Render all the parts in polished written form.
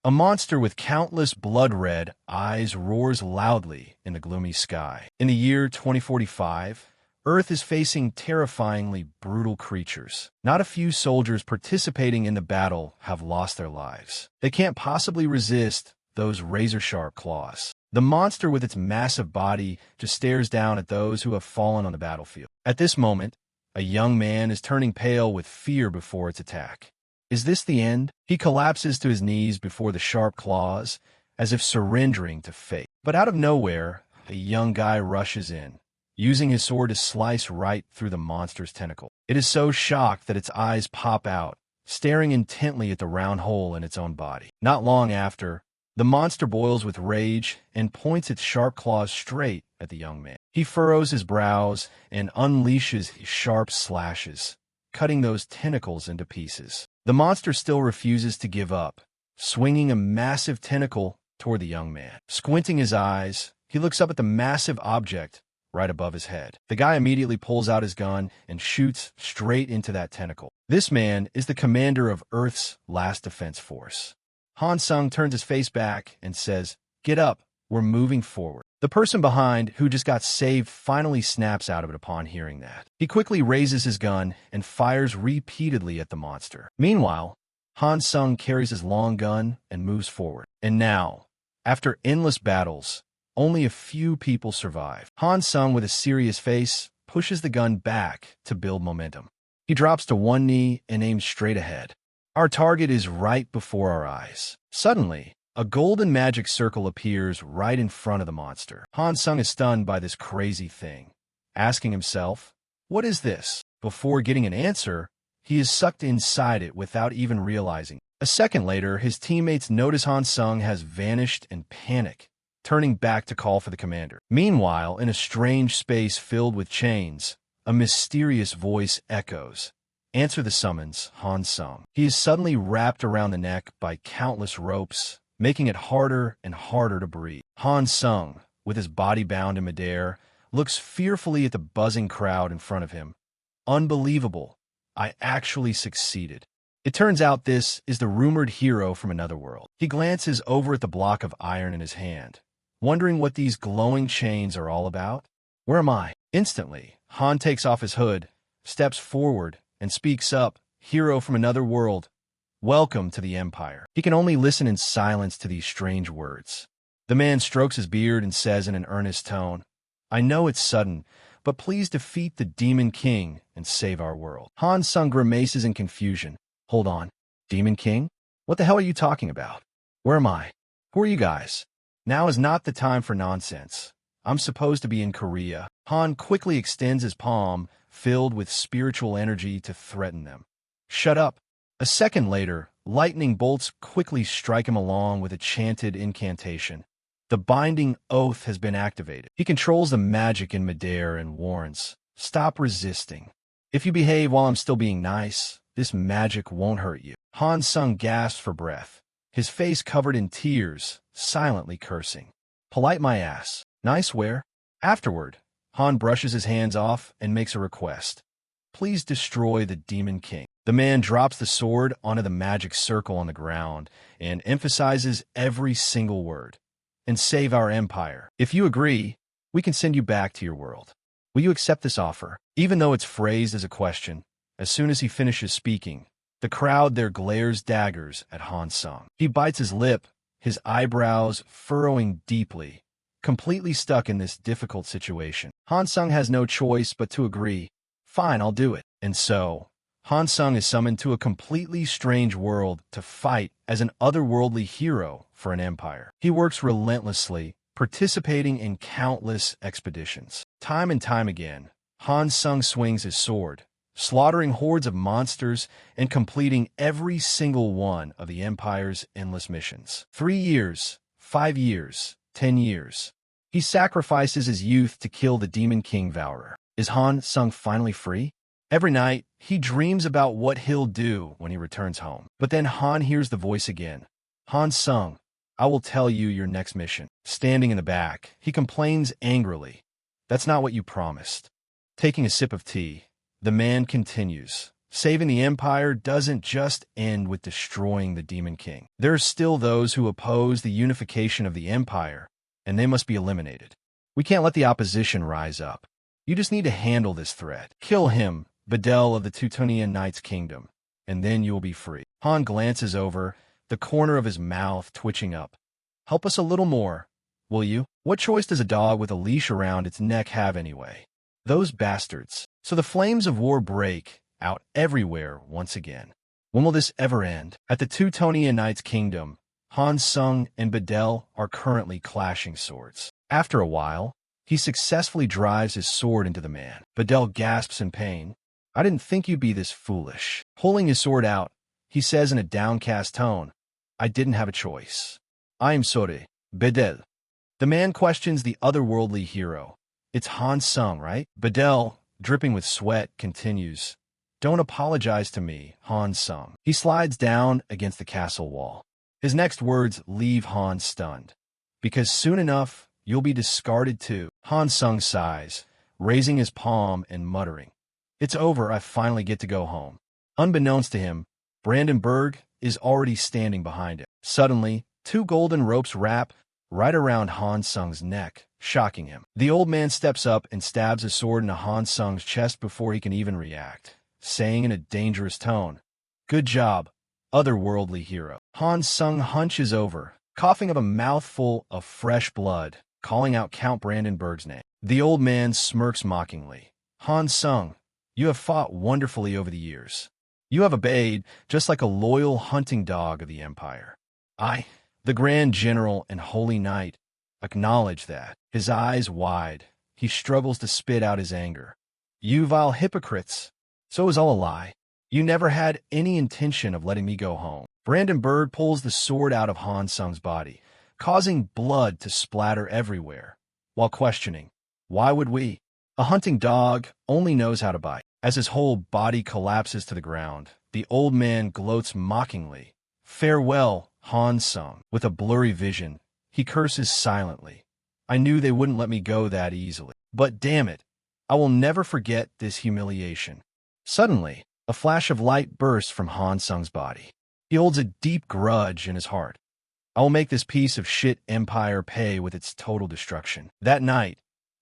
A monster with countless blood-red eyes roars loudly in the gloomy sky. In the year 2045, Earth is facing terrifyingly brutal creatures. Not a few soldiers participating in the battle have lost their lives. They can't possibly resist those razor-sharp claws. The monster with its massive body just stares down at those who have fallen on the battlefield. At this moment, a young man is turning pale with fear before its attack. Is this the end? He collapses to his knees before the sharp claws, as if surrendering to fate. But out of nowhere, a young guy rushes in, using his sword to slice right through the monster's tentacle. It is so shocked that its eyes pop out, staring intently at the round hole in its own body. Not long after, the monster boils with rage and points its sharp claws straight at the young man. He furrows his brows and unleashes his sharp slashes, cutting those tentacles into pieces. The monster still refuses to give up, swinging a massive tentacle toward the young man. Squinting his eyes, he looks up at the massive object right above his head. The guy immediately pulls out his gun and shoots straight into that tentacle. This man is the commander of Earth's last defense force. Han Sung turns his face back and says, "Get up, we're moving forward." The person behind, who just got saved, finally snaps out of it upon hearing that. He quickly raises his gun and fires repeatedly at the monster. Meanwhile, Han Sung carries his long gun and moves forward. And now, after endless battles, only a few people survive. Han Sung, with a serious face, pushes the gun back to build momentum. He drops to one knee and aims straight ahead. Our target is right before our eyes. Suddenly, a golden magic circle appears right in front of the monster. Han Sung is stunned by this crazy thing, asking himself, "What is this?" Before getting an answer, he is sucked inside it without even realizing. A second later, his teammates notice Han Sung has vanished and panic, turning back to call for the commander. Meanwhile, in a strange space filled with chains, a mysterious voice echoes, "Answer the summons, Han Sung." He is suddenly wrapped around the neck by countless ropes, making it harder and harder to breathe. Han Sung, with his body bound in midair, looks fearfully at the buzzing crowd in front of him. Unbelievable. I actually succeeded. It turns out this is the rumored hero from another world. He glances over at the block of iron in his hand, wondering what these glowing chains are all about. Where am I? Instantly, Han takes off his hood, steps forward, and speaks up, "Hero from another world, welcome to the Empire." He can only listen in silence to these strange words. The man strokes his beard and says in an earnest tone, "I know it's sudden, but please defeat the Demon King and save our world." Han Sung grimaces in confusion. "Hold on. Demon King? What the hell are you talking about? Where am I? Who are you guys? Now is not the time for nonsense. I'm supposed to be in Korea." Han quickly extends his palm, filled with spiritual energy, to threaten them. "Shut up." A second later, lightning bolts quickly strike him along with a chanted incantation. The binding oath has been activated. He controls the magic in midair and warns, "Stop resisting. If you behave while I'm still being nice, this magic won't hurt you." Han Sung gasps for breath, his face covered in tears, silently cursing. "Polite my ass. Nice where?" Afterward, Han brushes his hands off and makes a request. "Please destroy the Demon King." The man drops the sword onto the magic circle on the ground and emphasizes every single word. "And save our empire. If you agree, we can send you back to your world. Will you accept this offer?" Even though it's phrased as a question, as soon as he finishes speaking, the crowd there glares daggers at Han Sung. He bites his lip, his eyebrows furrowing deeply, completely stuck in this difficult situation. Han Sung has no choice but to agree. "Fine, I'll do it." And so, Han Sung is summoned to a completely strange world to fight as an otherworldly hero for an empire. He works relentlessly, participating in countless expeditions. Time and time again, Han Sung swings his sword, slaughtering hordes of monsters and completing every single one of the Empire's endless missions. 3 years, 5 years, 10 years. He sacrifices his youth to kill the Demon King Vourer. Is Han Sung finally free? Every night, he dreams about what he'll do when he returns home. But then Han hears the voice again. "Han Sung, I will tell you your next mission." Standing in the back, he complains angrily. "That's not what you promised." Taking a sip of tea, the man continues, Saving the Empire doesn't just end with destroying the Demon King. There are still those who oppose the unification of the Empire, and they must be eliminated. We can't let the opposition rise up. You just need to handle this threat. Kill him, Bedell of the Teutonian Knights Kingdom, and then you will be free. Han glances over, the corner of his mouth twitching up. Help us a little more, will you? What choice does a dog with a leash around its neck have anyway? Those bastards. So the flames of war break out everywhere once again. When will this ever end? At the Teutonian Knights Kingdom, Han Sung and Bedell are currently clashing swords. After a while, he successfully drives his sword into the man. Bedell gasps in pain. I didn't think you'd be this foolish. Pulling his sword out, he says in a downcast tone, I didn't have a choice. I am sorry, Bedell. The man questions the otherworldly hero. It's Han Sung, right? Bedell, dripping with sweat, continues. Don't apologize to me, Han Sung. He slides down against the castle wall. His next words leave Han stunned. Because soon enough, you'll be discarded too. Han Sung sighs, raising his palm and muttering. It's over, I finally get to go home. Unbeknownst to him, Brandenburg is already standing behind him. Suddenly, two golden ropes wrap right around Han Sung's neck, shocking him. The old man steps up and stabs a sword into Han Sung's chest before he can even react, saying in a dangerous tone, Good job, otherworldly hero. Han Sung hunches over, coughing up a mouthful of fresh blood, calling out Count Brandenburg's name. The old man smirks mockingly. Han Sung, you have fought wonderfully over the years. You have obeyed just like a loyal hunting dog of the Empire. I, the Grand General and Holy Knight, acknowledge that. His eyes wide, he struggles to spit out his anger. You vile hypocrites! So it was all a lie. You never had any intention of letting me go home. Brandenburg pulls the sword out of Han Sung's body, causing blood to splatter everywhere, while questioning, why would we? A hunting dog only knows how to bite. As his whole body collapses to the ground, the old man gloats mockingly. Farewell, Han Sung. With a blurry vision, he curses silently. I knew they wouldn't let me go that easily. But damn it, I will never forget this humiliation. Suddenly, a flash of light bursts from Han Sung's body. He holds a deep grudge in his heart. I will make this piece of shit empire pay with its total destruction. That night,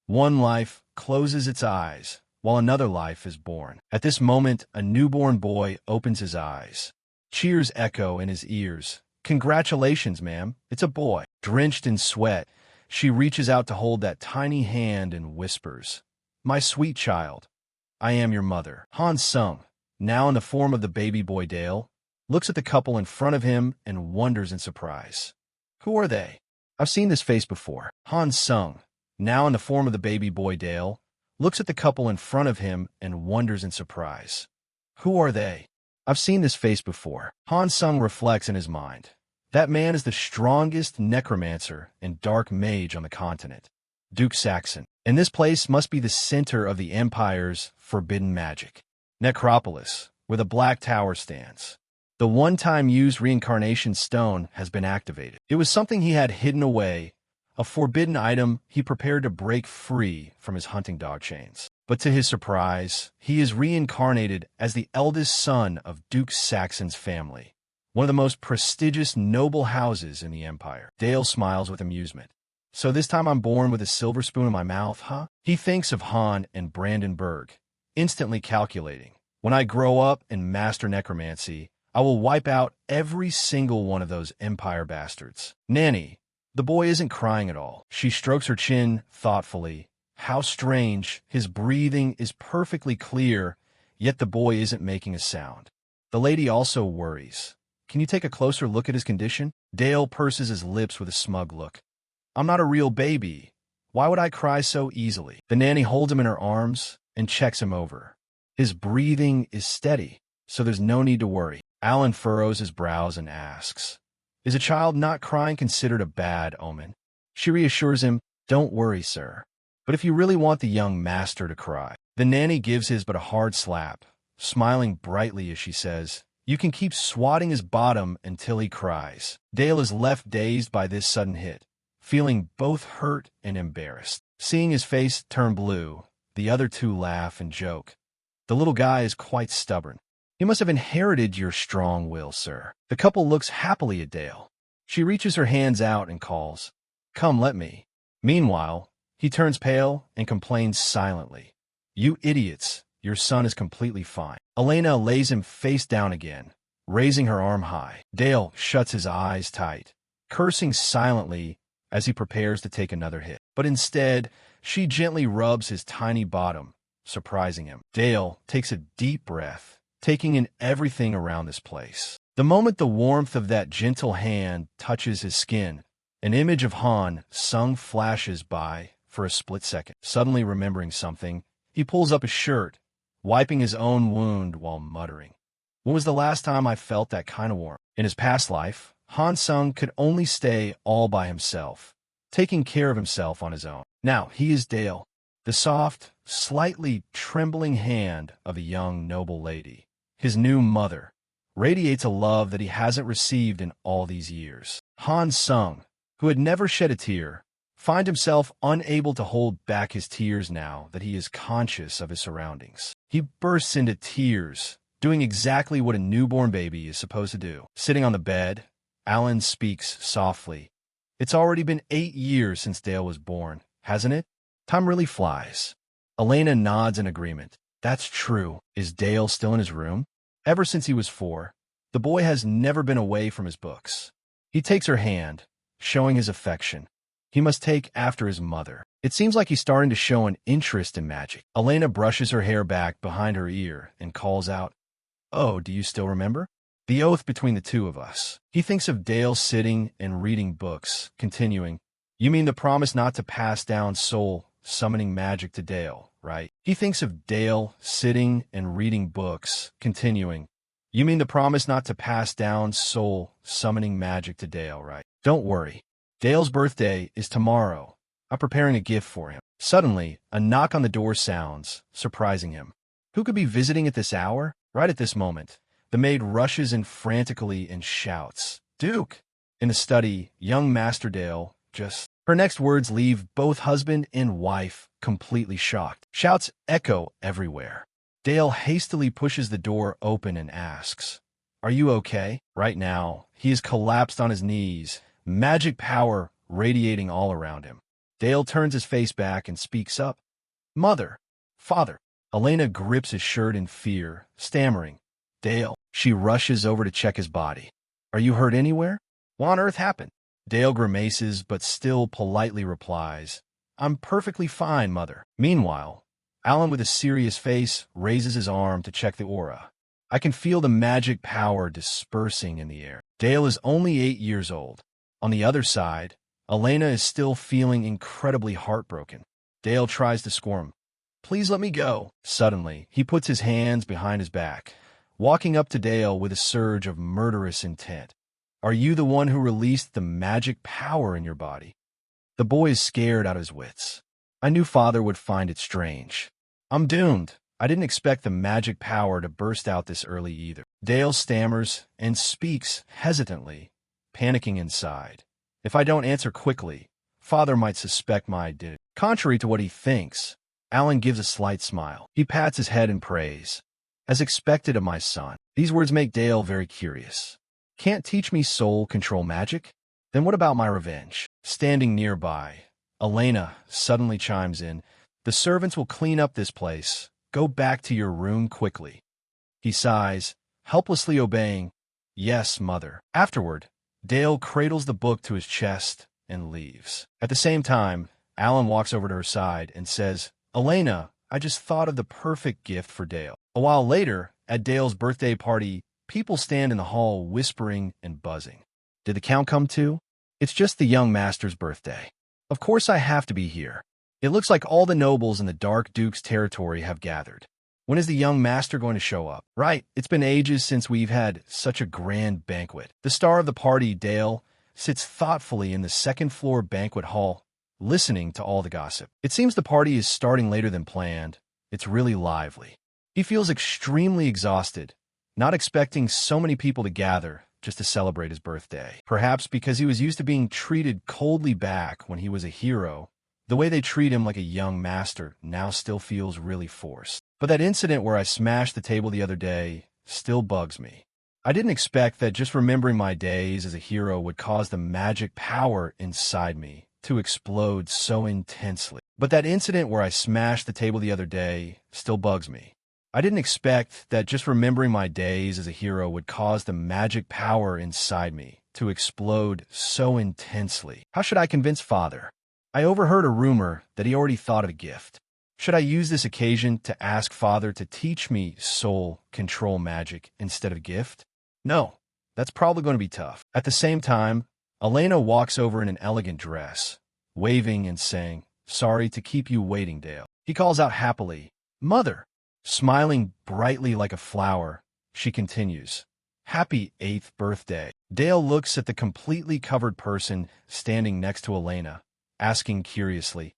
one life closes its eyes, while another life is born. At this moment, a newborn boy opens his eyes. Cheers echo in his ears. Congratulations, ma'am, it's a boy. Drenched in sweat, she reaches out to hold that tiny hand and whispers, My sweet child, I am your mother. Han Sung, now in the form of the baby boy Dale, looks at the couple in front of him and wonders in surprise. Who are they? I've seen this face before. Han Sung, now in the form of the baby boy Dale, looks at the couple in front of him and wonders in surprise. Who are they? I've seen this face before. Han Sung reflects in his mind. That man is the strongest necromancer and dark mage on the continent, Duke Saxon. And this place must be the center of the Empire's forbidden magic. Necropolis, where the Black Tower stands. The one-time used reincarnation stone has been activated. It was something he had hidden away, a forbidden item he prepared to break free from his hunting dog chains. But to his surprise, he is reincarnated as the eldest son of Duke Saxon's family, one of the most prestigious noble houses in the Empire. Dale smiles with amusement. So this time I'm born with a silver spoon in my mouth, huh? He thinks of Han and Brandenburg, instantly calculating. When I grow up and master necromancy, I will wipe out every single one of those Empire bastards. Nanny, the boy isn't crying at all. She strokes her chin thoughtfully. How strange, his breathing is perfectly clear, yet the boy isn't making a sound. The lady also worries. Can you take a closer look at his condition? Dale purses his lips with a smug look. I'm not a real baby. Why would I cry so easily? The nanny holds him in her arms and checks him over. His breathing is steady, so there's no need to worry. Alan furrows his brows and asks, Is a child not crying considered a bad omen? She reassures him, Don't worry, sir. But if you really want the young master to cry, the nanny gives his but a hard slap, smiling brightly as she says, You can keep swatting his bottom until he cries. Dale is left dazed by this sudden hit, feeling both hurt and embarrassed. Seeing his face turn blue, the other two laugh and joke. The little guy is quite stubborn. He must have inherited your strong will, sir. The couple looks happily at Dale. She reaches her hands out and calls, "Come, let me." Meanwhile, he turns pale and complains silently. "You idiots, your son is completely fine." Elena lays him face down again, raising her arm high. Dale shuts his eyes tight, cursing silently as he prepares to take another hit. But instead, she gently rubs his tiny bottom, surprising him. Dale takes a deep breath, taking in everything around this place. The moment the warmth of that gentle hand touches his skin, an image of Han Sung flashes by for a split second. Suddenly remembering something, he pulls up his shirt, wiping his own wound while muttering, "When was the last time I felt that kind of warmth?" In his past life, Han Sung could only stay all by himself, taking care of himself on his own. Now he is Dale, the soft, slightly trembling hand of a young noble lady. His new mother radiates a love that he hasn't received in all these years. Han Sung, who had never shed a tear, finds himself unable to hold back his tears now that he is conscious of his surroundings. He bursts into tears, doing exactly what a newborn baby is supposed to do. Sitting on the bed, Alan speaks softly. "It's already been 8 years since Dale was born, hasn't it? Time really flies." Elena nods in agreement. "That's true." Is Dale still in his room? Ever since he was 4, the boy has never been away from his books. He takes her hand, showing his affection. He must take after his mother. It seems like he's starting to show an interest in magic. Elena brushes her hair back behind her ear and calls out, "Oh, do you still remember? The oath between the two of us." He thinks of Dale sitting and reading books, continuing, "You mean the promise not to pass down soul summoning magic to Dale, right?" He thinks of Dale sitting and reading books, continuing, "You mean the promise not to pass down soul summoning magic to Dale, right? Don't worry. Dale's birthday is tomorrow. I'm preparing a gift for him." Suddenly, a knock on the door sounds, surprising him. Who could be visiting at this hour? Right at this moment, the maid rushes in frantically and shouts, "Duke!" In the study, young Master Dale just... Her next words leave both husband and wife completely shocked. Shouts echo everywhere. Dale hastily pushes the door open and asks, "Are you okay?" Right now, he is collapsed on his knees, magic power radiating all around him. Dale turns his face back and speaks up, "Mother, father." Elena grips his shirt in fear, stammering, "Dale." She rushes over to check his body. "Are you hurt anywhere? What on earth happened?" Dale grimaces but still politely replies, "I'm perfectly fine, mother." Meanwhile, Alan with a serious face raises his arm to check the aura. I can feel the magic power dispersing in the air. Dale is only 8 years old. On the other side, Elena is still feeling incredibly heartbroken. Dale tries to squirm. "Please let me go." Suddenly, he puts his hands behind his back, walking up to Dale with a surge of murderous intent. "Are you the one who released the magic power in your body?" The boy is scared out of his wits. I knew father would find it strange. "I'm doomed. I didn't expect the magic power to burst out this early either." Dale stammers and speaks hesitantly, panicking inside. If I don't answer quickly, father might suspect my identity. Contrary to what he thinks, Alan gives a slight smile. He pats his head in praise. "As expected of my son." These words make Dale very curious. "Can't teach me soul control magic? Then what about my revenge?" Standing nearby, Elena suddenly chimes in, "The servants will clean up this place. Go back to your room quickly." He sighs, helplessly obeying, "Yes, mother." Afterward, Dale cradles the book to his chest and leaves. At the same time, Alan walks over to her side and says, "Elena, I just thought of the perfect gift for Dale." A while later, at Dale's birthday party, people stand in the hall whispering and buzzing. Did the count come too? It's just the young master's birthday. Of course I have to be here. It looks like all the nobles in the Dark Duke's territory have gathered. When is the young master going to show up? Right, it's been ages since we've had such a grand banquet. The star of the party, Dale, sits thoughtfully in the second-floor banquet hall, listening to all the gossip. It seems the party is starting later than planned. It's really lively. He feels extremely exhausted, not expecting so many people to gather just to celebrate his birthday. Perhaps because he was used to being treated coldly back when he was a hero, the way they treat him like a young master now still feels really forced. But that incident where I smashed the table the other day still bugs me. I didn't expect that just remembering my days as a hero would cause the magic power inside me to explode so intensely. But that incident where I smashed the table the other day still bugs me. I didn't expect that just remembering my days as a hero would cause the magic power inside me to explode so intensely. How should I convince Father? I overheard a rumor that he already thought of a gift. Should I use this occasion to ask Father to teach me soul control magic instead of gift? No, that's probably going to be tough. At the same time, Elena walks over in an elegant dress, waving and saying, "Sorry to keep you waiting, Dale." He calls out happily, "Mother." Smiling brightly like a flower, she continues, "Happy 8th birthday." Dale looks at the completely covered person standing next to Elena, asking curiously,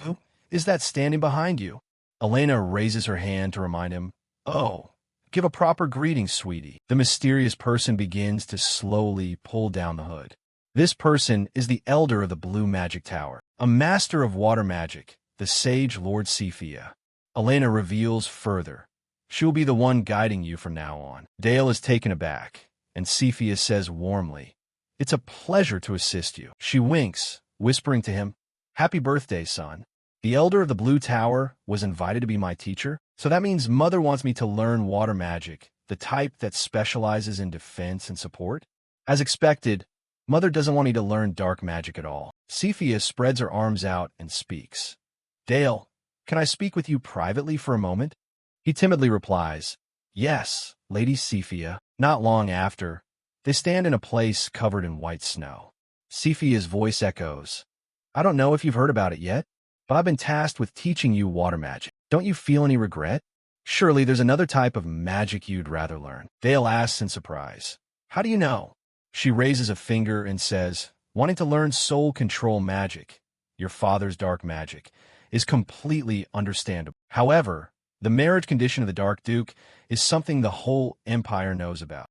"Who is that standing behind you?" Elena raises her hand to remind him, "Oh, give a proper greeting, sweetie." The mysterious person begins to slowly pull down the hood. This person is the elder of the Blue Magic Tower, a master of water magic, the sage Lord Cephia. Elena reveals further, "She will be the one guiding you from now on." Dale is taken aback, and Cephia says warmly, "It's a pleasure to assist you." She winks, whispering to him, "Happy birthday, son. The elder of the Blue Tower was invited to be my teacher, so that means Mother wants me to learn water magic, the type that specializes in defense and support." As expected, Mother doesn't want me to learn dark magic at all. Cephia spreads her arms out and speaks. "Dale, can I speak with you privately for a moment?" He timidly replies, "Yes, Lady Cephia." Not long after, they stand in a place covered in white snow. Cephia's voice echoes, "I don't know if you've heard about it yet, but I've been tasked with teaching you water magic. Don't you feel any regret? Surely there's another type of magic you'd rather learn." Dale asks in surprise, "How do you know?" She raises a finger and says, "Wanting to learn soul control magic, your father's dark magic, is completely understandable. However, the marriage condition of the Dark Duke is something the whole Empire knows about.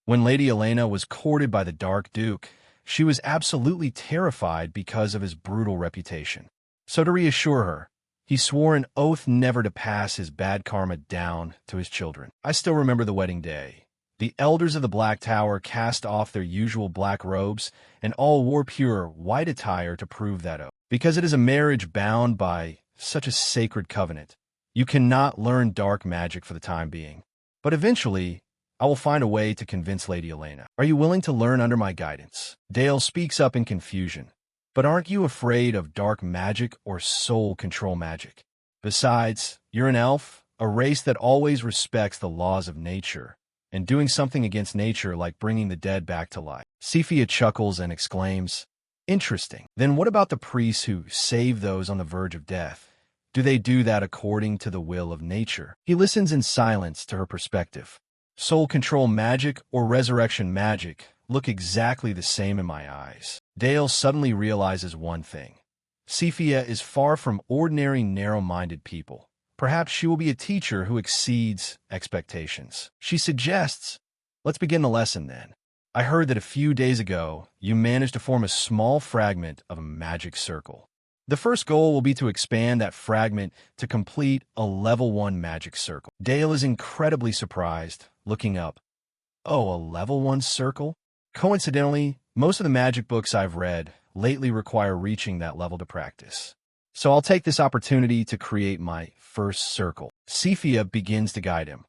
When Lady Elena was courted by the Dark Duke, she was absolutely terrified because of his brutal reputation. So to reassure her, he swore an oath never to pass his bad karma down to his children. I still remember the wedding day. The elders of the Black Tower cast off their usual black robes and all wore pure white attire to prove that oath. Because it is a marriage bound by such a sacred covenant, you cannot learn dark magic for the time being. But eventually, I will find a way to convince Lady Elena. Are you willing to learn under my guidance?" Dale speaks up in confusion. "But aren't you afraid of dark magic or soul control magic? Besides, you're an elf, a race that always respects the laws of nature, and doing something against nature like bringing the dead back to life." Cephia chuckles and exclaims, "Interesting. Then what about the priests who save those on the verge of death? Do they do that according to the will of nature?" He listens in silence to her perspective. "Soul control magic or resurrection magic look exactly the same in my eyes." Dale suddenly realizes one thing. Cephia is far from ordinary narrow-minded people. Perhaps she will be a teacher who exceeds expectations. She suggests, "Let's begin the lesson then. I heard that a few days ago you managed to form a small fragment of a magic circle. The first goal will be to expand that fragment to complete a level 1 magic circle." Dale is incredibly surprised, looking up. "Oh, a level 1 circle?" Coincidentally, most of the magic books I've read lately require reaching that level to practice. So I'll take this opportunity to create my first circle. Cephia begins to guide him.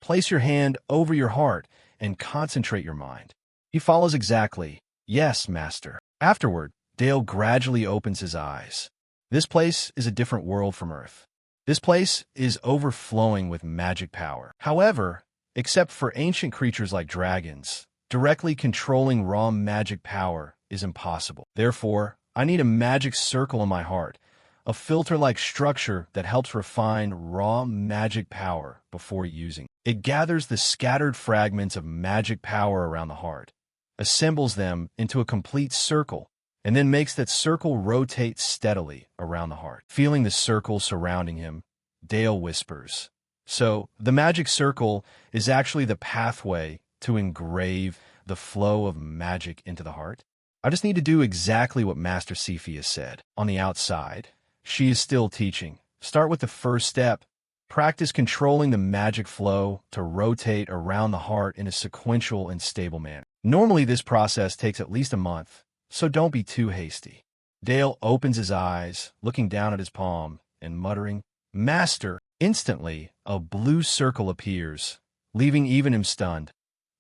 "Place your hand over your heart and concentrate your mind." He follows exactly. "Yes, master." Afterward, Dale gradually opens his eyes. This place is a different world from Earth. This place is overflowing with magic power. However, except for ancient creatures like dragons, directly controlling raw magic power is impossible. Therefore, I need a magic circle in my heart, a filter-like structure that helps refine raw magic power before using it. It gathers the scattered fragments of magic power around the heart, assembles them into a complete circle, and then makes that circle rotate steadily around the heart. Feeling the circle surrounding him, Dale whispers, "So, the magic circle is actually the pathway to engrave the flow of magic into the heart? I just need to do exactly what Master Cepheus said." On the outside, She is still teaching. Start with the first step. Practice controlling the magic flow to rotate around the heart in a sequential and stable manner. Normally, this process takes at least a month, so don't be too hasty. Dale opens his eyes, looking down at his palm and muttering, "Master!" Instantly, a blue circle appears, leaving even him stunned.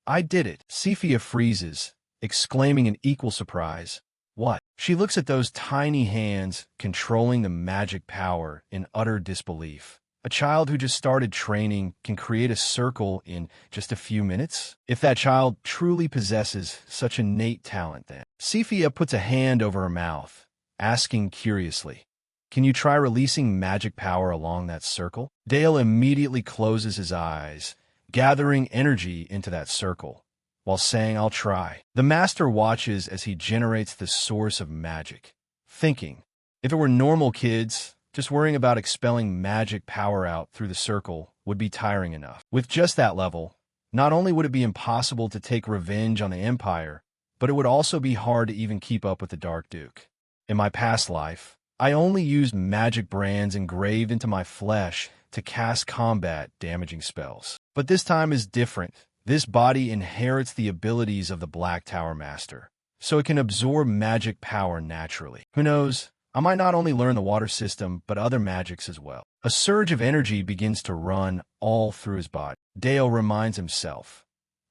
"I did it!" Cephia freezes, exclaiming in equal surprise. "What?" She looks at those tiny hands controlling the magic power in utter disbelief. A child who just started training can create a circle in just a few minutes? If that child truly possesses such innate talent, then. Cephia puts a hand over her mouth, asking curiously, "Can you try releasing magic power along that circle?" Dale immediately closes his eyes, gathering energy into that circle, while saying, "I'll try." The master watches as he generates the source of magic, thinking, if it were normal kids, just worrying about expelling magic power out through the circle would be tiring enough. With just that level, not only would it be impossible to take revenge on the Empire, but it would also be hard to even keep up with the Dark Duke. In my past life, I only used magic brands engraved into my flesh to cast combat damaging spells. But this time is different. This body inherits the abilities of the Black Tower Master, so it can absorb magic power naturally. Who knows? I might not only learn the water system, but other magics as well. A surge of energy begins to run all through his body. Dale reminds himself,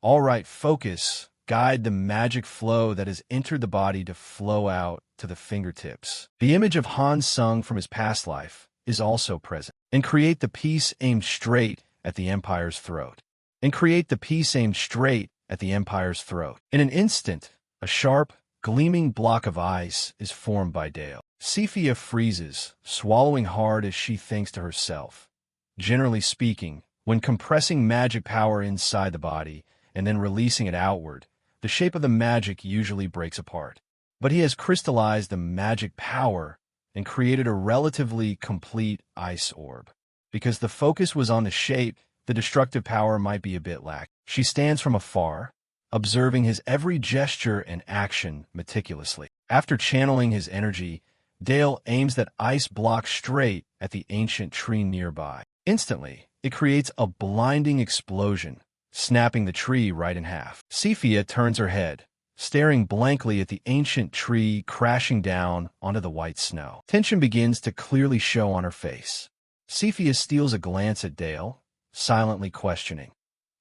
"All right, focus. Guide the magic flow that has entered the body to flow out to the fingertips." The image of Han Sung from his past life is also present. And create the piece aimed straight at the Empire's throat. And create the piece aimed straight at the Empire's throat. In an instant, a sharp, gleaming block of ice is formed by Dale. Cephia freezes, swallowing hard as she thinks to herself. Generally speaking, when compressing magic power inside the body and then releasing it outward, the shape of the magic usually breaks apart. But he has crystallized the magic power and created a relatively complete ice orb. Because the focus was on the shape, the destructive power might be a bit lack. She stands from afar, observing his every gesture and action meticulously. After channeling his energy, Dale aims that ice block straight at the ancient tree nearby. Instantly, it creates a blinding explosion, snapping the tree right in half. Cephia turns her head, staring blankly at the ancient tree crashing down onto the white snow. Tension begins to clearly show on her face. Cephia steals a glance at Dale, silently questioning,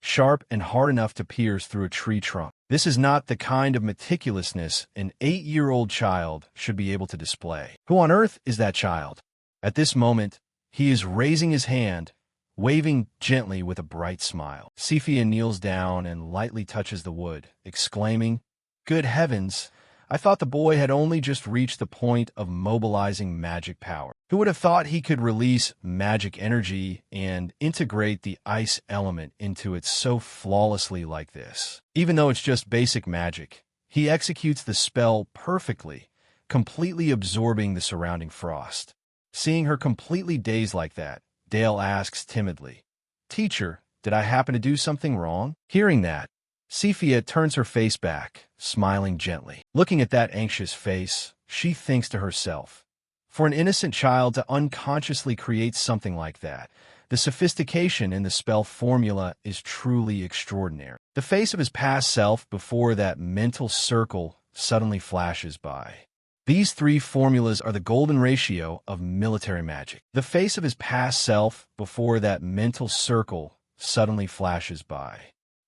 sharp and hard enough to pierce through a tree trunk. This is not the kind of meticulousness an 8-year-old child should be able to display. Who on earth is that child? At this moment, he is raising his hand, waving gently with a bright smile. Cephia kneels down and lightly touches the wood, exclaiming, "Good heavens! I thought the boy had only just reached the point of mobilizing magic power. Who would have thought he could release magic energy and integrate the ice element into it so flawlessly like this? Even though it's just basic magic, he executes the spell perfectly, completely absorbing the surrounding frost." Seeing her completely dazed like that, Dale asks timidly, "Teacher, did I happen to do something wrong?" Hearing that, Cephia turns her face back, smiling gently. Looking at that anxious face, she thinks to herself, for an innocent child to unconsciously create something like that, the sophistication in the spell formula is truly extraordinary. The face of his past self before that mental circle suddenly flashes by. These three formulas are the golden ratio of military magic. The face of his past self before that mental circle suddenly flashes by.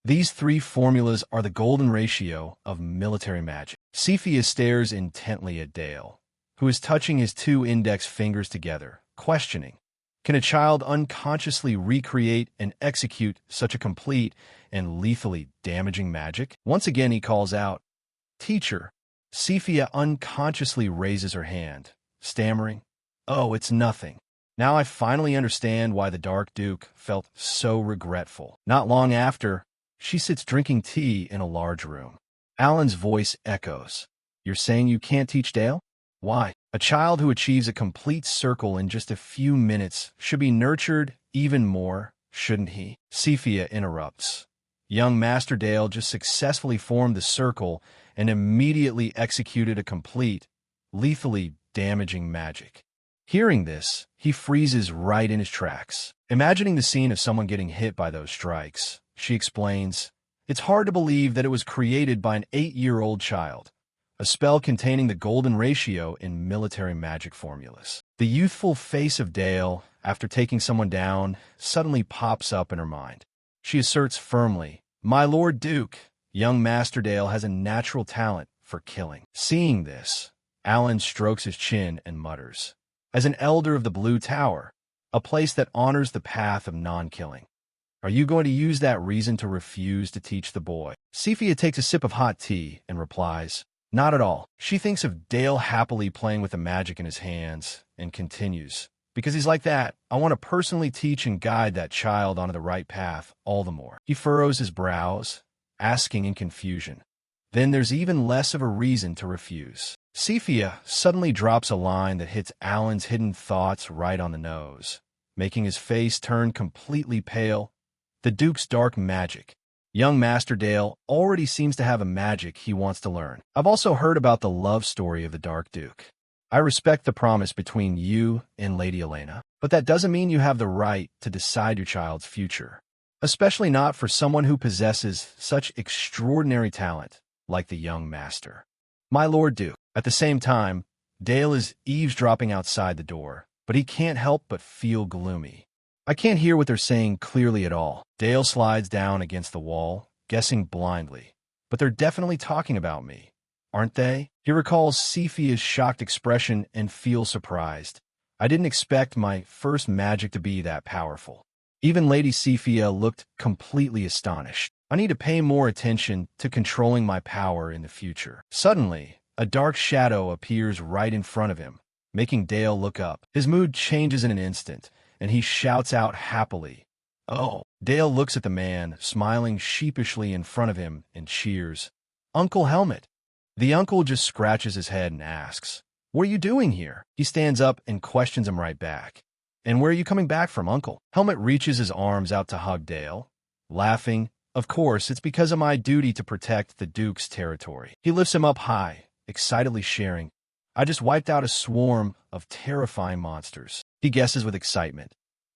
These three formulas are the golden ratio of military magic. Cephia stares intently at Dale, who is touching his 2 index fingers together, questioning, can a child unconsciously recreate and execute such a complete and lethally damaging magic? Once again he calls out, "Teacher." Cephia unconsciously raises her hand, stammering, "Oh, it's nothing." Now I finally understand why the Dark Duke felt so regretful. Not long after, she sits drinking tea in a large room. Alan's voice echoes, "You're saying you can't teach Dale? Why? A child who achieves a complete circle in just a few minutes should be nurtured even more, shouldn't he?" Cephia interrupts. Young Master Dale just successfully formed the circle and immediately executed a complete, lethally damaging magic. Hearing this, he freezes right in his tracks. Imagining the scene of someone getting hit by those strikes, she explains, "It's hard to believe that it was created by an 8-year-old child. A spell containing the golden ratio in military magic formulas." The youthful face of Dale, after taking someone down, suddenly pops up in her mind. She asserts firmly, "My Lord Duke, young Master Dale has a natural talent for killing." Seeing this, Alan strokes his chin and mutters, "As an elder of the Blue Tower, a place that honors the path of non-killing, are you going to use that reason to refuse to teach the boy?" Cephia takes a sip of hot tea and replies, "Not at all." She thinks of Dale happily playing with the magic in his hands and continues, "Because he's like that, I want to personally teach and guide that child onto the right path all the more." He furrows his brows, asking in confusion, "Then there's even less of a reason to refuse." Cephia suddenly drops a line that hits Alan's hidden thoughts right on the nose, making his face turn completely pale. The Duke's dark magic. Young Master Dale already seems to have a magic he wants to learn. I've also heard about the love story of the Dark Duke. I respect the promise between you and Lady Elena, but that doesn't mean you have the right to decide your child's future, especially not for someone who possesses such extraordinary talent like the young master. My Lord Duke. At the same time, Dale is eavesdropping outside the door, but he can't help but feel gloomy. I can't hear what they're saying clearly at all. Dale slides down against the wall, guessing blindly. But they're definitely talking about me, aren't they? He recalls Cephia's shocked expression and feels surprised. I didn't expect my first magic to be that powerful. Even Lady Cephia looked completely astonished. I need to pay more attention to controlling my power in the future. Suddenly, a dark shadow appears right in front of him, making Dale look up. His mood changes in an instant, and he shouts out happily, "Oh!" Dale looks at the man, smiling sheepishly in front of him, and cheers, "Uncle Helmet." The uncle just scratches his head and asks, "What are you doing here?" He stands up and questions him right back. "And where are you coming back from, Uncle?" Helmet reaches his arms out to hug Dale, laughing. "Of course, it's because of my duty to protect the Duke's territory." He lifts him up high, excitedly sharing, "I just wiped out a swarm of terrifying monsters." He guesses with excitement,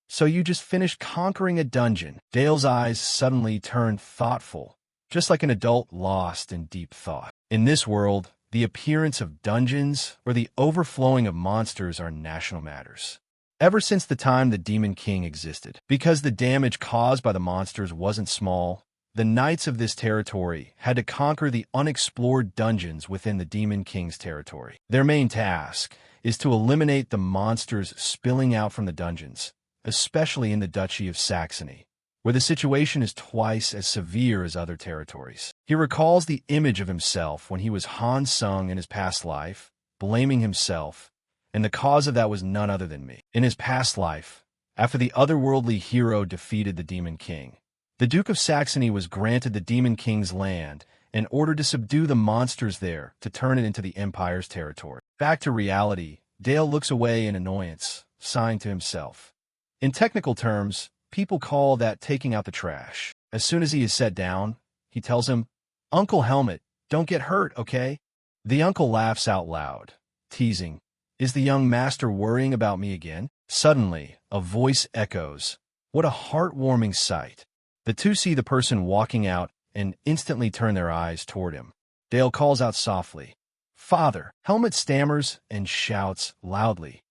"So you just finished conquering a dungeon?" Dale's eyes suddenly turn thoughtful, just like an adult lost in deep thought. In this world, the appearance of dungeons or the overflowing of monsters are national matters. Ever since the time the Demon King existed. Because the damage caused by the monsters wasn't small, the knights of this territory had to conquer the unexplored dungeons within the Demon King's territory. Their main task is to eliminate the monsters spilling out from the dungeons, especially in the Duchy of Saxony, where the situation is twice as severe as other territories. He recalls the image of himself when he was Han Sung in his past life, blaming himself, and the cause of that was none other than me. In his past life, after the otherworldly hero defeated the Demon King, the Duke of Saxony was granted the Demon King's land in order to subdue the monsters there to turn it into the Empire's territory. Back to reality, Dale looks away in annoyance, sighing to himself. In technical terms, people call that taking out the trash. As soon as he is set down, he tells him, "Uncle Helmet, don't get hurt, okay?" The uncle laughs out loud, teasing, "Is the young master worrying about me again?" Suddenly, a voice echoes, "What a heartwarming sight." The two see the person walking out and instantly turn their eyes toward him. Dale calls out softly, "Father." Helmet stammers and shouts loudly,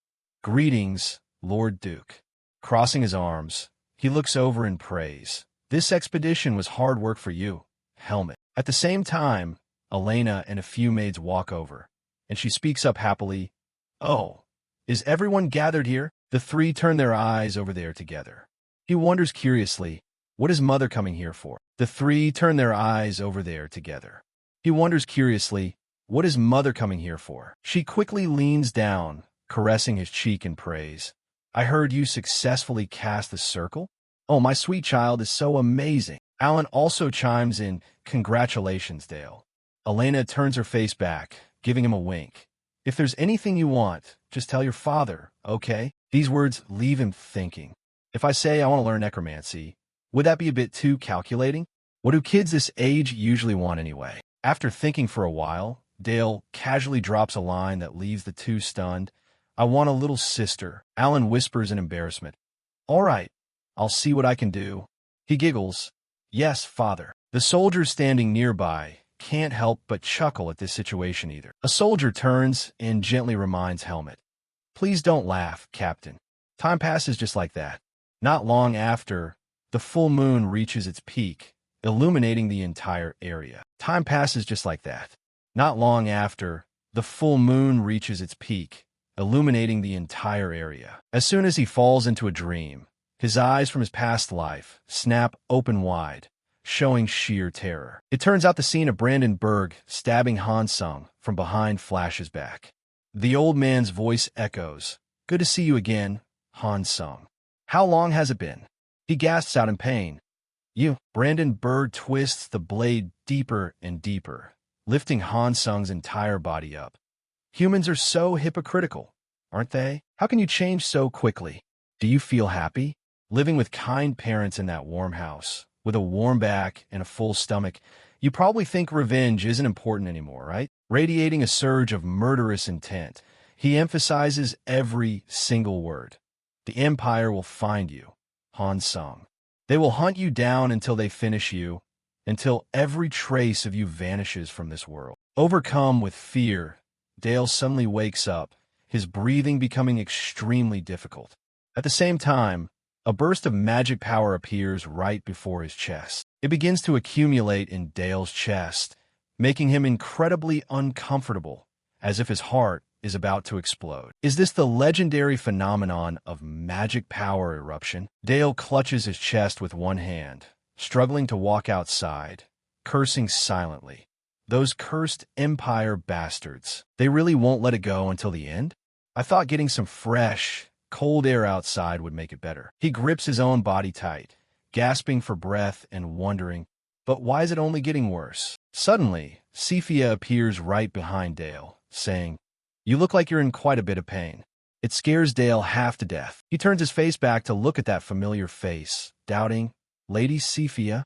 "Greetings, Lord Duke." Crossing his arms, he looks over in praise. "This expedition was hard work for you, Helmet." At the same time, Elena and a few maids walk over, and she speaks up happily, "Oh, is everyone gathered here?" The three turn their eyes over there together. He wonders curiously, what is Mother coming here for? The three turn their eyes over there together. He wonders curiously, what is Mother coming here for? She quickly leans down, caressing his cheek in praise. "I heard you successfully cast the circle? Oh, my sweet child is so amazing." Alan also chimes in, "Congratulations, Dale." Elena turns her face back, giving him a wink. "If there's anything you want, just tell your father, okay?" These words leave him thinking. If I say I want to learn necromancy, would that be a bit too calculating? What do kids this age usually want anyway? After thinking for a while, Dale casually drops a line that leaves the two stunned. I want a little sister, Alan whispers in embarrassment. All right, I'll see what I can do. He giggles. Yes, father. The soldiers standing nearby can't help but chuckle at this situation either. A soldier turns and gently reminds Helmet. Please don't laugh, Captain. Time passes just like that. Not long after, the full moon reaches its peak, illuminating the entire area. Time passes just like that. Not long after, the full moon reaches its peak, illuminating the entire area. As soon as he falls into a dream, his eyes from his past life snap open wide, showing sheer terror. It turns out the scene of Brandon Berg stabbing Han Sung from behind flashes back. The old man's voice echoes. Good to see you again, Han Sung. How long has it been? He gasps out in pain. You. Brandon Berg twists the blade deeper and deeper, lifting Han Sung's entire body up. Humans are so hypocritical, aren't they? How can you change so quickly? Do you feel happy? Living with kind parents in that warm house, with a warm back and a full stomach, you probably think revenge isn't important anymore, right? Radiating a surge of murderous intent, he emphasizes every single word. The Empire will find you, Han Sung. They will hunt you down until they finish you, until every trace of you vanishes from this world. Overcome with fear, Dale suddenly wakes up, his breathing becoming extremely difficult. At the same time, a burst of magic power appears right before his chest. It begins to accumulate in Dale's chest, making him incredibly uncomfortable, as if his heart is about to explode. Is this the legendary phenomenon of magic power eruption? Dale clutches his chest with one hand, struggling to walk outside, cursing silently. Those cursed Empire bastards. They really won't let it go until the end? I thought getting some fresh, cold air outside would make it better. He grips his own body tight, gasping for breath and wondering, but why is it only getting worse? Suddenly, Cephia appears right behind Dale, saying, You look like you're in quite a bit of pain. It scares Dale half to death. He turns his face back to look at that familiar face, doubting, Lady Cephia?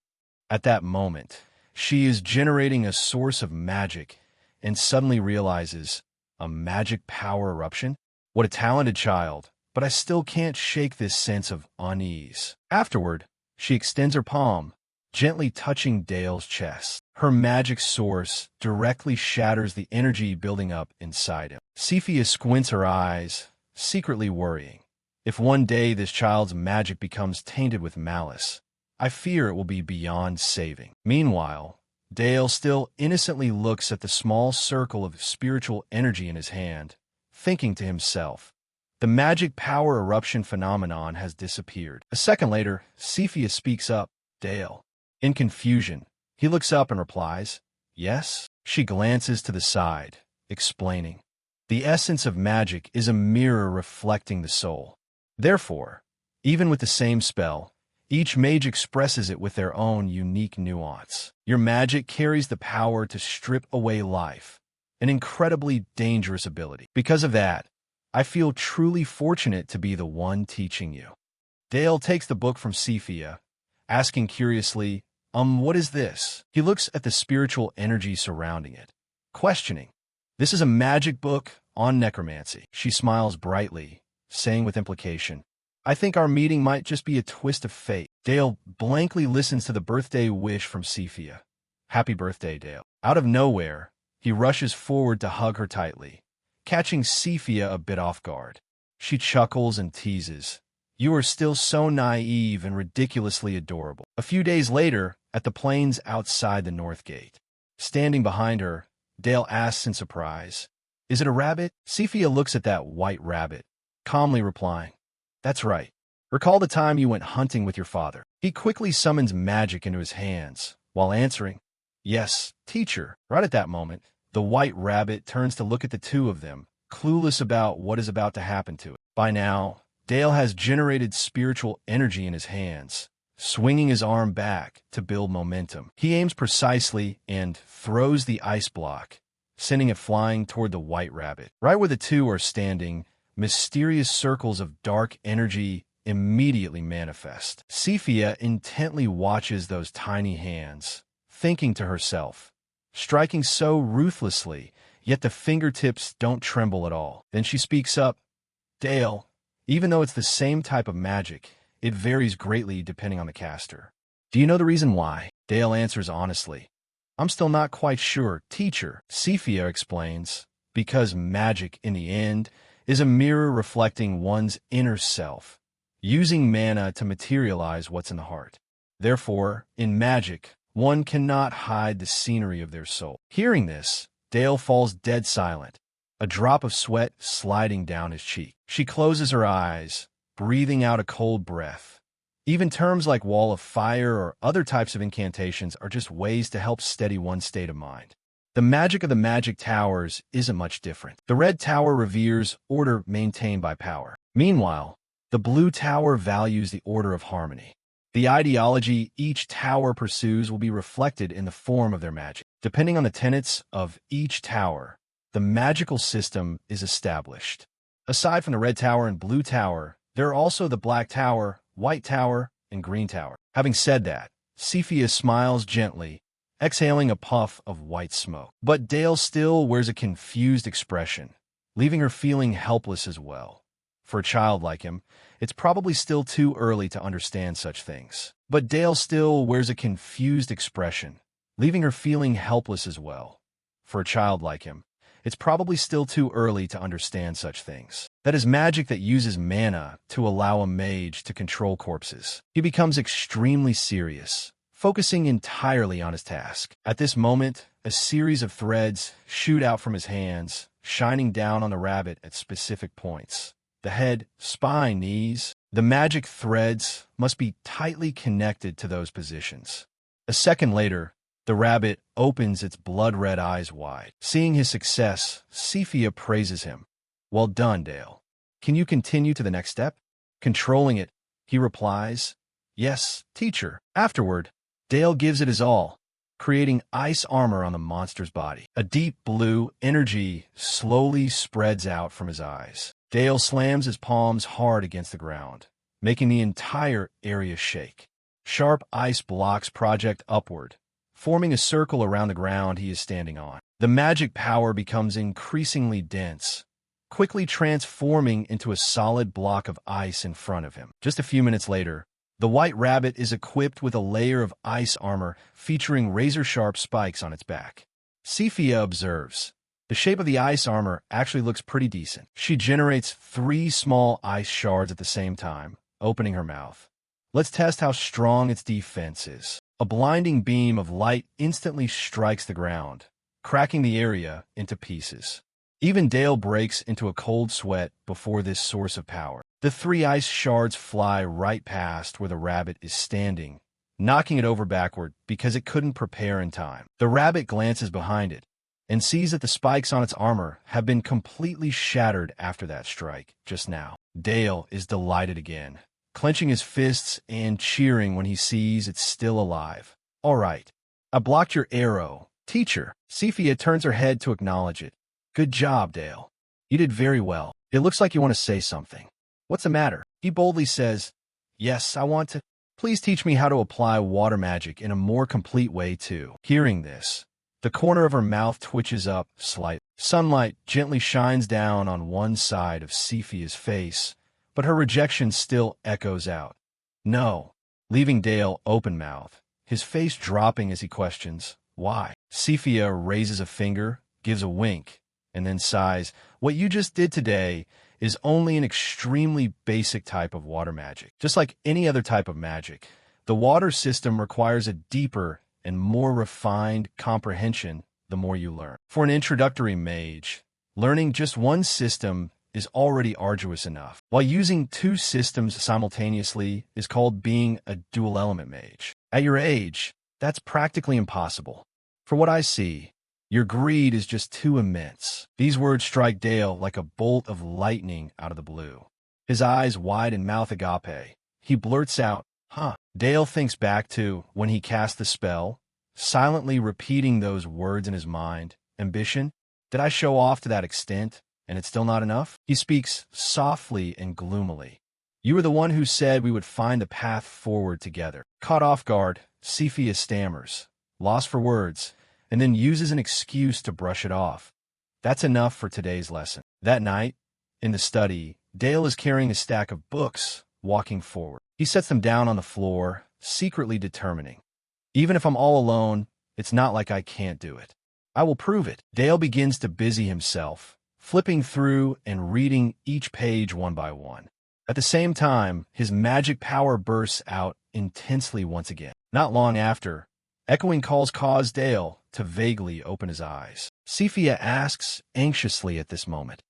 At that moment, she is generating a source of magic and suddenly realizes, a magic power eruption? What a talented child, but I still can't shake this sense of unease. Afterward, she extends her palm, gently touching Dale's chest. Her magic source directly shatters the energy building up inside him. Cephia squints her eyes, secretly worrying. If one day this child's magic becomes tainted with malice, I fear it will be beyond saving. Meanwhile, Dale still innocently looks at the small circle of spiritual energy in his hand, thinking to himself, the magic power eruption phenomenon has disappeared. A second later, Cephia speaks up, Dale. In confusion, he looks up and replies, Yes? She glances to the side, explaining, The essence of magic is a mirror reflecting the soul. Therefore, even with the same spell, each mage expresses it with their own unique nuance. Your magic carries the power to strip away life, an incredibly dangerous ability. Because of that, I feel truly fortunate to be the one teaching you. Dale takes the book from Cephia, asking curiously, what is this? He looks at the spiritual energy surrounding it, questioning. This is a magic book on necromancy. She smiles brightly, saying with implication, I think our meeting might just be a twist of fate. Dale blankly listens to the birthday wish from Cephia. Happy birthday, Dale. Out of nowhere, he rushes forward to hug her tightly, catching Cephia a bit off guard. She chuckles and teases. You are still so naive and ridiculously adorable. A few days later, at the plains outside the North Gate, standing behind her, Dale asks in surprise, Is it a rabbit? Cephia looks at that white rabbit, calmly replying, That's right. Recall the time you went hunting with your father. He quickly summons magic into his hands, while answering, Yes, teacher. Right at that moment, the white rabbit turns to look at the two of them, clueless about what is about to happen to it. By now, Dale has generated spiritual energy in his hands, swinging his arm back to build momentum. He aims precisely and throws the ice block, sending it flying toward the white rabbit. Right where the two are standing, mysterious circles of dark energy immediately manifest. Cephia intently watches those tiny hands, thinking to herself, striking so ruthlessly, yet the fingertips don't tremble at all. Then she speaks up, Dale, even though it's the same type of magic, it varies greatly depending on the caster. Do you know the reason why? Dale answers honestly. I'm still not quite sure, teacher. Cephia explains, because magic, in the end, is a mirror reflecting one's inner self, using mana to materialize what's in the heart. Therefore, in magic, one cannot hide the scenery of their soul. Hearing this, Dale falls dead silent, a drop of sweat sliding down his cheek. She closes her eyes, breathing out a cold breath. Even terms like wall of fire or other types of incantations are just ways to help steady one's state of mind. The magic of the magic towers isn't much different. The red tower reveres order maintained by power. Meanwhile, the blue tower values the order of harmony. The ideology each tower pursues will be reflected in the form of their magic. Depending on the tenets of each tower, the magical system is established. Aside from the red tower and blue tower, there are also the black tower, white tower, and green tower. Having said that, Cephia smiles gently, exhaling a puff of white smoke. But Dale still wears a confused expression, leaving her feeling helpless as well. For a child like him, it's probably still too early to understand such things. But Dale still wears a confused expression, leaving her feeling helpless as well. For a child like him, it's probably still too early to understand such things. That is magic that uses mana to allow a mage to control corpses. He becomes extremely serious, focusing entirely on his task. At this moment, a series of threads shoot out from his hands, shining down on the rabbit at specific points. The head, spine, knees. The magic threads must be tightly connected to those positions. A second later, the rabbit opens its blood-red eyes wide. Seeing his success, Cephia praises him. Well done, Dale. Can you continue to the next step? Controlling it, he replies, yes, teacher. Afterward, Dale gives it his all, creating ice armor on the monster's body. A deep blue energy slowly spreads out from his eyes. Dale slams his palms hard against the ground, making the entire area shake. Sharp ice blocks project upward, forming a circle around the ground he is standing on. The magic power becomes increasingly dense, quickly transforming into a solid block of ice in front of him. Just a few minutes later, the white rabbit is equipped with a layer of ice armor featuring razor-sharp spikes on its back. Cephia observes, the shape of the ice armor actually looks pretty decent. She generates 3 small ice shards at the same time, opening her mouth. Let's test how strong its defense is. A blinding beam of light instantly strikes the ground, cracking the area into pieces. Even Dale breaks into a cold sweat before this source of power. The 3 ice shards fly right past where the rabbit is standing, knocking it over backward because it couldn't prepare in time. The rabbit glances behind it and sees that the spikes on its armor have been completely shattered after that strike just now. Dale is delighted again, clenching his fists and cheering when he sees it's still alive. All right, I blocked your arrow, teacher. Cephia turns her head to acknowledge it. Good job, Dale. You did very well. It looks like you want to say something. What's the matter? He boldly says, yes, I want to. Please teach me how to apply water magic in a more complete way too. Hearing this, the corner of her mouth twitches up slightly. Sunlight gently shines down on one side of Cephia's face, but her rejection still echoes out. No, leaving Dale open-mouthed, his face dropping as he questions, why? Cephia raises a finger, gives a wink, and then sighs, what you just did today is only an extremely basic type of water magic. Just like any other type of magic, the water system requires a deeper and more refined comprehension the more you learn. For an introductory mage, learning just one system is already arduous enough, while using 2 systems simultaneously is called being a dual-element mage. At your age, that's practically impossible. For what I see, your greed is just too immense. These words strike Dale like a bolt of lightning out of the blue. His eyes wide and mouth agape. He blurts out, huh. Dale thinks back to when he cast the spell, silently repeating those words in his mind. Ambition? Did I show off to that extent, and it's still not enough? He speaks softly and gloomily. You were the one who said we would find the path forward together. Caught off guard, Cephia stammers, lost for words, and then uses an excuse to brush it off. That's enough for today's lesson. That night, in the study, Dale is carrying a stack of books, walking forward. He sets them down on the floor, secretly determining, even if I'm all alone, it's not like I can't do it. I will prove it. Dale begins to busy himself, flipping through and reading each page one by one. At the same time, his magic power bursts out intensely once again. Not long after, echoing calls cause Dale to vaguely open his eyes. Cephia asks anxiously at this moment,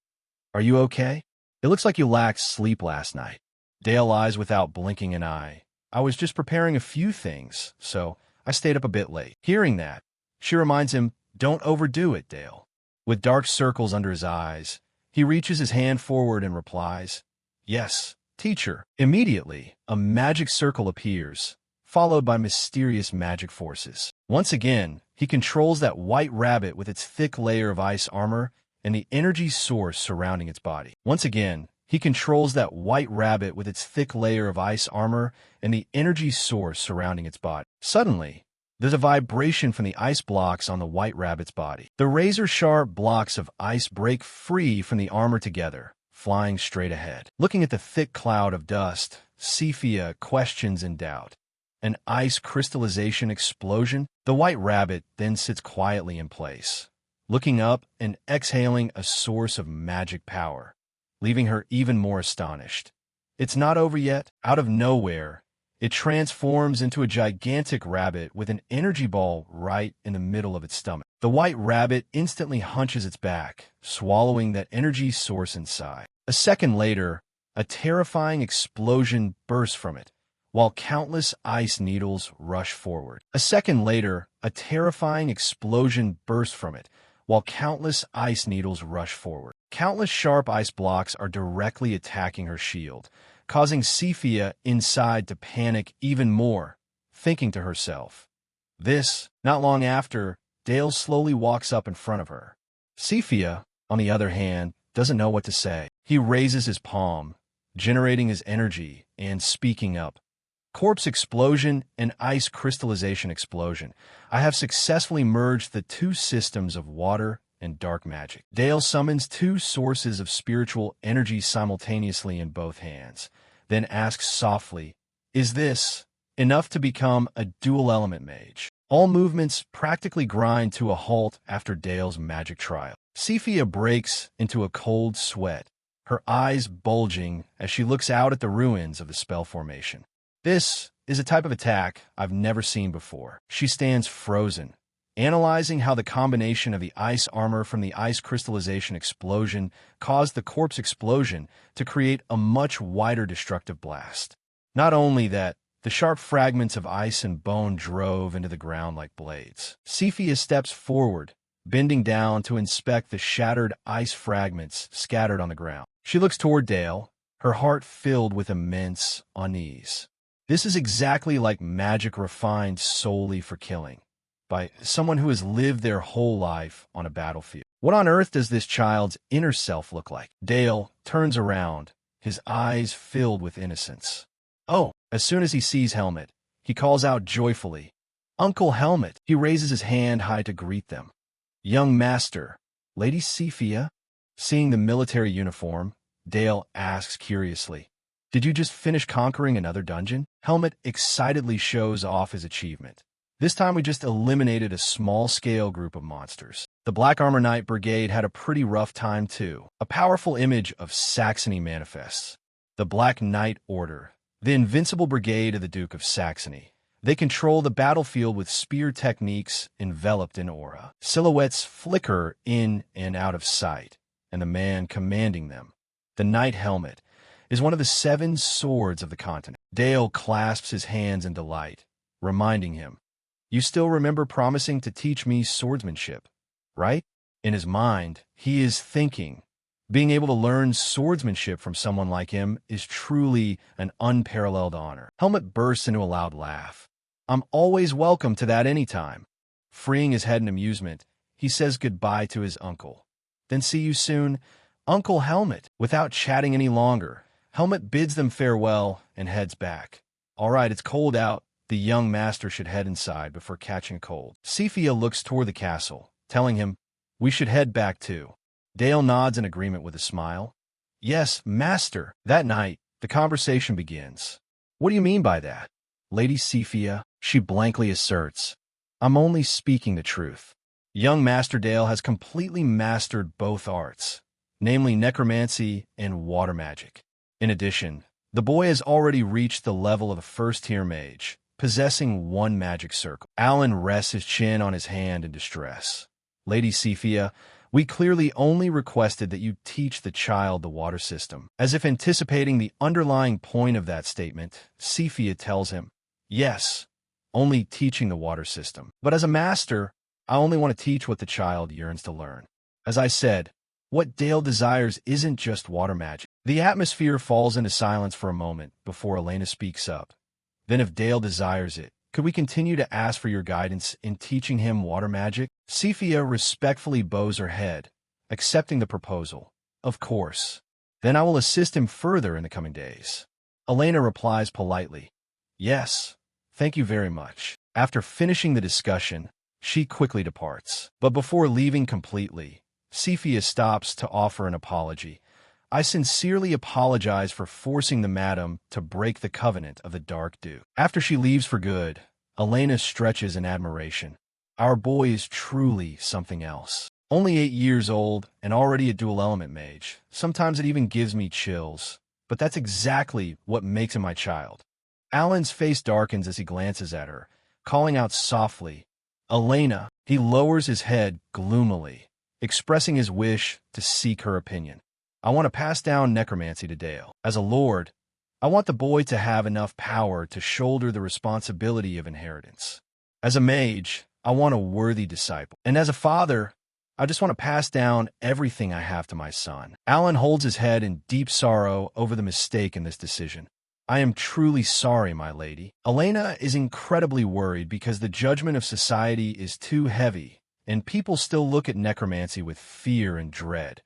"Are you okay? It looks like you lacked sleep last night." Dale lies without blinking an eye. "I was just preparing a few things, so I stayed up a bit late." Hearing that, she reminds him, "Don't overdo it, Dale." With dark circles under his eyes, he reaches his hand forward and replies, "Yes, teacher." Immediately, a magic circle appears, followed by mysterious magic forces. Once again, he controls that white rabbit with its thick layer of ice armor and the energy source surrounding its body. Once again, he controls that white rabbit with its thick layer of ice armor and the energy source surrounding its body. Suddenly, there's a vibration from the ice blocks on the white rabbit's body. The razor-sharp blocks of ice break free from the armor together, flying straight ahead. Looking at the thick cloud of dust, Cephia questions in doubt. An ice crystallization explosion? The white rabbit then sits quietly in place, looking up and exhaling a source of magic power, leaving her even more astonished. It's not over yet. Out of nowhere, it transforms into a gigantic rabbit with an energy ball right in the middle of its stomach. The white rabbit instantly hunches its back, swallowing that energy source inside. A second later, a terrifying explosion bursts from it, while countless ice needles rush forward. A second later, a terrifying explosion bursts from it, while countless ice needles rush forward. Countless sharp ice blocks are directly attacking her shield, causing Cephia inside to panic even more, thinking to herself. Not long after, Dale slowly walks up in front of her. Cephia, on the other hand, doesn't know what to say. He raises his palm, generating his energy, and speaking up. "Corpse explosion and ice crystallization explosion. I have successfully merged the two systems of water and dark magic." Dale summons two sources of spiritual energy simultaneously in both hands, then asks softly, "Is this enough to become a dual-element mage?" All movements practically grind to a halt after Dale's magic trial. Cephia breaks into a cold sweat, her eyes bulging as she looks out at the ruins of the spell formation. This is a type of attack I've never seen before. She stands frozen, analyzing how the combination of the ice armor from the ice crystallization explosion caused the corpse explosion to create a much wider destructive blast. Not only that, the sharp fragments of ice and bone drove into the ground like blades. Cephia steps forward, bending down to inspect the shattered ice fragments scattered on the ground. She looks toward Dale, her heart filled with immense unease. This is exactly like magic refined solely for killing, by someone who has lived their whole life on a battlefield. What on earth does this child's inner self look like? Dale turns around, his eyes filled with innocence. Oh, as soon as he sees Helmet, he calls out joyfully, "Uncle Helmet!" He raises his hand high to greet them. "Young master, Lady Cephia?" Seeing the military uniform, Dale asks curiously, "Did you just finish conquering another dungeon?" Helmet excitedly shows off his achievement. "This time we just eliminated a small-scale group of monsters." The Black Armor Knight Brigade had a pretty rough time too. A powerful image of Saxony manifests. The Black Knight Order, the invincible brigade of the Duke of Saxony. They control the battlefield with spear techniques enveloped in aura. Silhouettes flicker in and out of sight, and the man commanding them, the Knight Helmet, is one of the 7 swords of the continent. Dale clasps his hands in delight, reminding him, "You still remember promising to teach me swordsmanship, right?" In his mind, he is thinking, being able to learn swordsmanship from someone like him is truly an unparalleled honor. Helmet bursts into a loud laugh. "I'm always welcome to that anytime." Freeing his head in amusement, he says goodbye to his uncle. "Then see you soon, Uncle Helmet." Without chatting any longer, Helmet bids them farewell and heads back. "All right, it's cold out. The young master should head inside before catching a cold." Cephia looks toward the castle, telling him, "We should head back too." Dale nods in agreement with a smile. Yes, master. That night, the conversation begins. What do you mean by that? Lady Cephia, she blankly asserts. I'm only speaking the truth. Young Master Dale has completely mastered both arts, namely necromancy and water magic. In addition, the boy has already reached the level of a first-tier mage, possessing one magic circle. Alan rests his chin on his hand in distress. Lady Cephia, we clearly only requested that you teach the child the water system. As if anticipating the underlying point of that statement, Cephia tells him, yes, only teaching the water system. But as a master, I only want to teach what the child yearns to learn. As I said, what Dale desires isn't just water magic. The atmosphere falls into silence for a moment before Elena speaks up. Then if Dale desires it, could we continue to ask for your guidance in teaching him water magic? Cephia respectfully bows her head, accepting the proposal. Of course. Then I will assist him further in the coming days. Elena replies politely, yes, thank you very much. After finishing the discussion, she quickly departs. But before leaving completely, Cephia stops to offer an apology. I sincerely apologize for forcing the madam to break the covenant of the Dark Duke. After she leaves for good, Elena stretches in admiration. Our boy is truly something else. Only 8 years old and already a dual-element mage. Sometimes it even gives me chills. But that's exactly what makes him my child. Alan's face darkens as he glances at her, calling out softly, Elena. He lowers his head gloomily, expressing his wish to seek her opinion. I want to pass down necromancy to Dale. As a lord, I want the boy to have enough power to shoulder the responsibility of inheritance. As a mage, I want a worthy disciple. And as a father, I just want to pass down everything I have to my son. Alan holds his head in deep sorrow over the mistake in this decision. I am truly sorry, my lady. Elena is incredibly worried because the judgment of society is too heavy, and people still look at necromancy with fear and dread.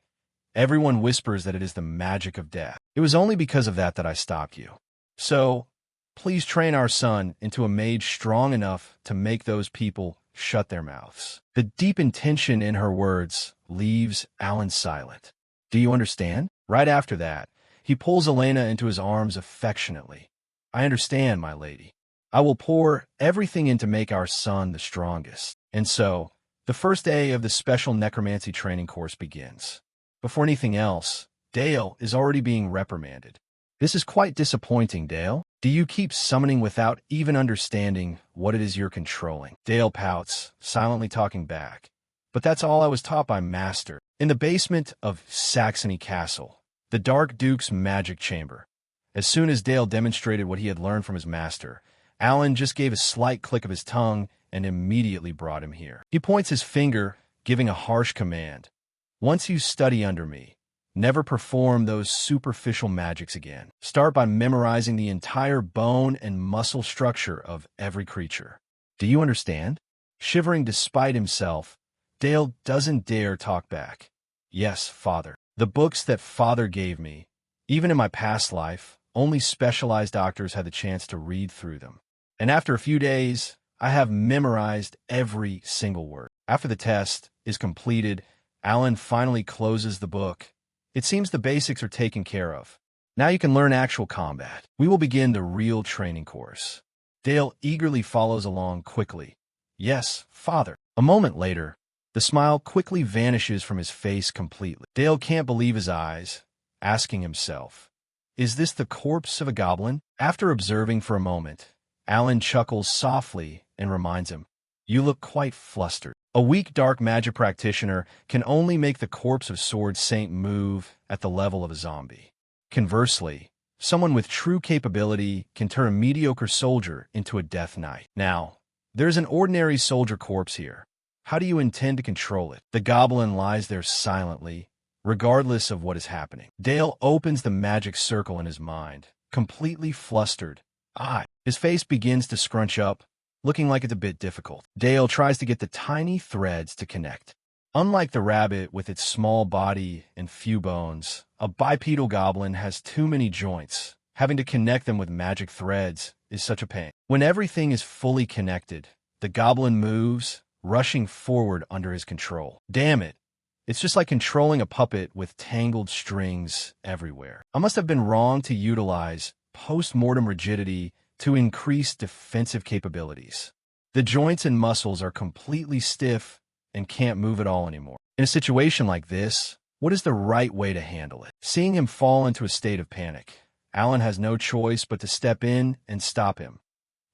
Everyone whispers that it is the magic of death. It was only because of that I stopped you. So, please train our son into a mage strong enough to make those people shut their mouths. The deep intention in her words leaves Alan silent. Do you understand? Right after that, he pulls Elena into his arms affectionately. I understand, my lady. I will pour everything in to make our son the strongest. And so, the first day of the special necromancy training course begins. Before anything else, Dale is already being reprimanded. This is quite disappointing, Dale. Do you keep summoning without even understanding what it is you're controlling? Dale pouts, silently talking back. But that's all I was taught by Master. In the basement of Saxony Castle, the Dark Duke's magic chamber. As soon as Dale demonstrated what he had learned from his master, Alan just gave a slight click of his tongue and immediately brought him here. He points his finger, giving a harsh command. Once you study under me, never perform those superficial magics again. Start by memorizing the entire bone and muscle structure of every creature. Do you understand? Shivering despite himself, Dale doesn't dare talk back. Yes, Father. The books that Father gave me, even in my past life, only specialized doctors had the chance to read through them. And after a few days, I have memorized every single word. After the test is completed, Alan finally closes the book. It seems the basics are taken care of. Now you can learn actual combat. We will begin the real training course. Dale eagerly follows along quickly. Yes, Father. A moment later, the smile quickly vanishes from his face completely. Dale can't believe his eyes, asking himself, is this the corpse of a goblin? After observing for a moment, Alan chuckles softly and reminds him, you look quite flustered. A weak dark magic practitioner can only make the corpse of Sword Saint move at the level of a zombie. Conversely, someone with true capability can turn a mediocre soldier into a death knight. Now, there's an ordinary soldier corpse here. How do you intend to control it? The goblin lies there silently, regardless of what is happening. Dale opens the magic circle in his mind, completely flustered. His face begins to scrunch up, looking like it's a bit difficult. Dale tries to get the tiny threads to connect. Unlike the rabbit with its small body and few bones, a bipedal goblin has too many joints. Having to connect them with magic threads is such a pain. When everything is fully connected, the goblin moves, rushing forward under his control. Damn it! It's just like controlling a puppet with tangled strings everywhere. I must have been wrong to utilize post-mortem rigidity to increase defensive capabilities. The joints and muscles are completely stiff and can't move at all anymore. In a situation like this, what is the right way to handle it? Seeing him fall into a state of panic, Alan has no choice but to step in and stop him.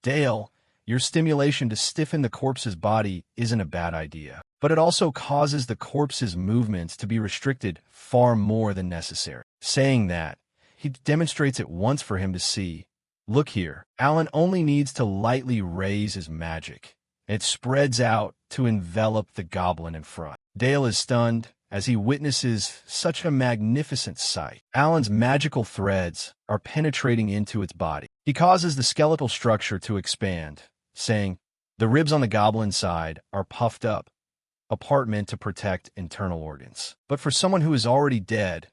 Dale, your stimulation to stiffen the corpse's body isn't a bad idea, but it also causes the corpse's movements to be restricted far more than necessary. Saying that, he demonstrates it once for him to see. Look here, Alan only needs to lightly raise his magic. It spreads out to envelop the goblin in front. Dale is stunned as he witnesses such a magnificent sight. Alan's magical threads are penetrating into its body. He causes the skeletal structure to expand, saying, "The ribs on the goblin's side are puffed up, a part meant to protect internal organs. But for someone who is already dead,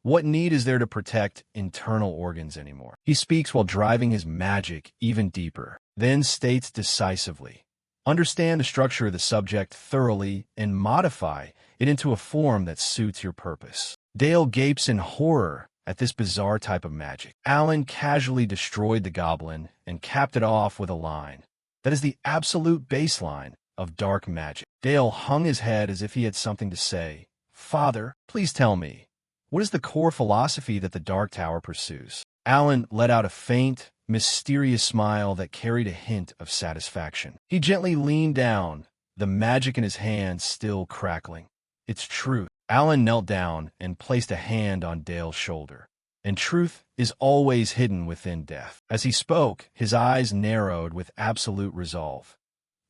what need is there to protect internal organs anymore?" He speaks while driving his magic even deeper, then states decisively, "Understand the structure of the subject thoroughly and modify it into a form that suits your purpose." Dale gapes in horror at this bizarre type of magic. Alan casually destroyed the goblin and capped it off with a line. That is the absolute baseline of dark magic. Dale hung his head as if he had something to say. "Father, please tell me, what is the core philosophy that the Dark Tower pursues?" Alan let out a faint, mysterious smile that carried a hint of satisfaction. He gently leaned down, the magic in his hand still crackling. "It's truth." Alan knelt down and placed a hand on Dale's shoulder. "And truth is always hidden within death." As he spoke, his eyes narrowed with absolute resolve.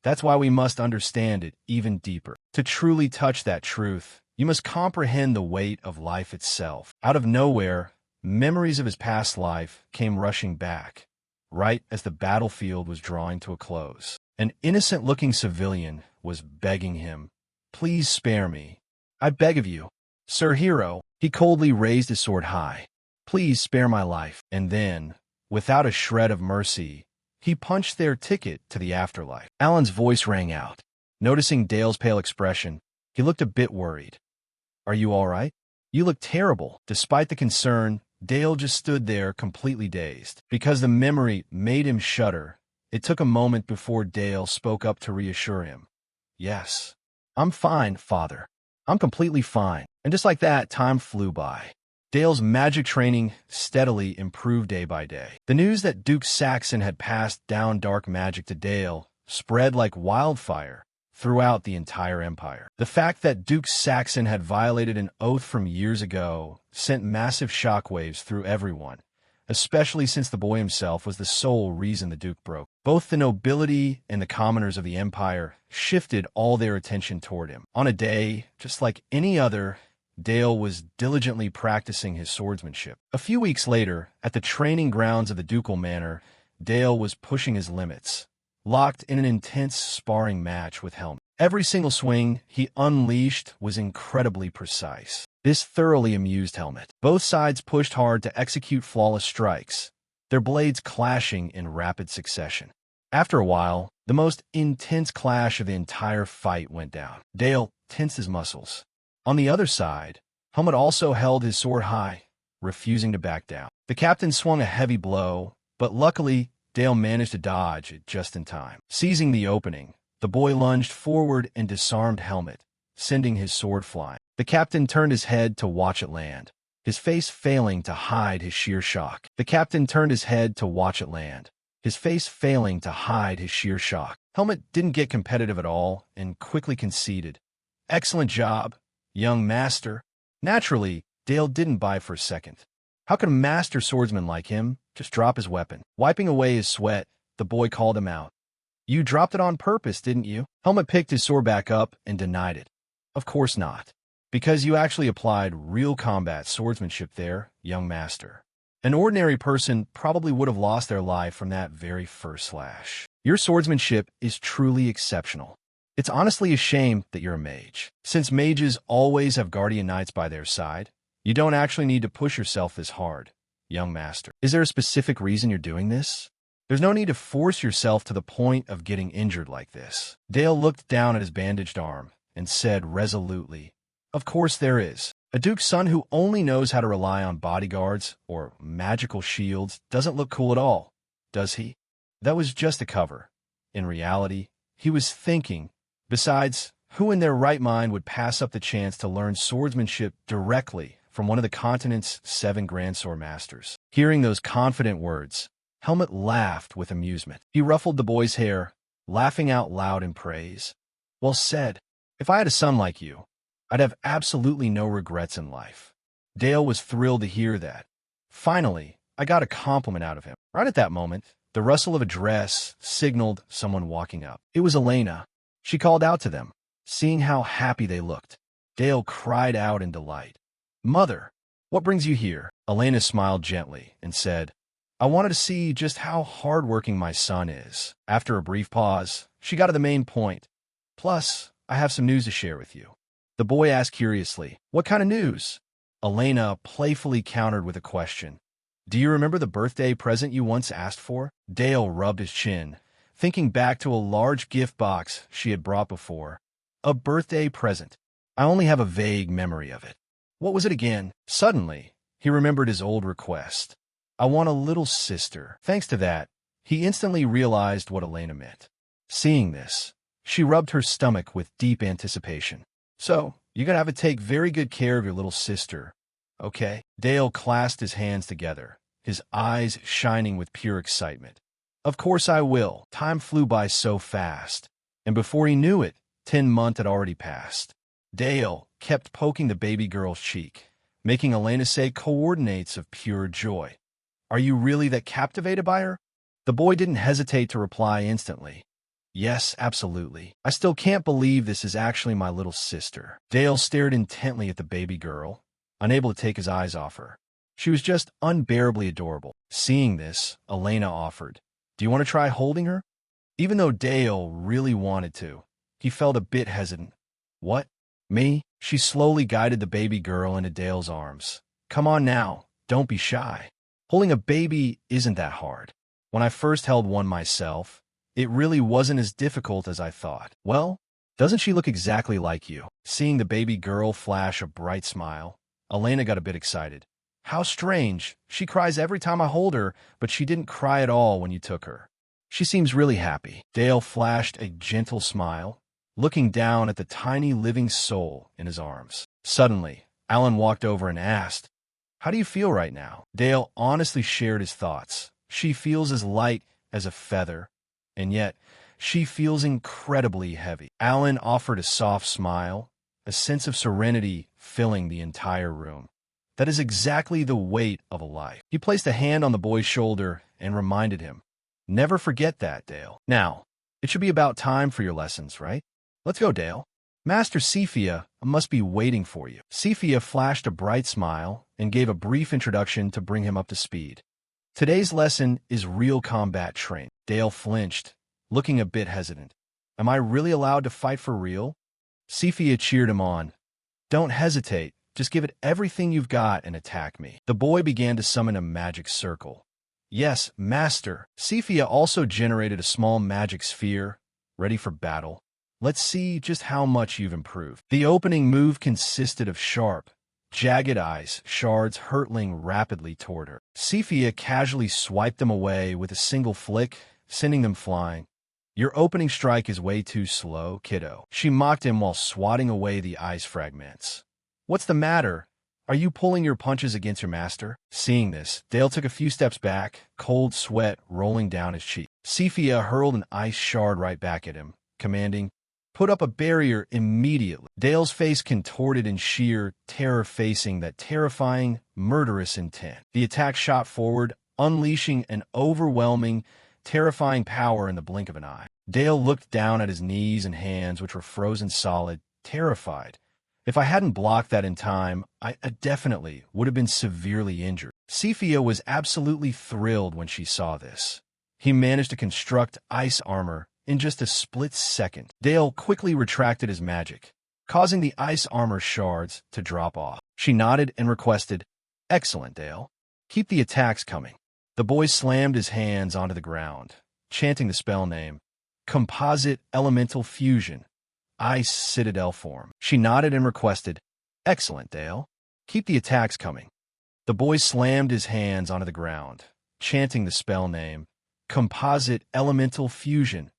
"That's why we must understand it even deeper. To truly touch that truth, you must comprehend the weight of life itself." Out of nowhere, memories of his past life came rushing back, right as the battlefield was drawing to a close. An innocent-looking civilian was begging him, "Please spare me. I beg of you, Sir Hero." He coldly raised his sword high. "Please spare my life." And then, without a shred of mercy, he punched their ticket to the afterlife. Alan's voice rang out. Noticing Dale's pale expression, he looked a bit worried. "Are you all right? You look terrible." Despite the concern, Dale just stood there completely dazed. Because the memory made him shudder, it took a moment before Dale spoke up to reassure him. "Yes, I'm fine, Father. I'm completely fine." And just like that, time flew by. Dale's magic training steadily improved day by day. The news that Duke Saxon had passed down dark magic to Dale spread like wildfire throughout the entire empire. The fact that Duke Saxon had violated an oath from years ago sent massive shockwaves through everyone, especially since the boy himself was the sole reason the Duke broke. Both the nobility and the commoners of the empire shifted all their attention toward him. On a day, just like any other, Dale was diligently practicing his swordsmanship. A few weeks later, at the training grounds of the ducal manor, Dale was pushing his limits, locked in an intense sparring match with Helmet. Every single swing he unleashed was incredibly precise. This thoroughly amused Helmet. Both sides pushed hard to execute flawless strikes, their blades clashing in rapid succession. After a while, the most intense clash of the entire fight went down. Dale tensed his muscles. On the other side, Helmet also held his sword high, refusing to back down. The captain swung a heavy blow, but luckily, Dale managed to dodge it just in time. Seizing the opening, the boy lunged forward and disarmed Helmet, sending his sword flying. The captain turned his head to watch it land, his face failing to hide his sheer shock. The captain turned his head to watch it land, his face failing to hide his sheer shock. Helmet didn't get competitive at all and quickly conceded. "Excellent job, young master." Naturally, Dale didn't buy for a second. How could a master swordsman like him just drop his weapon? Wiping away his sweat, the boy called him out. "You dropped it on purpose, didn't you?" Helmet picked his sword back up and denied it. "Of course not. Because you actually applied real combat swordsmanship there, young master. An ordinary person probably would have lost their life from that very first slash. Your swordsmanship is truly exceptional. It's honestly a shame that you're a mage. Since mages always have guardian knights by their side, you don't actually need to push yourself this hard, young master. Is there a specific reason you're doing this? There's no need to force yourself to the point of getting injured like this." Dale looked down at his bandaged arm and said resolutely, Of course there is. A duke's son who only knows how to rely on bodyguards or magical shields doesn't look cool at all, does he? That was just a cover. In reality, he was thinking. Besides, who in their right mind would pass up the chance to learn swordsmanship directly from one of the continent's 7 grand sword masters? Hearing those confident words, Helmut laughed with amusement. He ruffled the boy's hair, laughing out loud in praise. Well said. If I had a son like you, I'd have absolutely no regrets in life. Dale was thrilled to hear that. Finally, I got a compliment out of him. Right at that moment, the rustle of a dress signaled someone walking up. It was Elena. She called out to them. Seeing how happy they looked, Dale cried out in delight. Mother, what brings you here? Elena smiled gently and said, I wanted to see just how hardworking my son is. After a brief pause, she got to the main point. Plus, I have some news to share with you. The boy asked curiously, What kind of news? Elena playfully countered with a question. Do you remember the birthday present you once asked for? Dale rubbed his chin, thinking back to a large gift box she had brought before. A birthday present. I only have a vague memory of it. What was it again? Suddenly, he remembered his old request. I want a little sister. Thanks to that, he instantly realized what Elena meant. Seeing this, she rubbed her stomach with deep anticipation. So, you're gonna have to take very good care of your little sister, okay? Dale clasped his hands together, his eyes shining with pure excitement. Of course I will. Time flew by so fast, and before he knew it, 10 months had already passed. Dale kept poking the baby girl's cheek, making Elena say coordinates of pure joy. Are you really that captivated by her? The boy didn't hesitate to reply instantly. Yes, absolutely. I still can't believe this is actually my little sister. Dale stared intently at the baby girl, unable to take his eyes off her. She was just unbearably adorable. Seeing this, Elena offered, Do you want to try holding her? Even though Dale really wanted to, he felt a bit hesitant. What? Me? She slowly guided the baby girl into Dale's arms. Come on now, don't be shy. Holding a baby isn't that hard. When I first held one myself, it really wasn't as difficult as I thought. Well, doesn't she look exactly like you? Seeing the baby girl flash a bright smile, Elena got a bit excited. How strange. She cries every time I hold her, but she didn't cry at all when you took her. She seems really happy. Dale flashed a gentle smile, looking down at the tiny living soul in his arms. Suddenly, Alan walked over and asked, How do you feel right now? Dale honestly shared his thoughts. She feels as light as a feather, and yet she feels incredibly heavy. Alan offered a soft smile, a sense of serenity filling the entire room. That is exactly the weight of a life. He placed a hand on the boy's shoulder and reminded him, Never forget that, Dale. Now, it should be about time for your lessons, right? Let's go, Dale. Master Cephia must be waiting for you. Cephia flashed a bright smile and gave a brief introduction to bring him up to speed. Today's lesson is real combat training. Dale flinched, looking a bit hesitant. Am I really allowed to fight for real? Cephia cheered him on. Don't hesitate. Just give it everything you've got and attack me. The boy began to summon a magic circle. Yes, master. Cephia also generated a small magic sphere, ready for battle. Let's see just how much you've improved. The opening move consisted of sharp, jagged ice shards hurtling rapidly toward her. Cephia casually swiped them away with a single flick, sending them flying. Your opening strike is way too slow, kiddo. She mocked him while swatting away the ice fragments. What's the matter? Are you pulling your punches against your master? Seeing this, Dale took a few steps back, cold sweat rolling down his cheek. Cephia hurled an ice shard right back at him, commanding, Put up a barrier immediately. Dale's face contorted in sheer terror, facing that terrifying, murderous intent. The attack shot forward, unleashing an overwhelming, terrifying power in the blink of an eye. Dale looked down at his knees and hands, which were frozen solid, terrified. If I hadn't blocked that in time, I definitely would have been severely injured. Cephia was absolutely thrilled when she saw this. He managed to construct ice armor in just a split second. Dale quickly retracted his magic, causing the ice armor shards to drop off. She nodded and requested, Excellent, Dale. Keep the attacks coming. The boy slammed his hands onto the ground, chanting the spell name, Composite Elemental Fusion, Ice Citadel Form. She nodded and requested, Excellent, Dale. Keep the attacks coming. The boy slammed his hands onto the ground, chanting the spell name, Composite Elemental Fusion,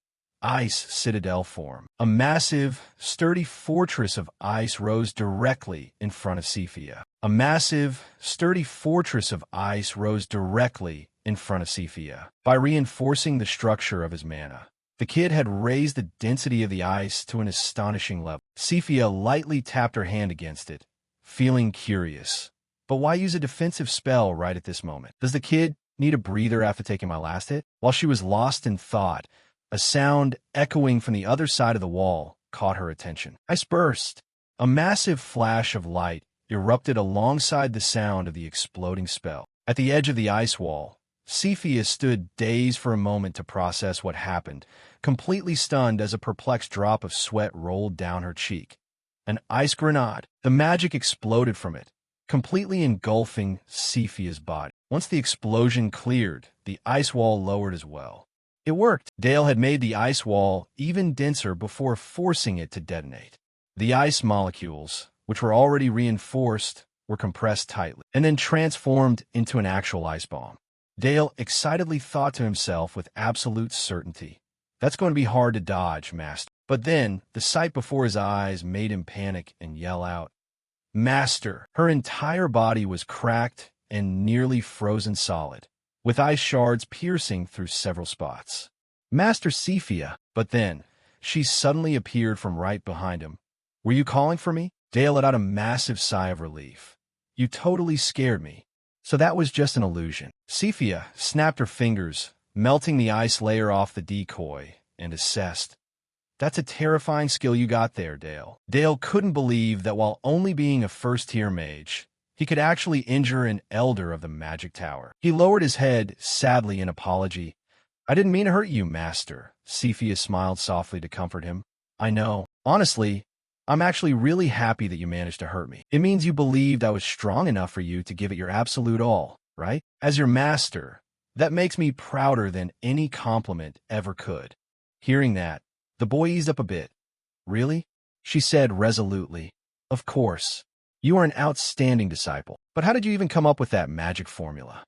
Ice Citadel Form. A massive, sturdy fortress of ice rose directly in front of Cephia. A massive, sturdy fortress of ice rose directly in front of Cephia. By reinforcing the structure of his mana, the kid had raised the density of the ice to an astonishing level. Cephia lightly tapped her hand against it, feeling curious. But why use a defensive spell right at this moment? Does the kid need a breather after taking my last hit? While she was lost in thought, a sound echoing from the other side of the wall caught her attention. Ice burst. A massive flash of light erupted alongside the sound of the exploding spell. At the edge of the ice wall, Cephia stood dazed for a moment to process what happened, completely stunned as a perplexed drop of sweat rolled down her cheek. An ice grenade. The magic exploded from it, completely engulfing Cephia's body. Once the explosion cleared, the ice wall lowered as well. It worked. Dale had made the ice wall even denser before forcing it to detonate. The ice molecules, which were already reinforced, were compressed tightly, and then transformed into an actual ice bomb. Dale excitedly thought to himself with absolute certainty, "That's going to be hard to dodge, Master." But then, the sight before his eyes made him panic and yell out, "Master!" Her entire body was cracked and nearly frozen solid, with ice shards piercing through several spots. "Master Cephia!" But then, she suddenly appeared from right behind him. "Were you calling for me?" Dale let out a massive sigh of relief. "You totally scared me." So that was just an illusion. Cephia snapped her fingers, melting the ice layer off the decoy, and assessed. "That's a terrifying skill you got there, Dale." Dale couldn't believe that while only being a first-tier mage, he could actually injure an elder of the Magic Tower. He lowered his head, sadly in apology. "I didn't mean to hurt you, Master." Cephia smiled softly to comfort him. "I know. Honestly, I'm actually really happy that you managed to hurt me. It means you believed I was strong enough for you to give it your absolute all, right? As your master, that makes me prouder than any compliment ever could." Hearing that, the boy eased up a bit. "Really?" she said resolutely. "Of course. You are an outstanding disciple. But how did you even come up with that magic formula?"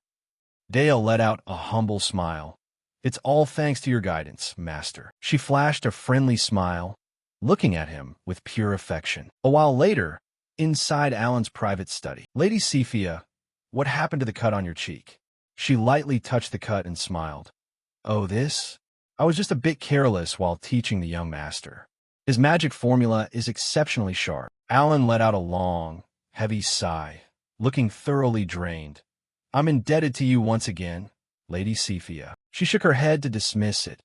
Dale let out a humble smile. "It's all thanks to your guidance, Master." She flashed a friendly smile, looking at him with pure affection. A while later, inside Alan's private study, "Lady Cephia, what happened to the cut on your cheek?" She lightly touched the cut and smiled. "Oh, this? I was just a bit careless while teaching the young master. His magic formula is exceptionally sharp." Alan let out a long, heavy sigh, looking thoroughly drained. "I'm indebted to you once again, Lady Cephia." She shook her head to dismiss it.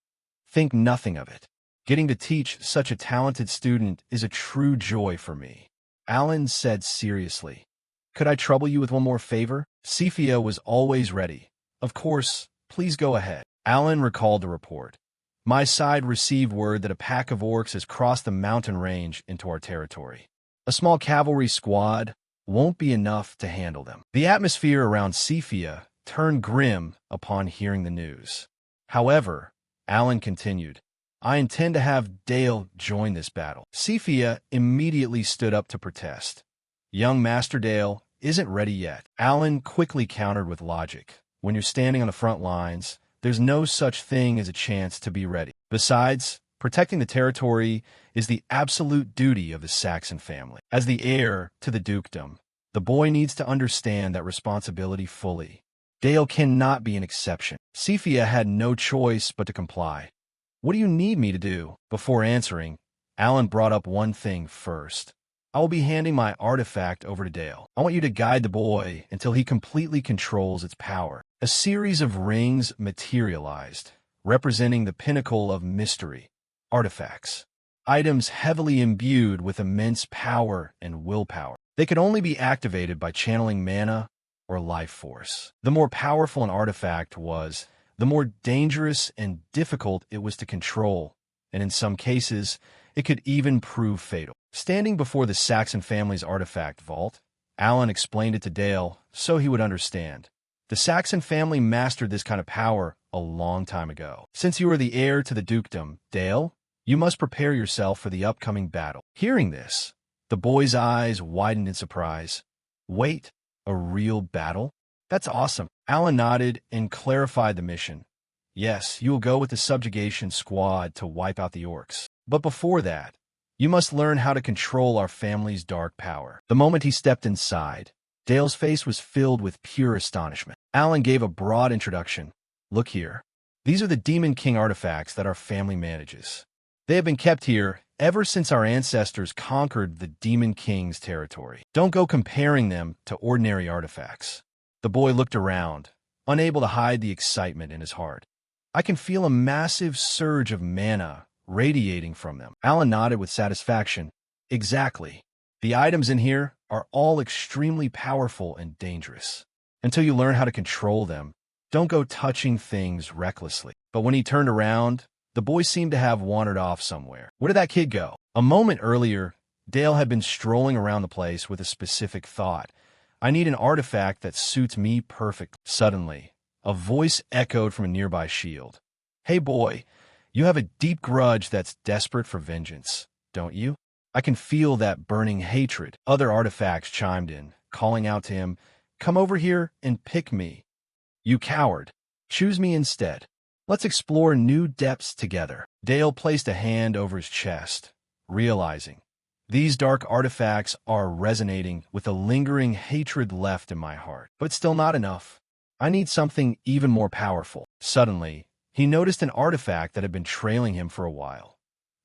"Think nothing of it. Getting to teach such a talented student is a true joy for me." Alan said seriously, "Could I trouble you with one more favor?" Cephia was always ready. "Of course, please go ahead." Alan recalled the report. "My side received word that a pack of orcs has crossed the mountain range into our territory. A small cavalry squad won't be enough to handle them." The atmosphere around Cephia turned grim upon hearing the news. However, Alan continued, "I intend to have Dale join this battle." Cephia immediately stood up to protest. "Young Master Dale isn't ready yet." Alan quickly countered with logic. "When you're standing on the front lines, there's no such thing as a chance to be ready. Besides, protecting the territory is the absolute duty of the Saxon family. As the heir to the dukedom, the boy needs to understand that responsibility fully. Dale cannot be an exception." Cephia had no choice but to comply. "What do you need me to do?" Before answering, Alan brought up one thing first. "I will be handing my artifact over to Dale. I want you to guide the boy until he completely controls its power." A series of rings materialized, representing the pinnacle of mystery, artifacts, items heavily imbued with immense power and willpower. They could only be activated by channeling mana or life force. The more powerful an artifact was, the more dangerous and difficult it was to control, and in some cases, it could even prove fatal. Standing before the Saxon family's artifact vault, Alan explained it to Dale so he would understand. The Saxon family mastered this kind of power a long time ago. Since you are the heir to the dukedom, Dale, you must prepare yourself for the upcoming battle. Hearing this, The boy's eyes widened in surprise. Wait, a real battle? That's awesome. Alan nodded and clarified the mission. Yes, you will go with the subjugation squad to wipe out the orcs. But before that, you must learn how to control our family's dark power. The moment he stepped inside, Dale's face was filled with pure astonishment. Alan gave a broad introduction. Look here. These are the Demon King artifacts that our family manages. They have been kept here ever since our ancestors conquered the Demon King's territory. Don't go comparing them to ordinary artifacts. The boy looked around, unable to hide the excitement in his heart. I can feel a massive surge of mana radiating from them. Alan nodded with satisfaction. Exactly. The items in here are all extremely powerful and dangerous. Until you learn how to control them, don't go touching things recklessly. But when he turned around, the boy seemed to have wandered off somewhere. Where did that kid go? A moment earlier, Dale had been strolling around the place with a specific thought. I need an artifact that suits me perfectly. Suddenly, a voice echoed from a nearby shield. Hey boy, you have a deep grudge that's desperate for vengeance, don't you? I can feel that burning hatred. Other artifacts chimed in, calling out to him, come over here and pick me. You coward. Choose me instead. Let's explore new depths together. Dale placed a hand over his chest, realizing these dark artifacts are resonating with a lingering hatred left in my heart. But still not enough. I need something even more powerful. Suddenly, he noticed an artifact that had been trailing him for a while.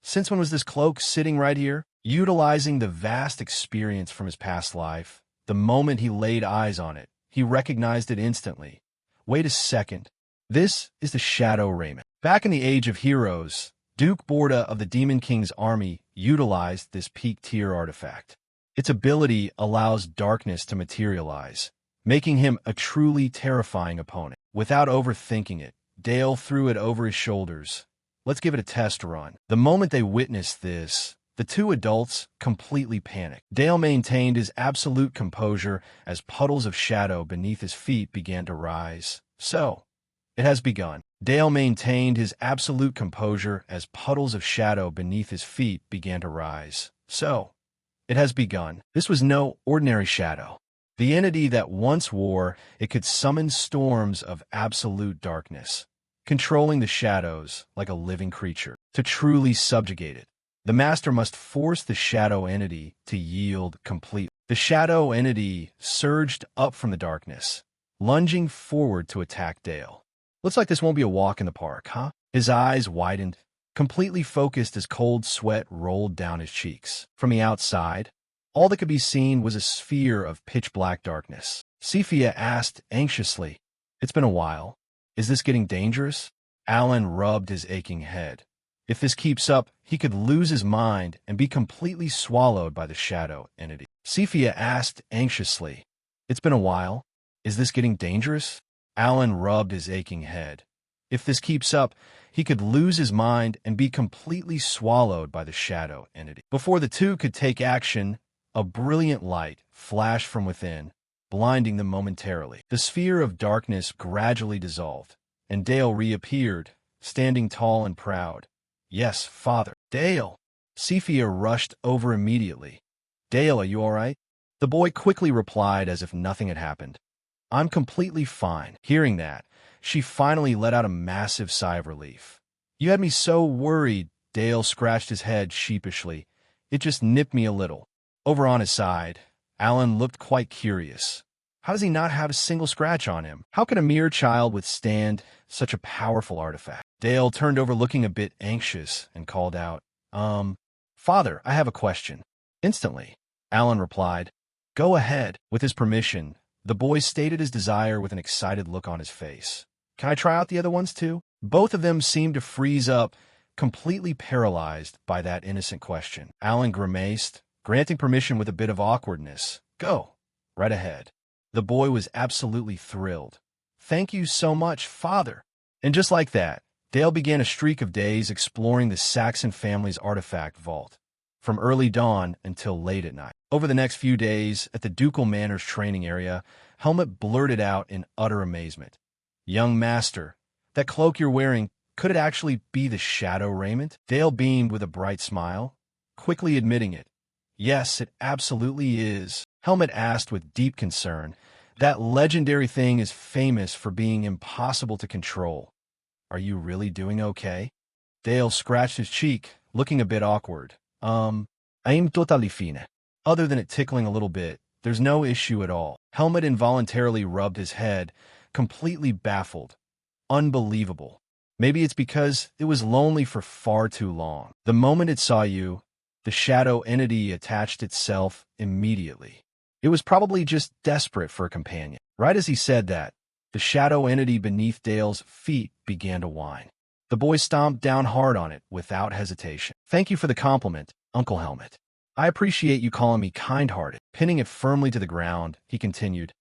Since when was this cloak sitting right here? Utilizing the vast experience from his past life, the moment he laid eyes on it, he recognized it instantly. Wait a second. This is the Shadow Raiment. Back in the Age of Heroes, Duke Borda of the Demon King's army utilized this peak-tier artifact. Its ability allows darkness to materialize, making him a truly terrifying opponent. Without overthinking it, Dale threw it over his shoulders. Let's give it a test run. The moment they witnessed this, the two adults completely panicked. Dale maintained his absolute composure as puddles of shadow beneath his feet began to rise. So, it has begun. Dale maintained his absolute composure as puddles of shadow beneath his feet began to rise. So, it has begun. This was no ordinary shadow. The entity that once wore, it could summon storms of absolute darkness, controlling the shadows like a living creature. To truly subjugate it, the master must force the shadow entity to yield completely. The shadow entity surged up from the darkness, lunging forward to attack Dale. Looks like this won't be a walk in the park, huh? His eyes widened, completely focused as cold sweat rolled down his cheeks. From the outside, all that could be seen was a sphere of pitch-black darkness. Cephia asked anxiously, It's been a while. Is this getting dangerous? Alan rubbed his aching head. If this keeps up, he could lose his mind and be completely swallowed by the shadow entity. Cephia asked anxiously, It's been a while. Is this getting dangerous? Alan rubbed his aching head. If this keeps up, he could lose his mind and be completely swallowed by the shadow entity. Before the two could take action, a brilliant light flashed from within, blinding them momentarily. The sphere of darkness gradually dissolved, and Dale reappeared, standing tall and proud. Yes, father. Dale! Cephia rushed over immediately. Dale, are you all right? The boy quickly replied as if nothing had happened. I'm completely fine. Hearing that, she finally let out a massive sigh of relief. You had me so worried. Dale scratched his head sheepishly. It just nipped me a little. Over on his side, Alan looked quite curious. How does he not have a single scratch on him? How can a mere child withstand such a powerful artifact? Dale turned over looking a bit anxious and called out, Father, I have a question. Instantly, Alan replied, Go ahead. With his permission, the boy stated his desire with an excited look on his face. Can I try out the other ones too? Both of them seemed to freeze up, completely paralyzed by that innocent question. Alan grimaced, granting permission with a bit of awkwardness. Go. Right ahead. The boy was absolutely thrilled. Thank you so much, Father. And just like that, Dale began a streak of days exploring the Saxon family's artifact vault, from early dawn until late at night. Over the next few days, at the Ducal Manor's training area, Helmut blurted out in utter amazement. Young master, that cloak you're wearing, could it actually be the Shadow Raiment? Dale beamed with a bright smile, quickly admitting it. Yes, it absolutely is, Helmet asked with deep concern. That legendary thing is famous for being impossible to control. Are you really doing okay? Dale scratched his cheek, looking a bit awkward. I'm totally fine. Other than it tickling a little bit, there's no issue at all. Helmet involuntarily rubbed his head, completely baffled. Unbelievable. Maybe it's because it was lonely for far too long. The moment it saw you, the shadow entity attached itself immediately. It was probably just desperate for a companion. Right as he said that, the shadow entity beneath Dale's feet began to whine. The boy stomped down hard on it without hesitation. Thank you for the compliment, Uncle Helmet. I appreciate you calling me kind-hearted. Pinning it firmly to the ground, he continued,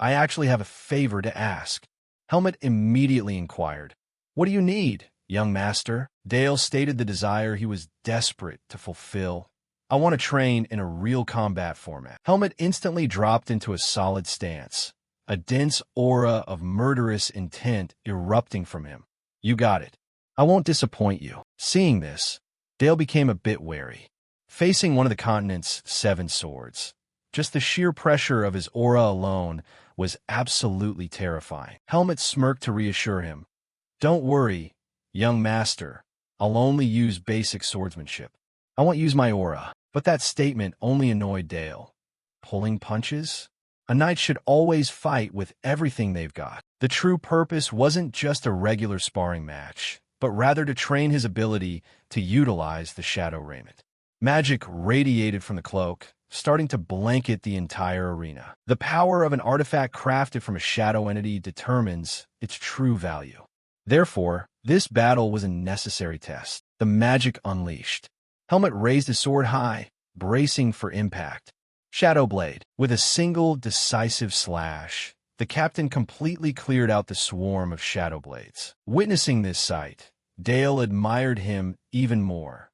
I actually have a favor to ask. Helmet immediately inquired. What do you need, young master? Dale stated the desire he was desperate to fulfill. I want to train in a real combat format. Helmet instantly dropped into a solid stance, a dense aura of murderous intent erupting from him. You got it. I won't disappoint you. Seeing this, Dale became a bit wary. Facing one of the continent's 7 swords, just the sheer pressure of his aura alone was absolutely terrifying. Helmet smirked to reassure him. Don't worry, young master. I'll only use basic swordsmanship. I won't use my aura. But that statement only annoyed Dale. Pulling punches? A knight should always fight with everything they've got. The true purpose wasn't just a regular sparring match, but rather to train his ability to utilize the shadow raiment. Magic radiated from the cloak, starting to blanket the entire arena. The power of an artifact crafted from a shadow entity determines its true value. Therefore, this battle was a necessary test. The magic unleashed. Helmet raised his sword high, bracing for impact. Shadow Blade. With a single decisive slash, the captain completely cleared out the swarm of shadow blades. Witnessing this sight, Dale admired him even more.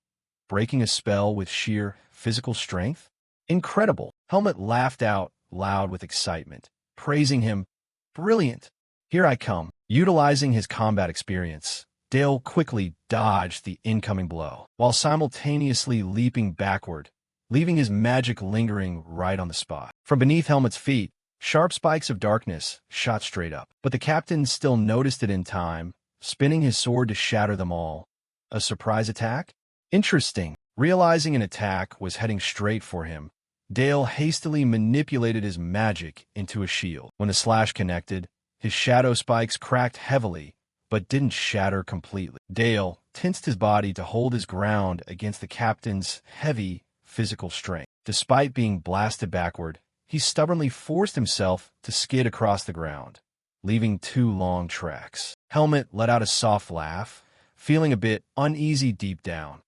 Breaking a spell with sheer physical strength? Incredible. Helmet laughed out loud with excitement, praising him. Brilliant. Here I come. Utilizing his combat experience, Dale quickly dodged the incoming blow, while simultaneously leaping backward, leaving his magic lingering right on the spot. From beneath Helmet's feet, sharp spikes of darkness shot straight up, but the captain still noticed it in time, spinning his sword to shatter them all. A surprise attack? Interesting. Realizing an attack was heading straight for him, Dale hastily manipulated his magic into a shield. When the slash connected, his shadow spikes cracked heavily, but didn't shatter completely. Dale tensed his body to hold his ground against the captain's heavy physical strength. Despite being blasted backward, he stubbornly forced himself to skid across the ground, leaving 2 long tracks. Helmet let out a soft laugh, feeling a bit uneasy deep down.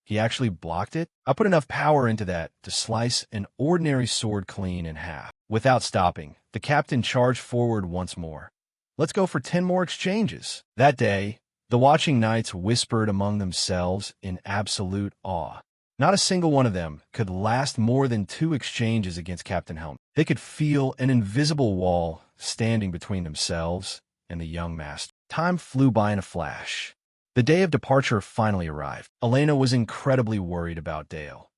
He actually blocked it? I put enough power into that to slice an ordinary sword clean in half. Without stopping, the captain charged forward once more. Let's go for 10 more exchanges. That day, the watching knights whispered among themselves in absolute awe. Not a single one of them could last more than 2 exchanges against Captain Helmet. They could feel an invisible wall standing between themselves and the young master. Time flew by in a flash. The day of departure finally arrived. Elena was incredibly worried about Dale.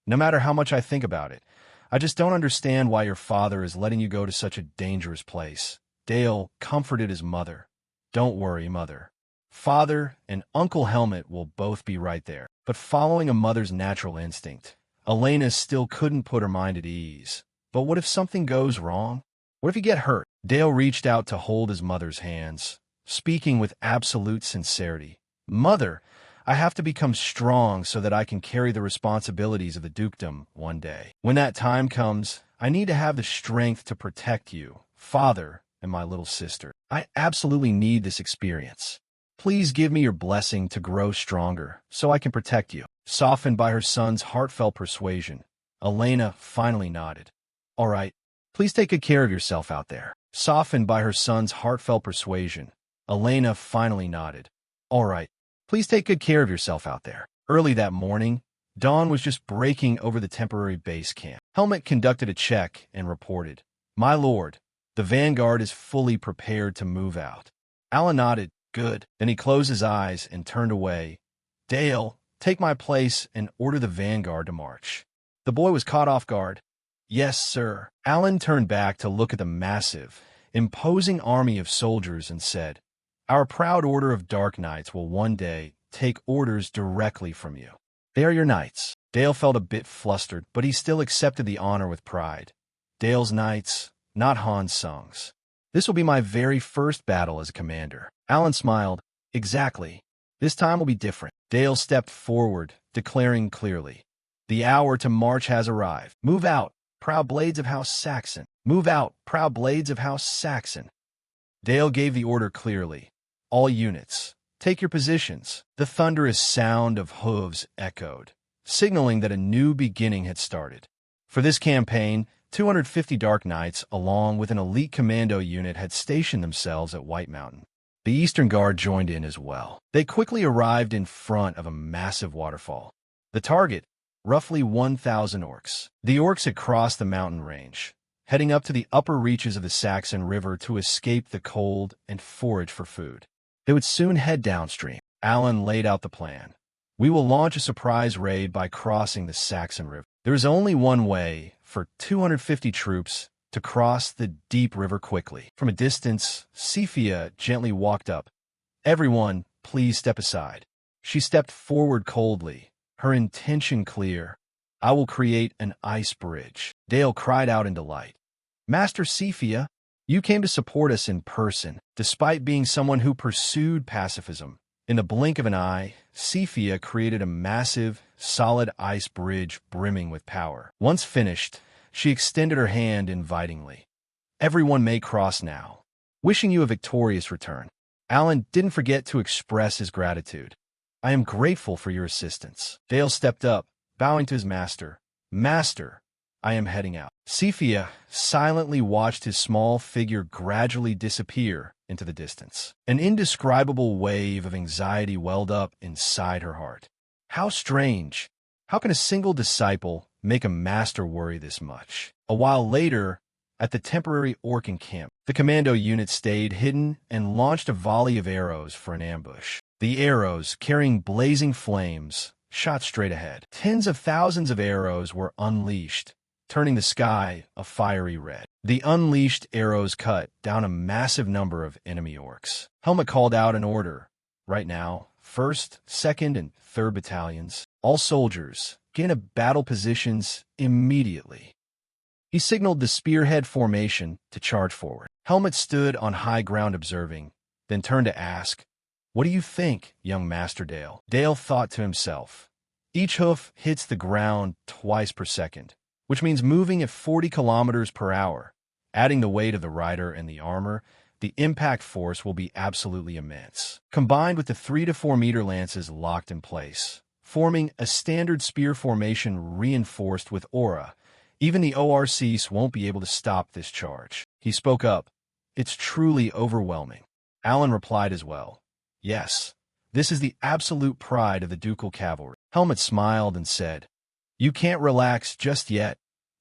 No matter how much I think about it, I just don't understand why your father is letting you go to such a dangerous place. Dale comforted his mother. Don't worry, mother. Father and Uncle Helmet will both be right there. But following a mother's natural instinct, Elena still couldn't put her mind at ease. But what if something goes wrong? What if you get hurt? Dale reached out to hold his mother's hands, speaking with absolute sincerity. Mother, I have to become strong so that I can carry the responsibilities of the dukedom one day. When that time comes, I need to have the strength to protect you, Father, and my little sister. I absolutely need this experience. Please give me your blessing to grow stronger so I can protect you. Softened by her son's heartfelt persuasion, Elena finally nodded. All right, please take good care of yourself out there. Softened by her son's heartfelt persuasion, Elena finally nodded. All right, please take good care of yourself out there. Early that morning, dawn was just breaking over the temporary base camp. Helmet conducted a check and reported, My lord, the vanguard is fully prepared to move out. Alan nodded. Good. Then he closed his eyes and turned away. Dale, take my place and order the vanguard to march. The boy was caught off guard. Yes, sir. Alan turned back to look at the massive, imposing army of soldiers and said, Our proud order of Dark Knights will one day take orders directly from you. They are your knights. Dale felt a bit flustered, but he still accepted the honor with pride. Dale's knights, not Han Sung's. This will be my very first battle as a commander. Alan smiled. Exactly. This time will be different. Dale stepped forward, declaring clearly, The hour to march has arrived. Move out, proud blades of House Saxon. Move out, proud blades of House Saxon. Dale gave the order clearly. All units, take your positions. The thunderous sound of hooves echoed, signaling that a new beginning had started. For this campaign, 250 Dark Knights, along with an elite commando unit, had stationed themselves at White Mountain. The Eastern Guard joined in as well. They quickly arrived in front of a massive waterfall. The target, roughly 1,000 orcs. The orcs had crossed the mountain range, heading up to the upper reaches of the Saxon River to escape the cold and forage for food. They would soon head downstream. Alan laid out the plan. We will launch a surprise raid by crossing the Saxon River. There is only one way for 250 troops to cross the deep river quickly. From a distance, Cephia gently walked up. Everyone, please step aside. She stepped forward coldly, her intention clear. I will create an ice bridge. Dale cried out in delight. Master Cephia, you came to support us in person, despite being someone who pursued pacifism. In the blink of an eye, Cephia created a massive, solid ice bridge brimming with power. Once finished, she extended her hand invitingly. Everyone may cross now. Wishing you a victorious return. Alan didn't forget to express his gratitude. I am grateful for your assistance. Dale stepped up, bowing to his master. Master, I am heading out. Cephia silently watched his small figure gradually disappear into the distance. An indescribable wave of anxiety welled up inside her heart. How strange! How can a single disciple make a master worry this much? A while later, at the temporary orc encampment, the commando unit stayed hidden and launched a volley of arrows for an ambush. The arrows, carrying blazing flames, shot straight ahead. Tens of thousands of arrows were unleashed, turning the sky a fiery red. The unleashed arrows cut down a massive number of enemy orcs. Helmut called out an order. Right now, 1st, 2nd, and 3rd battalions, all soldiers, get into battle positions immediately. He signaled the spearhead formation to charge forward. Helmut stood on high ground observing, then turned to ask, What do you think, young Master Dale? Dale thought to himself, Each hoof hits the ground twice per second, which means moving at 40 kilometers per hour. Adding the weight of the rider and the armor, the impact force will be absolutely immense. Combined with the 3 to 4 meter lances locked in place, forming a standard spear formation reinforced with aura, even the ORCs won't be able to stop this charge. He spoke up. It's truly overwhelming. Alan replied as well. Yes, this is the absolute pride of the ducal cavalry. Helmut smiled and said, You can't relax just yet,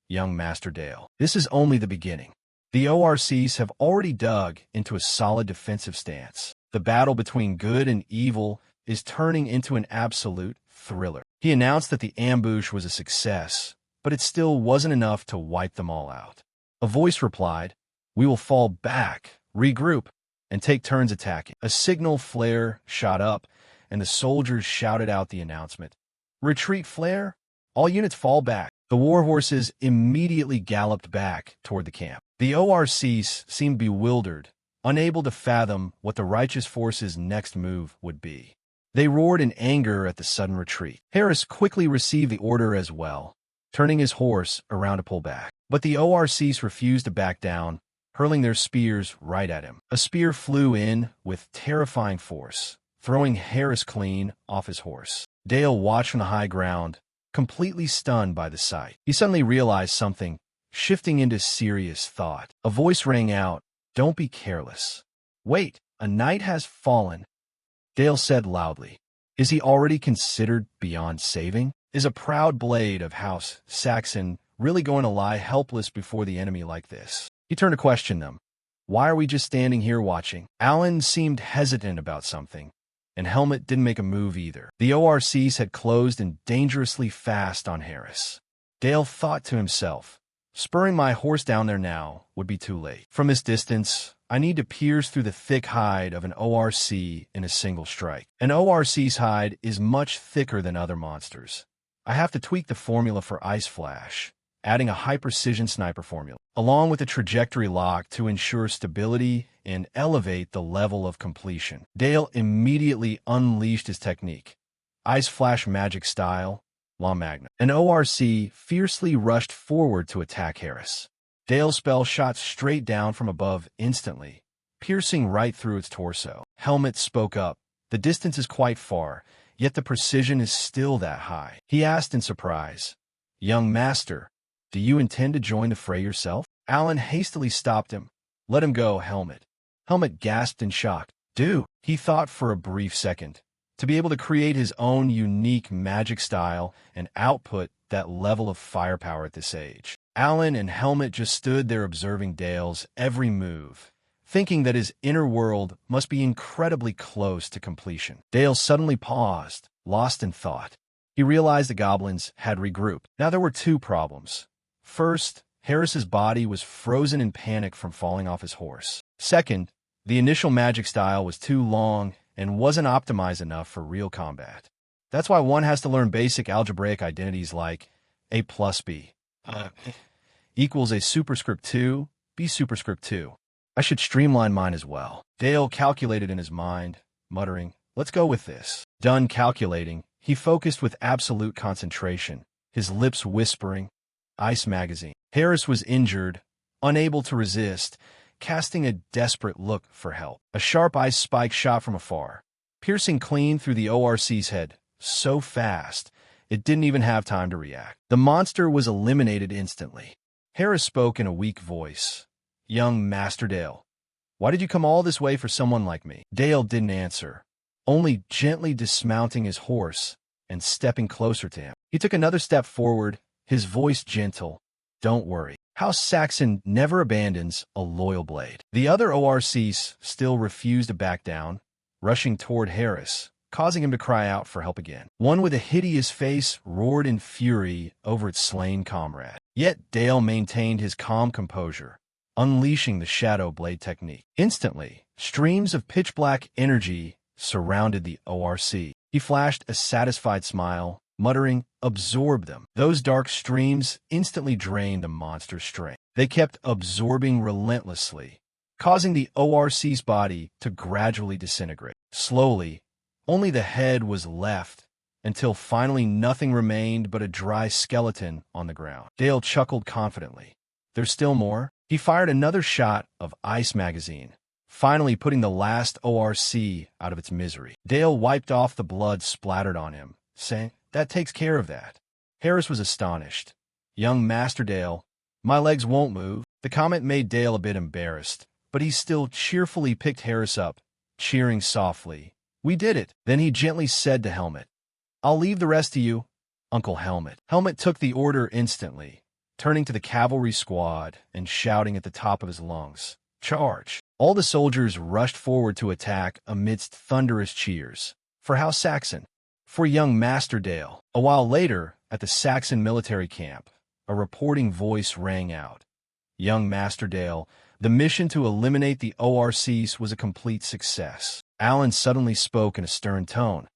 young Master Dale. This is only the beginning. The ORCs have already dug into a solid defensive stance. The battle between good and evil is turning into an absolute thriller. He announced that the ambush was a success, but it still wasn't enough to wipe them all out. A voice replied, We will fall back, regroup, and take turns attacking. A signal flare shot up, and the soldiers shouted out the announcement. Retreat flare? All units fall back. The war horses immediately galloped back toward the camp. The ORCs seemed bewildered, unable to fathom what the righteous forces' next move would be. They roared in anger at the sudden retreat. Harris quickly received the order as well, turning his horse around to pull back. But the ORCs refused to back down, hurling their spears right at him. A spear flew in with terrifying force, throwing Harris clean off his horse. Dale watched from the high ground, completely stunned by the sight. He suddenly realized something, shifting into serious thought. A voice rang out, Don't be careless. Wait, a knight has fallen. Dale said loudly, Is he already considered beyond saving? Is a proud blade of House Saxon really going to lie helpless before the enemy like this? He turned to question them. Why are we just standing here watching? Alan seemed hesitant about something, and Helmut didn't make a move either. The ORCs had closed in dangerously fast on Harris. Dale thought to himself. Spurring my horse down there now would be too late. From this distance, I need to pierce through the thick hide of an ORC in a single strike. An ORC's hide is much thicker than other monsters. I have to tweak the formula for Ice Flash, adding a high-precision sniper formula, along with a trajectory lock to ensure stability and elevate the level of completion. Dale immediately unleashed his technique. Ice Flash magic style, La Magna. An ORC fiercely rushed forward to attack Harris. Dale's spell shot straight down from above instantly, piercing right through its torso. Helmet spoke up. The distance is quite far, yet the precision is still that high. He asked in surprise, "Young master, do you intend to join the fray yourself?" Alan hastily stopped him. "Let him go, Helmet." Helmet gasped in shock. "Do?" He thought for a brief second. To be able to create his own unique magic style and output that level of firepower at this age. Alan and Helmet just stood there observing Dale's every move, thinking that his inner world must be incredibly close to completion. Dale suddenly paused, lost in thought. He realized the goblins had regrouped. Now there were two problems. First, Harris's body was frozen in panic from falling off his horse. Second, the initial magic style was too long and wasn't optimized enough for real combat. That's why one has to learn basic algebraic identities like A plus B equals A superscript 2, B superscript 2. I should streamline mine as well. Dale calculated in his mind, muttering, "Let's go with this." Done calculating, he focused with absolute concentration, his lips whispering, "Ice magazine." Harris was injured, unable to resist, casting a desperate look for help. A sharp ice spike shot from afar, piercing clean through the ORC's head, so fast it didn't even have time to react. The monster was eliminated instantly. Harris spoke in a weak voice. "Young Master Dale, why did you come all this way for someone like me?" Dale didn't answer, only gently dismounting his horse and stepping closer to him. He took another step forward, his voice gentle. "Don't worry. House Saxon never abandons a loyal blade." The other ORCs still refused to back down, rushing toward Harris, causing him to cry out for help again. One with a hideous face roared in fury over its slain comrade. Yet Dale maintained his calm composure, unleashing the Shadow Blade technique. Instantly, streams of pitch-black energy surrounded the ORC. He flashed a satisfied smile, muttering, "Absorb them." Those dark streams instantly drained the monster's strength. They kept absorbing relentlessly, causing the ORC's body to gradually disintegrate. Slowly, only the head was left, until finally nothing remained but a dry skeleton on the ground. Dale chuckled confidently. "There's still more?" He fired another shot of Ice Magazine, finally putting the last ORC out of its misery. Dale wiped off the blood splattered on him, saying, "That takes care of that." Harris was astonished. "Young Master Dale, my legs won't move." The comment made Dale a bit embarrassed, but he still cheerfully picked Harris up, cheering softly. "We did it." Then he gently said to Helmet, "I'll leave the rest to you, Uncle Helmet." Helmet took the order instantly, turning to the cavalry squad and shouting at the top of his lungs, "Charge!" All the soldiers rushed forward to attack amidst thunderous cheers. For House Saxon. For young Master Dale. A while later, at the Saxon military camp, a reporting voice rang out. "Young Master Dale, the mission to eliminate the ORCs was a complete success." Alan suddenly spoke in a stern tone.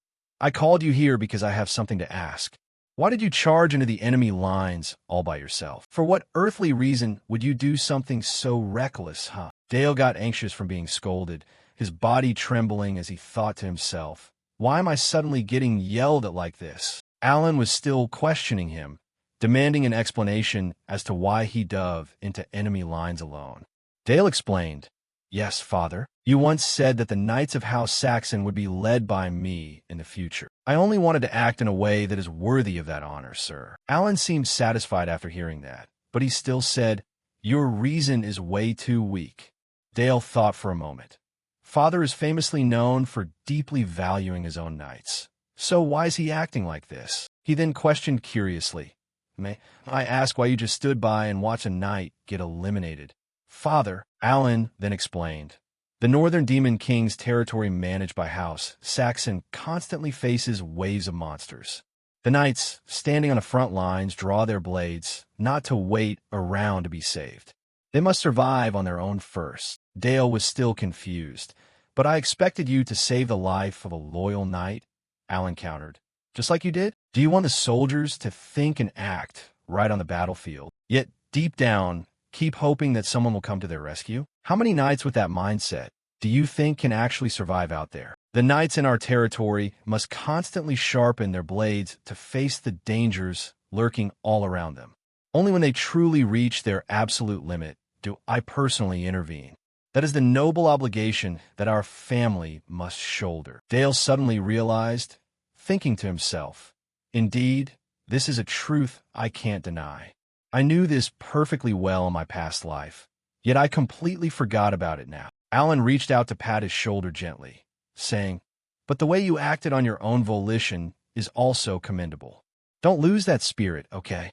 "I called you here because I have something to ask. Why did you charge into the enemy lines all by yourself? For what earthly reason would you do something so reckless, huh?" Dale got anxious from being scolded, his body trembling as he thought to himself, "Why am I suddenly getting yelled at like this?" Alan was still questioning him, demanding an explanation as to why he dove into enemy lines alone. Dale explained, "Yes, Father. You once said that the Knights of House Saxon would be led by me in the future. I only wanted to act in a way that is worthy of that honor, sir." Alan seemed satisfied after hearing that, but he still said, "Your reason is way too weak." Dale thought for a moment. Father is famously known for deeply valuing his own knights. So why is he acting like this? He then questioned curiously, "May I ask why you just stood by and watched a knight get eliminated?" "Father," Alan then explained, "the Northern Demon King's territory managed by House Saxon constantly faces waves of monsters. The knights, standing on the front lines, draw their blades, not to wait around to be saved. They must survive on their own first. Dale was still confused. But I expected you to save the life of a loyal knight, Alan countered. Just like you did? Do you want the soldiers to think and act right on the battlefield, yet deep down, keep hoping that someone will come to their rescue? How many knights with that mindset do you think can actually survive out there? The knights in our territory must constantly sharpen their blades to face the dangers lurking all around them. Only when they truly reach their absolute limit do I personally intervene. That is the noble obligation that our family must shoulder. Dale suddenly realized, thinking to himself, indeed, this is a truth I can't deny. I knew this perfectly well in my past life, yet I completely forgot about it now. Alan reached out to pat his shoulder gently, saying, but the way you acted on your own volition is also commendable. Don't lose that spirit, okay?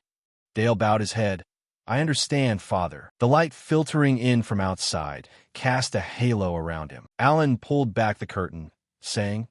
Dale bowed his head. I understand, Father. The light filtering in from outside cast a halo around him. Alan pulled back the curtain, saying,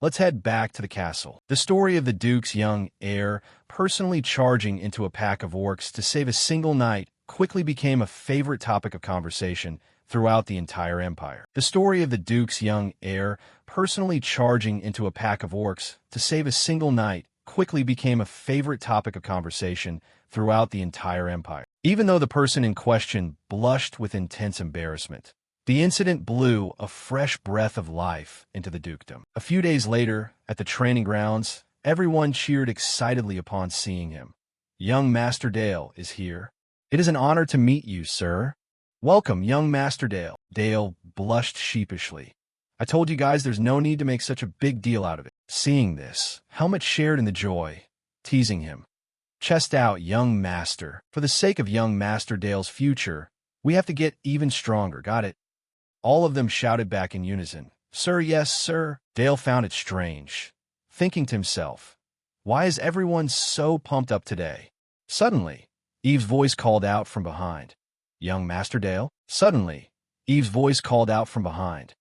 let's head back to the castle. The story of the Duke's young heir personally charging into a pack of orcs to save a single knight quickly became a favorite topic of conversation throughout the entire empire. The story of the Duke's young heir personally charging into a pack of orcs to save a single knight quickly became a favorite topic of conversation throughout the entire empire. Even though the person in question blushed with intense embarrassment, the incident blew a fresh breath of life into the dukedom. A few days later, at the training grounds, everyone cheered excitedly upon seeing him. Young Master Dale is here. It is an honor to meet you, sir. Welcome, young Master Dale. Dale blushed sheepishly. I told you guys there's no need to make such a big deal out of it. Seeing this, Helmet shared in the joy, teasing him. Chest out, young master. For the sake of young Master Dale's future, we have to get even stronger, got it? All of them shouted back in unison. Sir, yes, sir. Dale found it strange, thinking to himself, why is everyone so pumped up today? Suddenly, Eve's voice called out from behind. Young Master Dale? Suddenly, Eve's voice called out from behind.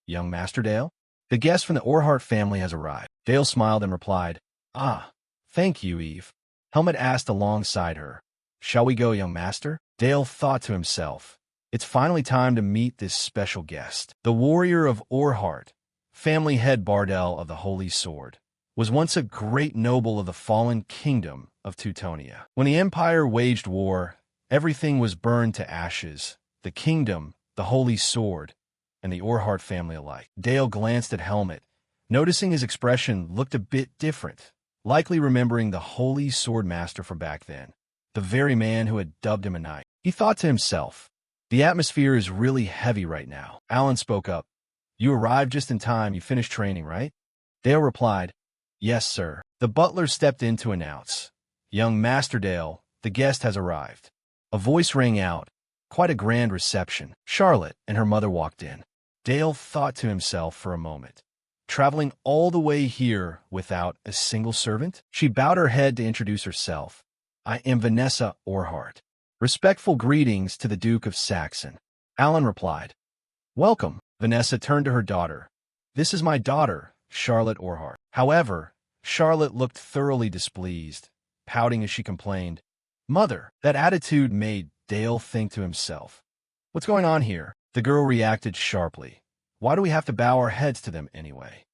Young Master Dale? The guest from the Orhart family has arrived. Dale smiled and replied, ah, thank you, Eve. Helmet asked alongside her. Shall we go, young master? Dale thought to himself, it's finally time to meet this special guest. The warrior of Orhart, family head Bardell of the Holy Sword, was once a great noble of the fallen kingdom of Teutonia. When the empire waged war, everything was burned to ashes, the kingdom, the Holy Sword, and the Orhart family alike. Dale glanced at Helmet, noticing his expression looked a bit different, likely remembering the Holy Sword Master from back then, the very man who had dubbed him a knight. He thought to himself, the atmosphere is really heavy right now. Alan spoke up. You arrived just in time. You finished training, right? Dale replied, yes, sir. The butler stepped in to announce, young Master Dale, the guest has arrived. A voice rang out. Quite a grand reception. Charlotte and her mother walked in. Dale thought to himself for a moment. Traveling all the way here without a single servant? She bowed her head to introduce herself. I am Vanessa Orhart. Respectful greetings to the Duke of Saxon. Alan replied. Welcome. Vanessa turned to her daughter. This is my daughter, Charlotte Orhart. However, Charlotte looked thoroughly displeased, pouting as she complained. Mother, that attitude made Dale think to himself. What's going on here? The girl reacted sharply. Why do we have to bow our heads to them anyway?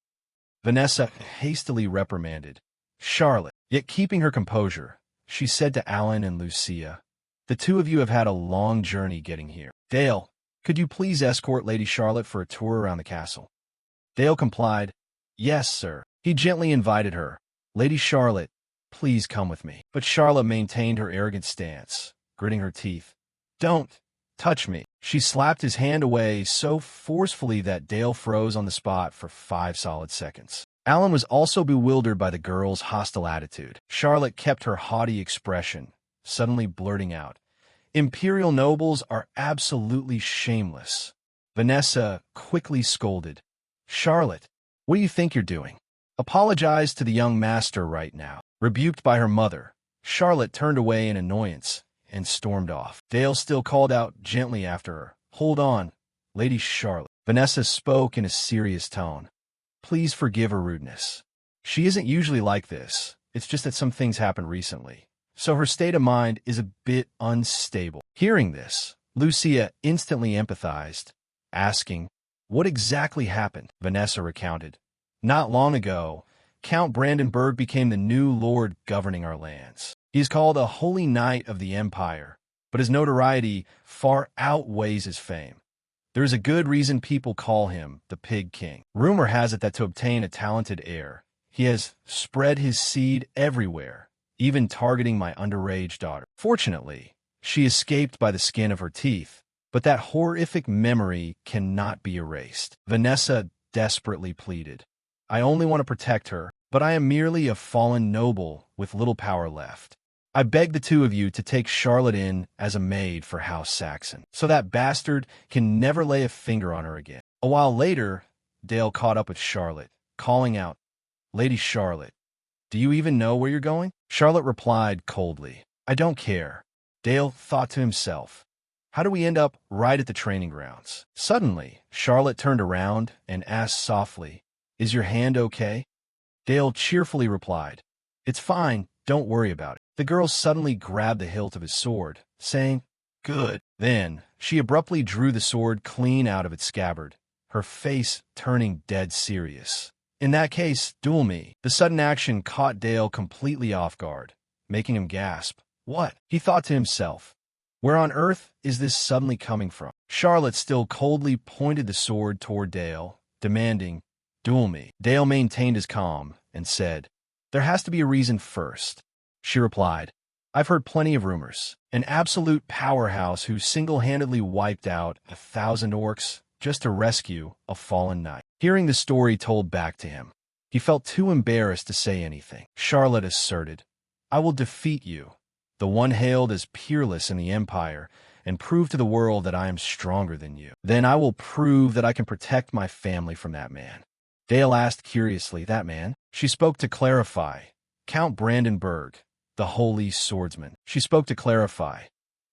Vanessa hastily reprimanded Charlotte, yet keeping her composure, she said to Alan and Lucia, the two of you have had a long journey getting here. Dale, could you please escort Lady Charlotte for a tour around the castle? Dale complied. Yes, sir. He gently invited her. Lady Charlotte, please come with me. But Charlotte maintained her arrogant stance, gritting her teeth. Don't touch me. She slapped his hand away so forcefully that Dale froze on the spot for 5 solid seconds. Alan was also bewildered by the girl's hostile attitude. Charlotte kept her haughty expression, suddenly blurting out, Imperial nobles are absolutely shameless. Vanessa quickly scolded. Charlotte, what do you think you're doing? Apologize to the young master right now. Rebuked by her mother, Charlotte turned away in annoyance and stormed off. Dale still called out gently after her. Hold on, Lady Charlotte. Vanessa spoke in a serious tone. Please forgive her rudeness. She isn't usually like this, It's just that some things happened recently, so her state of mind is a bit unstable. Hearing this, Lucia instantly empathized, asking, "What exactly happened?" Vanessa recounted. "Not long ago, Count Brandenburg became the new lord governing our lands. He is called a Holy Knight of the Empire, but his notoriety far outweighs his fame. There is a good reason people call him the Pig King. Rumor has it that to obtain a talented heir, he has spread his seed everywhere, even targeting my underage daughter. Fortunately, she escaped by the skin of her teeth, but that horrific memory cannot be erased." Vanessa desperately pleaded. "I only want to protect her, but I am merely a fallen noble with little power left. I beg the two of you to take Charlotte in as a maid for House Saxon, so that bastard can never lay a finger on her again." A while later, Dale caught up with Charlotte, calling out, "Lady Charlotte, do you even know where you're going?" Charlotte replied coldly, "I don't care." Dale thought to himself, "How do we end up right at the training grounds?" Suddenly, Charlotte turned around and asked softly, "Is your hand okay?" Dale cheerfully replied, "It's fine, don't worry about it." The girl suddenly grabbed the hilt of his sword, saying, "Good." Then, she abruptly drew the sword clean out of its scabbard, her face turning dead serious. "In that case, duel me." The sudden action caught Dale completely off guard, making him gasp. "What?" he thought to himself. "Where on earth is this suddenly coming from?" Charlotte still coldly pointed the sword toward Dale, demanding, "Duel me." Dale maintained his calm and said, "There has to be a reason first." She replied, "I've heard plenty of rumors. An absolute powerhouse who single-handedly wiped out 1,000 orcs just to rescue a fallen knight." Hearing the story told back to him, he felt too embarrassed to say anything. Charlotte asserted, "I will defeat you, the one hailed as peerless in the Empire, and prove to the world that I am stronger than you. Then I will prove that I can protect my family from that man." Dale asked curiously, "That man?" She spoke to clarify, "Count Brandenburg, the Holy Swordsman." She spoke to clarify,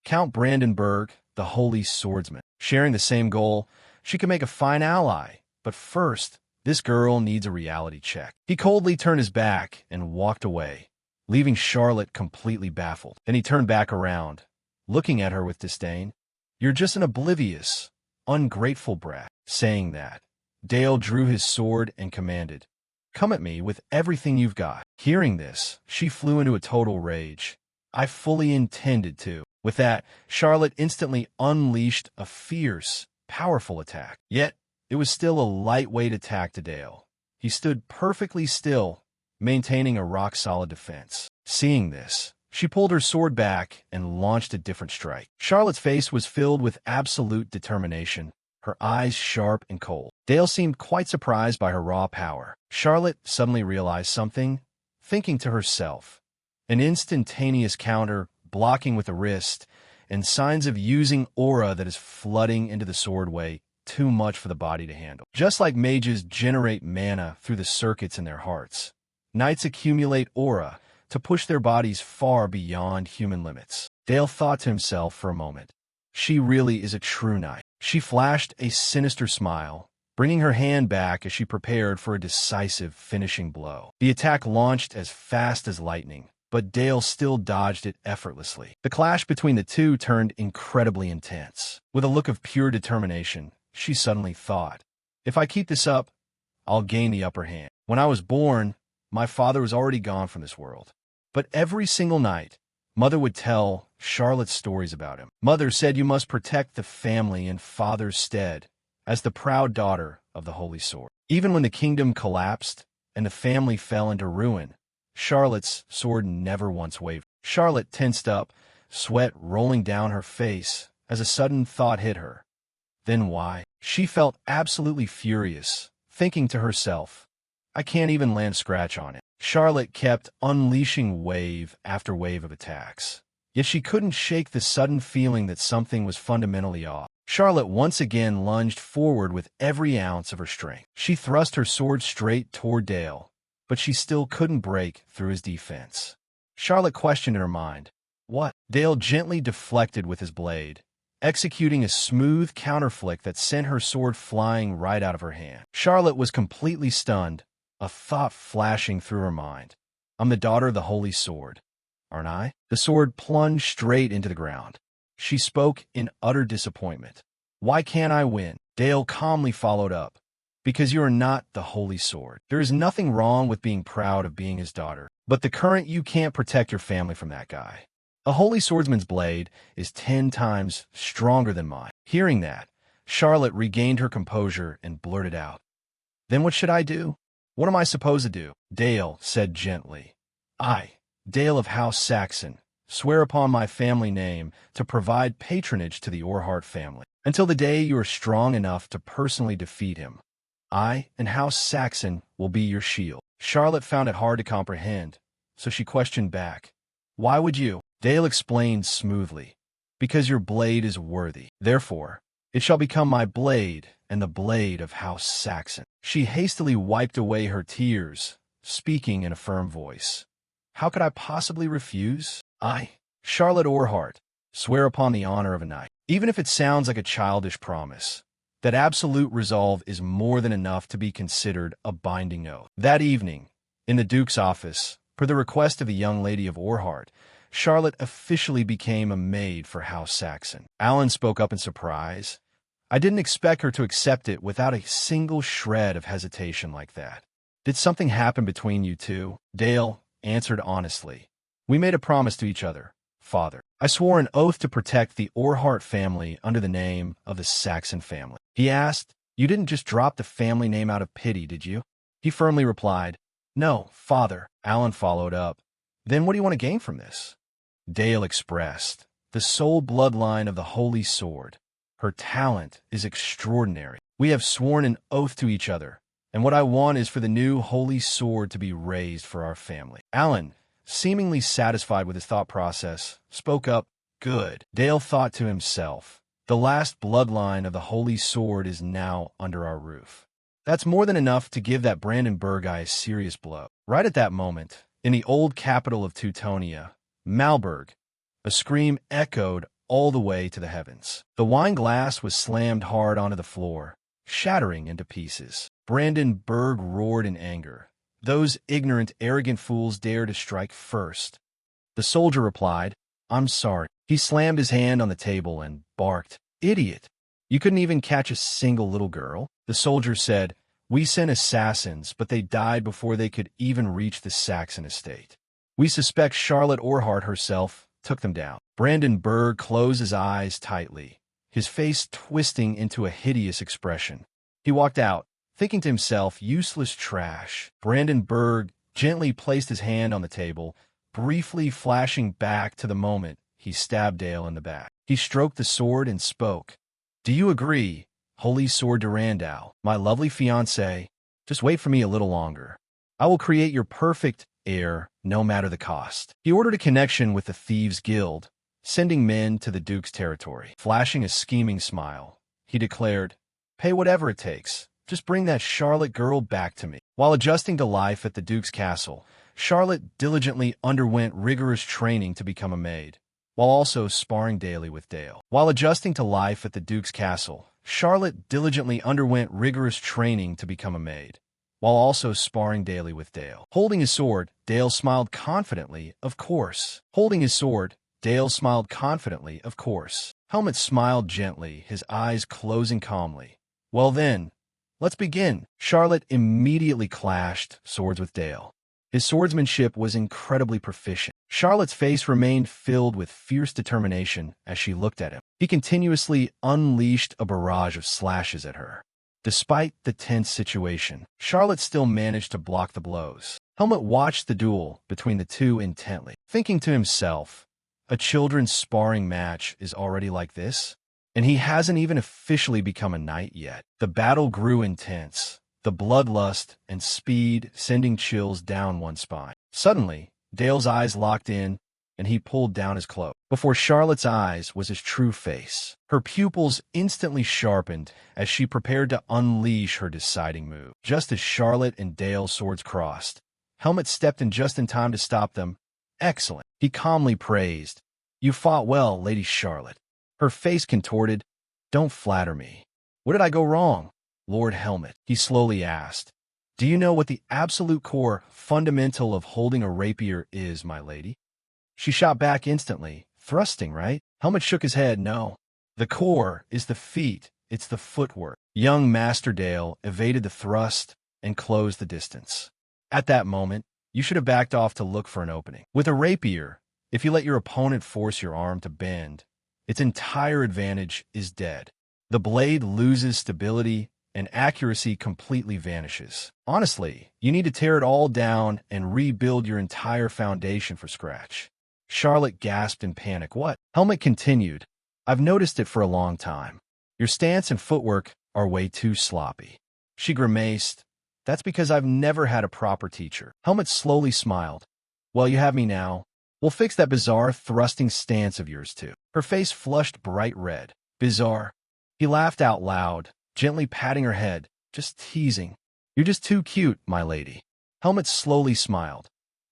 "Count Brandenburg, the Holy Swordsman. Sharing the same goal, she can make a fine ally, but first, this girl needs a reality check." He coldly turned his back and walked away, leaving Charlotte completely baffled. Then he turned back around, looking at her with disdain. "You're just an oblivious, ungrateful brat." Saying that, Dale drew his sword and commanded, "Come at me with everything you've got." Hearing this, she flew into a total rage. "I fully intended to." With that, Charlotte instantly unleashed a fierce, powerful attack. Yet, it was still a lightweight attack to Dale. He stood perfectly still, maintaining a rock-solid defense. Seeing this, she pulled her sword back and launched a different strike. Charlotte's face was filled with absolute determination, her eyes sharp and cold. Dale seemed quite surprised by her raw power. Charlotte suddenly realized something, thinking to herself, an instantaneous counter, blocking with the wrist, and signs of using aura that is flooding into the sword way too much for the body to handle. Just like mages generate mana through the circuits in their hearts, knights accumulate aura to push their bodies far beyond human limits. Dale thought to himself for a moment, she really is a true knight. She flashed a sinister smile, bringing her hand back as she prepared for a decisive finishing blow. The attack launched as fast as lightning, but Dale still dodged it effortlessly. The clash between the two turned incredibly intense. With a look of pure determination, she suddenly thought, "If I keep this up, I'll gain the upper hand. When I was born, my father was already gone from this world. But every single night, Mother would tell Charlotte stories about him. Mother said you must protect the family in father's stead as the proud daughter of the Holy Sword. Even when the kingdom collapsed and the family fell into ruin, Charlotte's sword never once wavered." Charlotte tensed up, sweat rolling down her face as a sudden thought hit her. Then why? She felt absolutely furious, thinking to herself, "I can't even land scratch on it." Charlotte kept unleashing wave after wave of attacks. Yet she couldn't shake the sudden feeling that something was fundamentally off. Charlotte once again lunged forward with every ounce of her strength. She thrust her sword straight toward Dale, but she still couldn't break through his defense. Charlotte questioned in her mind, "What?" Dale gently deflected with his blade, executing a smooth counterflick that sent her sword flying right out of her hand. Charlotte was completely stunned, a thought flashing through her mind. I'm the daughter of the Holy Sword, aren't I? The sword plunged straight into the ground. She spoke in utter disappointment. Why can't I win? Dale calmly followed up. Because you are not the Holy Sword. There is nothing wrong with being proud of being his daughter, but the current you can't protect your family from that guy. A holy swordsman's blade is 10 times stronger than mine. Hearing that, Charlotte regained her composure and blurted out, Then what should I do? What am I supposed to do? Dale said gently, I, Dale of House Saxon, swear upon my family name to provide patronage to the Orhart family until the day you are strong enough to personally defeat him. I and House Saxon will be your shield. Charlotte found it hard to comprehend, so she questioned back. Why would you? Dale explained smoothly. Because your blade is worthy. Therefore, it shall become my blade and the blade of House Saxon. She hastily wiped away her tears, speaking in a firm voice. How could I possibly refuse? I, Charlotte Orhart, swear upon the honor of a knight. Even if it sounds like a childish promise, that absolute resolve is more than enough to be considered a binding oath. That evening, in the Duke's office, per the request of the young lady of Orhart, Charlotte officially became a maid for House Saxon. Alan spoke up in surprise. I didn't expect her to accept it without a single shred of hesitation like that. Did something happen between you two? Dale answered honestly. We made a promise to each other, Father. I swore an oath to protect the Orhart family under the name of the Saxon family. He asked, You didn't just drop the family name out of pity, did you? He firmly replied, No, Father. Alan followed up. Then what do you want to gain from this? Dale expressed, the sole bloodline of the Holy Sword. Her talent is extraordinary. We have sworn an oath to each other, and what I want is for the new Holy Sword to be raised for our family. Alan, seemingly satisfied with his thought process, spoke up, Good. Dale thought to himself, the last bloodline of the Holy Sword is now under our roof. That's more than enough to give that Brandenburg guy a serious blow. Right at that moment, in the old capital of Teutonia, Malberg, a scream echoed all the way to the heavens. The wine glass was slammed hard onto the floor, shattering into pieces. Brandenburg roared in anger. Those ignorant, arrogant fools dare to strike first. The soldier replied, I'm sorry. He slammed his hand on the table and barked, Idiot! You couldn't even catch a single little girl? The soldier said, We sent assassins, but they died before they could even reach the Saxon estate. We suspect Charlotte Orhart herself took them down. Brandenburg closed his eyes tightly, his face twisting into a hideous expression. He walked out, thinking to himself, useless trash. Brandenburg gently placed his hand on the table, briefly flashing back to the moment he stabbed Dale in the back. He stroked the sword and spoke. Do you agree, Holy Sword Durandal, my lovely fiancée? Just wait for me a little longer. I will create your perfect heir, no matter the cost. He ordered a connection with the Thieves' Guild, sending men to the Duke's territory. Flashing a scheming smile, he declared, Pay whatever it takes. Just bring that Charlotte girl back to me. While adjusting to life at the Duke's castle, Charlotte diligently underwent rigorous training to become a maid, while also sparring daily with Dale. While adjusting to life at the Duke's castle, Charlotte diligently underwent rigorous training to become a maid, while also sparring daily with Dale. Holding his sword, Dale smiled confidently, of course. Holding his sword, Dale smiled confidently, of course. Helmet smiled gently, his eyes closing calmly. Well then, let's begin. Charlotte immediately clashed swords with Dale. His swordsmanship was incredibly proficient. Charlotte's face remained filled with fierce determination as she looked at him. He continuously unleashed a barrage of slashes at her. Despite the tense situation, Charlotte still managed to block the blows. Helmet watched the duel between the two intently, thinking to himself, a children's sparring match is already like this? And he hasn't even officially become a knight yet. The battle grew intense, the bloodlust and speed sending chills down one's spine. Suddenly, Dale's eyes locked in, and he pulled down his cloak. Before Charlotte's eyes was his true face. Her pupils instantly sharpened as she prepared to unleash her deciding move. Just as Charlotte and Dale's swords crossed, Helmet stepped in just in time to stop them. Excellent, he calmly praised. You fought well, Lady Charlotte. Her face contorted. Don't flatter me. What did I go wrong, Lord Helmet? He slowly asked. Do you know what the absolute core fundamental of holding a rapier is, my lady? She shot back instantly. Thrusting, right? Helmet shook his head. No. The core is the feet. It's the footwork. Young Master Dale evaded the thrust and closed the distance. At that moment, you should have backed off to look for an opening. With a rapier, if you let your opponent force your arm to bend, its entire advantage is dead. The blade loses stability and accuracy completely vanishes. Honestly, you need to tear it all down and rebuild your entire foundation from scratch. Charlotte gasped in panic. What? Helmet continued. I've noticed it for a long time. Your stance and footwork are way too sloppy. She grimaced. That's because I've never had a proper teacher. Helmet slowly smiled. Well, you have me now. We'll fix that bizarre thrusting stance of yours too. Her face flushed bright red. Bizarre. He laughed out loud, gently patting her head. Just teasing. You're just too cute, my lady. Helmet slowly smiled.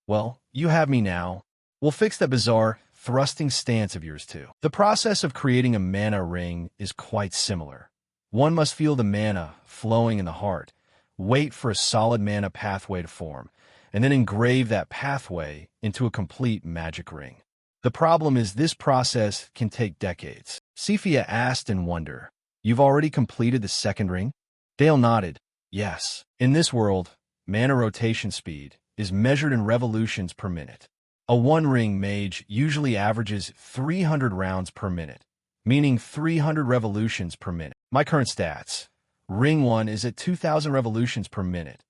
Well, you have me now. We'll fix that bizarre thrusting stance of yours too. The process of creating a mana ring is quite similar. One must feel the mana flowing in the heart, wait for a solid mana pathway to form, and then engrave that pathway into a complete magic ring. The problem is this process can take decades. Cephia asked in wonder, You've already completed the second ring? Dale nodded. Yes. In this world, mana rotation speed is measured in revolutions per minute. A one-ring mage usually averages 300 rounds per minute, meaning 300 revolutions per minute. My current stats. Ring 1 is at 2,000 revolutions per minute.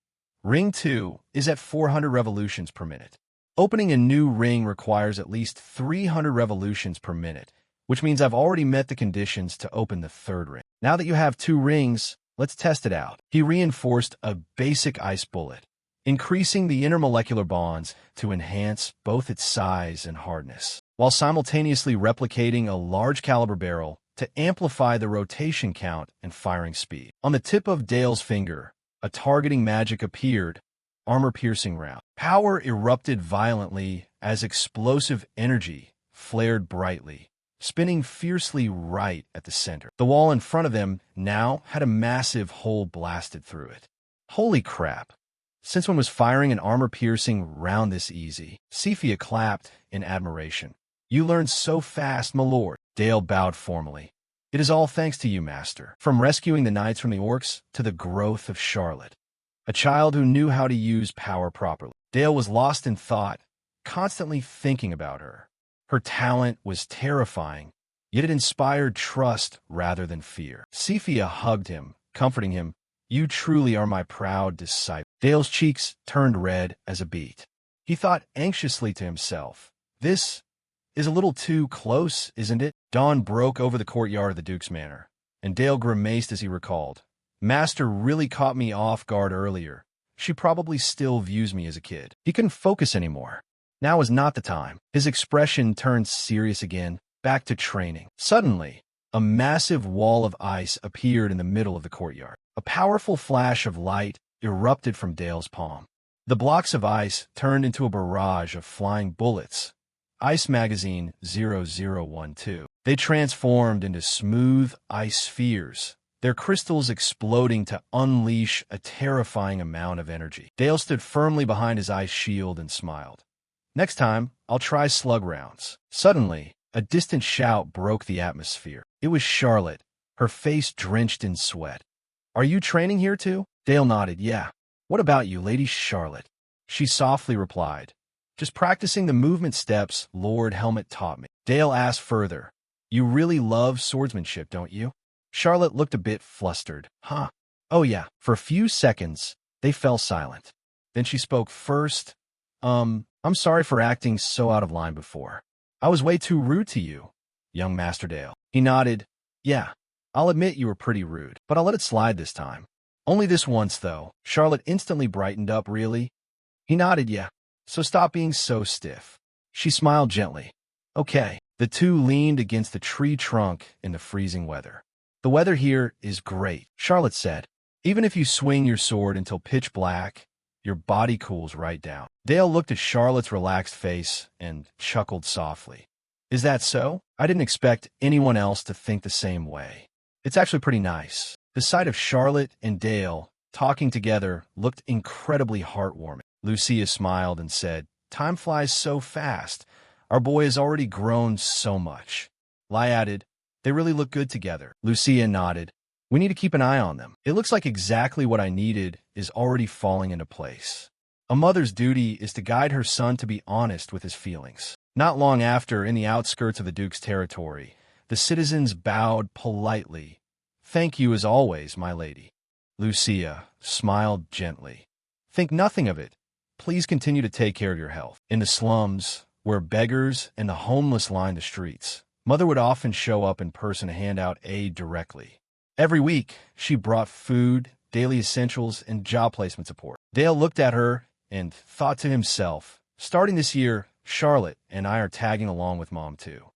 Ring 2 is at 400 revolutions per minute. Opening a new ring requires at least 300 revolutions per minute, which means I've already met the conditions to open the third ring. Now that you have 2 rings, let's test it out. He reinforced a basic ice bullet, increasing the intermolecular bonds to enhance both its size and hardness, while simultaneously replicating a large caliber barrel to amplify the rotation count and firing speed. On the tip of Dale's finger, a targeting magic appeared, armor-piercing round. Power erupted violently as explosive energy flared brightly, spinning fiercely right at the center. The wall in front of them now had a massive hole blasted through it. Holy crap! Since when was firing an armor-piercing round this easy? Cephia clapped in admiration. You learned so fast, my lord. Dale bowed formally. It is all thanks to you, master. From rescuing the knights from the orcs to the growth of Charlotte, a child who knew how to use power properly. Dale was lost in thought, constantly thinking about her. Her talent was terrifying, yet it inspired trust rather than fear. Cephia hugged him, comforting him. You truly are my proud disciple. Dale's cheeks turned red as a beet. He thought anxiously to himself, this is a little too close, isn't it? Dawn broke over the courtyard of the Duke's manor, and Dale grimaced as he recalled. Master really caught me off guard earlier. She probably still views me as a kid. He couldn't focus anymore. Now was not the time. His expression turned serious again, back to training. Suddenly, a massive wall of ice appeared in the middle of the courtyard. A powerful flash of light erupted from Dale's palm. The blocks of ice turned into a barrage of flying bullets. Ice Magazine 0012. They transformed into smooth ice spheres, their crystals exploding to unleash a terrifying amount of energy. Dale stood firmly behind his ice shield and smiled. Next time, I'll try slug rounds. Suddenly, a distant shout broke the atmosphere. It was Charlotte, her face drenched in sweat. Are you training here too? Dale nodded. Yeah. What about you, Lady Charlotte? She softly replied. Just practicing the movement steps Lord Helmet taught me. Dale asked further. You really love swordsmanship, don't you? Charlotte looked a bit flustered. Huh? Oh yeah. For a few seconds, they fell silent. Then she spoke first. I'm sorry for acting so out of line before. I was way too rude to you, young Master Dale. He nodded. Yeah, I'll admit you were pretty rude, but I'll let it slide this time. Only this once, though. Charlotte instantly brightened up. Really? He nodded. Yeah. So stop being so stiff. She smiled gently. Okay. The two leaned against the tree trunk in the freezing weather. The weather here is great, Charlotte said. Even if you swing your sword until pitch black, your body cools right down. Dale looked at Charlotte's relaxed face and chuckled softly. Is that so? I didn't expect anyone else to think the same way. It's actually pretty nice. The sight of Charlotte and Dale talking together, looked incredibly heartwarming. Lucia smiled and said, "Time flies so fast. Our boy has already grown so much." Lai added, "They really look good together." Lucia nodded. "We need to keep an eye on them. It looks like exactly what I needed is already falling into place." A mother's duty is to guide her son to be honest with his feelings. Not long after, in the outskirts of the Duke's territory, the citizens bowed politely. "Thank you as always, my lady." Lucia smiled gently. "Think nothing of it. Please continue to take care of your health." In the slums, where beggars and the homeless lined the streets, Mother would often show up in person to hand out aid directly. Every week, she brought food, daily essentials, and job placement support. Dale looked at her and thought to himself, "Starting this year, Charlotte and I are tagging along with Mom too."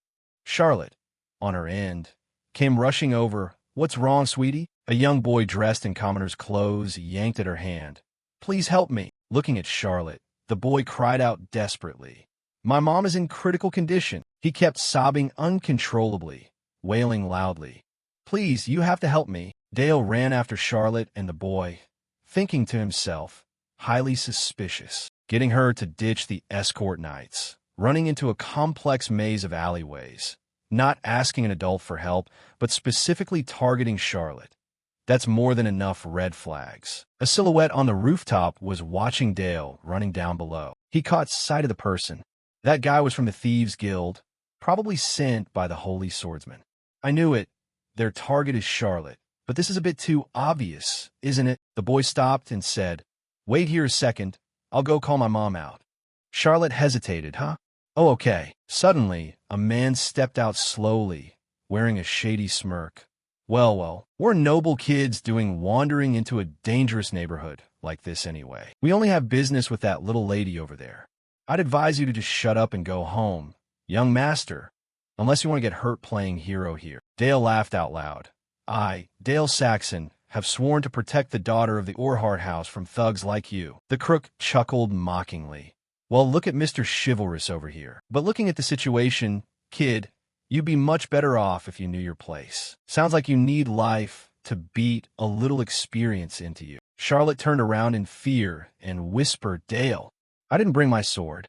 Charlotte, on her end, came rushing over. "What's wrong, sweetie?" A young boy dressed in commoner's clothes yanked at her hand. "Please help me." Looking at Charlotte, the boy cried out desperately. "My mom is in critical condition." He kept sobbing uncontrollably, wailing loudly. "Please, you have to help me." Dale ran after Charlotte and the boy, thinking to himself, highly suspicious, getting her to ditch the escort knights, running into a complex maze of alleyways, not asking an adult for help, but specifically targeting Charlotte. That's more than enough red flags. A silhouette on the rooftop was watching Dale running down below. He caught sight of the person. That guy was from the Thieves' Guild, probably sent by the Holy Swordsman. "I knew it. Their target is Charlotte. But this is a bit too obvious, isn't it?" The boy stopped and said, "Wait here a second. I'll go call my mom out." Charlotte hesitated. "Huh? Oh, okay." Suddenly, a man stepped out slowly, wearing a shady smirk. Well, we're noble kids wandering into a dangerous neighborhood like this anyway. We only have business with that little lady over there. I'd advise you to just shut up and go home, young master, unless you want to get hurt playing hero here." Dale laughed out loud. "I, Dale Saxon, have sworn to protect the daughter of the Orhart house from thugs like you." The crook chuckled mockingly. "Well, look at Mr. Chivalrous over here. But looking at the situation, kid, you'd be much better off if you knew your place. Sounds like you need life to beat a little experience into you." Charlotte turned around in fear and whispered, "Dale, I didn't bring my sword."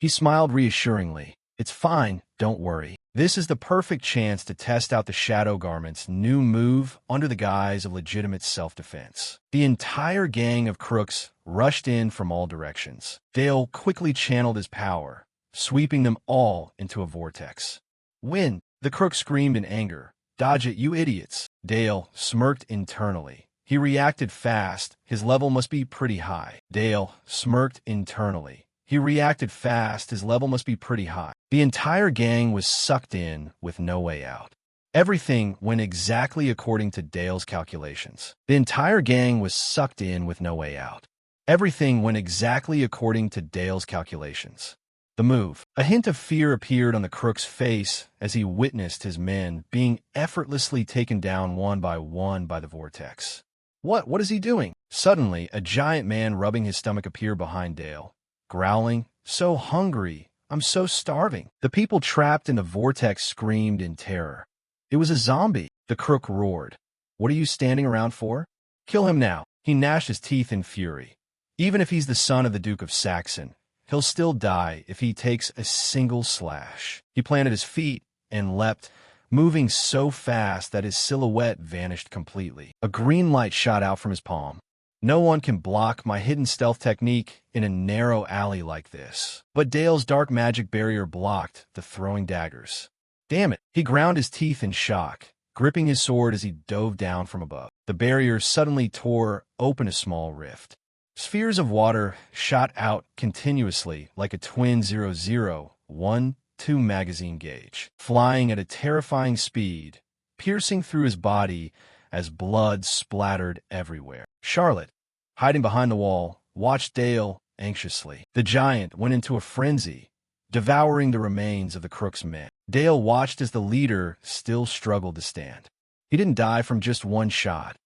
He smiled reassuringly. "It's fine, don't worry. This is the perfect chance to test out the Shadow Garment's new move under the guise of legitimate self-defense." The entire gang of crooks rushed in from all directions. Dale quickly channeled his power, sweeping them all into a vortex. "Win!" The crook screamed in anger. "Dodge it, you idiots!" Dale smirked internally. He reacted fast. His level must be pretty high. Dale smirked internally. He reacted fast. His level must be pretty high. The entire gang was sucked in with no way out. Everything went exactly according to Dale's calculations. The entire gang was sucked in with no way out. Everything went exactly according to Dale's calculations. The move. A hint of fear appeared on the crook's face as he witnessed his men being effortlessly taken down one by the vortex. What is he doing?" Suddenly, a giant man rubbing his stomach appeared behind Dale, growling, "So hungry, I'm so starving." The people trapped in the vortex screamed in terror. It was a zombie. The crook roared. "What are you standing around for? Kill him now." He gnashed his teeth in fury. Even if he's the son of the Duke of Saxon, he'll still die if he takes a single slash. He planted his feet and leapt, moving so fast that his silhouette vanished completely. A green light shot out from his palm. "No one can block my hidden stealth technique in a narrow alley like this." But Dale's dark magic barrier blocked the throwing daggers. Damn it! He ground his teeth in shock, gripping his sword as he dove down from above. The barrier suddenly tore open a small rift. Spheres of water shot out continuously like a twin 0012 magazine gauge, flying at a terrifying speed, piercing through his body as blood splattered everywhere. Charlotte, hiding behind the wall, watched Dale anxiously. The giant went into a frenzy, devouring the remains of the crook's men. Dale watched as the leader still struggled to stand. He didn't die from just one shot.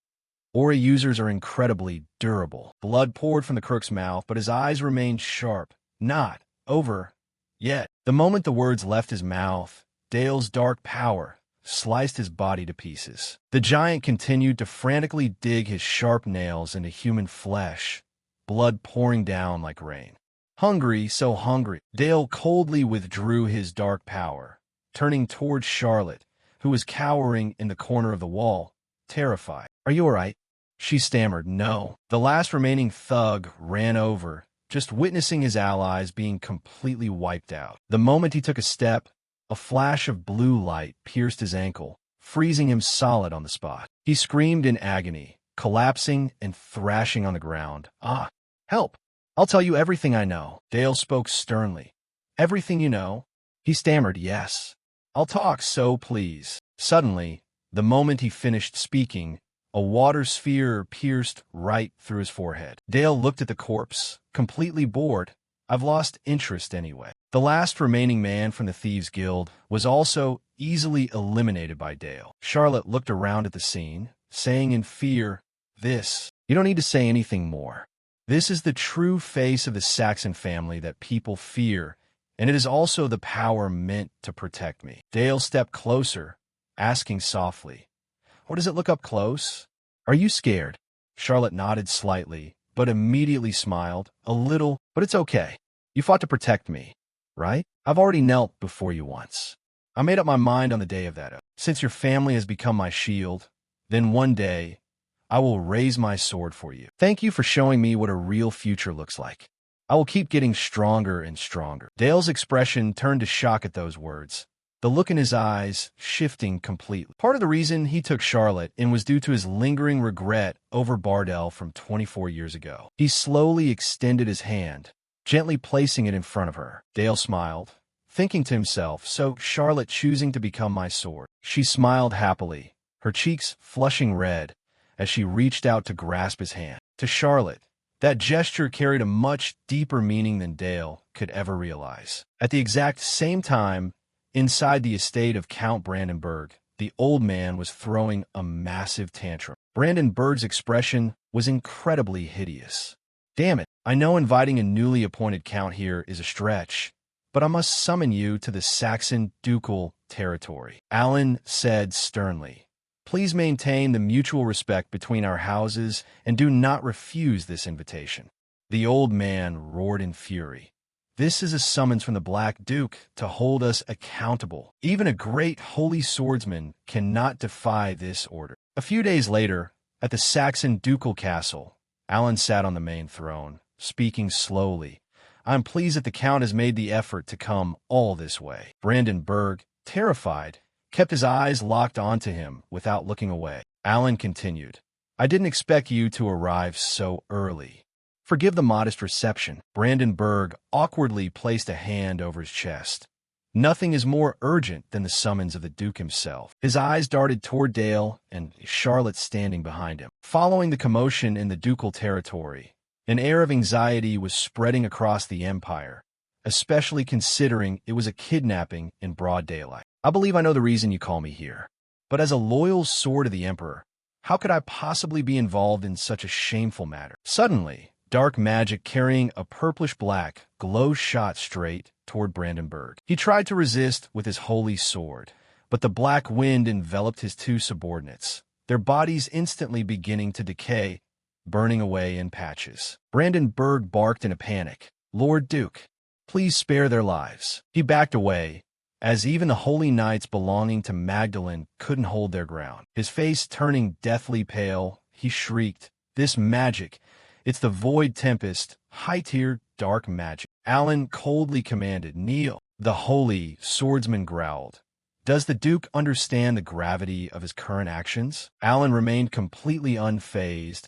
Aura users are incredibly durable. Blood poured from the crook's mouth, but his eyes remained sharp. Not over yet. The moment the words left his mouth, Dale's dark power sliced his body to pieces. The giant continued to frantically dig his sharp nails into human flesh, blood pouring down like rain. Hungry, so hungry, Dale coldly withdrew his dark power, turning towards Charlotte, who was cowering in the corner of the wall, terrified. "Are you all right?" She stammered, "No." The last remaining thug ran over, just witnessing his allies being completely wiped out. The moment he took a step, a flash of blue light pierced his ankle, freezing him solid on the spot. He screamed in agony, collapsing and thrashing on the ground. "Ah, help! I'll tell you everything I know." Dale spoke sternly. "Everything you know?" He stammered, "Yes. I'll talk, so please." Suddenly, the moment he finished speaking, a water sphere pierced right through his forehead. Dale looked at the corpse, completely bored. "I've lost interest anyway." The last remaining man from the Thieves' Guild was also easily eliminated by Dale. Charlotte looked around at the scene, saying in fear, You don't need to say anything more. This is the true face of the Saxon family that people fear, and it is also the power meant to protect me." Dale stepped closer, asking softly, "What does it look up close? Are you scared?" Charlotte nodded slightly, but immediately smiled, "A little, but it's okay. You fought to protect me, right? I've already knelt before you once. I made up my mind on the day of that oath. Since your family has become my shield, then one day I will raise my sword for you. Thank you for showing me what a real future looks like. I will keep getting stronger and stronger." Dale's expression turned to shock at those words, the look in his eyes shifting completely. Part of the reason he took Charlotte in was due to his lingering regret over Bardell from 24 years ago. He slowly extended his hand, gently placing it in front of her. Dale smiled, thinking to himself, "So Charlotte choosing to become my sword." She smiled happily, her cheeks flushing red, as she reached out to grasp his hand. To Charlotte, that gesture carried a much deeper meaning than Dale could ever realize. At the exact same time, inside the estate of Count Brandenburg, the old man was throwing a massive tantrum. Brandenburg's expression was incredibly hideous. "Damn it, I know inviting a newly appointed count here is a stretch, but I must summon you to the Saxon ducal territory," Alan said sternly. "Please maintain the mutual respect between our houses and do not refuse this invitation." The old man roared in fury. "This is a summons from the Black Duke to hold us accountable. Even a great holy swordsman cannot defy this order." A few days later, at the Saxon ducal castle, Alan sat on the main throne, speaking slowly. "I'm pleased that the Count has made the effort to come all this way." Brandenburg, terrified, kept his eyes locked onto him without looking away. Alan continued, "I didn't expect you to arrive so early. Forgive the modest reception." Brandenburg awkwardly placed a hand over his chest. Nothing is more urgent than the summons of the Duke himself. His eyes darted toward Dale and Charlotte standing behind him. Following the commotion in the ducal territory, an air of anxiety was spreading across the empire, especially considering it was a kidnapping in broad daylight. "I believe I know the reason you call me here. But as a loyal sword of the Emperor, how could I possibly be involved in such a shameful matter?" Suddenly, dark magic carrying a purplish-black glow shot straight toward Brandenburg. He tried to resist with his holy sword, but the black wind enveloped his two subordinates, their bodies instantly beginning to decay, burning away in patches. Brandenburg barked in a panic, "Lord Duke, please spare their lives." He backed away, as even the holy knights belonging to Magdalene couldn't hold their ground. His face turning deathly pale, he shrieked, "This magic! It's the Void Tempest, high-tier dark magic." Alan coldly commanded, "Kneel." The holy swordsman growled, "Does the Duke understand the gravity of his current actions?" Alan remained completely unfazed.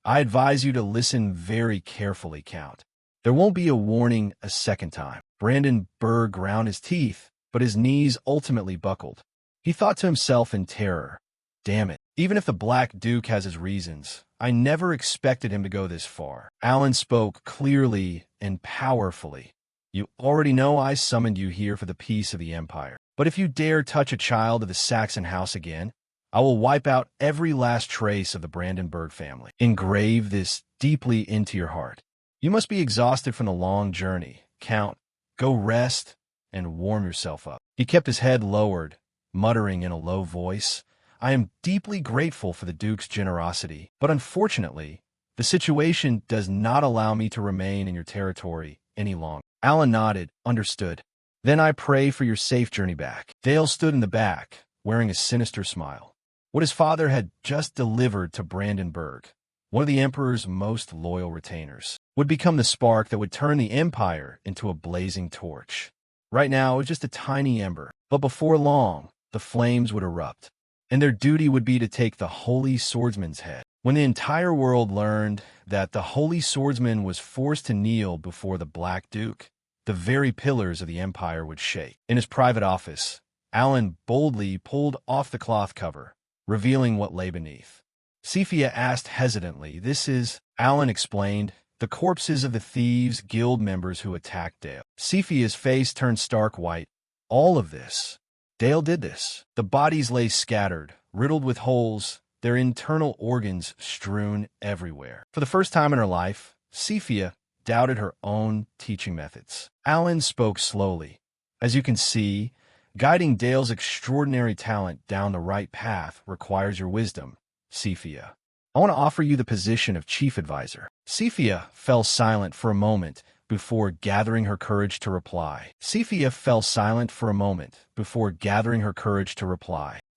"I advise you to listen very carefully, Count. There won't be a warning a second time." Brandenburg ground his teeth, but his knees ultimately buckled. He thought to himself in terror, "Damn it, even if the Black Duke has his reasons, I never expected him to go this far." Alan spoke clearly and powerfully. "You already know I summoned you here for the peace of the Empire. But if you dare touch a child of the Saxon house again, I will wipe out every last trace of the Brandenburg family. Engrave this deeply into your heart. You must be exhausted from the long journey. Count, go rest and warm yourself up." He kept his head lowered, muttering in a low voice. I am deeply grateful for the Duke's generosity, but unfortunately, the situation does not allow me to remain in your territory any longer. Alan nodded, understood. Then I pray for your safe journey back. Dale stood in the back, wearing a sinister smile. What his father had just delivered to Brandenburg, one of the Emperor's most loyal retainers, would become the spark that would turn the Empire into a blazing torch. Right now, it was just a tiny ember, but before long, the flames would erupt, and their duty would be to take the Holy Swordsman's head. When the entire world learned that the Holy Swordsman was forced to kneel before the Black Duke, the very pillars of the Empire would shake. In his private office, Alan boldly pulled off the cloth cover, revealing what lay beneath. Cephia asked hesitantly, "This is," Alan explained, "the corpses of the Thieves' Guild members who attacked Dale." Cephia's face turned stark white. All of this. Dale did this. The bodies lay scattered, riddled with holes, their internal organs strewn everywhere. For the first time in her life, Cephia doubted her own teaching methods. Alan spoke slowly. "As you can see, guiding Dale's extraordinary talent down the right path requires your wisdom, Cephia. I want to offer you the position of chief advisor." Cephia fell silent for a moment before gathering her courage to reply.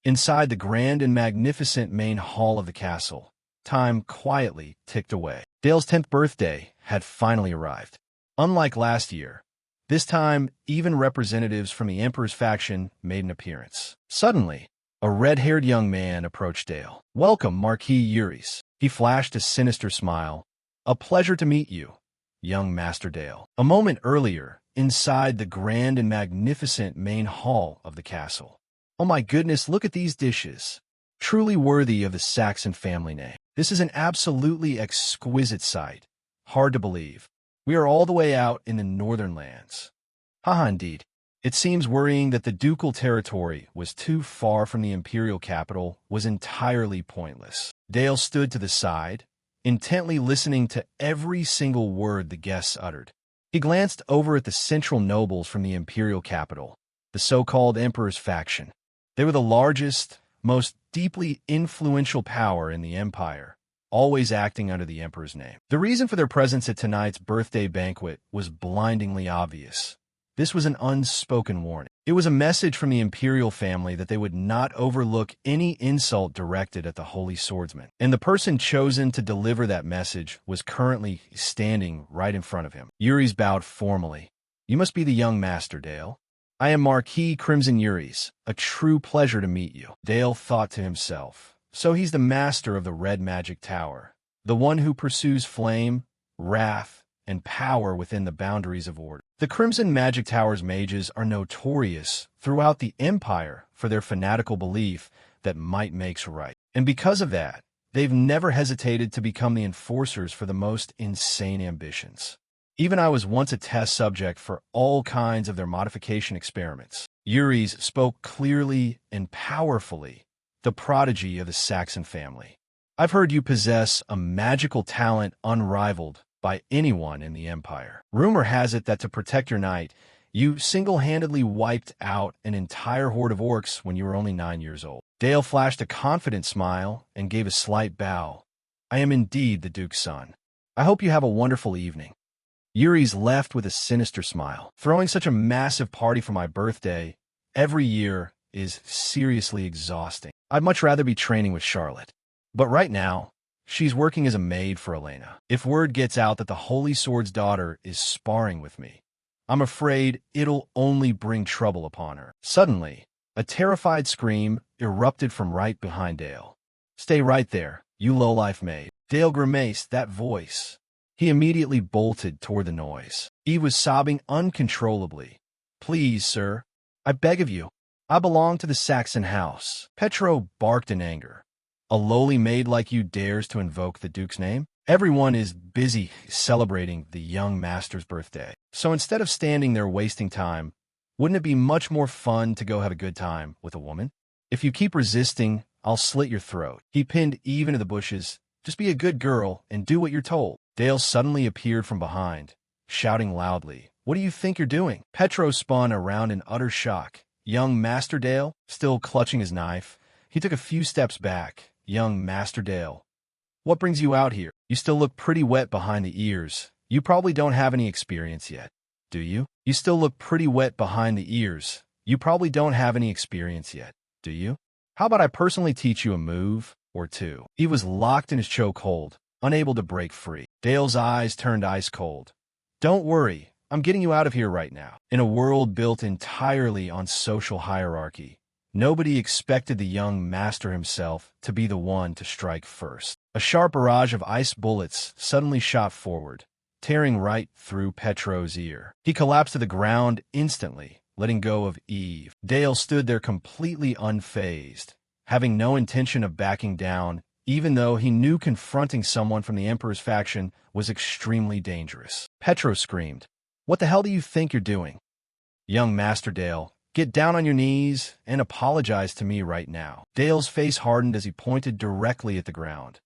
Inside the grand and magnificent main hall of the castle, time quietly ticked away. Dale's 10th birthday had finally arrived. Unlike last year, this time even representatives from the Emperor's faction made an appearance. Suddenly, a red-haired young man approached Dale. "Welcome, Marquis Uris." He flashed a sinister smile. "A pleasure to meet you, young Master Dale." A moment earlier, inside the grand and magnificent main hall of the castle. "Oh my goodness, look at these dishes. Truly worthy of the Saxon family name. This is an absolutely exquisite sight. Hard to believe. We are all the way out in the northern lands." Haha, indeed. It seems worrying that the ducal territory was too far from the imperial capital was entirely pointless. Dale stood to the side, intently listening to every single word the guests uttered. He glanced over at the central nobles from the imperial capital, the so-called Emperor's faction. They were the largest, most deeply influential power in the empire, always acting under the Emperor's name. The reason for their presence at tonight's birthday banquet was blindingly obvious. This was an unspoken warning. It was a message from the imperial family that they would not overlook any insult directed at the Holy Swordsman. And the person chosen to deliver that message was currently standing right in front of him. Uris bowed formally. "You must be the young Master, Dale. I am Marquis Crimson Uris. A true pleasure to meet you." Dale thought to himself. So he's the master of the Red Magic Tower, the one who pursues flame, wrath, and power within the boundaries of order. The Crimson Magic Tower's mages are notorious throughout the Empire for their fanatical belief that might makes right. And because of that, they've never hesitated to become the enforcers for the most insane ambitions. Even I was once a test subject for all kinds of their modification experiments. Uris spoke clearly and powerfully, the prodigy of the Saxon family. "I've heard you possess a magical talent unrivaled by anyone in the Empire. Rumor has it that to protect your knight, you single-handedly wiped out an entire horde of orcs when you were only 9 years old." Dale flashed a confident smile and gave a slight bow. "I am indeed the Duke's son. I hope you have a wonderful evening." Uris left with a sinister smile. "Throwing such a massive party for my birthday every year is seriously exhausting. I'd much rather be training with Charlotte. But right now, she's working as a maid for Elena. If word gets out that the Holy Sword's daughter is sparring with me, I'm afraid it'll only bring trouble upon her." Suddenly, a terrified scream erupted from right behind Dale. "Stay right there, you lowlife maid." Dale grimaced. That voice. He immediately bolted toward the noise. Eve was sobbing uncontrollably. "Please, sir, I beg of you. I belong to the Saxon house." Petro barked in anger. "A lowly maid like you dares to invoke the Duke's name? Everyone is busy celebrating the young master's birthday. So instead of standing there wasting time, wouldn't it be much more fun to go have a good time with a woman? If you keep resisting, I'll slit your throat." He pinned Eve into the bushes. "Just be a good girl and do what you're told." Dale suddenly appeared from behind, shouting loudly, "What do you think you're doing?" Petro spun around in utter shock. Young Master Dale, still clutching his knife, he took a few steps back. Young Master Dale, what brings you out here? You still look pretty wet behind the ears. You probably don't have any experience yet, do you? You still look pretty wet behind the ears. You probably don't have any experience yet, do you? How about I personally teach you a move or two? He was locked in his chokehold, unable to break free. Dale's eyes turned ice cold. Don't worry, I'm getting you out of here right now. In a world built entirely on social hierarchy, nobody expected the young master himself to be the one to strike first. A sharp barrage of ice bullets suddenly shot forward, tearing right through Petro's ear. He collapsed to the ground instantly, letting go of Eve. Dale stood there completely unfazed, having no intention of backing down, even though he knew confronting someone from the Emperor's faction was extremely dangerous. Petro screamed, "What the hell do you think you're doing? Young Master Dale, get down on your knees and apologize to me right now." Dale's face hardened as he pointed directly at the ground.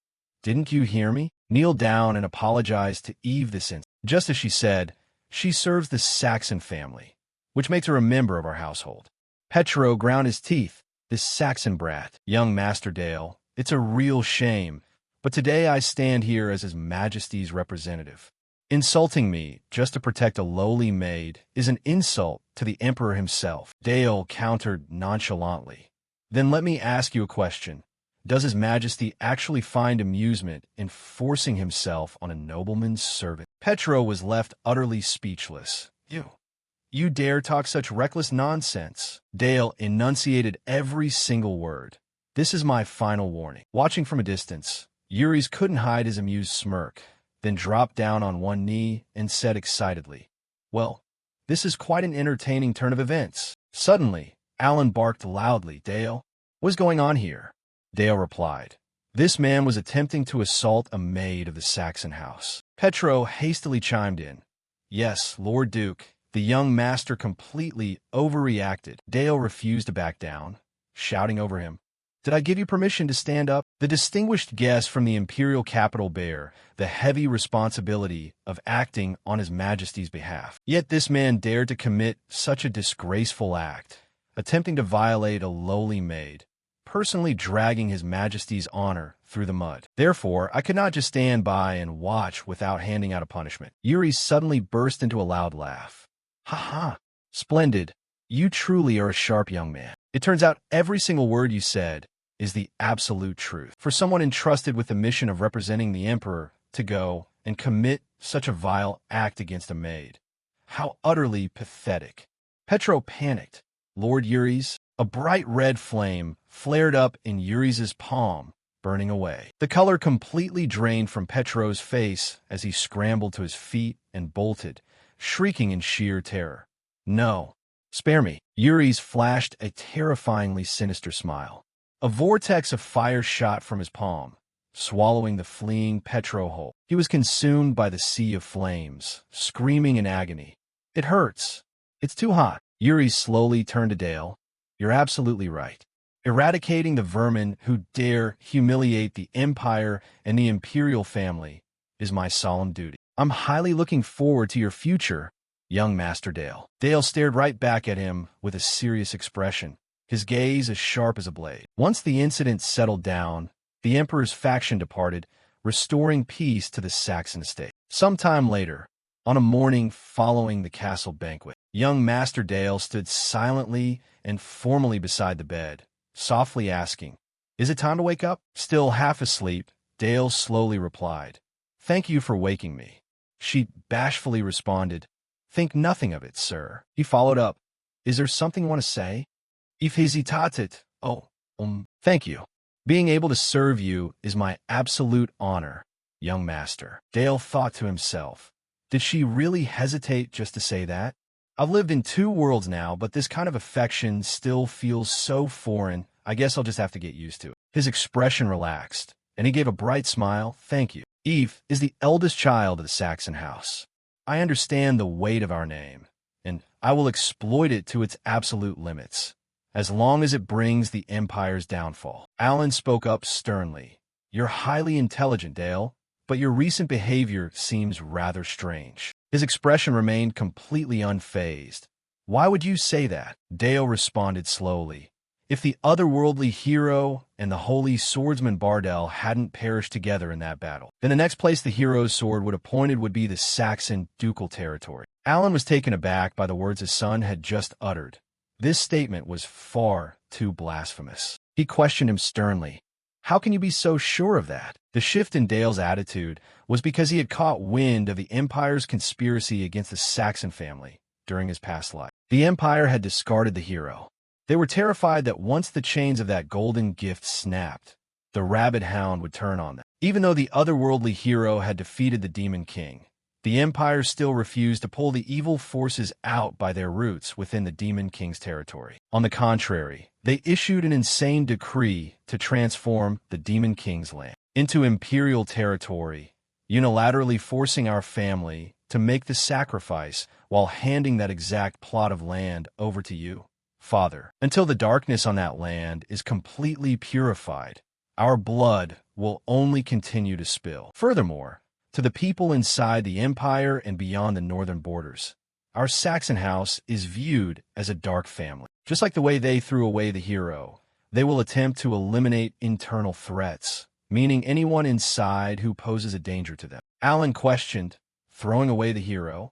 "Didn't you hear me? Kneel down and apologize to Eve this instant." Just as she said, "She serves the Saxon family, which makes her a member of our household." Petro ground his teeth. "This Saxon brat. Young Master Dale, it's a real shame, but today I stand here as His Majesty's representative. Insulting me just to protect a lowly maid is an insult to the Emperor himself." Dale countered nonchalantly. "Then let me ask you a question. Does His Majesty actually find amusement in forcing himself on a nobleman's servant?" Petro was left utterly speechless. You dare talk such reckless nonsense?" Dale enunciated every single word. "This is my final warning." Watching from a distance, Yuri's couldn't hide his amused smirk, then dropped down on one knee and said excitedly, "Well, this is quite an entertaining turn of events." Suddenly, Alan barked loudly. "Dale, what's going on here?" Dale replied, "This man was attempting to assault a maid of the Saxon house." Petro hastily chimed in, "Yes, Lord Duke, the young master completely overreacted." Dale refused to back down, shouting over him, "Did I give you permission to stand up?" The distinguished guest from the imperial capital bare the heavy responsibility of acting on His Majesty's behalf. Yet this man dared to commit such a disgraceful act, attempting to violate a lowly maid, personally dragging His Majesty's honor through the mud. Therefore, I could not just stand by and watch without handing out a punishment. Yuri suddenly burst into a loud laugh. "Ha ha! Splendid! You truly are a sharp young man. It turns out every single word you said is the absolute truth. For someone entrusted with the mission of representing the Emperor to go and commit such a vile act against a maid. How utterly pathetic." Petro panicked. Lord Yuri's, a bright red flame flared up in Yuri's palm, burning away. The color completely drained from Petro's face as he scrambled to his feet and bolted, shrieking in sheer terror. "No, spare me." Yuri's flashed a terrifyingly sinister smile. A vortex of fire shot from his palm, swallowing the fleeing Petro whole. He was consumed by the sea of flames, screaming in agony. "It hurts. It's too hot." Yuri slowly turned to Dale. "You're absolutely right. Eradicating the vermin who dare humiliate the Empire and the Imperial family is my solemn duty. I'm highly looking forward to your future, young Master Dale." Dale stared right back at him with a serious expression, his gaze as sharp as a blade. Once the incident settled down, the Emperor's faction departed, restoring peace to the Saxon state. Sometime later, on a morning following the castle banquet, young Master Dale stood silently and formally beside the bed, softly asking, "Is it time to wake up?" Still half asleep, Dale slowly replied, "Thank you for waking me." She bashfully responded, "Think nothing of it, sir." He followed up, "Is there something you want to say?" "If hesitated, thank you. Being able to serve you is my absolute honor, young master." Dale thought to himself, did she really hesitate just to say that? I've lived in 2 worlds now, but this kind of affection still feels so foreign. I guess I'll just have to get used to it. His expression relaxed, and he gave a bright smile. "Thank you. Eve is the eldest child of the Saxon house. I understand the weight of our name, and I will exploit it to its absolute limits, as long as it brings the Empire's downfall." Alan spoke up sternly. "You're highly intelligent, Dale, but your recent behavior seems rather strange." His expression remained completely unfazed. Why would you say that? Dale responded slowly. If the otherworldly hero and the holy swordsman Bardell hadn't perished together in that battle, then the next place the hero's sword would have pointed would be the Saxon ducal territory. Alan was taken aback by the words his son had just uttered. This statement was far too blasphemous. He questioned him sternly. How can you be so sure of that? The shift in Dale's attitude was because he had caught wind of the Empire's conspiracy against the Saxon family during his past life. The Empire had discarded the hero. They were terrified that once the chains of that golden gift snapped, the rabid hound would turn on them. Even though the otherworldly hero had defeated the Demon King, the Empire still refused to pull the evil forces out by their roots within the Demon King's territory. On the contrary, they issued an insane decree to transform the Demon King's land into imperial territory, unilaterally forcing our family to make the sacrifice while handing that exact plot of land over to you, Father. Until the darkness on that land is completely purified, our blood will only continue to spill. Furthermore, to the people inside the Empire and beyond the northern borders, our Saxon house is viewed as a dark family. Just like the way they threw away the hero, they will attempt to eliminate internal threats, meaning anyone inside who poses a danger to them. Alan questioned, throwing away the hero.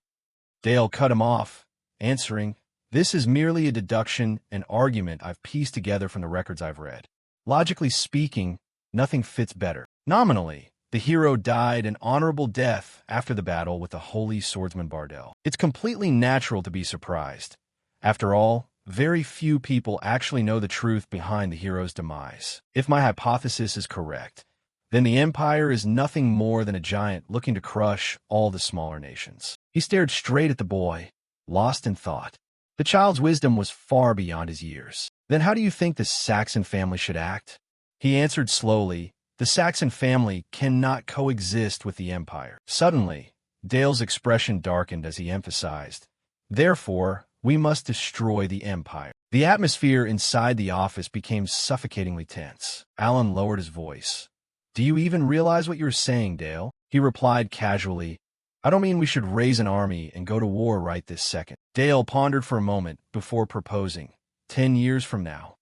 Dale cut him off, answering, "This is merely a deduction and argument I've pieced together from the records I've read. Logically speaking, nothing fits better. Nominally, the hero died an honorable death after the battle with the holy swordsman Bardell. It's completely natural to be surprised. After all, very few people actually know the truth behind the hero's demise. If my hypothesis is correct, then the Empire is nothing more than a giant looking to crush all the smaller nations." He stared straight at the boy, lost in thought. The child's wisdom was far beyond his years. "Then how do you think the Saxon family should act?" He answered slowly, "The Saxon family cannot coexist with the Empire." Suddenly, Dale's expression darkened as he emphasized, "Therefore, we must destroy the Empire." The atmosphere inside the office became suffocatingly tense. Alan lowered his voice. "Do you even realize what you're saying, Dale?" He replied casually, "I don't mean we should raise an army and go to war right this second." Dale pondered for a moment before proposing, 10 years from now.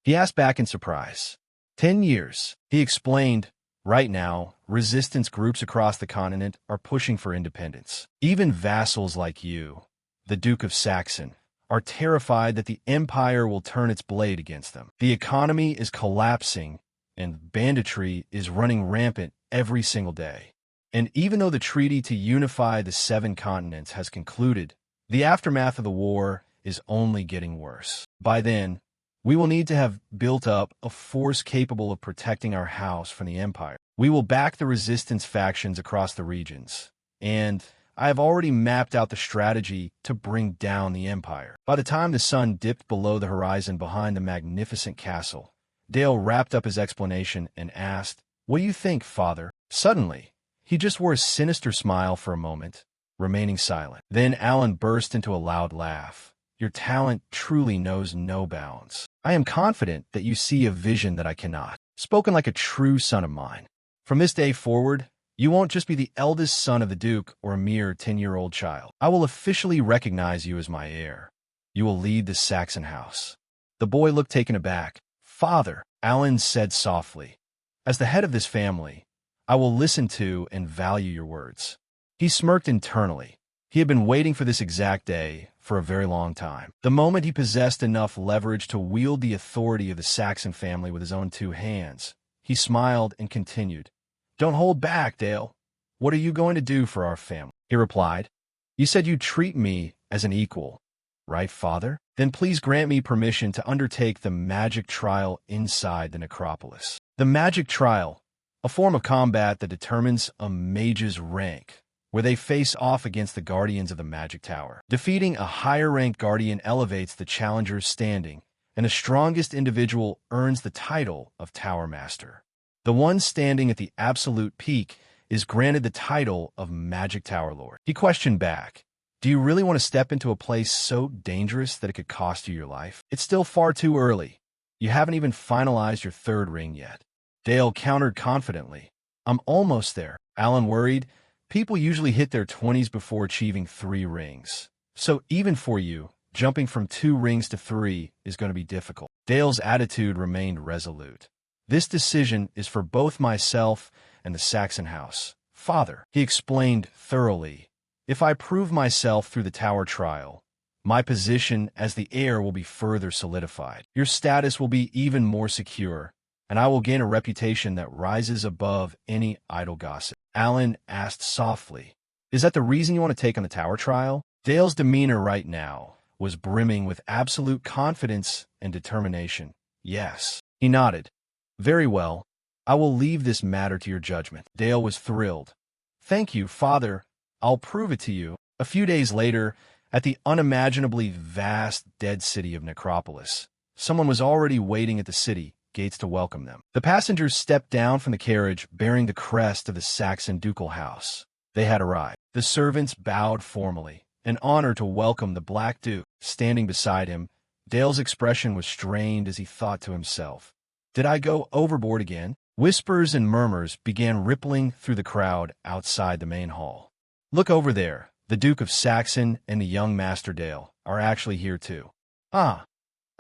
He asked back in surprise. 10 years. He explained, "Right now, resistance groups across the continent are pushing for independence. Even vassals like you, the Duke of Saxon, are terrified that the Empire will turn its blade against them. The economy is collapsing, and banditry is running rampant every single day. And even though the treaty to unify the 7 continents has concluded, the aftermath of the war is only getting worse. By then, we will need to have built up a force capable of protecting our house from the Empire. We will back the resistance factions across the regions, and I have already mapped out the strategy to bring down the Empire." By the time the sun dipped below the horizon behind the magnificent castle, Dale wrapped up his explanation and asked, "What do you think, Father?" Suddenly, he just wore a sinister smile for a moment, remaining silent. Then Alan burst into a loud laugh. "Your talent truly knows no bounds. I am confident that you see a vision that I cannot. Spoken like a true son of mine. From this day forward, you won't just be the eldest son of the Duke or a mere 10-year-old child. I will officially recognize you as my heir. You will lead the Saxon house." The boy looked taken aback. "Father," Alan said softly, "as the head of this family, I will listen to and value your words." He smirked internally. He had been waiting for this exact day for a very long time. The moment he possessed enough leverage to wield the authority of the Saxon family with his own 2 hands, he smiled and continued, "Don't hold back, Dale. What are you going to do for our family?" He replied, "You said you'd treat me as an equal, right, Father? Then please grant me permission to undertake the magic trial inside the necropolis." The magic trial, a form of combat that determines a mage's rank, where they face off against the guardians of the magic tower. Defeating a higher-ranked guardian elevates the challenger's standing, and the strongest individual earns the title of Tower Master. The one standing at the absolute peak is granted the title of Magic Tower Lord. He questioned back, "Do you really want to step into a place so dangerous that it could cost you your life? It's still far too early. You haven't even finalized your 3rd ring yet." Dale countered confidently, "I'm almost there." Alan worried, "People usually hit their 20s before achieving 3 rings. So even for you, Jumping from 2 rings to 3 is going to be difficult. Dale's attitude remained resolute. This decision is for both myself and the Saxon house. Father, he explained thoroughly, if I prove myself through the tower trial, my position as the heir will be further solidified. Your status will be even more secure, and I will gain a reputation that rises above any idle gossip. Alan asked softly, is that the reason you want to take on the tower trial? Dale's demeanor right now was brimming with absolute confidence and determination. Yes. He nodded. Very well. I will leave this matter to your judgment. Dale was thrilled. Thank you, Father. I'll prove it to you. A few days later, at the unimaginably vast dead city of Necropolis, someone was already waiting at the city gates to welcome them. The passengers stepped down from the carriage bearing the crest of the Saxon ducal house. They had arrived. The servants bowed formally, an honor to welcome the Black Duke. Standing beside him, Dale's expression was strained as he thought to himself, did I go overboard again? Whispers and murmurs began rippling through the crowd outside the main hall. Look over there. The Duke of Saxon and the young Master Dale are actually here too. Ah,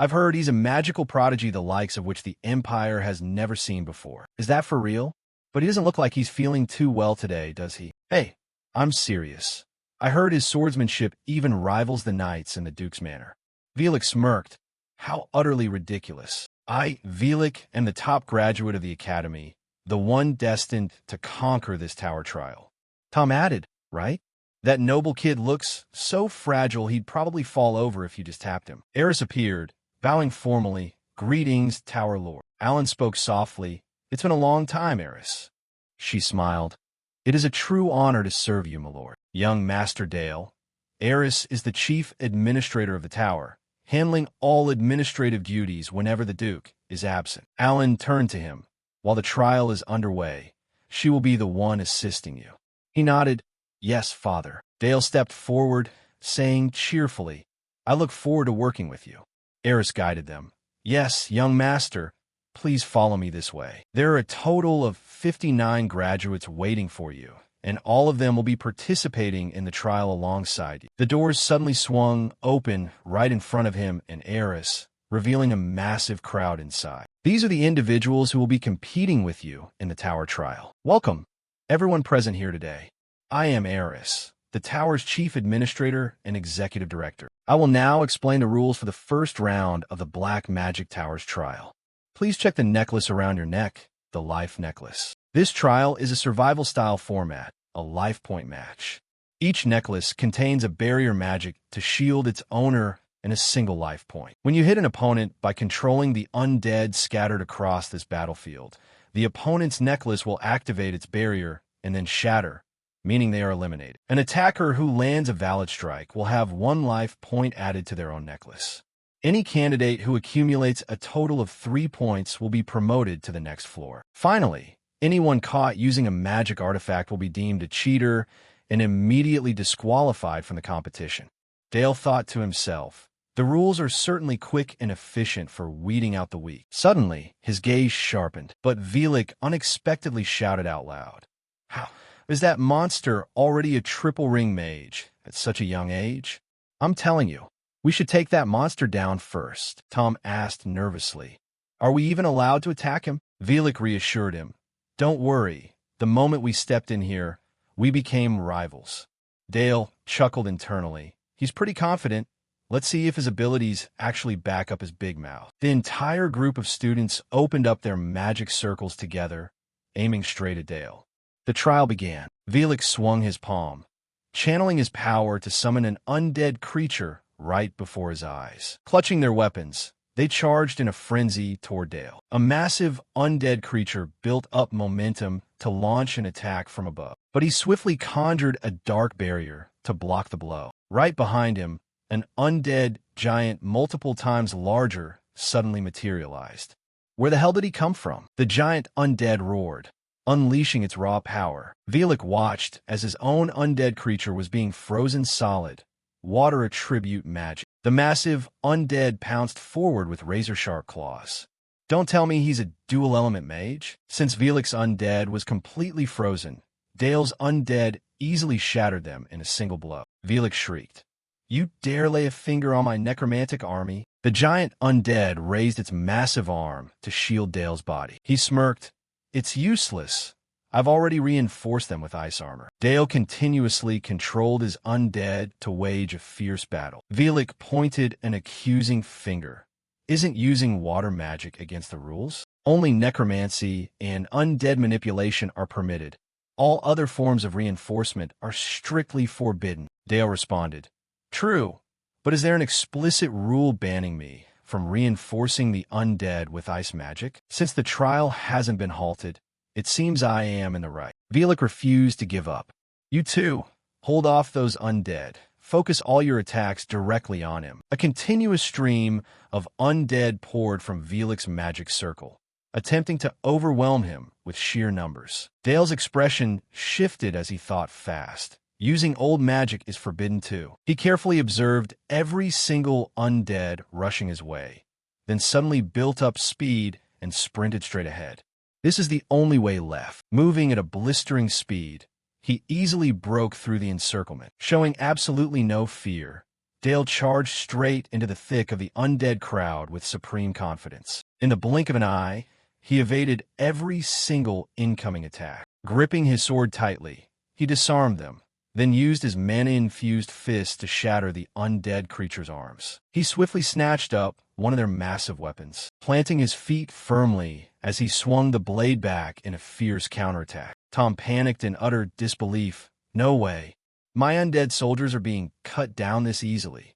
I've heard he's a magical prodigy the likes of which the Empire has never seen before. Is that for real? But he doesn't look like he's feeling too well today, does he? Hey, I'm serious. I heard his swordsmanship even rivals the knights in the Duke's manor. Felix smirked. How utterly ridiculous. Felix, am the top graduate of the Academy, the one destined to conquer this tower trial. Tom added, right? That noble kid looks so fragile he'd probably fall over if you just tapped him. Eris appeared, bowing formally. Greetings, Tower Lord. Alan spoke softly. It's been a long time, Eris. She smiled. It is a true honor to serve you, my lord. Young Master Dale. Eris is the chief administrator of the tower, handling all administrative duties whenever the Duke is absent. Alan turned to him. While the trial is underway, she will be the one assisting you. He nodded. Yes, Father. Dale stepped forward, saying cheerfully, I look forward to working with you. Eris guided them. Yes, young master, please follow me this way. There are a total of 59 graduates waiting for you, and all of them will be participating in the trial alongside you. The doors suddenly swung open right in front of him and Eris, revealing a massive crowd inside. These are the individuals who will be competing with you in the tower trial. Welcome, everyone present here today. I am Eris, the tower's chief administrator and executive director. I will now explain the rules for the first round of the Black Magic Towers trial. Please check the necklace around your neck, the life necklace. This trial is a survival-style format, a life point match. Each necklace contains a barrier magic to shield its owner and a single life point. When you hit an opponent by controlling the undead scattered across this battlefield, the opponent's necklace will activate its barrier and then shatter, meaning they are eliminated. An attacker who lands a valid strike will have 1 life point added to their own necklace. Any candidate who accumulates a total of 3 points will be promoted to the next floor. Finally, anyone caught using a magic artifact will be deemed a cheater and immediately disqualified from the competition. Dale thought to himself, the rules are certainly quick and efficient for weeding out the weak. Suddenly, his gaze sharpened, but Felix unexpectedly shouted out loud, How? Is that monster already a triple ring mage at such a young age? I'm telling you, we should take that monster down first, Tom asked nervously. Are we even allowed to attack him? Felix reassured him. Don't worry, the moment we stepped in here, we became rivals. Dale chuckled internally. He's pretty confident. Let's see if his abilities actually back up his big mouth. The entire group of students opened up their magic circles together, aiming straight at Dale. The trial began. Felix swung his palm, channeling his power to summon an undead creature right before his eyes. Clutching their weapons, they charged in a frenzy toward Dale. A massive undead creature built up momentum to launch an attack from above, but he swiftly conjured a dark barrier to block the blow. Right behind him, an undead giant multiple times larger suddenly materialized. Where the hell did he come from? The giant undead roared, unleashing its raw power. Felix watched as his own undead creature was being frozen solid, water attribute magic. The massive undead pounced forward with razor-sharp claws. Don't tell me he's a dual-element mage? Since Felix undead was completely frozen, Dale's undead easily shattered them in a single blow. Felix shrieked. You dare lay a finger on my necromantic army? The giant undead raised its massive arm to shield Dale's body. He smirked. It's useless. I've already reinforced them with ice armor. Dale continuously controlled his undead to wage a fierce battle. Velik pointed an accusing finger. Isn't using water magic against the rules? Only necromancy and undead manipulation are permitted. All other forms of reinforcement are strictly forbidden. Dale responded. True, but is there an explicit rule banning me from reinforcing the undead with ice magic? Since the trial hasn't been halted, it seems I am in the right. Velik refused to give up. You too. Hold off those undead. Focus all your attacks directly on him. A continuous stream of undead poured from Velik's magic circle, attempting to overwhelm him with sheer numbers. Dale's expression shifted as he thought fast. Using old magic is forbidden too. He carefully observed every single undead rushing his way, then suddenly built up speed and sprinted straight ahead. This is the only way left. Moving at a blistering speed, he easily broke through the encirclement. Showing absolutely no fear, Dale charged straight into the thick of the undead crowd with supreme confidence. In the blink of an eye, he evaded every single incoming attack. Gripping his sword tightly, he disarmed them, then used his mana-infused fist to shatter the undead creature's arms. He swiftly snatched up one of their massive weapons, planting his feet firmly as he swung the blade back in a fierce counterattack. Tom panicked in utter disbelief. No way. My undead soldiers are being cut down this easily.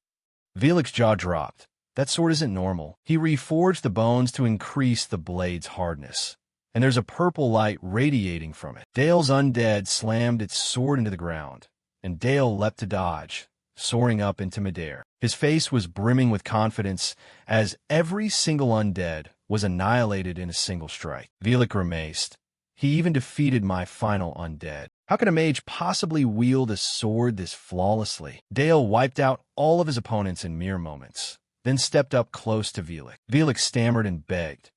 Velik's jaw dropped. That sword isn't normal. He reforged the bones to increase the blade's hardness, and there's a purple light radiating from it. Dale's undead slammed its sword into the ground, and Dale leapt to dodge, soaring up into midair. His face was brimming with confidence as every single undead was annihilated in a single strike. Velik grimaced. He even defeated my final undead. How could a mage possibly wield a sword this flawlessly? Dale wiped out all of his opponents in mere moments, then stepped up close to Velik. Velik stammered and begged.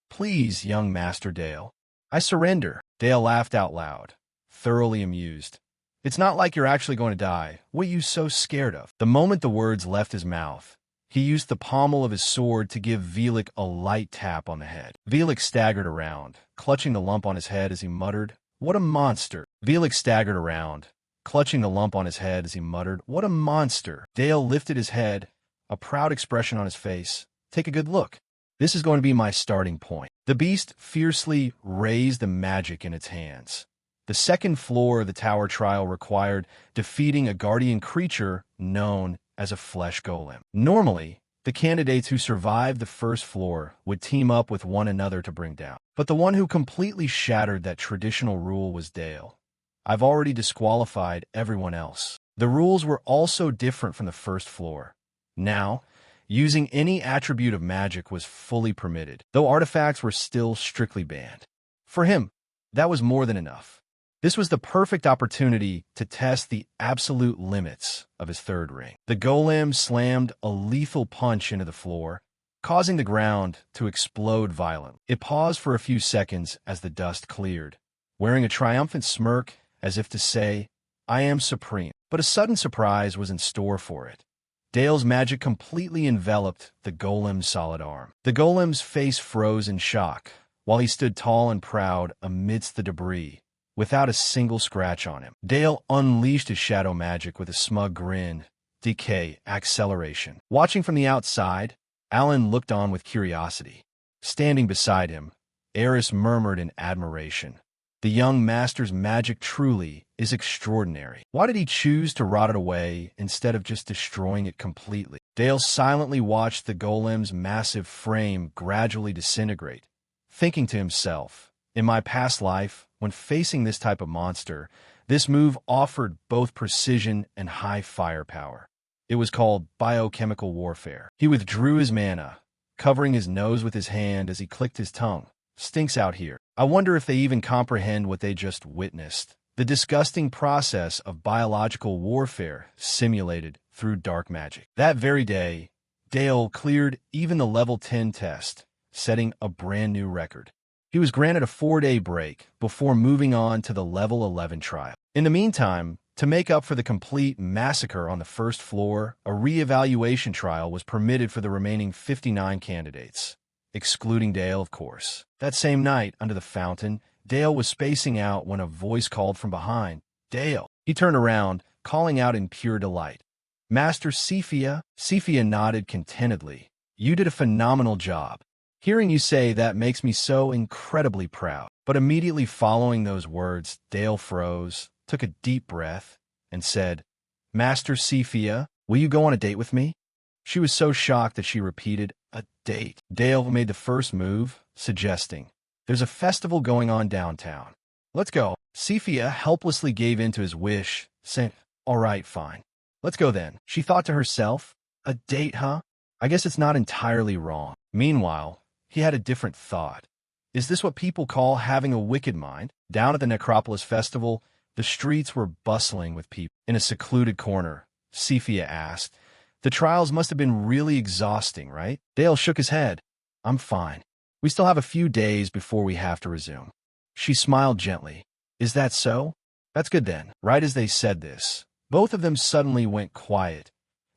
Please, young Master Dale. I surrender. Dale laughed out loud, thoroughly amused. It's not like you're actually going to die. What are you so scared of? The moment the words left his mouth, he used the pommel of his sword to give Velik a light tap on the head. Velik staggered around, clutching the lump on his head as he muttered, What a monster! Velik staggered around, clutching the lump on his head as he muttered, What a monster! Dale lifted his head, a proud expression on his face. Take a good look. This is going to be my starting point. The beast fiercely raised the magic in its hands. The second floor of the tower trial required defeating a guardian creature known as a flesh golem. Normally, the candidates who survived the first floor would team up with one another to bring down. But the one who completely shattered that traditional rule was Dale. I've already disqualified everyone else. The rules were also different from the first floor. Now, using any attribute of magic was fully permitted, though artifacts were still strictly banned. For him, that was more than enough. This was the perfect opportunity to test the absolute limits of his third ring. The golem slammed a lethal punch into the floor, causing the ground to explode violently. It paused for a few seconds as the dust cleared, wearing a triumphant smirk as if to say, I am supreme. But a sudden surprise was in store for it. Dale's magic completely enveloped the golem's solid arm. The golem's face froze in shock, while he stood tall and proud amidst the debris, without a single scratch on him. Dale unleashed his shadow magic with a smug grin. Decay, acceleration. Watching from the outside, Alan looked on with curiosity. Standing beside him, Eris murmured in admiration. The young master's magic truly is extraordinary. Why did he choose to rot it away instead of just destroying it completely? Dale silently watched the golem's massive frame gradually disintegrate, thinking to himself, in my past life, when facing this type of monster, this move offered both precision and high firepower. It was called biochemical warfare. He withdrew his mana, covering his nose with his hand as he clicked his tongue. Stinks out here. I wonder if they even comprehend what they just witnessed. The disgusting process of biological warfare simulated through dark magic. That very day, Dale cleared even the level 10 test, setting a brand new record. He was granted a 4-day break before moving on to the level 11 trial. In the meantime, To make up for the complete massacre on the first floor, a re-evaluation trial was permitted for the remaining 59 candidates, excluding Dale, of course. That same night, under the fountain, Dale was spacing out when a voice called from behind, "Dale." He turned around, calling out in pure delight, "Master Cephia?" Cephia nodded contentedly. "You did a phenomenal job. Hearing you say that makes me so incredibly proud." But immediately following those words, Dale froze, took a deep breath, and said, "Master Cephia, will you go on a date with me?" She was so shocked that she repeated, "A date?" Dale made the first move, suggesting, "There's a festival going on downtown. Let's go." Cephia helplessly gave in to his wish, saying, "All right, fine. Let's go then." She thought to herself, "A date, huh? I guess it's not entirely wrong." Meanwhile, he had a different thought. Is this what people call having a wicked mind? Down at the Necropolis Festival, the streets were bustling with people. In a secluded corner, Cephia asked, "The trials must have been really exhausting, right?" Dale shook his head. "I'm fine. We still have a few days before we have to resume." She smiled gently. "Is that so? That's good then." Right as they said this, both of them suddenly went quiet,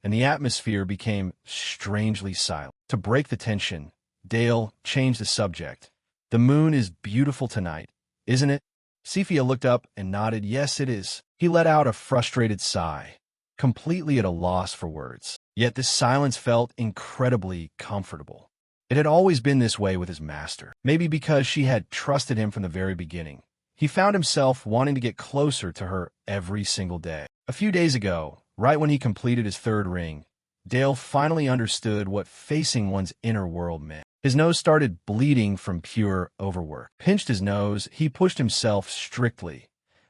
and the atmosphere became strangely silent. To break the tension, Dale changed the subject. "The moon is beautiful tonight, isn't it?" Cephia looked up and nodded. "Yes, it is." He let out a frustrated sigh, completely at a loss for words. Yet this silence felt incredibly comfortable. It had always been this way with his master. Maybe because she had trusted him from the very beginning. He found himself wanting to get closer to her every single day. A few days ago, right when he completed his third ring, Dale finally understood what facing one's inner world meant. His nose started bleeding from pure overwork. Pinched his nose, he pushed himself strictly.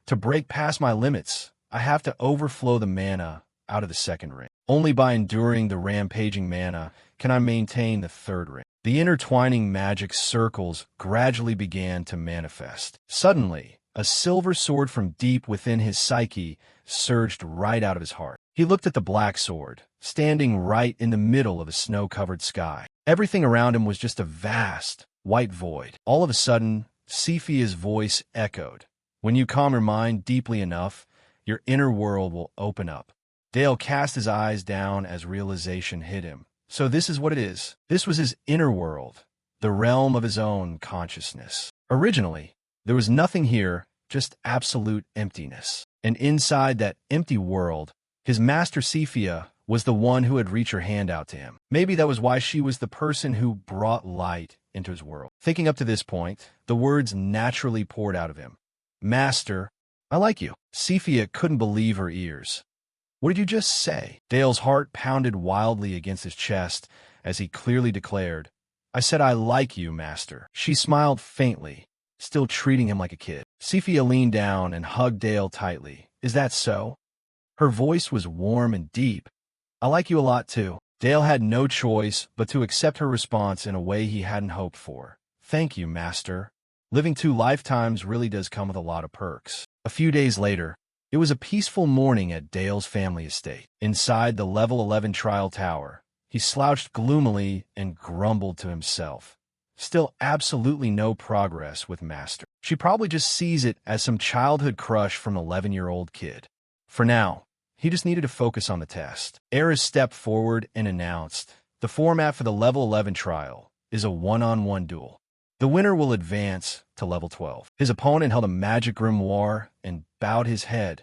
"To break past my limits, I have to overflow the mana out of the second ring. Only by enduring the rampaging mana can I maintain the third ring." The intertwining magic circles gradually began to manifest. Suddenly, a silver sword from deep within his psyche surged right out of his heart. He looked at the black sword, standing right in the middle of a snow-covered sky. Everything around him was just a vast, white void. All of a sudden, Cephia's voice echoed. "When you calm your mind deeply enough, your inner world will open up." Dale cast his eyes down as realization hit him. So this is what it is. This was his inner world, the realm of his own consciousness. Originally, there was nothing here, just absolute emptiness. And inside that empty world, his master Cephia was the one who had reached her hand out to him. Maybe that was why she was the person who brought light into his world. Thinking up to this point, the words naturally poured out of him. "Master, I like you." Cephia couldn't believe her ears. "What did you just say?" Dale's heart pounded wildly against his chest as he clearly declared, "I said I like you, master." She smiled faintly, still treating him like a kid. Cephia leaned down and hugged Dale tightly. "Is that so?" Her voice was warm and deep. "I like you a lot, too." Dale had no choice but to accept her response in a way he hadn't hoped for. "Thank you, master. Living 2 lifetimes really does come with a lot of perks." A few days later, it was a peaceful morning at Dale's family estate. Inside the level 11 trial tower, he slouched gloomily and grumbled to himself. Still absolutely no progress with Master. She probably just sees it as some childhood crush from an 11-year-old kid. For now, he just needed to focus on the test. Eris stepped forward and announced, "The format for the level 11 trial is a one-on-one duel. The winner will advance to level 12. His opponent held a magic grimoire and bowed his head.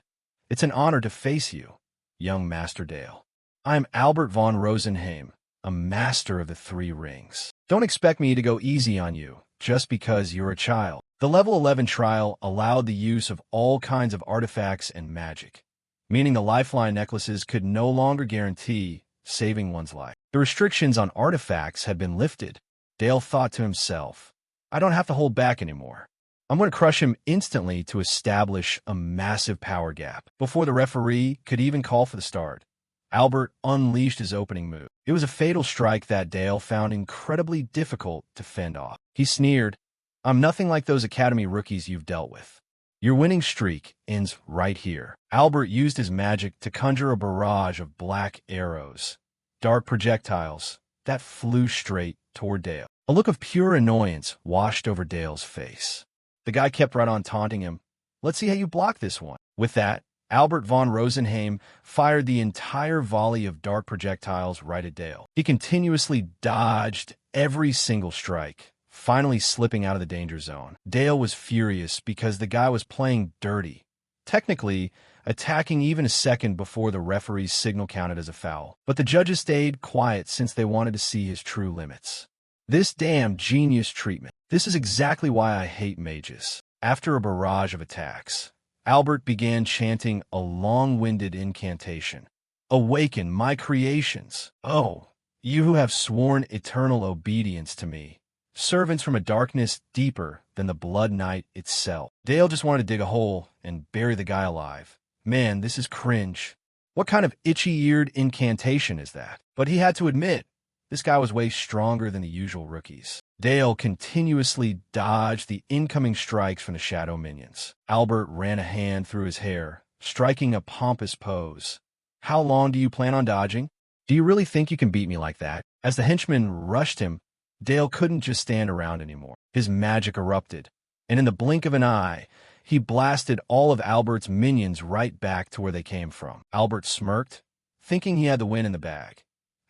"It's an honor to face you, young Master Dale. I am Albert von Rosenheim, a master of the 3 rings. Don't expect me to go easy on you just because you're a child." The level 11 trial allowed the use of all kinds of artifacts and magic, meaning the lifeline necklaces could no longer guarantee saving one's life. The restrictions on artifacts had been lifted. Dale thought to himself, "I don't have to hold back anymore. I'm going to crush him instantly to establish a massive power gap." Before the referee could even call for the start, Albert unleashed his opening move. It was a fatal strike that Dale found incredibly difficult to fend off. He sneered, "I'm nothing like those academy rookies you've dealt with. Your winning streak ends right here." Albert used his magic to conjure a barrage of black arrows, dark projectiles, that flew straight toward Dale. A look of pure annoyance washed over Dale's face. The guy kept right on taunting him. "Let's see how you block this one." With that, Albert von Rosenheim fired the entire volley of dark projectiles right at Dale. He continuously dodged every single strike, finally slipping out of the danger zone. Dale was furious because the guy was playing dirty, technically attacking even a second before the referee's signal counted as a foul. But the judges stayed quiet since they wanted to see his true limits. This damn genius treatment. This is exactly why I hate mages. After a barrage of attacks, Albert began chanting a long-winded incantation. Awaken my creations. Oh, you who have sworn eternal obedience to me. Servants from a darkness deeper than the blood night itself. Dale just wanted to dig a hole and bury the guy alive. Man, this is cringe. What kind of itchy-eared incantation is that? But he had to admit, this guy was way stronger than the usual rookies. Dale continuously dodged the incoming strikes from the shadow minions. Albert ran a hand through his hair, striking a pompous pose. How long do you plan on dodging? Do you really think you can beat me like that? As the henchmen rushed him, Dale couldn't just stand around anymore. His magic erupted, and in the blink of an eye, he blasted all of Albert's minions right back to where they came from. Albert smirked, thinking he had the win in the bag.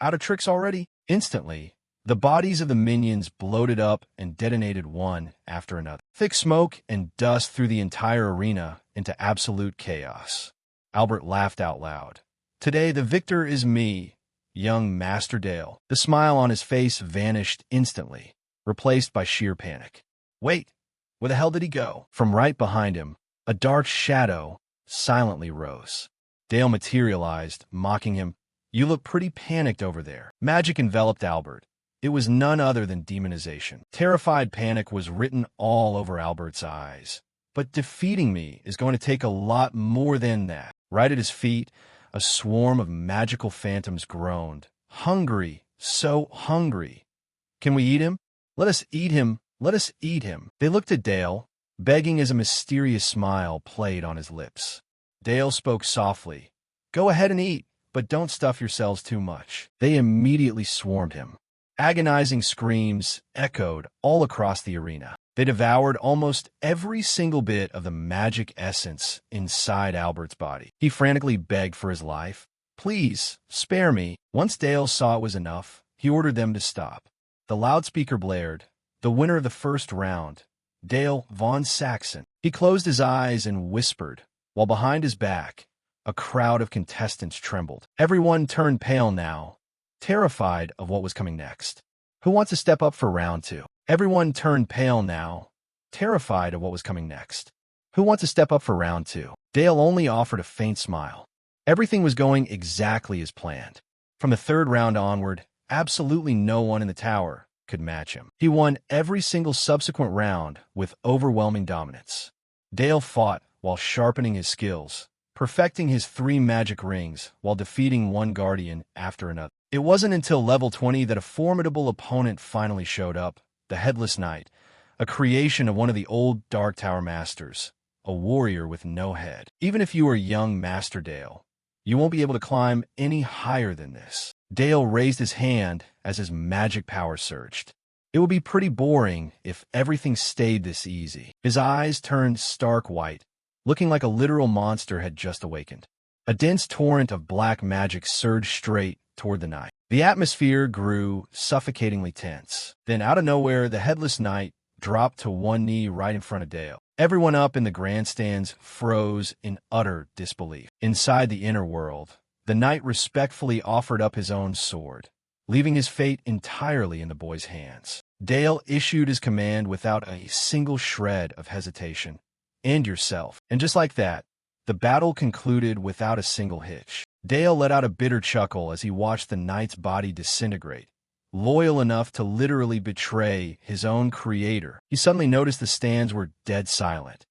Out of tricks already? Instantly, the bodies of the minions bloated up and detonated one after another. Thick smoke and dust threw the entire arena into absolute chaos. Albert laughed out loud. Today the victor is me, young Master Dale. The smile on his face vanished instantly, replaced by sheer panic. Wait, where the hell did he go? From right behind him, a dark shadow silently rose. Dale materialized, mocking him. You look pretty panicked over there. Magic enveloped Albert. It was none other than demonization. Terrified panic was written all over Albert's eyes. But defeating me is going to take a lot more than that. Right at his feet, a swarm of magical phantoms groaned. Hungry, so hungry. Can we eat him? Let us eat him. Let us eat him. They looked at Dale, begging as a mysterious smile played on his lips. Dale spoke softly. Go ahead and eat, but don't stuff yourselves too much. They immediately swarmed him. Agonizing screams echoed all across the arena. They devoured almost every single bit of the magic essence inside Albert's body. He frantically begged for his life. Please, spare me. Once Dale saw it was enough, he ordered them to stop. The loudspeaker blared. The winner of the first round, Dale von Saxon. He closed his eyes and whispered, while behind his back, a crowd of contestants trembled. Everyone turned pale now, terrified of what was coming next. Who wants to step up for round two? Everyone turned pale now, terrified of what was coming next. Who wants to step up for round two? Dale only offered a faint smile. Everything was going exactly as planned. From the third round onward, absolutely no one in the tower could match him. He won every single subsequent round with overwhelming dominance. Dale fought while sharpening his skills, perfecting his 3 magic rings while defeating one guardian after another. It wasn't until level 20 that a formidable opponent finally showed up, the Headless Knight, a creation of one of the old Dark Tower masters, a warrior with no head. Even if you are young Master Dale, you won't be able to climb any higher than this. Dale raised his hand as his magic power surged. It would be pretty boring if everything stayed this easy. His eyes turned stark white, looking like a literal monster had just awakened. A dense torrent of black magic surged straight toward the knight. The atmosphere grew suffocatingly tense. Then out of nowhere, the Headless Knight dropped to one knee right in front of Dale. Everyone up in the grandstands froze in utter disbelief. Inside the inner world, the knight respectfully offered up his own sword, leaving his fate entirely in the boy's hands. Dale issued his command without a single shred of hesitation. End yourself. And just like that, the battle concluded without a single hitch. Dale let out a bitter chuckle as he watched the knight's body disintegrate, loyal enough to literally betray his own creator. He suddenly noticed the stands were dead silent,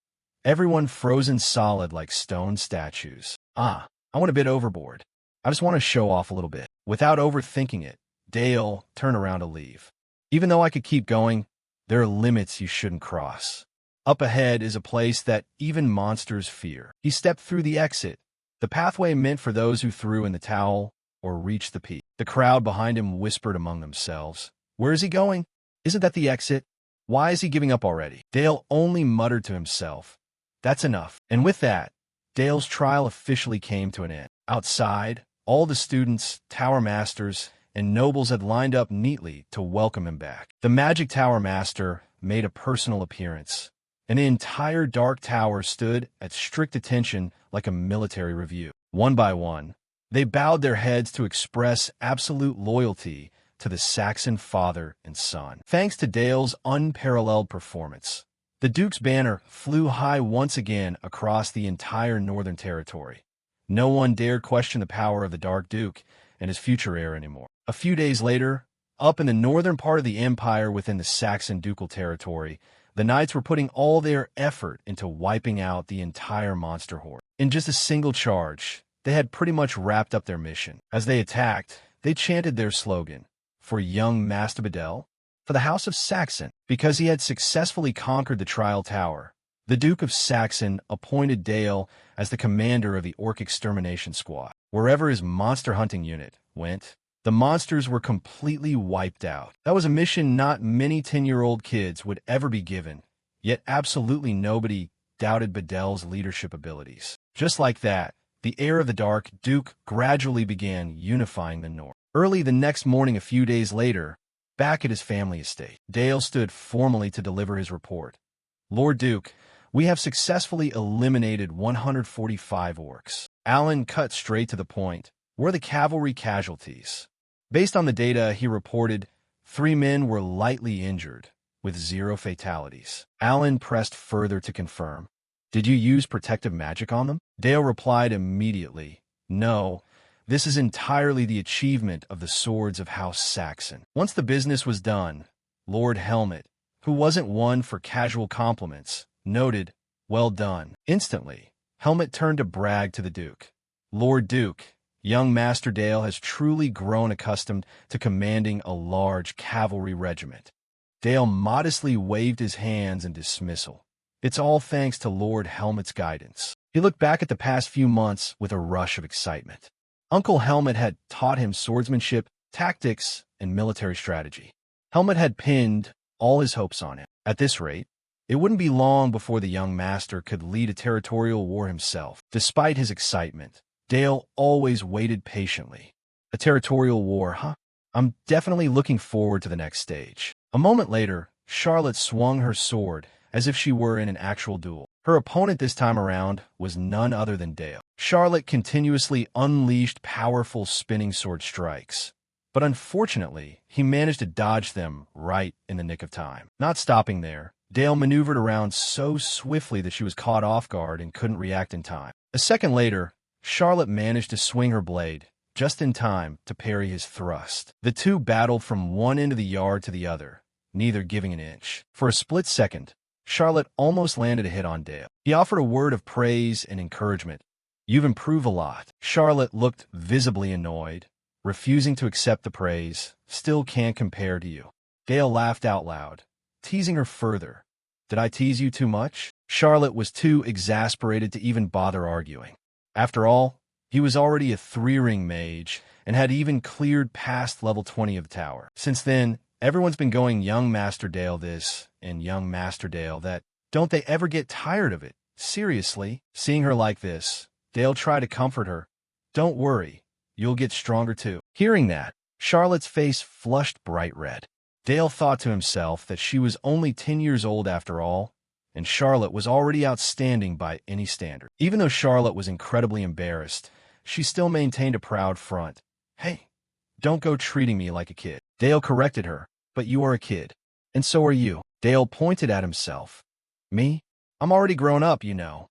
everyone frozen solid like stone statues. I went a bit overboard. I just want to show off a little bit. Without overthinking it, Dale turned around to leave. Even though I could keep going, there are limits you shouldn't cross. Up ahead is a place that even monsters fear. He stepped through the exit, the pathway meant for those who threw in the towel or reached the peak. The crowd behind him whispered among themselves. Where is he going? Isn't that the exit? Why is he giving up already? Dale only muttered to himself. That's enough. And with that, Dale's trial officially came to an end. Outside, all the students, tower masters, and nobles had lined up neatly to welcome him back. The Magic Tower Master made a personal appearance. An entire Dark Tower stood at strict attention like a military review. One by one, they bowed their heads to express absolute loyalty to the Saxon father and son. Thanks to Dale's unparalleled performance, the Duke's banner flew high once again across the entire Northern Territory. No one dared question the power of the Dark Duke and his future heir anymore. A few days later, up in the northern part of the empire within the Saxon ducal territory, the knights were putting all their effort into wiping out the entire monster horde. In just a single charge, they had pretty much wrapped up their mission. As they attacked, they chanted their slogan, "For young Master Bedell, for the House of Saxon." Because he had successfully conquered the Trial Tower, the Duke of Saxon appointed Dale as the commander of the Orc Extermination Squad. Wherever his monster hunting unit went, the monsters were completely wiped out. That was a mission not many 10-year-old kids would ever be given, yet absolutely nobody doubted Bedell's leadership abilities. Just like that, the heir of the Dark Duke gradually began unifying the North. Early the next morning, a few days later, back at his family estate, Dale stood formally to deliver his report. "Lord Duke, we have successfully eliminated 145 orcs." Alan cut straight to the point. "Were the cavalry casualties?" Based on the data, he reported 3 men were lightly injured, with 0 fatalities. Alan pressed further to confirm. "Did you use protective magic on them?" Dale replied immediately, "No, this is entirely the achievement of the swords of House Saxon." Once the business was done, Lord Helmet, who wasn't one for casual compliments, noted, "Well done." Instantly, Helmet turned to brag to the Duke. "Lord Duke, young Master Dale has truly grown accustomed to commanding a large cavalry regiment." Dale modestly waved his hands in dismissal. "It's all thanks to Lord Helmet's guidance." He looked back at the past few months with a rush of excitement. Uncle Helmet had taught him swordsmanship, tactics, and military strategy. Helmet had pinned all his hopes on him. At this rate, it wouldn't be long before the young master could lead a territorial war himself. Despite his excitement, Dale always waited patiently. A territorial war, huh? I'm definitely looking forward to the next stage. A moment later, Charlotte swung her sword as if she were in an actual duel. Her opponent this time around was none other than Dale. Charlotte continuously unleashed powerful spinning sword strikes, but unfortunately, he managed to dodge them right in the nick of time. Not stopping there, Dale maneuvered around so swiftly that she was caught off guard and couldn't react in time. A second later, Charlotte managed to swing her blade just in time to parry his thrust. The two battled from one end of the yard to the other, neither giving an inch. For a split second, Charlotte almost landed a hit on Dale. He offered a word of praise and encouragement. "You've improved a lot." Charlotte looked visibly annoyed, refusing to accept the praise. "Still can't compare to you." Dale laughed out loud, teasing her further. "Did I tease you too much?" Charlotte was too exasperated to even bother arguing. After all, he was already a 3-ring mage and had even cleared past level 20 of the tower. Since then, everyone's been going young Master Dale this and young Master Dale that. Don't they ever get tired of it? Seriously? Seeing her like this, Dale tried to comfort her. "Don't worry, you'll get stronger too." Hearing that, Charlotte's face flushed bright red. Dale thought to himself that she was only 10 years old after all, and Charlotte was already outstanding by any standard. Even though Charlotte was incredibly embarrassed, she still maintained a proud front. "Hey, don't go treating me like a kid." Dale corrected her. "But you are a kid. And so are you." Dale pointed at himself. "Me? I'm already grown up, you know."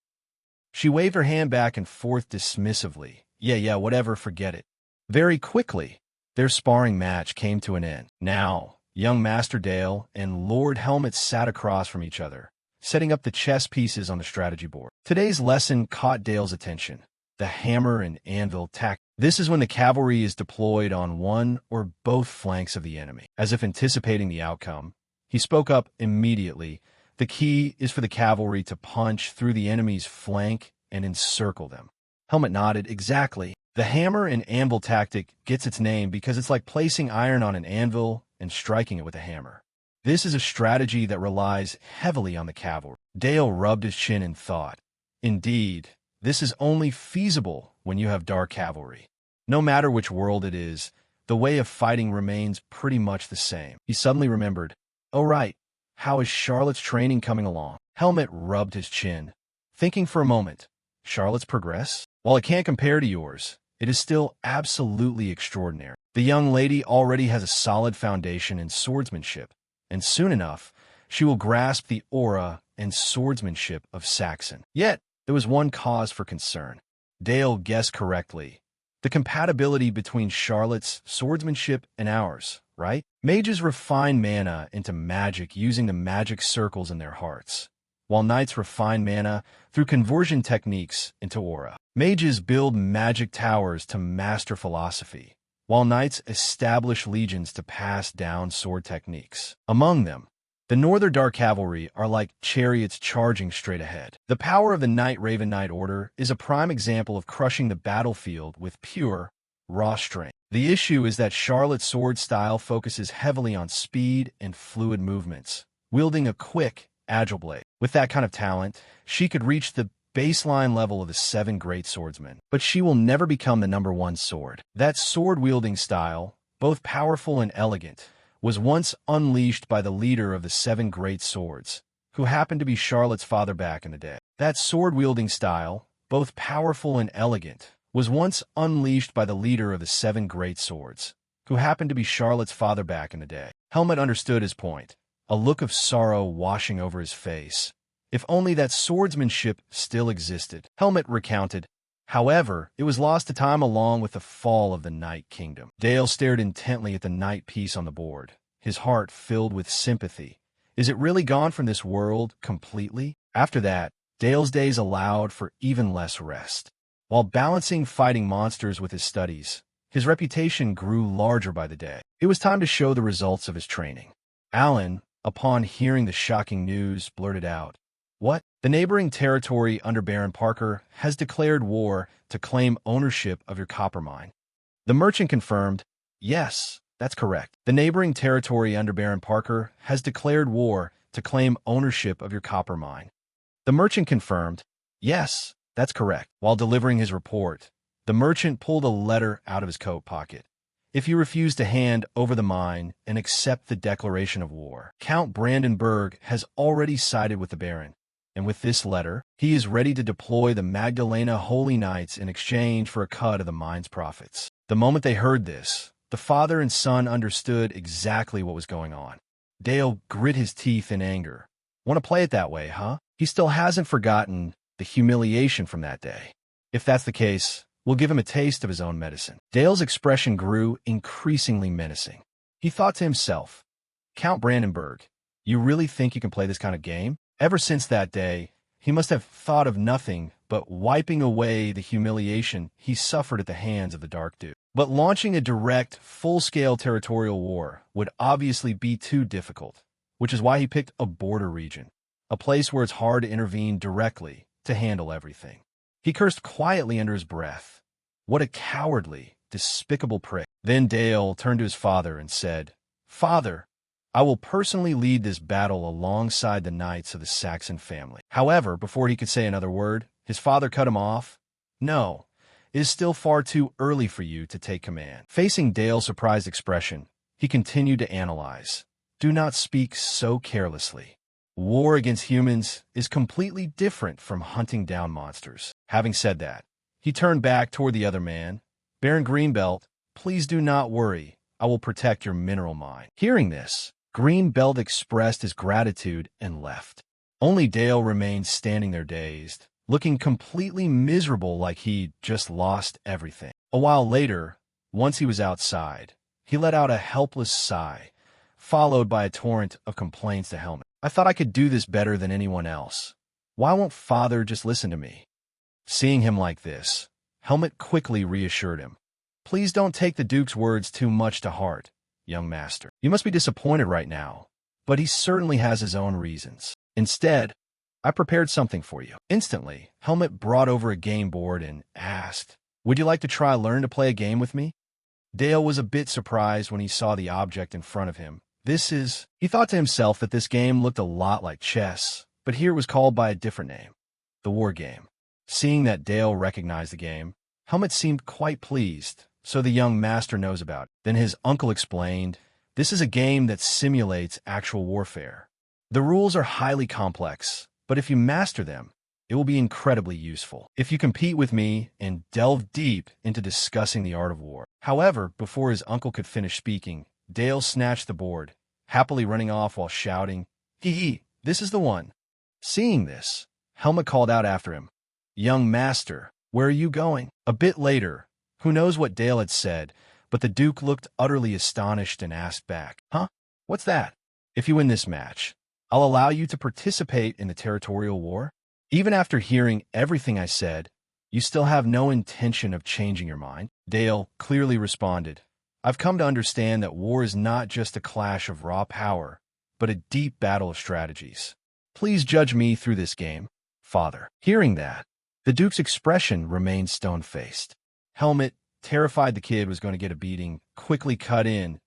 She waved her hand back and forth dismissively. Yeah, whatever, forget it." Very quickly, their sparring match came to an end. Now, young Master Dale and Lord Helmet sat across from each other, setting up the chess pieces on the strategy board. Today's lesson caught Dale's attention. The hammer and anvil tactic. This is when the cavalry is deployed on one or both flanks of the enemy. As if anticipating the outcome, he spoke up immediately. "The key is for the cavalry to punch through the enemy's flank and encircle them." Helmet nodded. "Exactly. The hammer and anvil tactic gets its name because it's like placing iron on an anvil and striking it with a hammer. This is a strategy that relies heavily on the cavalry." Dale rubbed his chin in thought. Indeed, This is only feasible when you have dark cavalry. No matter which world it is, the way of fighting remains pretty much the same. He suddenly remembered, oh right, how is Charlotte's training coming along? Helmet rubbed his chin, thinking for a moment. Charlotte's progress? While it can't compare to yours, it is still absolutely extraordinary. The young lady already has a solid foundation in swordsmanship, and soon enough, she will grasp the aura and swordsmanship of Saxon. Yet, there was one cause for concern. Dale guessed correctly. The compatibility between Charlotte's swordsmanship and ours, right? Mages refine mana into magic using the magic circles in their hearts, while knights refine mana through conversion techniques into aura. Mages build magic towers to master philosophy, while knights establish legions to pass down sword techniques. Among them, the Northern Dark Cavalry are like chariots charging straight ahead. The power of the Knight Raven Knight Order is a prime example of crushing the battlefield with pure, raw strength. The issue is that Charlotte's sword style focuses heavily on speed and fluid movements, wielding a quick, agile blade. With that kind of talent, she could reach the baseline level of the 7 great swordsmen, but she will never become the #1 sword. That sword-wielding style, both powerful and elegant, was once unleashed by the leader of the 7 great swords, who happened to be Charlotte's father back in the day. That sword-wielding style, both powerful and elegant, was once unleashed by the leader of the 7 great swords, who happened to be Charlotte's father back in the day. Helmet understood his point, a look of sorrow washing over his face. If only that swordsmanship still existed. Helmet recounted. However, it was lost to time along with the fall of the Night Kingdom. Dale stared intently at the knight piece on the board, his heart filled with sympathy. Is it really gone from this world completely? After that, Dale's days allowed for even less rest. While balancing fighting monsters with his studies, his reputation grew larger by the day. It was time to show the results of his training. Alan, upon hearing the shocking news, blurted out, "What? The neighboring territory under Baron Parker has declared war to claim ownership of your copper mine." The merchant confirmed, "Yes, that's correct. The neighboring territory under Baron Parker has declared war to claim ownership of your copper mine." The merchant confirmed, "Yes, that's correct." While delivering his report, the merchant pulled a letter out of his coat pocket. "If you refuse to hand over the mine and accept the declaration of war, Count Brandenburg has already sided with the Baron. And with this letter, he is ready to deploy the Magdalena Holy Knights in exchange for a cut of the mine's profits." The moment they heard this, the father and son understood exactly what was going on. Dale grit his teeth in anger. "Want to play it that way, huh?" He still hasn't forgotten the humiliation from that day. If that's the case, we'll give him a taste of his own medicine. Dale's expression grew increasingly menacing. He thought to himself, "Count Brandenburg, you really think you can play this kind of game?" Ever since that day, he must have thought of nothing but wiping away the humiliation he suffered at the hands of the Dark Duke. But launching a direct, full-scale territorial war would obviously be too difficult, which is why he picked a border region, a place where it's hard to intervene directly to handle everything. He cursed quietly under his breath. What a cowardly, despicable prick. Then Dale turned to his father and said, "Father, I will personally lead this battle alongside the knights of the Saxon family." However, before he could say another word, his father cut him off. "No, it is still far too early for you to take command." Facing Dale's surprised expression, he continued to analyze. "Do not speak so carelessly. War against humans is completely different from hunting down monsters." Having said that, he turned back toward the other man. "Baron Greenbelt, please do not worry. I will protect your mineral mine." Hearing this, Greenbelt expressed his gratitude and left. Only Dale remained standing there dazed, looking completely miserable like he'd just lost everything. A while later, once he was outside, he let out a helpless sigh, followed by a torrent of complaints to Helmet. "I thought I could do this better than anyone else. Why won't Father just listen to me?" Seeing him like this, Helmet quickly reassured him. "Please don't take the Duke's words too much to heart, young master. You must be disappointed right now, but he certainly has his own reasons. Instead, I prepared something for you." Instantly, Helmet brought over a game board and asked, "Would you like to learn to play a game with me?" Dale was a bit surprised when he saw the object in front of him. He thought to himself that this game looked a lot like chess, but here it was called by a different name, the war game. Seeing that Dale recognized the game, Helmet seemed quite pleased, so the young master knows about it. Then his uncle explained, "This is a game that simulates actual warfare. The rules are highly complex, but if you master them, it will be incredibly useful if you compete with me and delve deep into discussing the art of war." However, before his uncle could finish speaking, Dale snatched the board, happily running off while shouting, "Hee, this is the one." Seeing this, Helmet called out after him, "Young master, where are you going?" A bit later, who knows what Dale had said, but the Duke looked utterly astonished and asked back, "Huh? What's that?" "If you win this match, I'll allow you to participate in the territorial war." "Even after hearing everything I said, you still have no intention of changing your mind?" Dale clearly responded, "I've come to understand that war is not just a clash of raw power, but a deep battle of strategies. Please judge me through this game, father." Hearing that, the Duke's expression remained stone-faced. Helmet, terrified the kid was going to get a beating, quickly cut in,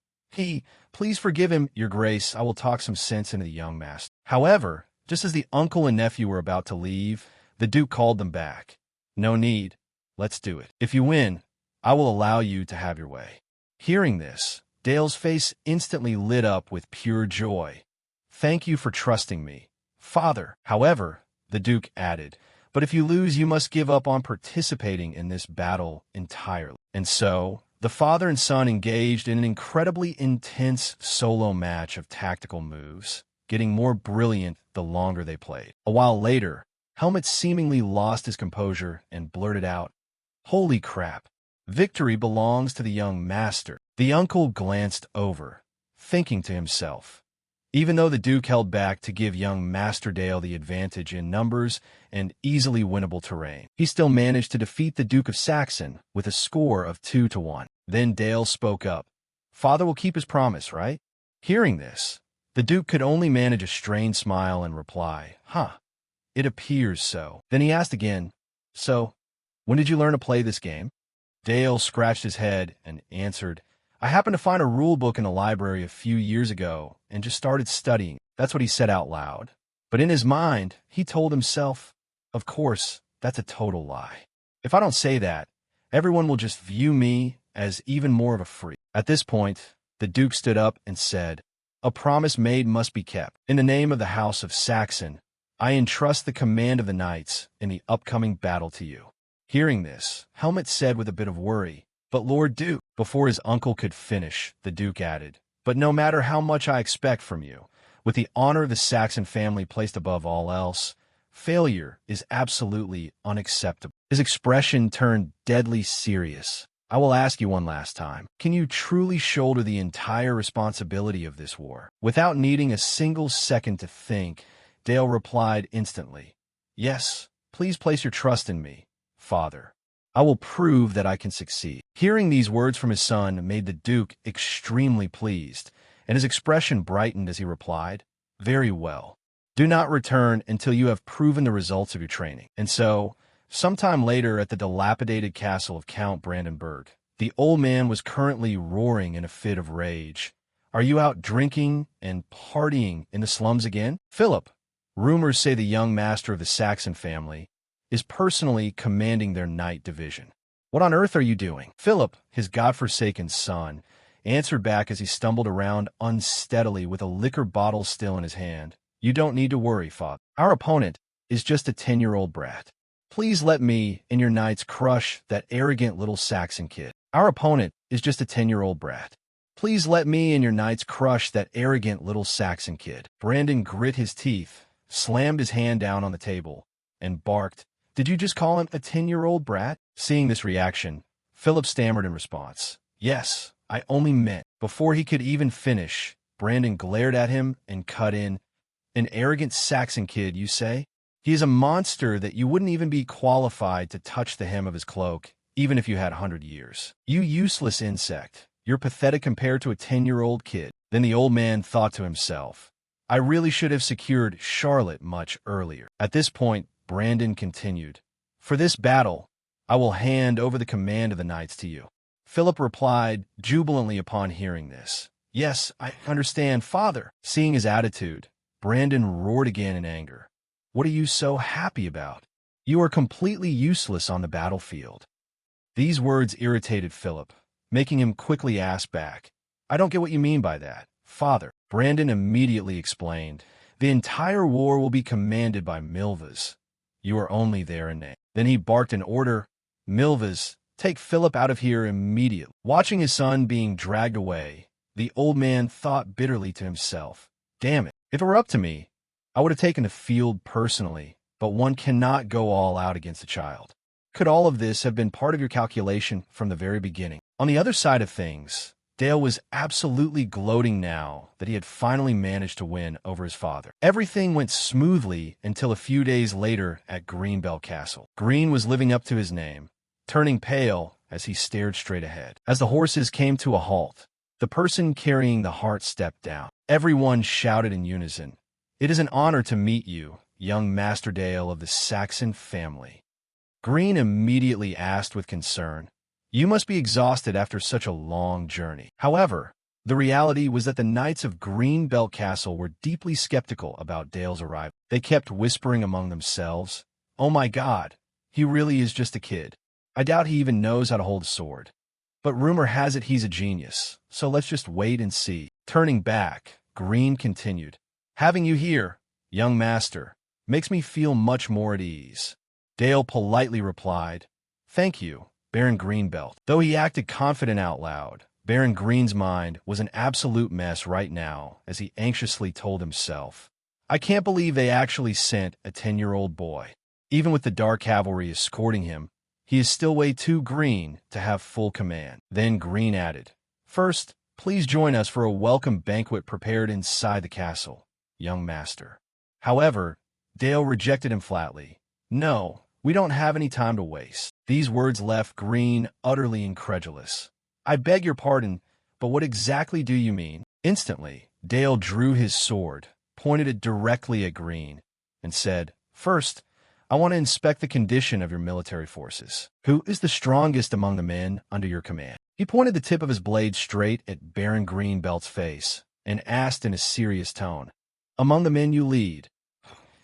"Please forgive him, your grace. I will talk some sense into the young master." However, just as the uncle and nephew were about to leave, the Duke called them back. "No need. Let's do it. If you win, I will allow you to have your way." Hearing this, Dale's face instantly lit up with pure joy. "Thank you for trusting me, father." However, the Duke added, "But if you lose, you must give up on participating in this battle entirely." And so, the father and son engaged in an incredibly intense solo match of tactical moves, getting more brilliant the longer they played. A while later, Helmet seemingly lost his composure and blurted out, "Holy crap! Victory belongs to the young master." The uncle glanced over, thinking to himself, even though the Duke held back to give young Master Dale the advantage in numbers and easily winnable terrain, he still managed to defeat the Duke of Saxon with a score of 2-1. Then Dale spoke up, "Father will keep his promise, right?" Hearing this, the Duke could only manage a strained smile and reply, "It appears so." Then he asked again, "So, when did you learn to play this game?" Dale scratched his head and answered, "I happened to find a rule book in the library a few years ago and just started studying." That's what he said out loud. But in his mind, he told himself, "Of course, that's a total lie. If I don't say that, everyone will just view me as even more of a freak." At this point, the Duke stood up and said, "A promise made must be kept. In the name of the House of Saxon, I entrust the command of the knights in the upcoming battle to you." Hearing this, Helmet said with a bit of worry, "But Lord Duke." Before his uncle could finish, the Duke added, "But no matter how much I expect from you, with the honor of the Saxon family placed above all else, failure is absolutely unacceptable." His expression turned deadly serious. "I will ask you one last time. Can you truly shoulder the entire responsibility of this war?" Without needing a single second to think, Dale replied instantly, "Yes, please place your trust in me, father. I will prove that I can succeed." Hearing these words from his son made the Duke extremely pleased, and his expression brightened as he replied, "Very well. Do not return until you have proven the results of your training." And so, sometime later at the dilapidated castle of Count Brandenburg, the old man was currently roaring in a fit of rage. "Are you out drinking and partying in the slums again? Philip, rumors say the young master of the Saxon family is personally commanding their knight division. What on earth are you doing?" Philip, his godforsaken son, answered back as he stumbled around unsteadily with a liquor bottle still in his hand, "You don't need to worry, father. Our opponent is just a 10-year-old brat. Please let me and your knights crush that arrogant little Saxon kid. Our opponent is just a 10-year-old brat. Please let me and your knights crush that arrogant little Saxon kid." Brandon grit his teeth, slammed his hand down on the table, and barked, "Did you just call him a 10-year-old brat?" Seeing this reaction, Philip stammered in response, "Yes, I only meant." Before he could even finish, Brandon glared at him and cut in, "An arrogant Saxon kid, you say? He is a monster that you wouldn't even be qualified to touch the hem of his cloak, even if you had 100 years. You useless insect. You're pathetic compared to a 10-year-old kid." Then the old man thought to himself, "I really should have secured Charlotte much earlier." At this point, Brandon continued, "For this battle, I will hand over the command of the knights to you." Philip replied jubilantly upon hearing this, "Yes, I understand, father." Seeing his attitude, Brandon roared again in anger, "What are you so happy about? You are completely useless on the battlefield. These words irritated Philip, making him quickly ask back, I don't get what you mean by that, father. Brandon immediately explained, the entire war will be commanded by Milvas. You are only there in name. Then he barked an order, Milvas, take Philip out of here immediately. Watching his son being dragged away, the old man thought bitterly to himself, damn it, if it were up to me, I would have taken the field personally, but one cannot go all out against a child. Could all of this have been part of your calculation from the very beginning? On the other side of things, Dale was absolutely gloating now that he had finally managed to win over his father. Everything went smoothly until a few days later at Greenbelt Castle. Green was living up to his name, turning pale as he stared straight ahead. As the horses came to a halt, the person carrying the heart stepped down. Everyone shouted in unison, It is an honor to meet you, young Master Dale of the Saxon family. Green immediately asked with concern, You must be exhausted after such a long journey. However, the reality was that the knights of Greenbelt Castle were deeply skeptical about Dale's arrival. They kept whispering among themselves, Oh my God, he really is just a kid. I doubt he even knows how to hold a sword. But rumor has it he's a genius, so let's just wait and see. Turning back, Green continued, Having you here, young master, makes me feel much more at ease. Dale politely replied, Thank you, Baron Greenbelt. Though he acted confident out loud, Baron Green's mind was an absolute mess right now as he anxiously told himself, I can't believe they actually sent a 10-year-old boy. Even with the Dark Cavalry escorting him, he is still way too green to have full command. Then Green added, First, please join us for a welcome banquet prepared inside the castle, young master. However, Dale rejected him flatly. No, we don't have any time to waste. These words left Green utterly incredulous. I beg your pardon, but what exactly do you mean? Instantly, Dale drew his sword, pointed it directly at Green, and said, First, I want to inspect the condition of your military forces. Who is the strongest among the men under your command? He pointed the tip of his blade straight at Baron Greenbelt's face and asked in a serious tone, Among the men you lead,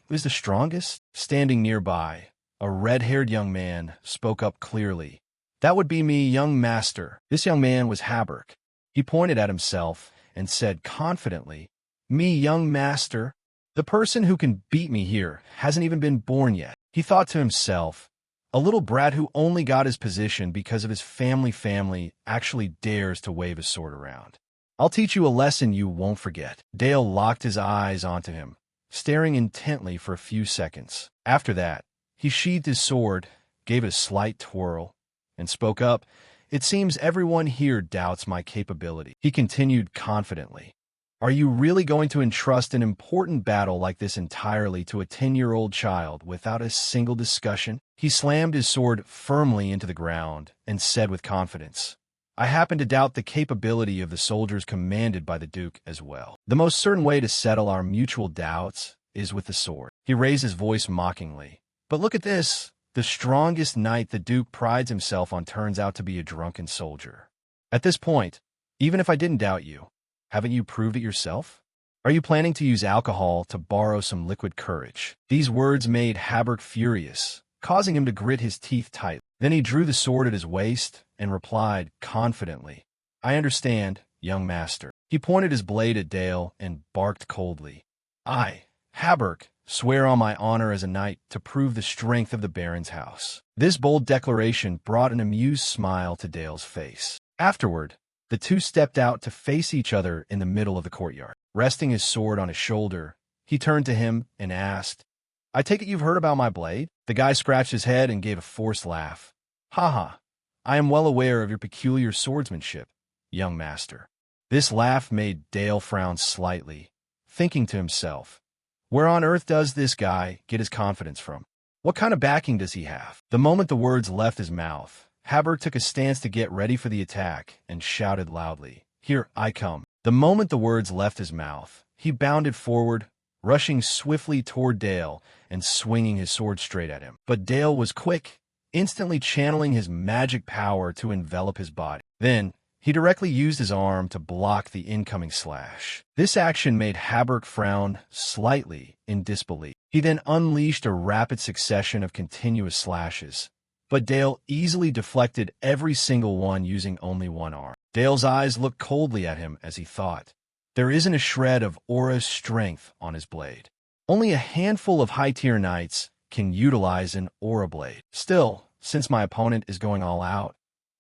who is the strongest? Standing nearby, a red-haired young man spoke up clearly. That would be me, young master. This young man was Haberk. He pointed at himself and said confidently, Me, young master. The person who can beat me here hasn't even been born yet. He thought to himself, a little brat who only got his position because of his family actually dares to wave his sword around. I'll teach you a lesson you won't forget. Dale locked his eyes onto him, staring intently for a few seconds. After that, he sheathed his sword, gave it a slight twirl, and spoke up, It seems everyone here doubts my capability. He continued confidently, Are you really going to entrust an important battle like this entirely to a 10-year-old child without a single discussion? He slammed his sword firmly into the ground and said with confidence, I happen to doubt the capability of the soldiers commanded by the Duke as well. The most certain way to settle our mutual doubts is with the sword. He raised his voice mockingly. But look at this. The strongest knight the Duke prides himself on turns out to be a drunken soldier. At this point, even if I didn't doubt you, haven't you proved it yourself? Are you planning to use alcohol to borrow some liquid courage? These words made Haberk furious, causing him to grit his teeth tight. Then he drew the sword at his waist and replied confidently, I understand, young master. He pointed his blade at Dale and barked coldly. I, Haberk, swear on my honor as a knight to prove the strength of the Baron's house. This bold declaration brought an amused smile to Dale's face. Afterward, the two stepped out to face each other in the middle of the courtyard. Resting his sword on his shoulder, he turned to him and asked, I take it you've heard about my blade? The guy scratched his head and gave a forced laugh. Ha ha, I am well aware of your peculiar swordsmanship, young master. This laugh made Dale frown slightly, thinking to himself, where on earth does this guy get his confidence from? What kind of backing does he have? The moment the words left his mouth, Haberk took a stance to get ready for the attack and shouted loudly, Here I come. The moment the words left his mouth, he bounded forward, rushing swiftly toward Dale and swinging his sword straight at him. But Dale was quick, instantly channeling his magic power to envelop his body. Then, he directly used his arm to block the incoming slash. This action made Haberk frown slightly in disbelief. He then unleashed a rapid succession of continuous slashes, but Dale easily deflected every single one using only one arm. Dale's eyes looked coldly at him as he thought, there isn't a shred of aura strength on his blade. Only a handful of high-tier knights can utilize an aura blade. Still, since my opponent is going all out,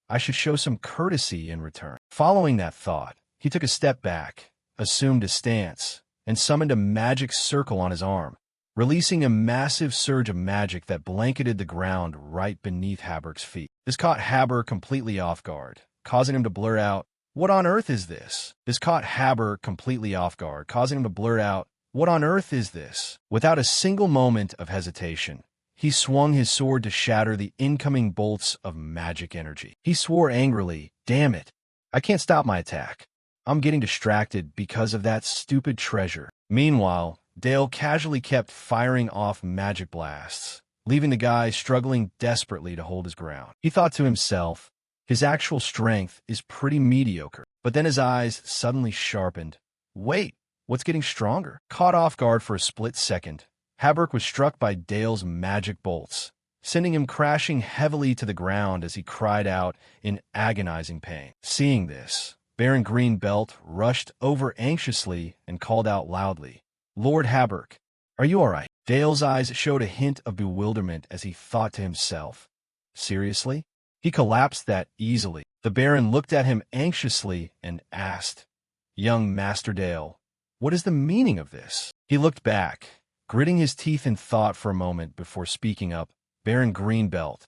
I should show some courtesy in return. Following that thought, he took a step back, assumed a stance, and summoned a magic circle on his arm, releasing a massive surge of magic that blanketed the ground right beneath Haberk's feet. This caught Haber completely off guard, causing him to blurt out, "What on earth is this?" This caught Haber completely off guard, causing him to blurt out, "What on earth is this?" Without a single moment of hesitation, he swung his sword to shatter the incoming bolts of magic energy. He swore angrily, "Damn it! I can't stop my attack. I'm getting distracted because of that stupid treasure." Meanwhile, Dale casually kept firing off magic blasts, leaving the guy struggling desperately to hold his ground. He thought to himself, his actual strength is pretty mediocre. But then his eyes suddenly sharpened. Wait, what's getting stronger? Caught off guard for a split second, Haberk was struck by Dale's magic bolts, sending him crashing heavily to the ground as he cried out in agonizing pain. Seeing this, Baron Greenbelt rushed over anxiously and called out loudly, "Lord Haberk, are you all right?" Dale's eyes showed a hint of bewilderment as he thought to himself, seriously? He collapsed that easily. The Baron looked at him anxiously and asked, "Young Master Dale, what is the meaning of this?" He looked back, gritting his teeth in thought for a moment before speaking up. "Baron Greenbelt,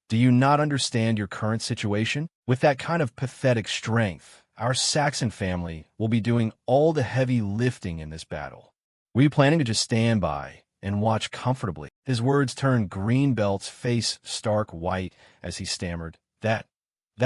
do you not understand your current situation? With that kind of pathetic strength, our Saxon family will be doing all the heavy lifting in this battle. Were you planning to just stand by and watch comfortably?" His words turned Greenbelt's face stark white as he stammered, That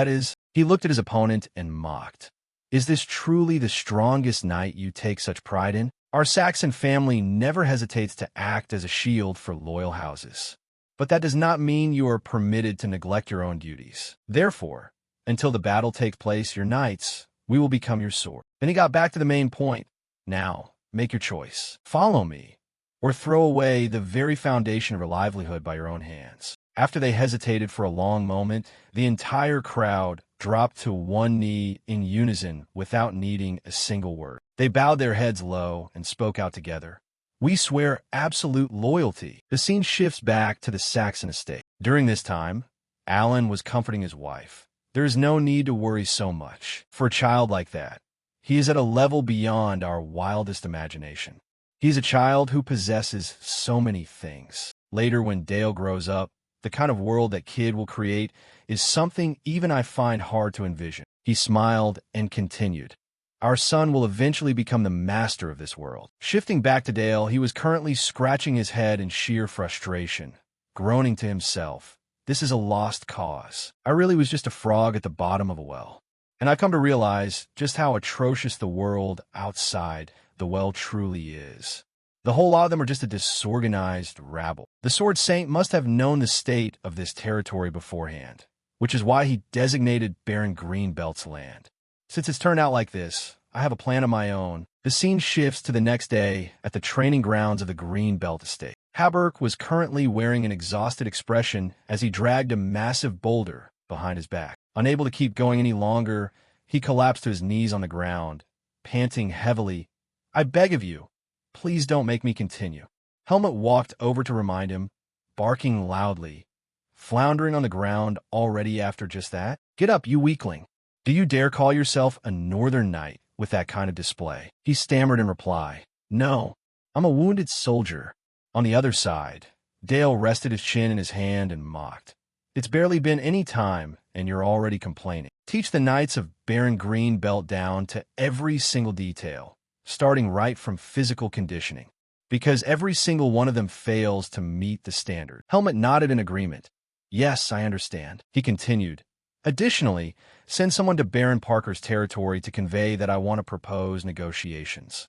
is..." He looked at his opponent and mocked. "Is this truly the strongest knight you take such pride in? Our Saxon family never hesitates to act as a shield for loyal houses. But that does not mean you are permitted to neglect your own duties. Therefore, until the battle takes place, your knights, we will become your sword." Then he got back to the main point. "Now, make your choice. Follow me, or throw away the very foundation of your livelihood by your own hands." After they hesitated for a long moment, the entire crowd dropped to one knee in unison without needing a single word. They bowed their heads low and spoke out together. "We swear absolute loyalty." The scene shifts back to the Saxon estate. During this time, Alan was comforting his wife. "There is no need to worry so much. For a child like that, he is at a level beyond our wildest imagination. He is a child who possesses so many things. Later, when Dale grows up, the kind of world that kid will create is something even I find hard to envision." He smiled and continued, "Our son will eventually become the master of this world." Shifting back to Dale, he was currently scratching his head in sheer frustration, groaning to himself, "This is a lost cause. I really was just a frog at the bottom of a well. And I've come to realize just how atrocious the world outside the well truly is. The whole lot of them are just a disorganized rabble." The Sword Saint must have known the state of this territory beforehand, which is why he designated Baron Greenbelt's land. "Since it's turned out like this, I have a plan of my own." The scene shifts to the next day at the training grounds of the Greenbelt estate. Haberk was currently wearing an exhausted expression as he dragged a massive boulder behind his back. Unable to keep going any longer, he collapsed to his knees on the ground, panting heavily. "I beg of you, please don't make me continue." Helmut walked over to remind him, barking loudly, floundering on the ground already after just that. "Get up, you weakling. Do you dare call yourself a northern knight with that kind of display?" He stammered in reply, "No, I'm a wounded soldier." On the other side, Dale rested his chin in his hand and mocked, "It's barely been any time, and you're already complaining. Teach the knights of Baron Greenbelt down to every single detail, starting right from physical conditioning, because every single one of them fails to meet the standard." Helmut nodded in agreement. "Yes, I understand." He continued, "Additionally, send someone to Baron Parker's territory to convey that I want to propose negotiations."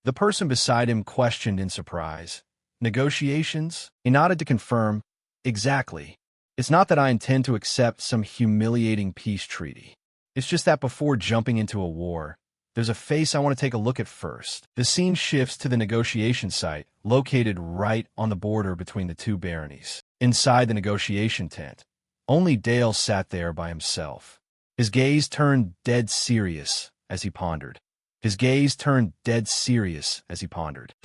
The person beside him questioned in surprise, "Negotiations?" He nodded to confirm, "Exactly. It's not that I intend to accept some humiliating peace treaty. It's just that before jumping into a war, There's a face I want to take a look at first. The scene shifts to the negotiation site, located right on the border between the two baronies. Inside the negotiation tent, only Dale sat there by himself. His gaze turned dead serious as he pondered. The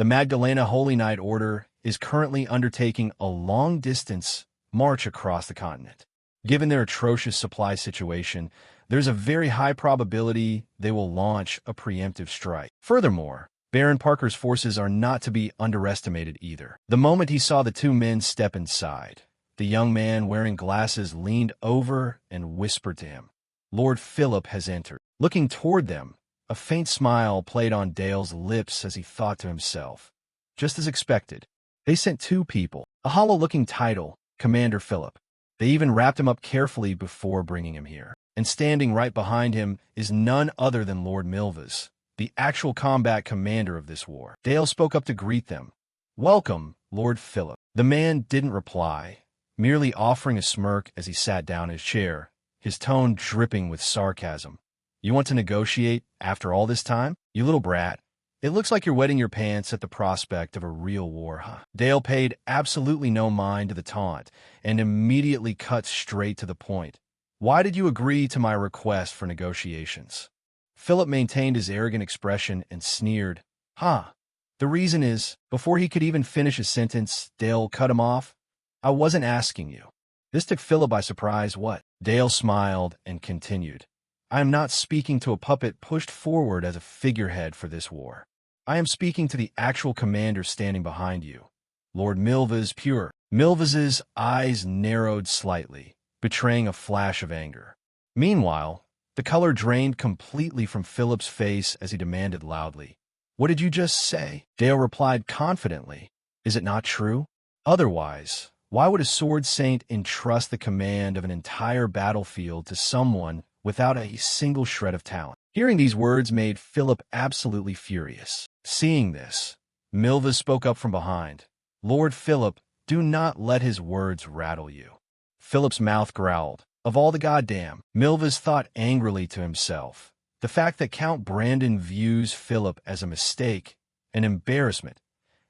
Magdalena Holy Knight Order is currently undertaking a long-distance march across the continent. Given their atrocious supply situation, there's a very high probability they will launch a preemptive strike. Furthermore, Baron Parker's forces are not to be underestimated either. The moment he saw the two men step inside, the young man wearing glasses leaned over and whispered to him, "Lord Philip has entered." Looking toward them, a faint smile played on Dale's lips as he thought to himself, just as expected, they sent two people, a hollow-looking title, Commander Philip. They even wrapped him up carefully before bringing him here. And standing right behind him is none other than Lord Milvas, the actual combat commander of this war. Dale spoke up to greet them. "Welcome, Lord Philip." The man didn't reply, merely offering a smirk as he sat down in his chair, his tone dripping with sarcasm. "You want to negotiate after all this time? You little brat. It looks like you're wetting your pants at the prospect of a real war, huh?" Dale paid absolutely no mind to the taunt and immediately cut straight to the point. "Why did you agree to my request for negotiations?" Philip maintained his arrogant expression and sneered. The reason is," before he could even finish his sentence, Dale cut him off. "I wasn't asking you." This took Philip by surprise. "What?" Dale smiled and continued. "I am not speaking to a puppet pushed forward as a figurehead for this war. I am speaking to the actual commander standing behind you, Lord Milvas Pure." Milvas's eyes narrowed slightly, betraying a flash of anger. Meanwhile, the color drained completely from Philip's face as he demanded loudly, "What did you just say?" Dale replied confidently, "Is it not true? Otherwise, why would a sword saint entrust the command of an entire battlefield to someone without a single shred of talent?" Hearing these words made Philip absolutely furious. Seeing this, Milvas spoke up from behind. "Lord Philip, do not let his words rattle you." Philip's mouth growled. Of all the goddamn, Milvas thought angrily to himself. The fact that Count Brandon views Philip as a mistake, an embarrassment,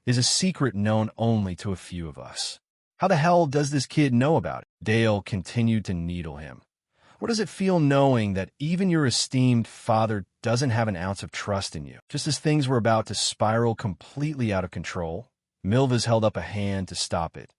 is a secret known only to a few of us. How the hell does this kid know about it? Dale continued to needle him. What does it feel knowing that even your esteemed father doesn't have an ounce of trust in you? Just as things were about to spiral completely out of control, Milvas held up a hand to stop it.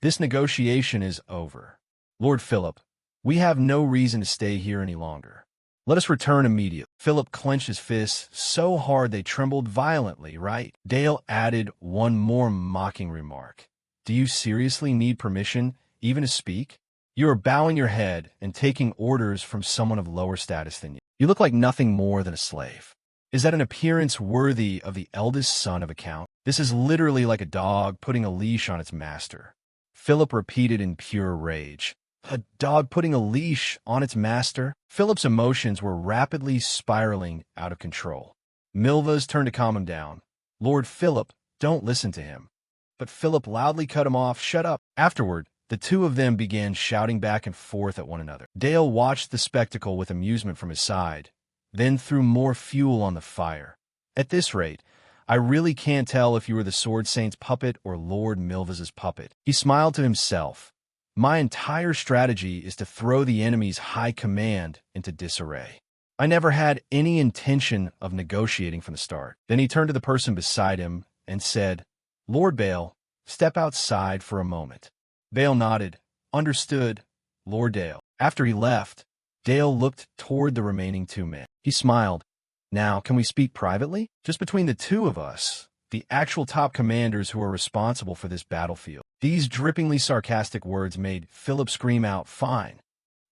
"This negotiation is over. Lord Philip, we have no reason to stay here any longer. Let us return immediately." Philip clenched his fists so hard they trembled violently, right? Dale added one more mocking remark. "Do you seriously need permission, even to speak? You are bowing your head and taking orders from someone of lower status than you. You look like nothing more than a slave. Is that an appearance worthy of the eldest son of a count? This is literally like a dog putting a leash on its master." Philip repeated in pure rage. "A dog putting a leash on its master?" Philip's emotions were rapidly spiraling out of control. Milvas turned to calm him down. "Lord Philip, don't listen to him." But Philip loudly cut him off. "Shut up." Afterward, the two of them began shouting back and forth at one another. Dale watched the spectacle with amusement from his side, then threw more fuel on the fire. "At this rate, I really can't tell if you were the Sword Saint's puppet or Lord Milvas's puppet." He smiled to himself. "My entire strategy is to throw the enemy's high command into disarray. I never had any intention of negotiating from the start." Then he turned to the person beside him and said, "Lord Bale, step outside for a moment." Bale nodded. "Understood, Lord Dale." After he left, Dale looked toward the remaining two men. He smiled. "Now, can we speak privately? Just between the two of us, the actual top commanders who are responsible for this battlefield." These drippingly sarcastic words made Philip scream out, "Fine."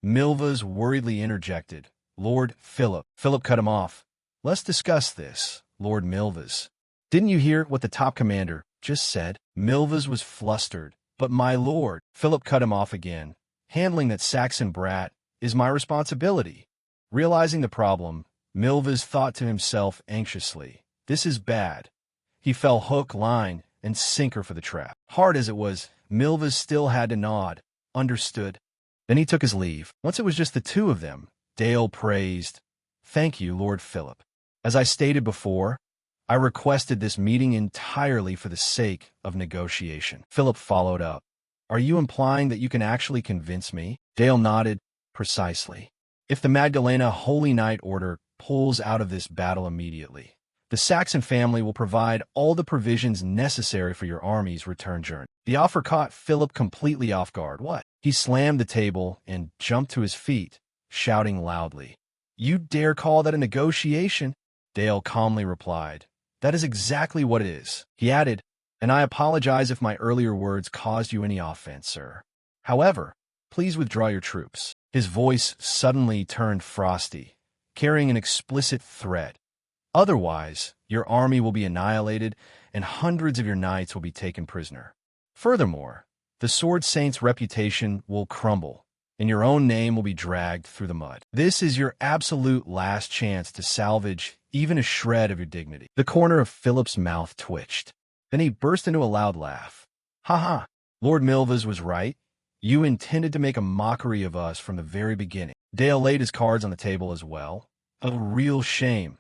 Milvas worriedly interjected, "Lord Philip." Philip cut him off. "Let's discuss this, Lord Milvas. Didn't you hear what the top commander just said?" Milvas was flustered. "But my lord," Philip cut him off again. "Handling that Saxon brat is my responsibility." Realizing the problem, Milvas thought to himself anxiously, "This is bad." He fell hook, line, and sinker for the trap. Hard as it was, Milvas still had to nod. "Understood." Then he took his leave. Once it was just the two of them, Dale praised, "Thank you, Lord Philip." As I stated before, I requested this meeting entirely for the sake of negotiation. Philip followed up. Are you implying that you can actually convince me? Dale nodded. Precisely. If the Magdalena Holy Knight Order pulls out of this battle immediately, the Saxon family will provide all the provisions necessary for your army's return journey. The offer caught Philip completely off guard. What? He slammed the table and jumped to his feet, shouting loudly. You dare call that a negotiation? Dale calmly replied. That is exactly what it is. He added, and I apologize if my earlier words caused you any offense, sir. However, please withdraw your troops. His voice suddenly turned frosty, carrying an explicit threat. Otherwise, your army will be annihilated and hundreds of your knights will be taken prisoner. Furthermore, the Sword Saint's reputation will crumble, and your own name will be dragged through the mud. This is your absolute last chance to salvage even a shred of your dignity. The corner of Philip's mouth twitched. Then he burst into a loud laugh. Ha ha, Lord Milvas was right. You intended to make a mockery of us from the very beginning. Dale laid his cards on the table as well. A real shame.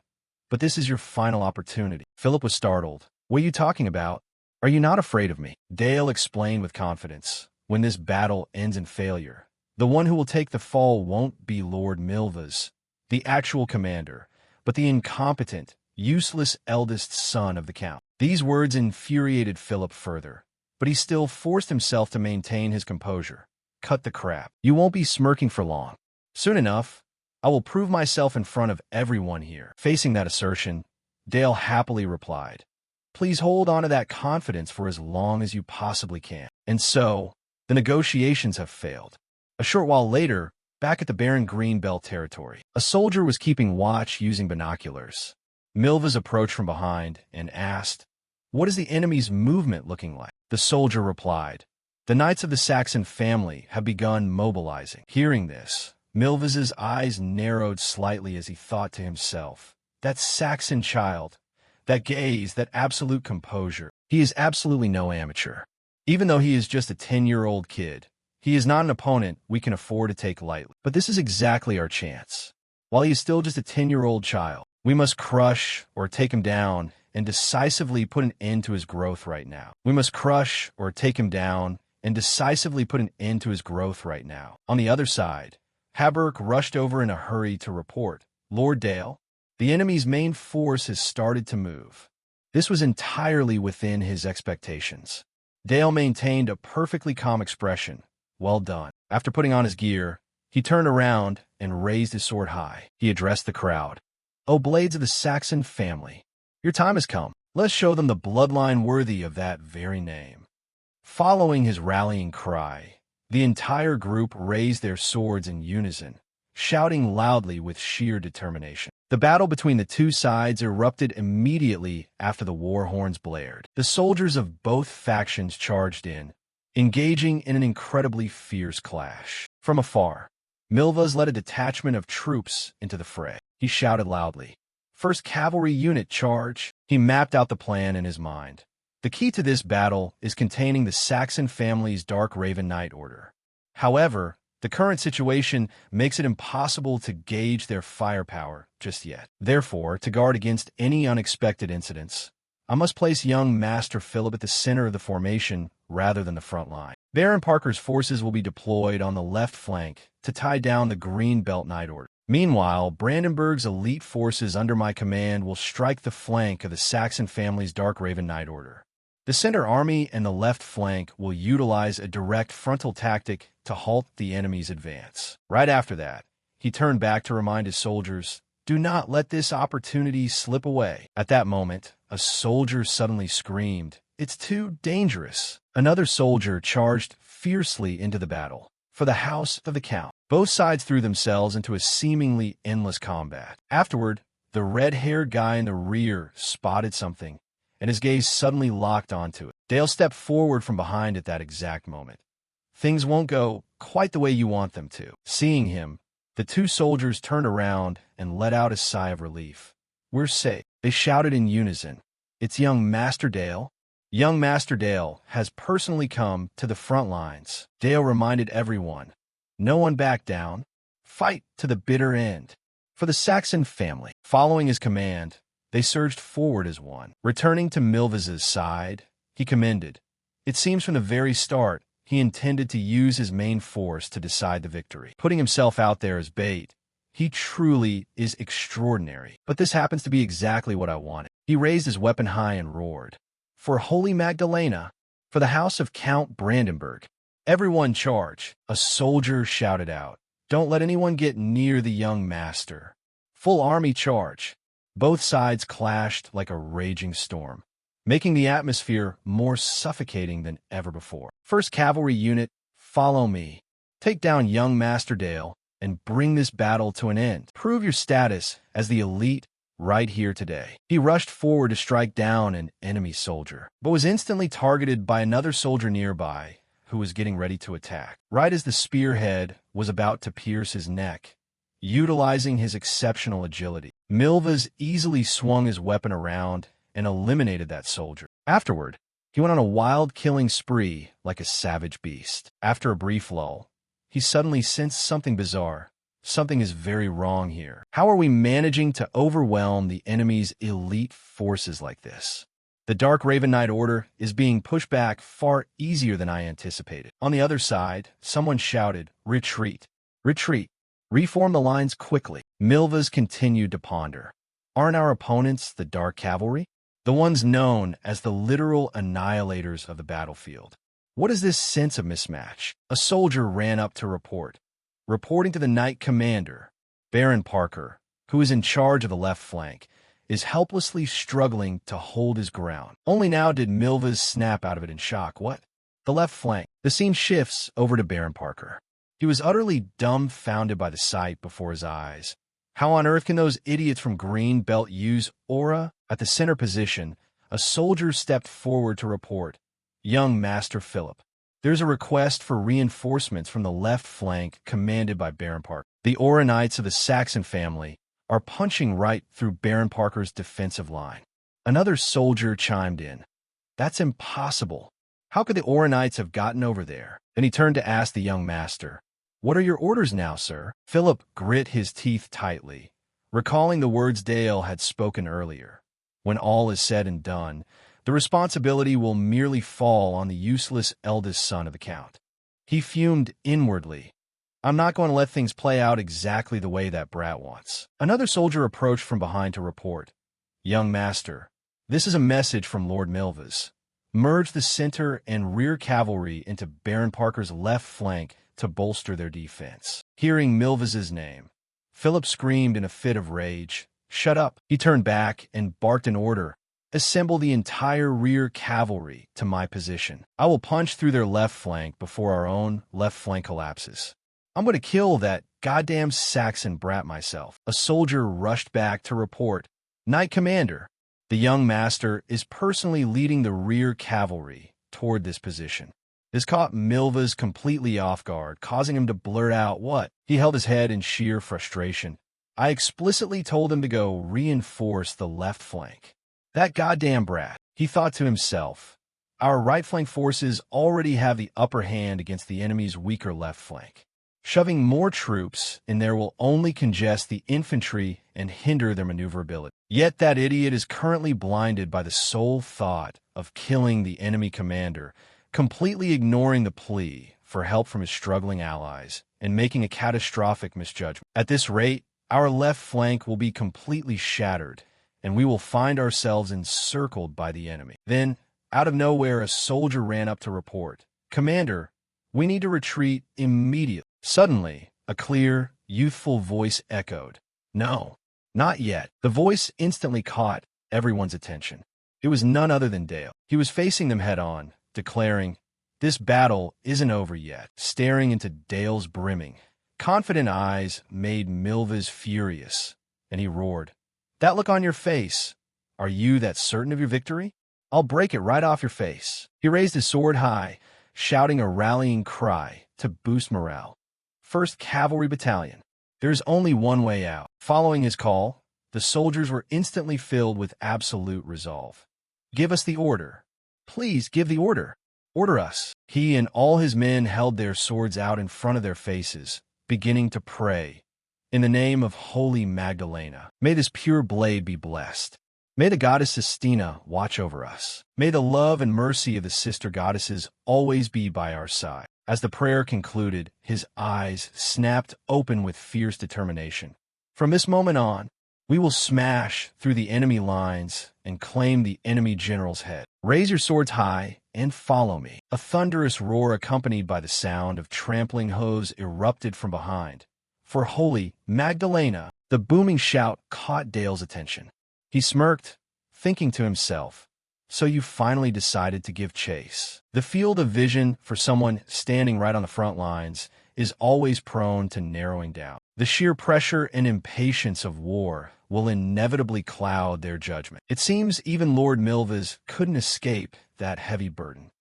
But this is your final opportunity. Philip was startled. What are you talking about? Are you not afraid of me? Dale explained with confidence. When this battle ends in failure, the one who will take the fall won't be Lord Milvas, the actual commander, but the incompetent, useless eldest son of the Count. These words infuriated Philip further, but he still forced himself to maintain his composure. Cut the crap. You won't be smirking for long. Soon enough, I will prove myself in front of everyone here. Facing that assertion, Dale happily replied, Please hold on to that confidence for as long as you possibly can. And so, the negotiations have failed. A short while later, back at the barren Greenbelt territory, a soldier was keeping watch using binoculars. Milvas approached from behind and asked, What is the enemy's movement looking like? The soldier replied, The knights of the Saxon family have begun mobilizing. Hearing this, Milvas's eyes narrowed slightly as he thought to himself, That Saxon child, that gaze, that absolute composure. He is absolutely no amateur. Even though he is just a 10-year-old kid, he is not an opponent we can afford to take lightly. But this is exactly our chance. While he is still just a 10-year-old child, we must crush or take him down and decisively put an end to his growth right now. We must crush or take him down and decisively put an end to his growth right now. On the other side, Haberk rushed over in a hurry to report, Lord Dale, the enemy's main force has started to move. This was entirely within his expectations. Dale maintained a perfectly calm expression. Well done. After putting on his gear, he turned around and raised his sword high. He addressed the crowd. O blades of the Saxon family, your time has come. Let's show them the bloodline worthy of that very name. Following his rallying cry, the entire group raised their swords in unison, shouting loudly with sheer determination. The battle between the two sides erupted immediately after the war horns blared. The soldiers of both factions charged in, engaging in an incredibly fierce clash. From afar, Milvas led a detachment of troops into the fray. He shouted loudly, First Cavalry Unit, charge! He mapped out the plan in his mind. The key to this battle is containing the Saxon family's Dark Raven Knight Order. However, the current situation makes it impossible to gauge their firepower just yet. Therefore, to guard against any unexpected incidents, I must place young Master Philip at the center of the formation rather than the front line. Baron Parker's forces will be deployed on the left flank to tie down the Green Belt Knight Order. Meanwhile, Brandenburg's elite forces under my command will strike the flank of the Saxon family's Dark Raven Knight Order. The center army and the left flank will utilize a direct frontal tactic to halt the enemy's advance. Right after that, he turned back to remind his soldiers, Do not let this opportunity slip away. At that moment, a soldier suddenly screamed, It's too dangerous. Another soldier charged fiercely into the battle. For the house of the Count. Both sides threw themselves into a seemingly endless combat. Afterward, the red-haired guy in the rear spotted something, and his gaze suddenly locked onto it. Dale stepped forward from behind at that exact moment. Things won't go quite the way you want them to. Seeing him, the two soldiers turned around and let out a sigh of relief. We're safe. They shouted in unison. It's young Master Dale. Young Master Dale has personally come to the front lines. Dale reminded everyone, no one back down. Fight to the bitter end. For the Saxon family, following his command, they surged forward as one. Returning to Milva's side, he commended. It seems from the very start, he intended to use his main force to decide the victory. Putting himself out there as bait, he truly is extraordinary. But this happens to be exactly what I wanted. He raised his weapon high and roared. For Holy Magdalena, for the house of Count Brandenburg. Everyone charge, a soldier shouted out. Don't let anyone get near the young master. Full army charge. Both sides clashed like a raging storm, making the atmosphere more suffocating than ever before. First Cavalry Unit, follow me. Take down young Master Dale and bring this battle to an end. Prove your status as the elite right here today. He rushed forward to strike down an enemy soldier, but was instantly targeted by another soldier nearby who was getting ready to attack. Right as the spearhead was about to pierce his neck, utilizing his exceptional agility, Milvas easily swung his weapon around and eliminated that soldier. Afterward, he went on a wild killing spree like a savage beast. After a brief lull, he suddenly sensed something bizarre. Something is very wrong here. How are we managing to overwhelm the enemy's elite forces like this? The Dark Raven Knight Order is being pushed back far easier than I anticipated. On the other side, someone shouted, "Retreat! Retreat! Reform the lines quickly." Milvas continued to ponder. Aren't our opponents the Dark Cavalry? The ones known as the literal annihilators of the battlefield. What is this sense of mismatch? A soldier ran up to report. Reporting to the Knight Commander, Baron Parker, who is in charge of the left flank, is helplessly struggling to hold his ground. Only now did Milvas snap out of it in shock. What? The left flank. The scene shifts over to Baron Parker. He was utterly dumbfounded by the sight before his eyes. How on earth can those idiots from Green Belt use aura? At the center position, a soldier stepped forward to report. Young Master Philip. There's a request for reinforcements from the left flank commanded by Baron Parker. The Aura Knights of the Saxon family are punching right through Baron Parker's defensive line. Another soldier chimed in. That's impossible. How could the Aura Knights have gotten over there? Then he turned to ask the young master. What are your orders now, sir? Philip grit his teeth tightly, recalling the words Dale had spoken earlier. When all is said and done, the responsibility will merely fall on the useless eldest son of the Count. He fumed inwardly. I'm not going to let things play out exactly the way that brat wants. Another soldier approached from behind to report. Young master, this is a message from Lord Milvas. Merge the center and rear cavalry into Baron Parker's left flank to bolster their defense. Hearing Milvas's name, Philip screamed in a fit of rage. Shut up. He turned back and barked an order. Assemble the entire rear cavalry to my position. I will punch through their left flank before our own left flank collapses. I'm going to kill that goddamn Saxon brat myself. A soldier rushed back to report. Knight Commander, the young master is personally leading the rear cavalry toward this position. This caught Milvas completely off guard, causing him to blurt out, "What?" He held his head in sheer frustration. I explicitly told him to go reinforce the left flank. That goddamn brat, he thought to himself. Our right flank forces already have the upper hand against the enemy's weaker left flank. Shoving more troops in there will only congest the infantry and hinder their maneuverability. Yet that idiot is currently blinded by the sole thought of killing the enemy commander, completely ignoring the plea for help from his struggling allies and making a catastrophic misjudgment. At this rate, our left flank will be completely shattered, and we will find ourselves encircled by the enemy. Then, out of nowhere, a soldier ran up to report. Commander, we need to retreat immediately. Suddenly, a clear, youthful voice echoed. No, not yet. The voice instantly caught everyone's attention. It was none other than Dale. He was facing them head-on, declaring, "This battle isn't over yet." Staring into Dale's brimming, confident eyes made Milvas furious, and he roared. That look on your face, are you that certain of your victory? I'll break it right off your face. He raised his sword high, shouting a rallying cry to boost morale. 1st Cavalry Battalion. There's only one way out. Following his call, the soldiers were instantly filled with absolute resolve. Give us the order. Please give the order. Order us. He and all his men held their swords out in front of their faces, beginning to pray. In the name of Holy Magdalena, may this pure blade be blessed. May the goddess Sistina watch over us. May the love and mercy of the sister goddesses always be by our side. As the prayer concluded, his eyes snapped open with fierce determination. From this moment on, we will smash through the enemy lines and claim the enemy general's head. Raise your swords high and follow me. A thunderous roar accompanied by the sound of trampling hooves erupted from behind. For Holy Magdalena, the booming shout caught Dale's attention. He smirked, thinking to himself, so you finally decided to give chase. The field of vision for someone standing right on the front lines is always prone to narrowing down. The sheer pressure and impatience of war will inevitably cloud their judgment. It seems even Lord Milvas couldn't escape that heavy burden.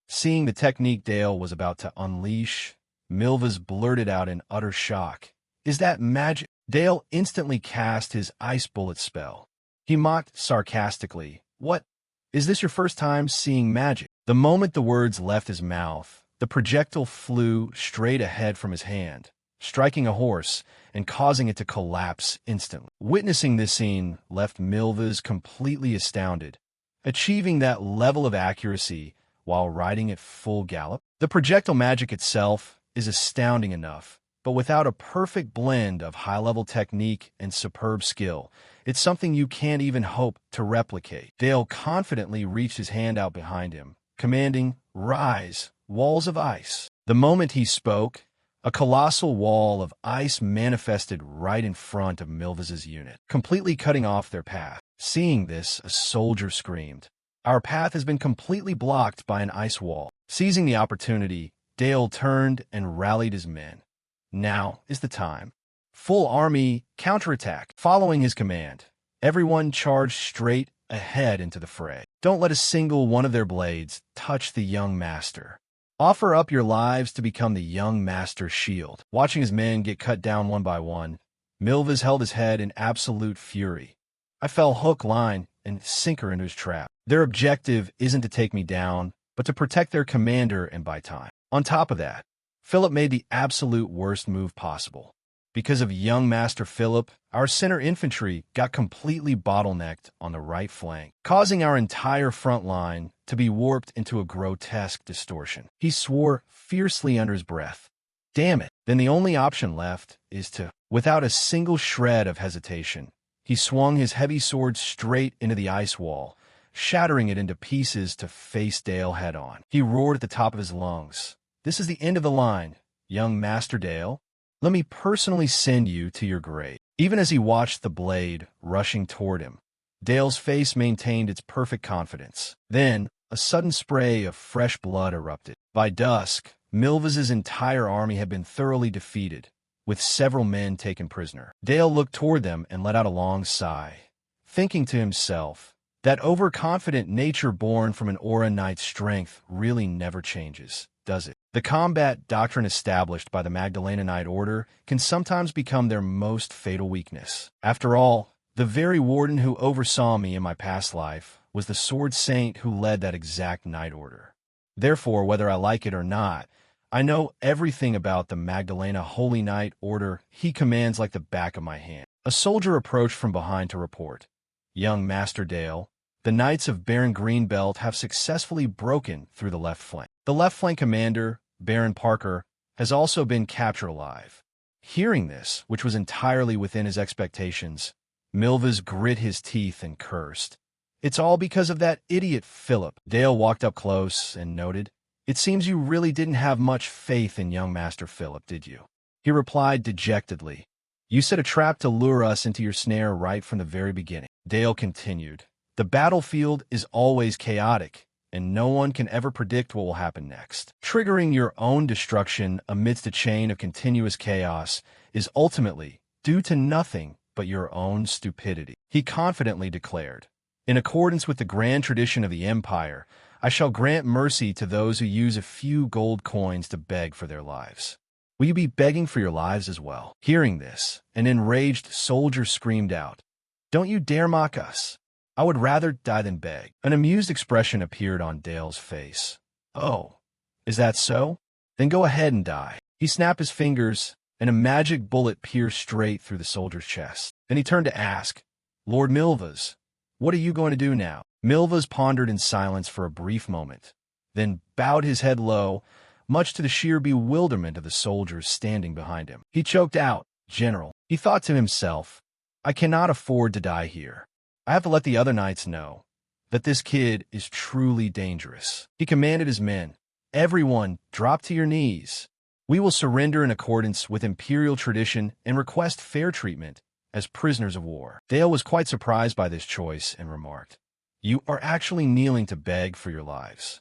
Seeing the technique Dale was about to unleash, Milvas blurted out in utter shock, "Is that magic?" Dale instantly cast his ice bullet spell. He mocked sarcastically, "What? Is this your first time seeing magic?" The moment the words left his mouth, the projectile flew straight ahead from his hand, striking a horse and causing it to collapse instantly. Witnessing this scene left Milvas completely astounded. Achieving that level of accuracy while riding at full gallop? The projectile magic itself is astounding enough, but without a perfect blend of high-level technique and superb skill, it's something you can't even hope to replicate. Dale confidently reached his hand out behind him, commanding, "Rise, walls of ice." The moment he spoke, a colossal wall of ice manifested right in front of Milvas's unit, completely cutting off their path. Seeing this, a soldier screamed, "Our path has been completely blocked by an ice wall." Seizing the opportunity, Dale turned and rallied his men. Now is the time. Full army counterattack. Following his command, everyone charged straight ahead into the fray. Don't let a single one of their blades touch the young master. Offer up your lives to become the young master's shield. Watching his men get cut down one by one, Milvas held his head in absolute fury. I fell hook, line, and sinker into his trap. Their objective isn't to take me down, but to protect their commander and buy time. On top of that, Philip made the absolute worst move possible. Because of young Master Philip, our center infantry got completely bottlenecked on the right flank, causing our entire front line to be warped into a grotesque distortion. He swore fiercely under his breath. Damn it. Then the only option left is to, without a single shred of hesitation, he swung his heavy sword straight into the ice wall, shattering it into pieces to face Dale head-on. He roared at the top of his lungs. "This is the end of the line, young Master Dale. Let me personally send you to your grave." Even as he watched the blade rushing toward him, Dale's face maintained its perfect confidence. Then, a sudden spray of fresh blood erupted. By dusk, Milvas's entire army had been thoroughly defeated, with several men taken prisoner. Dale looked toward them and let out a long sigh, thinking to himself, that overconfident nature born from an Aura Knight's strength really never changes, does it? The combat doctrine established by the Magdalena Knight Order can sometimes become their most fatal weakness. After all, the very warden who oversaw me in my past life was the sword saint who led that exact Knight Order. Therefore, whether I like it or not, I know everything about the Magdalena Holy Knight Order he commands like the back of my hand. A soldier approached from behind to report, "Young Master Dale, the Knights of Baron Greenbelt have successfully broken through the left flank. The left flank commander, Baron Parker, has also been captured alive." Hearing this, which was entirely within his expectations, Milvas grit his teeth and cursed. "It's all because of that idiot Philip." Dale walked up close and noted, "It seems you really didn't have much faith in young Master Philip, did you?" He replied dejectedly, "You set a trap to lure us into your snare right from the very beginning." Dale continued, "The battlefield is always chaotic, and no one can ever predict what will happen next. Triggering your own destruction amidst a chain of continuous chaos is ultimately due to nothing but your own stupidity." He confidently declared, "In accordance with the grand tradition of the Empire, I shall grant mercy to those who use a few gold coins to beg for their lives. Will you be begging for your lives as well?" Hearing this, an enraged soldier screamed out, "Don't you dare mock us. I would rather die than beg." An amused expression appeared on Dale's face. "Oh, is that so? Then go ahead and die." He snapped his fingers, and a magic bullet pierced straight through the soldier's chest. Then he turned to ask, "Lord Milvas, what are you going to do now?" Milvas pondered in silence for a brief moment, then bowed his head low, much to the sheer bewilderment of the soldiers standing behind him. He choked out, "General," he thought to himself, "I cannot afford to die here. I have to let the other knights know that this kid is truly dangerous." He commanded his men, "Everyone, drop to your knees. We will surrender in accordance with imperial tradition and request fair treatment as prisoners of war." Dale was quite surprised by this choice and remarked, "You are actually kneeling to beg for your lives."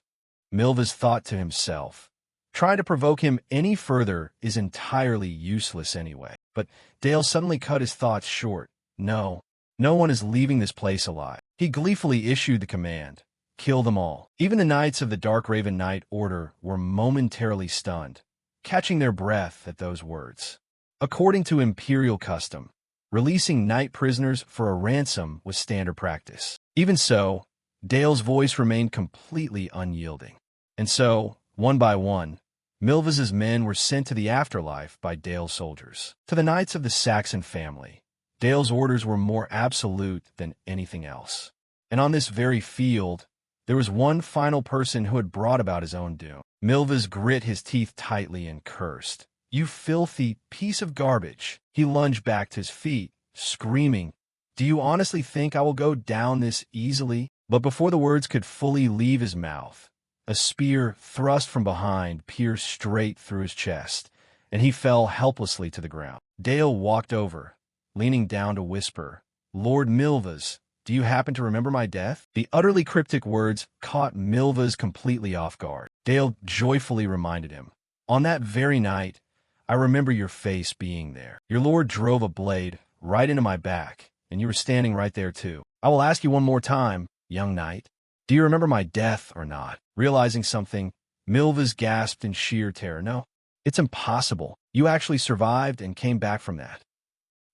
Milvas thought to himself, "Trying to provoke him any further is entirely useless anyway." But Dale suddenly cut his thoughts short. No one is leaving this place alive. He gleefully issued the command, "Kill them all." Even the knights of the Dark Raven Knight Order were momentarily stunned, catching their breath at those words. According to imperial custom, releasing knight prisoners for a ransom was standard practice. Even so, Dale's voice remained completely unyielding. And so, one by one, Milvas's men were sent to the afterlife by Dale's soldiers. To the knights of the Saxon family, Dale's orders were more absolute than anything else. And on this very field, there was one final person who had brought about his own doom. Milvas grit his teeth tightly and cursed, "You filthy piece of garbage." He lunged back to his feet, screaming, "Do you honestly think I will go down this easily?" But before the words could fully leave his mouth, a spear thrust from behind pierced straight through his chest, and he fell helplessly to the ground. Dale walked over, leaning down to whisper, "Lord Milvas, do you happen to remember my death?" The utterly cryptic words caught Milvas completely off guard. Dale joyfully reminded him, "On that very night, I remember your face being there. Your lord drove a blade right into my back, and you were standing right there too. I will ask you one more time, young knight. Do you remember my death or not?" Realizing something, Milvas gasped in sheer terror. "No, it's impossible. You actually survived and came back from that.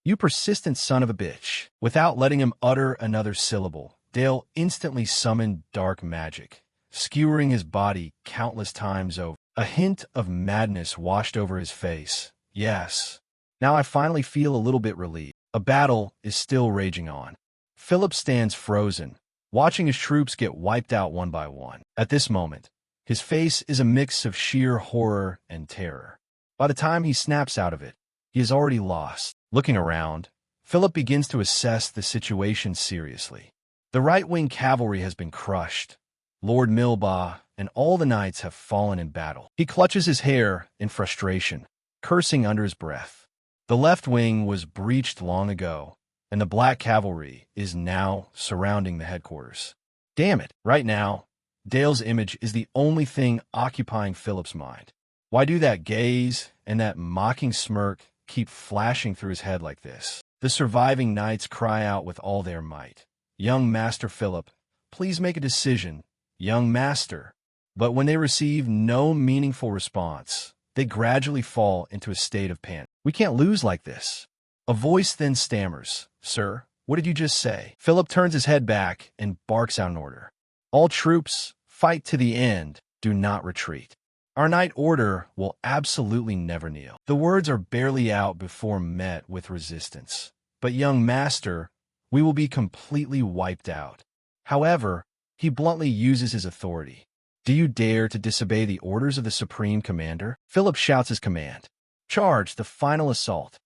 You persistent son of a bitch." Without letting him utter another syllable, Dale instantly summoned dark magic, skewering his body countless times over. A hint of madness washed over his face. "Yes. Now I finally feel a little bit relieved." A battle is still raging on. Philip stands frozen, watching his troops get wiped out one by one. At this moment, his face is a mix of sheer horror and terror. By the time he snaps out of it, he is already lost. Looking around, Philip begins to assess the situation seriously. The right-wing cavalry has been crushed. Lord Milba and all the knights have fallen in battle. He clutches his hair in frustration, cursing under his breath. The left wing was breached long ago, and the black cavalry is now surrounding the headquarters. Damn it, right now, Dale's image is the only thing occupying Philip's mind. Why do that gaze and that mocking smirk keep flashing through his head like this? The surviving knights cry out with all their might, "Young Master Philip, please make a decision, young master." But when they receive no meaningful response, they gradually fall into a state of panic. "We can't lose like this." A voice then stammers, "Sir, what did you just say?" Philip turns his head back and barks out an order. "All troops, fight to the end. Do not retreat. Our knight order will absolutely never kneel." The words are barely out before met with resistance. "But young master, we will be completely wiped out." However, he bluntly uses his authority. "Do you dare to disobey the orders of the Supreme Commander?" Philip shouts his command. "Charge the final assault."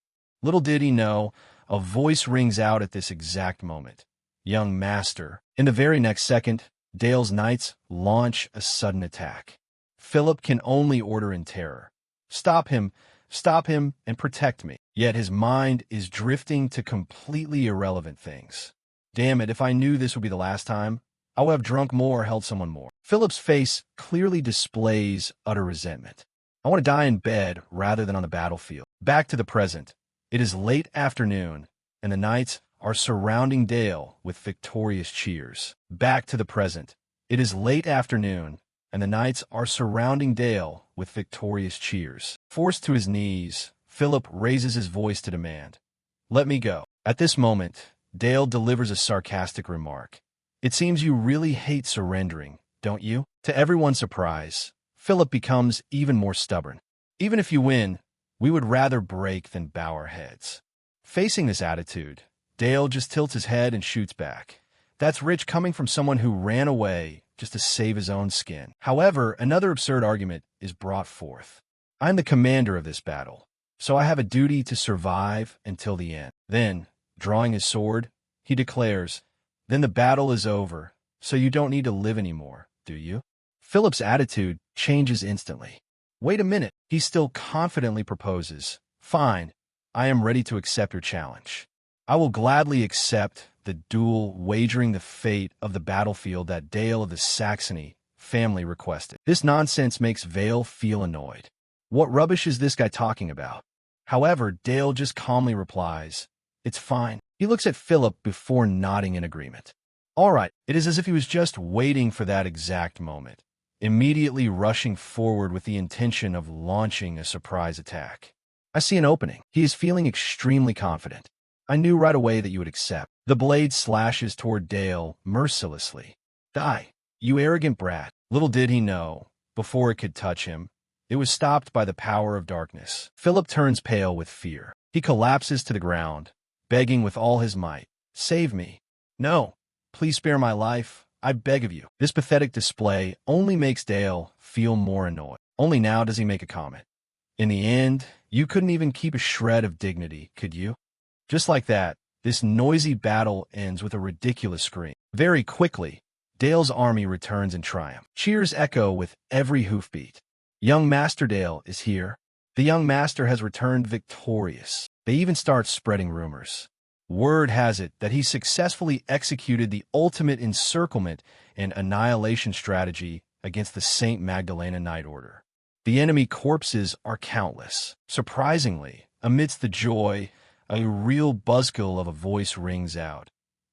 Little did he know, a voice rings out at this exact moment. "Young master." In the very next second, Dale's knights launch a sudden attack. Philip can only order in terror, stop him, and protect me." Yet his mind is drifting to completely irrelevant things. "Damn it, if I knew this would be the last time, I would have drunk more or held someone more." Philip's face clearly displays utter resentment. "I want to die in bed rather than on the battlefield." Back to the present. It is late afternoon, and the knights are surrounding Dale with victorious cheers. Back to the present. It is late afternoon, and the knights are surrounding Dale with victorious cheers. Forced to his knees, Philip raises his voice to demand, "Let me go." At this moment, Dale delivers a sarcastic remark. "It seems you really hate surrendering, don't you?" To everyone's surprise, Philip becomes even more stubborn. "Even if you win, We would rather break than bow our heads. Facing this attitude, Dale just tilts his head and shoots back. That's rich coming from someone who ran away just to save his own skin. However, another absurd argument is brought forth. I'm the commander of this battle, so I have a duty to survive until the end. Then, drawing his sword, he declares, then the battle is over, so you don't need to live anymore, do you? Philip's attitude changes instantly. Wait a minute, he still confidently proposes. Fine, I am ready to accept your challenge. I will gladly accept the duel, wagering the fate of the battlefield that Dale of the Saxony family requested. This nonsense makes Vale feel annoyed. What rubbish is this guy talking about? However, Dale just calmly replies, it's fine. He looks at Philip before nodding in agreement. All right, it is as if he was just waiting for that exact moment, immediately rushing forward with the intention of launching a surprise attack. I see an opening. He is feeling extremely confident. I knew right away that you would accept. The blade slashes toward Dale mercilessly. Die, you arrogant brat. Little did he know, before it could touch him, it was stopped by the power of darkness. Philip turns pale with fear. He collapses to the ground, begging with all his might, save me. No, please spare my life, I beg of you. This pathetic display only makes Dale feel more annoyed. Only now does he make a comment. In the end, you couldn't even keep a shred of dignity, could you? Just like that, this noisy battle ends with a ridiculous scream. Very quickly, Dale's army returns in triumph. Cheers echo with every hoofbeat. Young Master Dale is here. The young master has returned victorious. They even start spreading rumors. Word has it that he successfully executed the ultimate encirclement and annihilation strategy against the St. Magdalena Knight Order. The enemy corpses are countless. Surprisingly, amidst the joy, a real buzzkill of a voice rings out.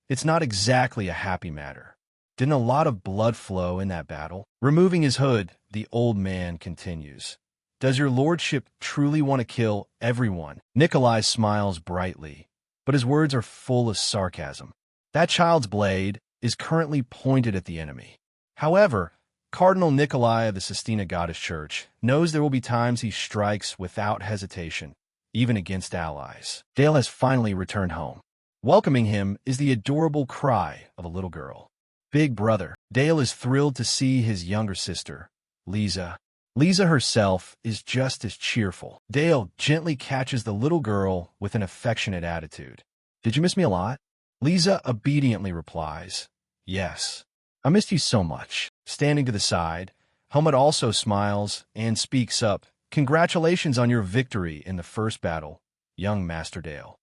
It's not exactly a happy matter. Didn't a lot of blood flow in that battle? Removing his hood, the old man continues. Does your lordship truly want to kill everyone? Nikolai smiles brightly, but his words are full of sarcasm. That child's blade is currently pointed at the enemy. However, Cardinal Nikolai of the Sistina Goddess Church knows there will be times he strikes without hesitation, even against allies. Dale has finally returned home. Welcoming him is the adorable cry of a little girl. Big brother. Dale is thrilled to see his younger sister, Lisa. Lisa herself is just as cheerful. Dale gently catches the little girl with an affectionate attitude. Did you miss me a lot? Lisa obediently replies, yes. I missed you so much. Standing to the side, Helmut also smiles and speaks up. Congratulations on your victory in the first battle, young Master Dale.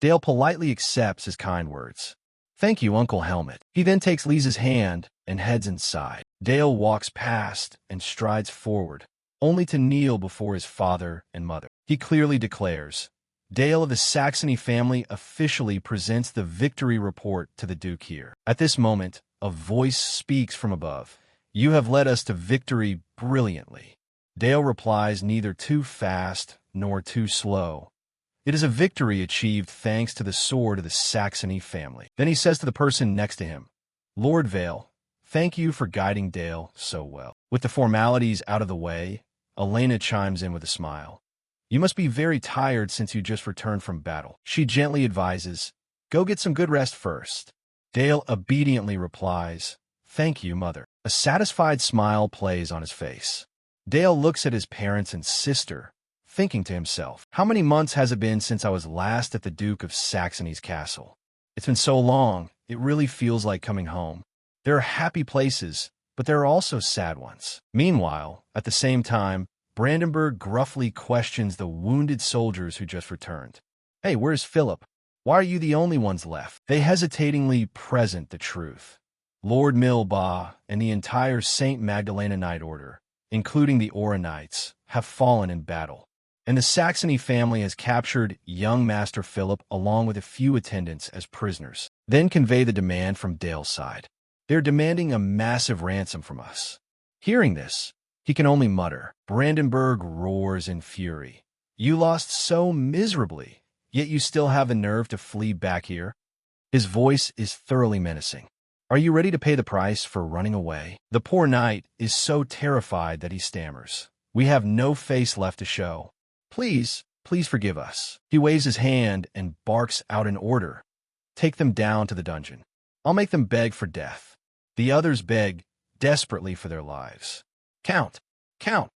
Dale politely accepts his kind words. Thank you, Uncle Helmut. He then takes Lisa's hand and heads inside. Dale walks past and strides forward, only to kneel before his father and mother. He clearly declares, Dale of the Saxony family officially presents the victory report to the Duke here. At this moment, a voice speaks from above. You have led us to victory brilliantly. Dale replies, neither too fast nor too slow. It is a victory achieved thanks to the sword of the Saxony family. Then he says to the person next to him, Lord Vale, thank you for guiding Dale so well. With the formalities out of the way, Elena chimes in with a smile. You must be very tired since you just returned from battle. She gently advises, go get some good rest first. Dale obediently replies, thank you, mother. A satisfied smile plays on his face. Dale looks at his parents and sister, thinking to himself, how many months has it been since I was last at the Duke of Saxony's castle? It's been so long, it really feels like coming home. There are happy places, but there are also sad ones. Meanwhile, at the same time, Brandenburg gruffly questions the wounded soldiers who just returned. Hey, where's Philip? Why are you the only ones left? They hesitatingly present the truth. Lord Milbaugh and the entire St. Magdalena Knight Order, including the Aura Knights, have fallen in battle, and the Saxony family has captured young Master Philip along with a few attendants as prisoners. Then convey the demand from Dale's side. They're demanding a massive ransom from us. Hearing this, he can only mutter. Brandenburg roars in fury. You lost so miserably, yet you still have the nerve to flee back here? His voice is thoroughly menacing. Are you ready to pay the price for running away? The poor knight is so terrified that he stammers. We have no face left to show. Please forgive us. He waves his hand and barks out an order. Take them down to the dungeon. I'll make them beg for death. The others beg desperately for their lives. Count.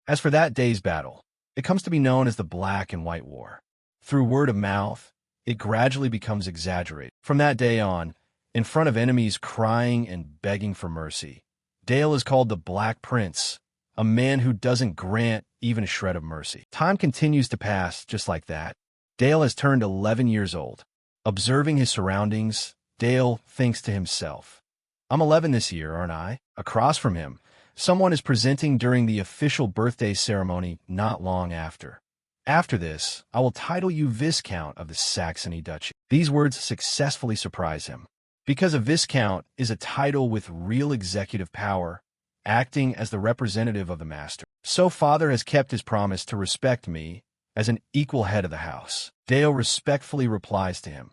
As for that day's battle, it comes to be known as the Black and White War. Through word of mouth, it gradually becomes exaggerated. From that day on, in front of enemies crying and begging for mercy, Dale is called the Black Prince, a man who doesn't grant even a shred of mercy. Time continues to pass just like that. Dale has turned 11 years old. Observing his surroundings, Dale thinks to himself, I'm 11 this year, aren't I? Across from him, someone is presenting during the official birthday ceremony not long after. After this, I will title you Viscount of the Saxony Duchy. These words successfully surprise him, because a Viscount is a title with real executive power, acting as the representative of the master. So father has kept his promise to respect me as an equal head of the house. Dale respectfully replies to him,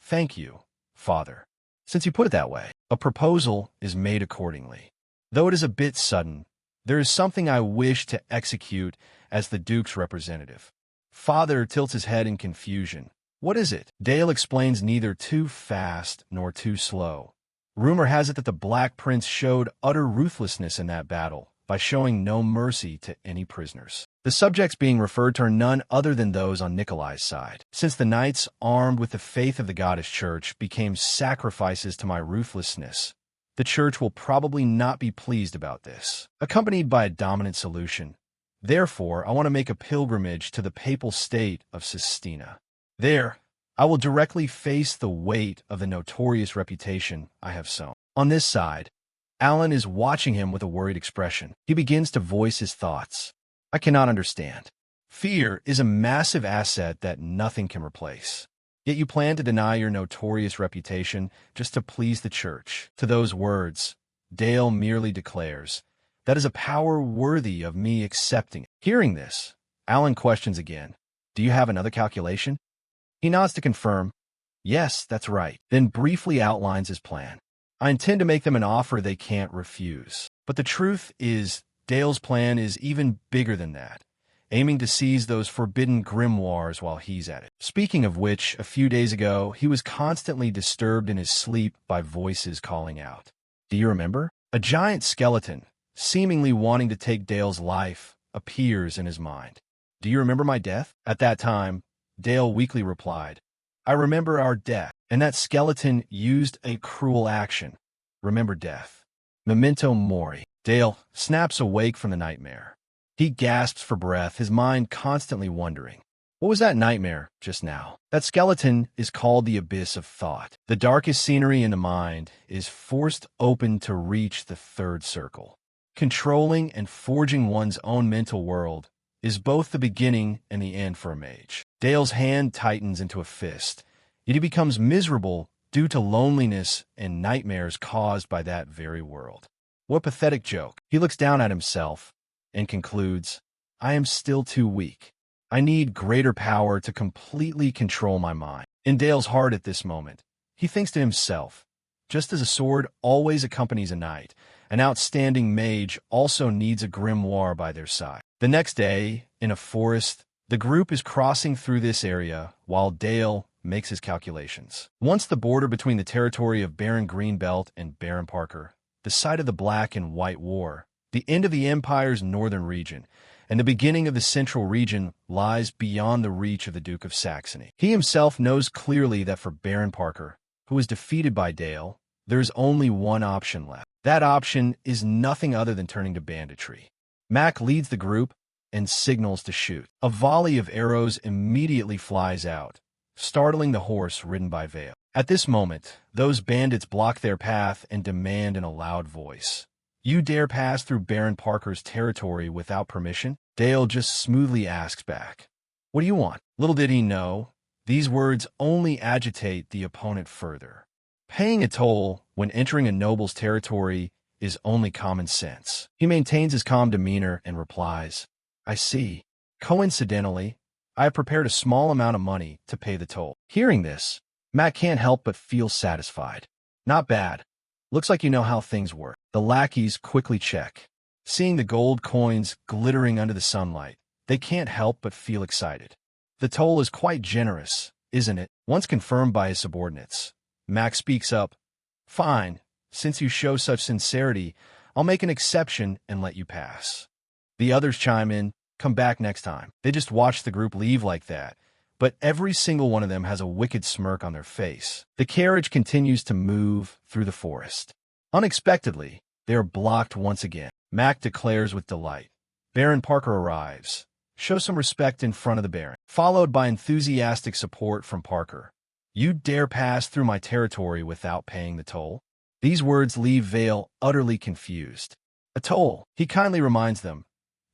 Thank you, father. Since you put it that way, a proposal is made accordingly. Though it is a bit sudden, there is something I wish to execute as the Duke's representative. Father tilts his head in confusion. What is it? Dale explains neither too fast nor too slow. Rumor has it that the Black Prince showed utter ruthlessness in that battle by showing no mercy to any prisoners. The subjects being referred to are none other than those on Nikolai's side. Since the knights armed with the faith of the Goddess Church became sacrifices to my ruthlessness, the Church will probably not be pleased about this, accompanied by a dominant solution. Therefore, I want to make a pilgrimage to the papal state of Sistina. There, I will directly face the weight of the notorious reputation I have sown. On this side, Alan is watching him with a worried expression. He begins to voice his thoughts. I cannot understand. Fear is a massive asset that nothing can replace. Yet you plan to deny your notorious reputation just to please the Church. To those words, Dale merely declares, that is a power worthy of me accepting it. Hearing this, Alan questions again, Do you have another calculation? He nods to confirm, Yes, that's right, then briefly outlines his plan. I intend to make them an offer they can't refuse. But the truth is, Dale's plan is even bigger than that, aiming to seize those forbidden grimoires while he's at it. Speaking of which, a few days ago, he was constantly disturbed in his sleep by voices calling out. Do you remember? A giant skeleton, seemingly wanting to take Dale's life, appears in his mind. Do you remember my death? At that time, Dale weakly replied, I remember our death, and that skeleton used a cruel action. Remember death. Memento mori. Dale snaps awake from the nightmare. He gasps for breath, his mind constantly wondering. What was that nightmare just now? That skeleton is called the abyss of thought. The darkest scenery in the mind is forced open to reach the third circle. Controlling and forging one's own mental world is both the beginning and the end for a mage. Dale's hand tightens into a fist, yet he becomes miserable due to loneliness and nightmares caused by that very world. What pathetic joke. He looks down at himself and concludes, I am still too weak. I need greater power to completely control my mind. In Dale's heart at this moment, he thinks to himself, just as a sword always accompanies a knight, an outstanding mage also needs a grimoire by their side. The next day, in a forest, the group is crossing through this area while Dale makes his calculations. Once the border between the territory of Baron Greenbelt and Baron Parker, the site of the Black and White War, the end of the Empire's northern region, and the beginning of the central region lies beyond the reach of the Duke of Saxony. He himself knows clearly that for Baron Parker, who was defeated by Dale, there is only one option left. That option is nothing other than turning to banditry. Mac leads the group and signals to shoot. A volley of arrows immediately flies out, startling the horse ridden by Vale. At this moment, those bandits block their path and demand in a loud voice, You dare pass through Baron Parker's territory without permission? Dale just smoothly asks back, What do you want? Little did he know, these words only agitate the opponent further. Paying a toll when entering a noble's territory is only common sense. He maintains his calm demeanor and replies, I see. Coincidentally, I have prepared a small amount of money to pay the toll. Hearing this, Matt can't help but feel satisfied. Not bad. Looks like you know how things work. The lackeys quickly check. Seeing the gold coins glittering under the sunlight, they can't help but feel excited. The toll is quite generous, isn't it? Once confirmed by his subordinates, Max speaks up. Fine, since you show such sincerity, I'll make an exception and let you pass. The others chime in, come back next time. They just watch the group leave like that, but every single one of them has a wicked smirk on their face. The carriage continues to move through the forest. Unexpectedly, they are blocked once again. Mac declares with delight. Baron Parker arrives. Show some respect in front of the Baron. Followed by enthusiastic support from Parker. You dare pass through my territory without paying the toll? These words leave Vale utterly confused. A toll, he kindly reminds them.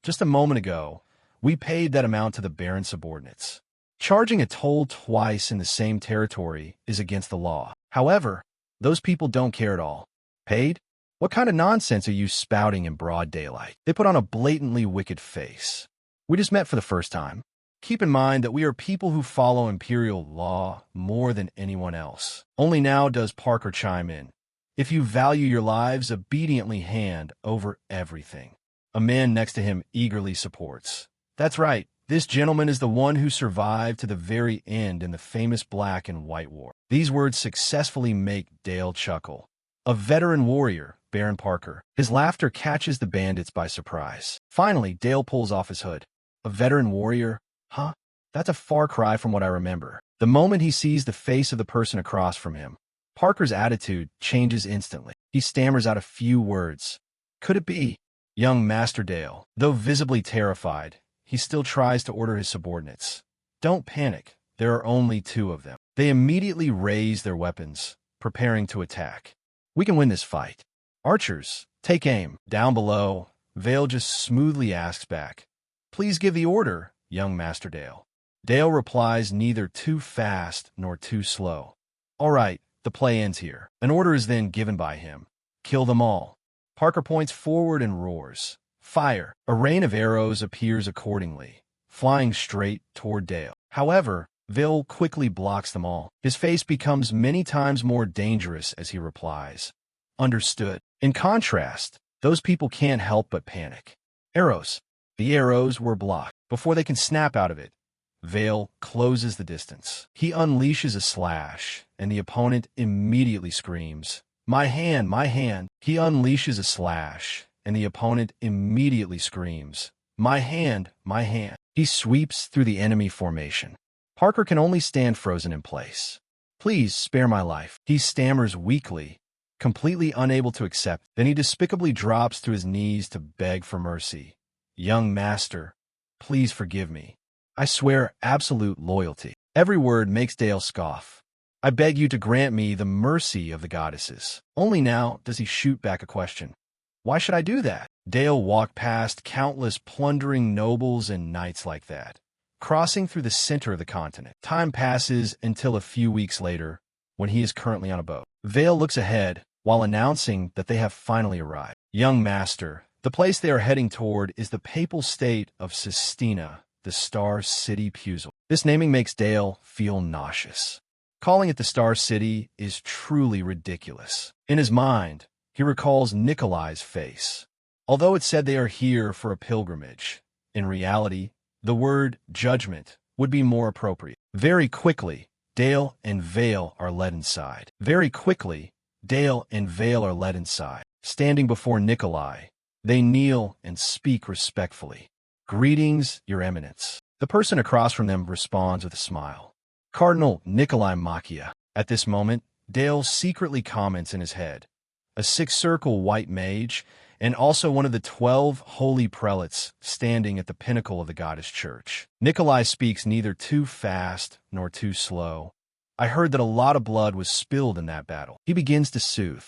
Just a moment ago, we paid that amount to the Baron's subordinates. Charging a toll twice in the same territory is against the law. However, those people don't care at all. Paid? What kind of nonsense are you spouting in broad daylight? They put on a blatantly wicked face. We just met for the first time. Keep in mind that we are people who follow imperial law more than anyone else. Only now does Parker chime in. If you value your lives, obediently hand over everything. A man next to him eagerly supports. That's right. This gentleman is the one who survived to the very end in the famous Black and White War. These words successfully make Dale chuckle. A veteran warrior, Baron Parker. His laughter catches the bandits by surprise. Finally, Dale pulls off his hood. A veteran warrior? Huh? That's a far cry from what I remember. The moment he sees the face of the person across from him, Parker's attitude changes instantly. He stammers out a few words. Could it be? Young Master Dale, though visibly terrified, he still tries to order his subordinates. Don't panic. There are only two of them. They immediately raise their weapons, preparing to attack. We can win this fight. Archers, take aim. Down below, Vale just smoothly asks back. Please give the order, young Master Dale. Dale replies neither too fast nor too slow. All right, the play ends here. An order is then given by him. Kill them all. Parker points forward and roars. Fire! A rain of arrows appears accordingly, flying straight toward Dale. However, Vale quickly blocks them all. His face becomes many times more dangerous as he replies. Understood. In contrast, those people can't help but panic. Arrows. The arrows were blocked. Before they can snap out of it, Vale closes the distance. He unleashes a slash, and the opponent immediately screams, My hand, my hand. He unleashes a slash, and the opponent immediately screams, My hand, my hand. He sweeps through the enemy formation. Parker can only stand frozen in place. Please spare my life. He stammers weakly, completely unable to accept. Then he despicably drops to his knees to beg for mercy. Young master, please forgive me. I swear absolute loyalty. Every word makes Dale scoff. I beg you to grant me the mercy of the goddesses. Only now does he shoot back a question. Why should I do that? Dale walked past countless plundering nobles and knights like that, crossing through the center of the continent. Time passes until a few weeks later, when he is currently on a boat. Vale looks ahead while announcing that they have finally arrived. Young master, the place they are heading toward is the papal state of Sistina, the Star City Puzzle. This naming makes Dale feel nauseous. Calling it the Star City is truly ridiculous. In his mind, he recalls Nikolai's face. Although it said they are here for a pilgrimage, in reality, the word judgment would be more appropriate. Very quickly, Dale and Vale are led inside. Very quickly, Dale and Vale are led inside. Standing before Nikolai, they kneel and speak respectfully. Greetings, Your Eminence. The person across from them responds with a smile. Cardinal Nikolai Machia. At this moment, Dale secretly comments in his head. A six-circle white mage, and also one of the 12 holy prelates standing at the pinnacle of the goddess church. Nikolai speaks neither too fast nor too slow. I heard that a lot of blood was spilled in that battle. He begins to soothe.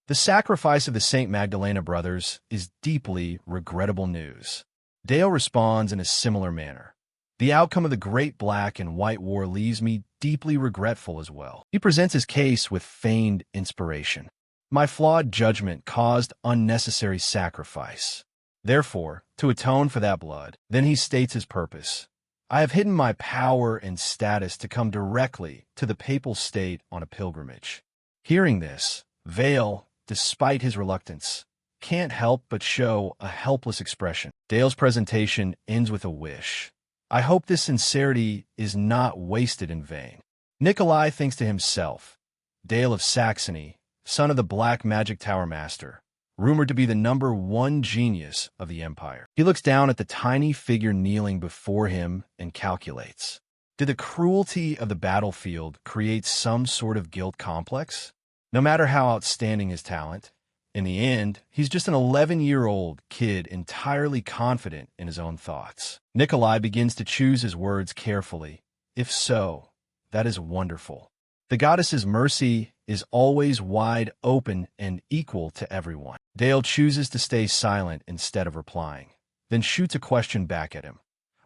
The sacrifice of the St. Magdalena brothers is deeply regrettable news. Dale responds in a similar manner. The outcome of the Great Black and White War leaves me deeply regretful as well. He presents his case with feigned inspiration. My flawed judgment caused unnecessary sacrifice. Therefore, to atone for that blood, then he states his purpose. I have hidden my power and status to come directly to the papal state on a pilgrimage. Hearing this, Vale, despite his reluctance, can't help but show a helpless expression. Dale's presentation ends with a wish. I hope this sincerity is not wasted in vain. Nikolai thinks to himself, Dale of Saxony, son of the Black Magic Tower Master, rumored to be the #1 genius of the Empire. He looks down at the tiny figure kneeling before him and calculates. Did the cruelty of the battlefield create some sort of guilt complex? No matter how outstanding his talent, in the end, he's just an 11-year-old kid entirely confident in his own thoughts. Nikolai begins to choose his words carefully. If so, that is wonderful. The goddess's mercy is always wide open and equal to everyone. Dale chooses to stay silent instead of replying, then shoots a question back at him.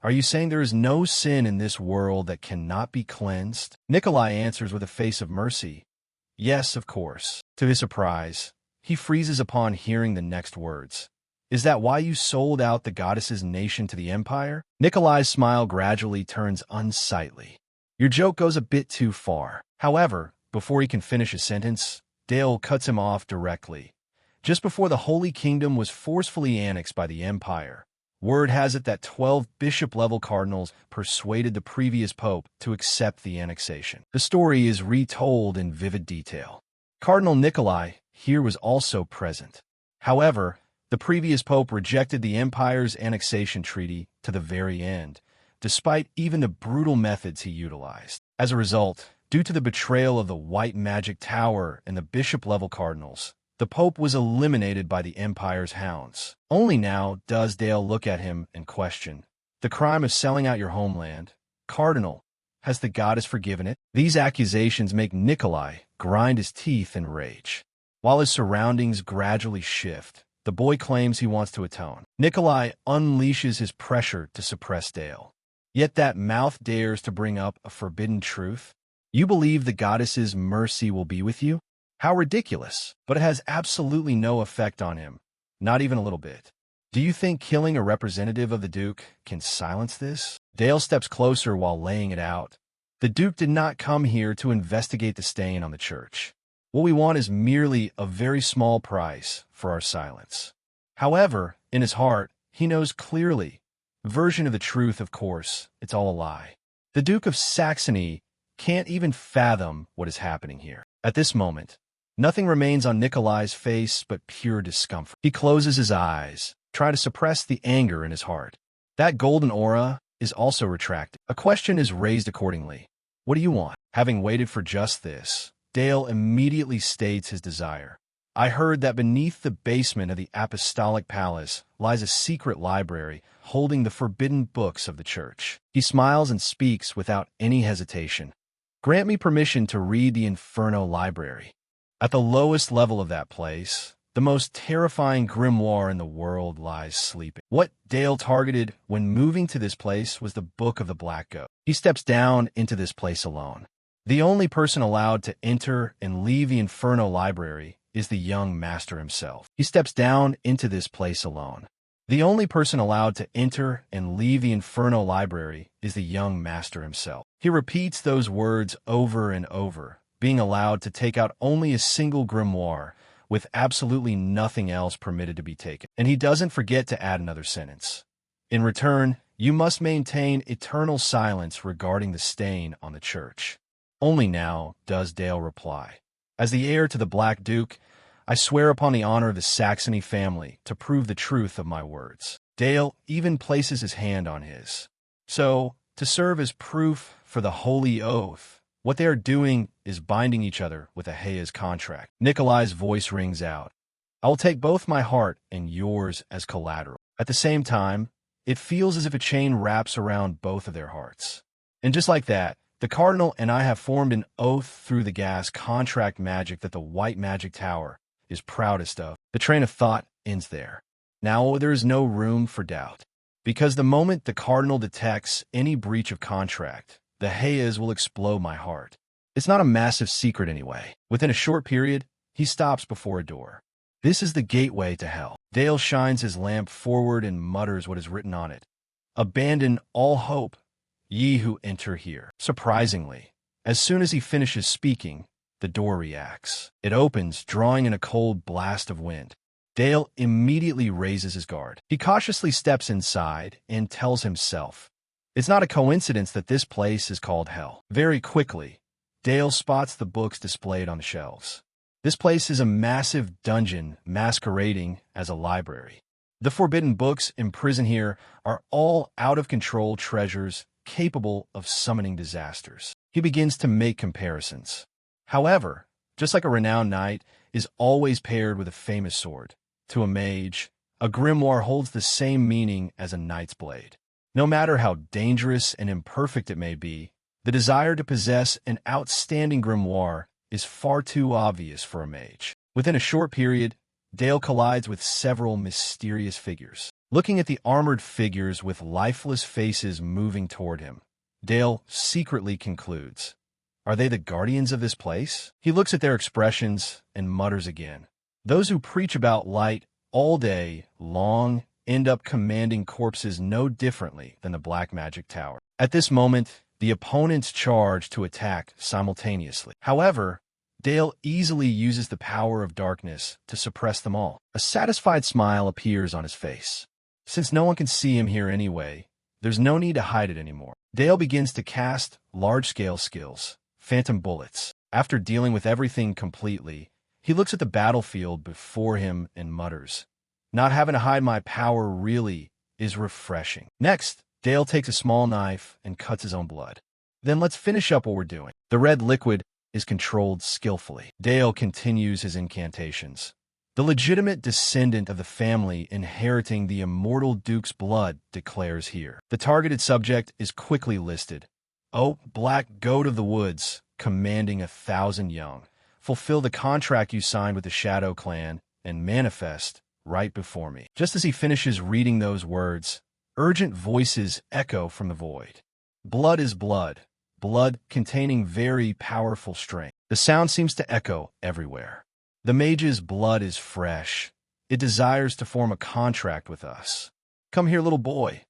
Are you saying there is no sin in this world that cannot be cleansed? Nikolai answers with a face of mercy. Yes, of course. To his surprise, he freezes upon hearing the next words. Is that why you sold out the goddess's nation to the Empire? Nikolai's smile gradually turns unsightly. Your joke goes a bit too far. However, before he can finish his sentence, Dale cuts him off directly. Just before the Holy Kingdom was forcefully annexed by the Empire, word has it that 12 bishop-level cardinals persuaded the previous pope to accept the annexation. The story is retold in vivid detail. Cardinal Nikolai here was also present. However, the previous pope rejected the empire's annexation treaty to the very end, despite even the brutal methods he utilized. As a result, due to the betrayal of the White Magic Tower and the bishop-level cardinals, the Pope was eliminated by the Empire's hounds. Only now does Dale look at him and question, the crime of selling out your homeland, Cardinal, has the goddess forgiven it? These accusations make Nikolai grind his teeth in rage. While his surroundings gradually shift, the boy claims he wants to atone. Nikolai unleashes his pressure to suppress Dale. Yet that mouth dares to bring up a forbidden truth? You believe the goddess's mercy will be with you? How ridiculous, but it has absolutely no effect on him, not even a little bit. Do you think killing a representative of the Duke can silence this? Dale steps closer while laying it out. The Duke did not come here to investigate the stain on the church. What we want is merely a very small price for our silence. However, in his heart, he knows clearly, version of the truth, of course, it's all a lie. The Duke of Saxony can't even fathom what is happening here. At this moment, nothing remains on Nikolai's face but pure discomfort. He closes his eyes, trying to suppress the anger in his heart. That golden aura is also retracted. A question is raised accordingly. What do you want? Having waited for just this, Dale immediately states his desire. I heard that beneath the basement of the Apostolic Palace lies a secret library holding the forbidden books of the church. He smiles and speaks without any hesitation. Grant me permission to read the Inferno Library. At the lowest level of that place, the most terrifying grimoire in the world lies sleeping. What Dale targeted when moving to this place was the Book of the Black Goat. He steps down into this place alone. The only person allowed to enter and leave the Inferno Library is the young master himself. He steps down into this place alone. The only person allowed to enter and leave the Inferno Library is the young master himself. He repeats those words over and over, being allowed to take out only a single grimoire, with absolutely nothing else permitted to be taken. And he doesn't forget to add another sentence. In return, you must maintain eternal silence regarding the stain on the church. Only now does Dale reply. As the heir to the Black Duke, I swear upon the honor of the Saxony family to prove the truth of my words. Dale even places his hand on his. So, to serve as proof for the holy oath, what they are doing is binding each other with a Hayes contract. Nikolai's voice rings out. I will take both my heart and yours as collateral. At the same time, it feels as if a chain wraps around both of their hearts. And just like that, the Cardinal and I have formed an oath through the gas contract magic that the White Magic Tower is proudest of. The train of thought ends there. Now there is no room for doubt. Because the moment the Cardinal detects any breach of contract, the Hayes will explode my heart. It's not a massive secret anyway. Within a short period, he stops before a door. This is the gateway to hell. Dale shines his lamp forward and mutters what is written on it. Abandon all hope, ye who enter here. Surprisingly, as soon as he finishes speaking, the door reacts. It opens, drawing in a cold blast of wind. Dale immediately raises his guard. He cautiously steps inside and tells himself, it's not a coincidence that this place is called Hell. Very quickly, Dale spots the books displayed on the shelves. This place is a massive dungeon masquerading as a library. The forbidden books imprisoned here are all out-of-control treasures capable of summoning disasters. He begins to make comparisons. However, just like a renowned knight is always paired with a famous sword, to a mage, a grimoire holds the same meaning as a knight's blade. No matter how dangerous and imperfect it may be, the desire to possess an outstanding grimoire is far too obvious for a mage. Within a short period, Dale collides with several mysterious figures. Looking at the armored figures with lifeless faces moving toward him, Dale secretly concludes, are they the guardians of this place? He looks at their expressions and mutters again. Those who preach about light all day long end up commanding corpses no differently than the Black Magic Tower. At this moment, the opponents charge to attack simultaneously. However, Dale easily uses the power of darkness to suppress them all. A satisfied smile appears on his face. Since no one can see him here anyway, there's no need to hide it anymore. Dale begins to cast large-scale skills, phantom bullets. After dealing with everything completely, he looks at the battlefield before him and mutters, not having to hide my power really is refreshing. Next, Dale takes a small knife and cuts his own blood. Then let's finish up what we're doing. The red liquid is controlled skillfully. Dale continues his incantations. The legitimate descendant of the family inheriting the immortal Duke's blood declares here. The targeted subject is quickly listed. O Black Goat of the Woods, commanding 1,000 young. Fulfill the contract you signed with the Shadow Clan and manifest right before me. Just as he finishes reading those words, urgent voices echo from the void. Blood is blood. Blood containing very powerful strength. The sound seems to echo everywhere. The mage's blood is fresh. It desires to form a contract with us. Come here, little boy.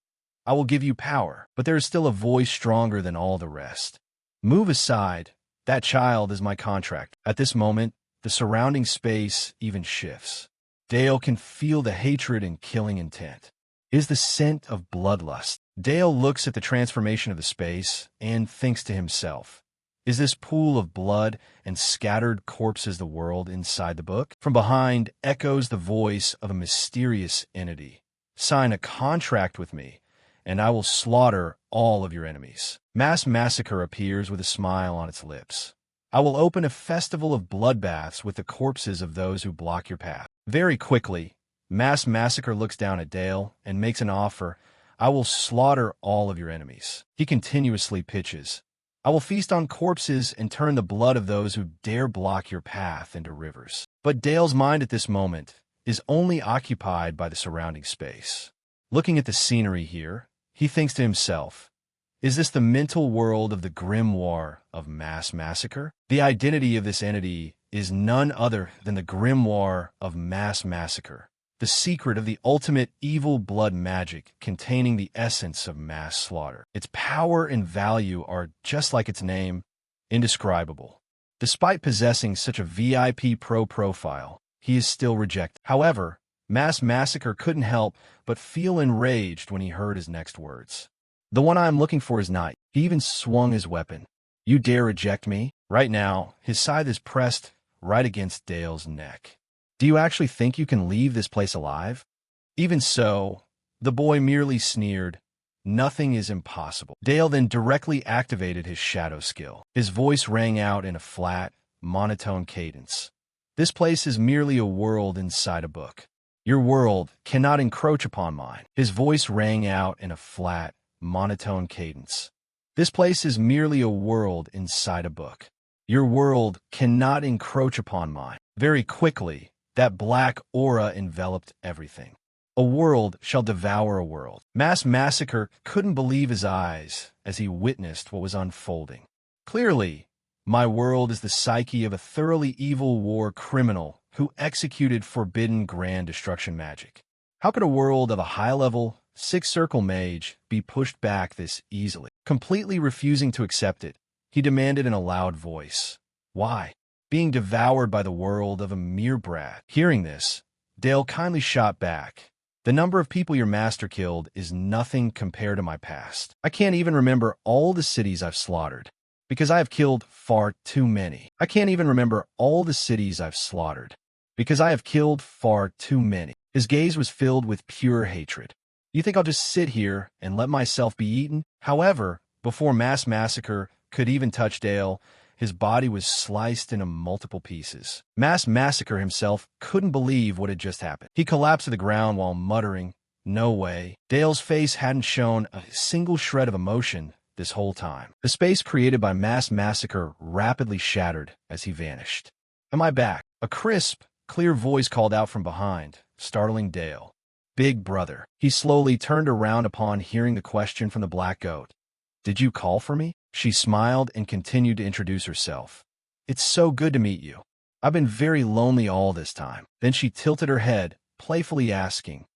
I will give you power, but there is still a voice stronger than all the rest. Move aside. That child is my contract. At this moment, the surrounding space even shifts. Dale can feel the hatred and killing intent. It is the scent of bloodlust. Dale looks at the transformation of the space and thinks to himself, is this pool of blood and scattered corpses the world inside the book? From behind echoes the voice of a mysterious entity. Sign a contract with me, and I will slaughter all of your enemies. Mass Massacre appears with a smile on its lips. I will open a festival of bloodbaths with the corpses of those who block your path. Very quickly, Mass Massacre looks down at Dale and makes an offer. I will slaughter all of your enemies. He continuously pitches. I will feast on corpses and turn the blood of those who dare block your path into rivers. But Dale's mind at this moment is only occupied by the surrounding space. Looking at the scenery here, he thinks to himself, is this the mental world of the grimoire of Mass Massacre? The identity of this entity is none other than the grimoire of Mass Massacre, the secret of the ultimate evil blood magic containing the essence of mass slaughter. Its power and value are, just like its name, indescribable. Despite possessing such a VIP pro profile, he is still rejected. However, Mass Massacre couldn't help but feel enraged when he heard his next words. The one I am looking for is not. He even swung his weapon. You dare reject me? Right now, his scythe is pressed right against Dale's neck. Do you actually think you can leave this place alive? Even so, the boy merely sneered. Nothing is impossible. Dale then directly activated his shadow skill. His voice rang out in a flat, monotone cadence. This place is merely a world inside a book. Your world cannot encroach upon mine. His voice rang out in a flat, monotone cadence. This place is merely a world inside a book. Your world cannot encroach upon mine. Very quickly, that black aura enveloped everything. A world shall devour a world. Mass Massacre couldn't believe his eyes as he witnessed what was unfolding. Clearly, my world is the psyche of a thoroughly evil war criminal who executed forbidden grand destruction magic. How could a world of a high-level, six-circle mage be pushed back this easily? Completely refusing to accept it, he demanded in a loud voice, why? Being devoured by the world of a mere brat. Hearing this, Dale kindly shot back. The number of people your master killed is nothing compared to my past. I can't even remember all the cities I've slaughtered, because I have killed far too many. I can't even remember all the cities I've slaughtered, because I have killed far too many. His gaze was filled with pure hatred. You think I'll just sit here and let myself be eaten? However, before Mass Massacre could even touch Dale, his body was sliced into multiple pieces. Mass Massacre himself couldn't believe what had just happened. He collapsed to the ground while muttering, "No way." Dale's face hadn't shown a single shred of emotion this whole time. The space created by Mass Massacre rapidly shattered as he vanished. "Am I back?" A crisp, clear voice called out from behind, startling Dale. "Big brother." He slowly turned around upon hearing the question from the black goat. "Did you call for me?" She smiled and continued to introduce herself. "It's so good to meet you. I've been very lonely all this time." Then she tilted her head, playfully asking,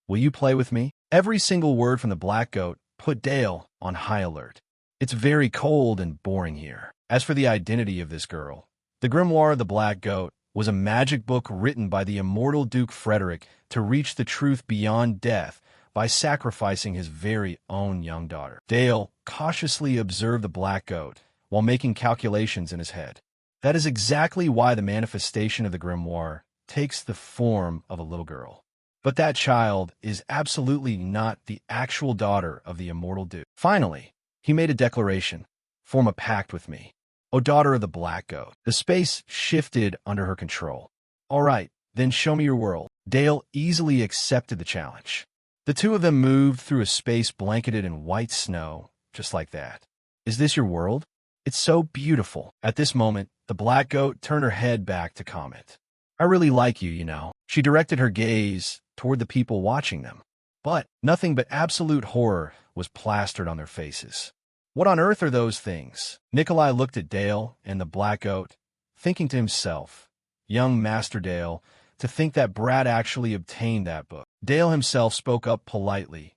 "Will you play with me?" Every single word from the black goat put Dale on high alert. "It's very cold and boring here." As for the identity of this girl, the Grimoire of the Black Goat was a magic book written by the immortal Duke Frederick to reach the truth beyond death by sacrificing his very own young daughter. Dale cautiously observed the black goat while making calculations in his head. That is exactly why the manifestation of the grimoire takes the form of a little girl. But that child is absolutely not the actual daughter of the immortal Duke. Finally, he made a declaration. "Form a pact with me, O daughter of the black goat." The space shifted under her control. "All right, then show me your world." Dale easily accepted the challenge. The two of them moved through a space blanketed in white snow, just like that. "Is this your world? It's so beautiful." At this moment, the black goat turned her head back to comment. "I really like you, you know." She directed her gaze toward the people watching them. But nothing but absolute horror was plastered on their faces. "What on earth are those things?" Nikolai looked at Dale and the black goat, thinking to himself, "Young Master Dale, to think that Brad actually obtained that book." Dale himself spoke up politely.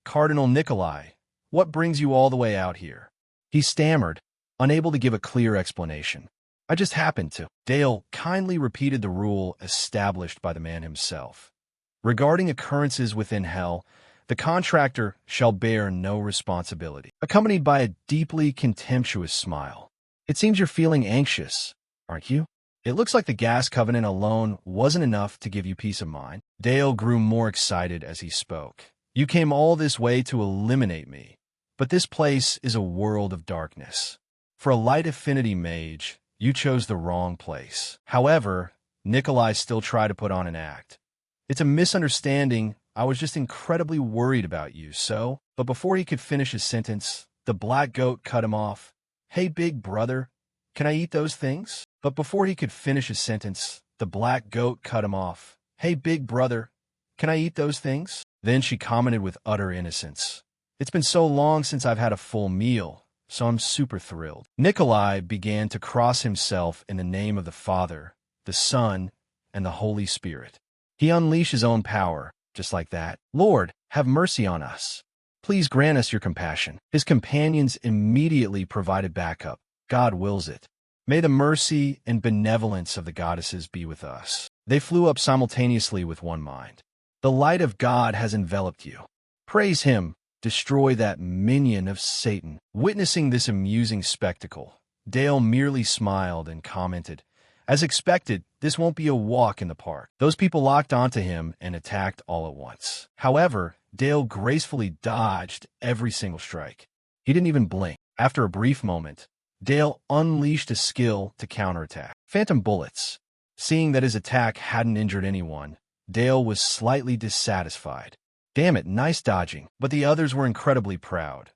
"Cardinal Nikolai, what brings you all the way out here?" He stammered, unable to give a clear explanation. "I just happened to." Dale kindly repeated the rule established by the man himself. "Regarding occurrences within hell, the contractor shall bear no responsibility," accompanied by a deeply contemptuous smile. "It seems you're feeling anxious, aren't you? It looks like the gas covenant alone wasn't enough to give you peace of mind." Dale grew more excited as he spoke. "You came all this way to eliminate me, but this place is a world of darkness. For a light affinity mage, you chose the wrong place." However, Nikolai still tried to put on an act. "It's a misunderstanding. I was just incredibly worried about you, so..." But before he could finish his sentence, the black goat cut him off. "Hey, big brother, can I eat those things?" But before he could finish his sentence, the black goat cut him off. "Hey, big brother, can I eat those things?" Then she commented with utter innocence, "It's been so long since I've had a full meal, so I'm super thrilled." Nikolai began to cross himself in the name of the Father, the Son, and the Holy Spirit. He unleashed his own power, just like that. "Lord, have mercy on us. Please grant us your compassion." His companions immediately provided backup. "God wills it. May the mercy and benevolence of the goddesses be with us." They flew up simultaneously with one mind. "The light of God has enveloped you. Praise him. Destroy that minion of Satan." Witnessing this amusing spectacle, Dale merely smiled and commented, "As expected, this won't be a walk in the park." Those people locked onto him and attacked all at once. However, Dale gracefully dodged every single strike. He didn't even blink. After a brief moment, Dale unleashed a skill to counterattack. Phantom bullets. Seeing that his attack hadn't injured anyone, Dale was slightly dissatisfied. "Damn it, nice dodging." But the others were incredibly proud.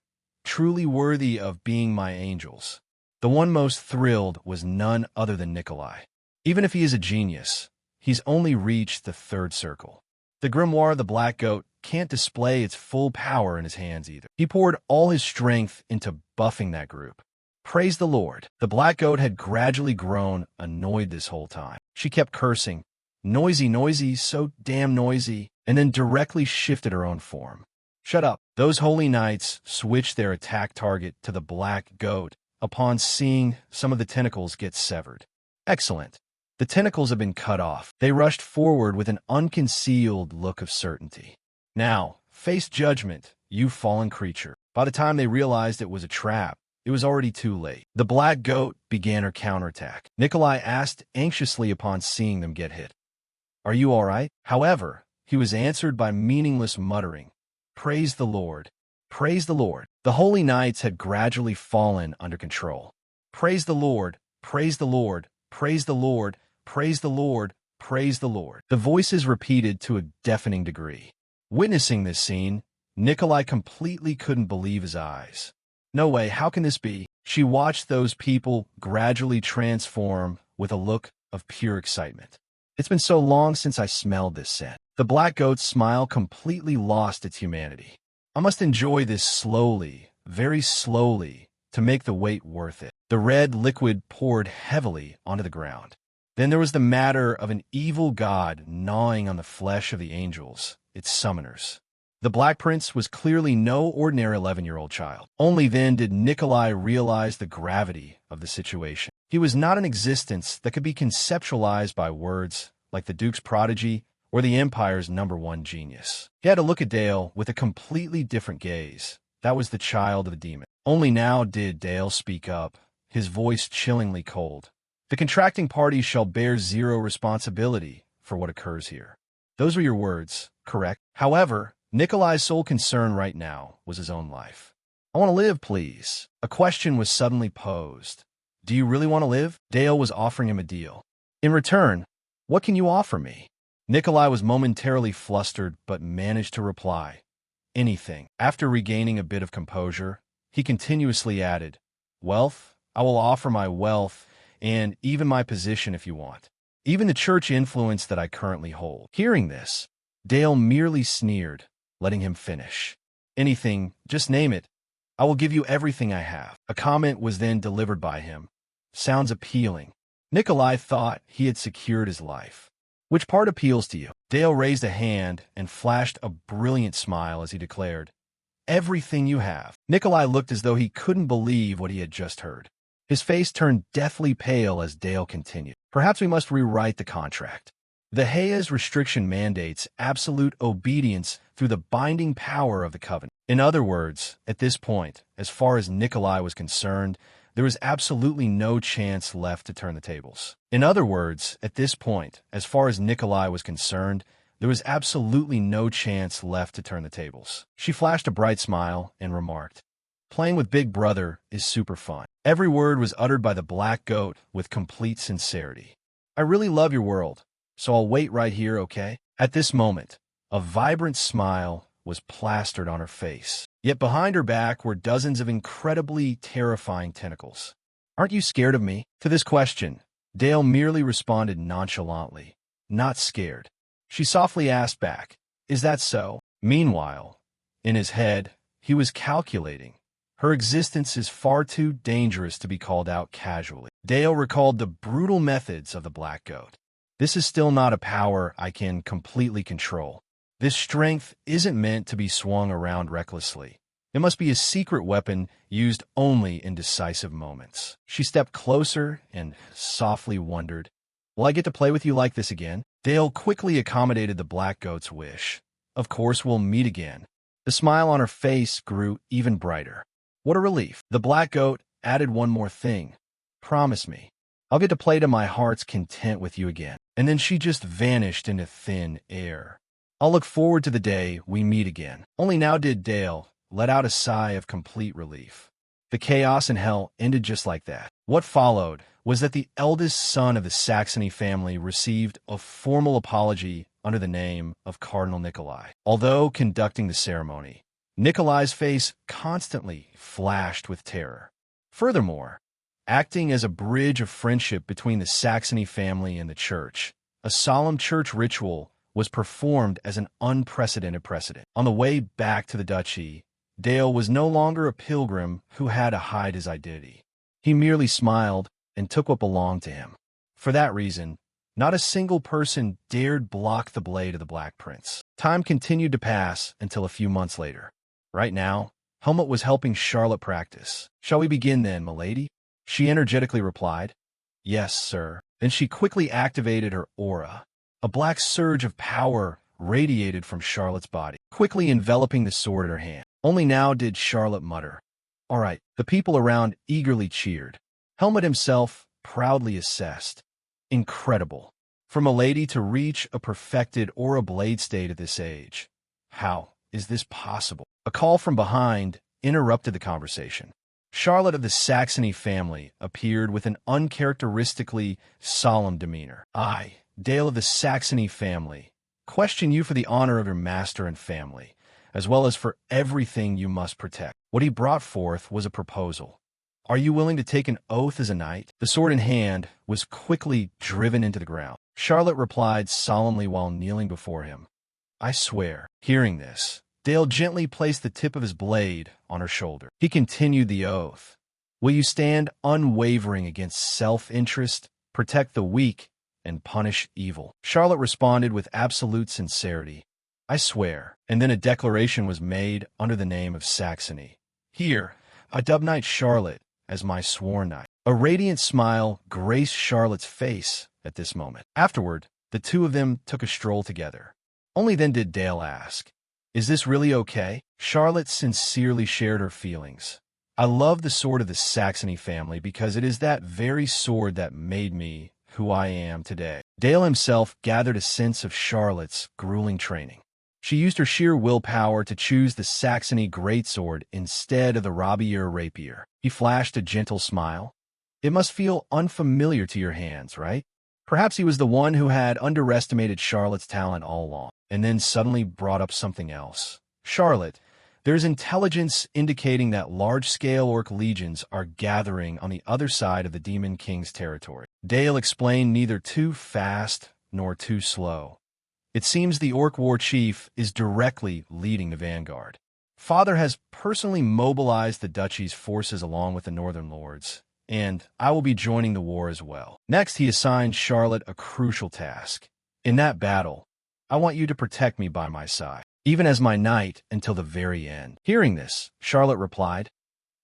Truly worthy of being my angels. The one most thrilled was none other than Nikolai. Even if he is a genius, he's only reached the third circle. The grimoire of the black goat can't display its full power in his hands either. He poured all his strength into buffing that group. Praise the Lord. The black goat had gradually grown annoyed this whole time. She kept cursing, "Noisy, noisy, so damn noisy," and then directly shifted her own form. "Shut up." Those holy knights switched their attack target to the black goat upon seeing some of the tentacles get severed. "Excellent. The tentacles had been cut off. They rushed forward with an unconcealed look of certainty. Now, face judgment, you fallen creature. By the time they realized it was a trap, it was already too late. The black goat began her counterattack. Nikolai asked anxiously upon seeing them get hit, "Are you all right?" However, he was answered by meaningless muttering, "Praise the Lord. Praise the Lord." The holy knights had gradually fallen under control. Praise the Lord. Praise the Lord. Praise the Lord. Praise the Lord. Praise the Lord. The voices repeated to a deafening degree. Witnessing this scene, Nikolai completely couldn't believe his eyes. No way, how can this be? She watched those people gradually transform with a look of pure excitement. It's been so long since I smelled this scent. The black goat's smile completely lost its humanity. I must enjoy this slowly, very slowly, to make the wait worth it. The red liquid poured heavily onto the ground. Then there was the matter of an evil god gnawing on the flesh of the angels, its summoners. The Black Prince was clearly no ordinary 11-year-old child. Only then did Nikolai realize the gravity of the situation. He was not an existence that could be conceptualized by words like the Duke's prodigy or the Empire's #1 genius. He had to look at Dale with a completely different gaze. That was the child of the demon. Only now did Dale speak up, his voice chillingly cold. "The contracting party shall bear zero responsibility for what occurs here." Those were your words, correct? However, Nikolai's sole concern right now was his own life. "I want to live, please." A question was suddenly posed. "Do you really want to live?" Dale was offering him a deal. "In return, what can you offer me?" Nikolai was momentarily flustered but managed to reply, "Anything." After regaining a bit of composure, he continuously added, "Wealth, I will offer my wealth and even my position if you want. Even the church influence that I currently hold." Hearing this, Dale merely sneered, letting him finish. "Anything, just name it. I will give you everything I have." A comment was then delivered by him. "Sounds appealing." Nikolai thought he had secured his life. "Which part appeals to you?" Dale raised a hand and flashed a brilliant smile as he declared, "Everything you have." Nikolai looked as though he couldn't believe what he had just heard. His face turned deathly pale as Dale continued. "Perhaps we must rewrite the contract. The Hayes restriction mandates absolute obedience through the binding power of the covenant." In other words, at this point, as far as Nikolai was concerned, there was absolutely no chance left to turn the tables. In other words, at this point, as far as Nikolai was concerned, there was absolutely no chance left to turn the tables. She flashed a bright smile and remarked, "Playing with Big Brother is super fun." Every word was uttered by the black goat with complete sincerity. "I really love your world, so I'll wait right here, okay?" At this moment, a vibrant smile was plastered on her face. Yet behind her back were dozens of incredibly terrifying tentacles. "Aren't you scared of me?" To this question, Dale merely responded nonchalantly, "Not scared." She softly asked back, "Is that so?" Meanwhile, in his head, he was calculating. Her existence is far too dangerous to be called out casually. Dale recalled the brutal methods of the black goat. "This is still not a power I can completely control. This strength isn't meant to be swung around recklessly. It must be a secret weapon used only in decisive moments." She stepped closer and softly wondered, "Will I get to play with you like this again?" Dale quickly accommodated the black goat's wish. "Of course we'll meet again." The smile on her face grew even brighter. What a relief. The black goat added one more thing. "Promise me, I'll get to play to my heart's content with you again." And then she just vanished into thin air. "I'll look forward to the day we meet again." Only now did Dale let out a sigh of complete relief. The chaos in hell ended just like that. What followed was that the eldest son of the Saxony family received a formal apology under the name of Cardinal Nikolai. Although conducting the ceremony, Nikolai's face constantly flashed with terror. Furthermore, acting as a bridge of friendship between the Saxony family and the church, a solemn church ritual was performed as an unprecedented precedent. On the way back to the duchy, Dale was no longer a pilgrim who had to hide his identity. He merely smiled and took what belonged to him. For that reason, not a single person dared block the blade of the Black Prince. Time continued to pass until a few months later. Right now, Helmut was helping Charlotte practice. "Shall we begin then, milady?" She energetically replied. Yes, sir. Then she quickly activated her aura. A black surge of power radiated from Charlotte's body, quickly enveloping the sword in her hand. Only now did Charlotte mutter, "All right." The people around eagerly cheered. Helmut himself proudly assessed, "Incredible. For a lady to reach a perfected aura blade state at this age. How is this possible?" A call from behind interrupted the conversation. Charlotte of the Saxony family appeared with an uncharacteristically solemn demeanor. "I, Dale of the Saxony family, question you for the honor of your master and family, as well as for everything you must protect." What he brought forth was a proposal. "Are you willing to take an oath as a knight?" The sword in hand was quickly driven into the ground. Charlotte replied solemnly while kneeling before him, "I swear." Hearing this, Dale gently placed the tip of his blade on her shoulder. He continued the oath. "Will you stand unwavering against self-interest, protect the weak, and punish evil?" Charlotte responded with absolute sincerity, "I swear." And then a declaration was made under the name of Saxony. "Here, I dub Knight Charlotte as my sworn knight." A radiant smile graced Charlotte's face at this moment. Afterward, the two of them took a stroll together. Only then did Dale ask, "Is this really okay?" Charlotte sincerely shared her feelings. "I love the sword of the Saxony family because it is that very sword that made me who I am today." Dale himself gathered a sense of Charlotte's grueling training. She used her sheer willpower to choose the Saxony greatsword instead of the Rabier rapier. He flashed a gentle smile. "It must feel unfamiliar to your hands, right?" Perhaps he was the one who had underestimated Charlotte's talent all along, and then suddenly brought up something else. "Charlotte, there's intelligence indicating that large-scale orc legions are gathering on the other side of the Demon King's territory." Dale explained, neither too fast nor too slow. "It seems the orc war chief is directly leading the vanguard. Father has personally mobilized the duchy's forces along with the northern lords, and I will be joining the war as well." Next, he assigned Charlotte a crucial task. "In that battle, I want you to protect me by my side, even as my knight until the very end." Hearing this, Charlotte replied,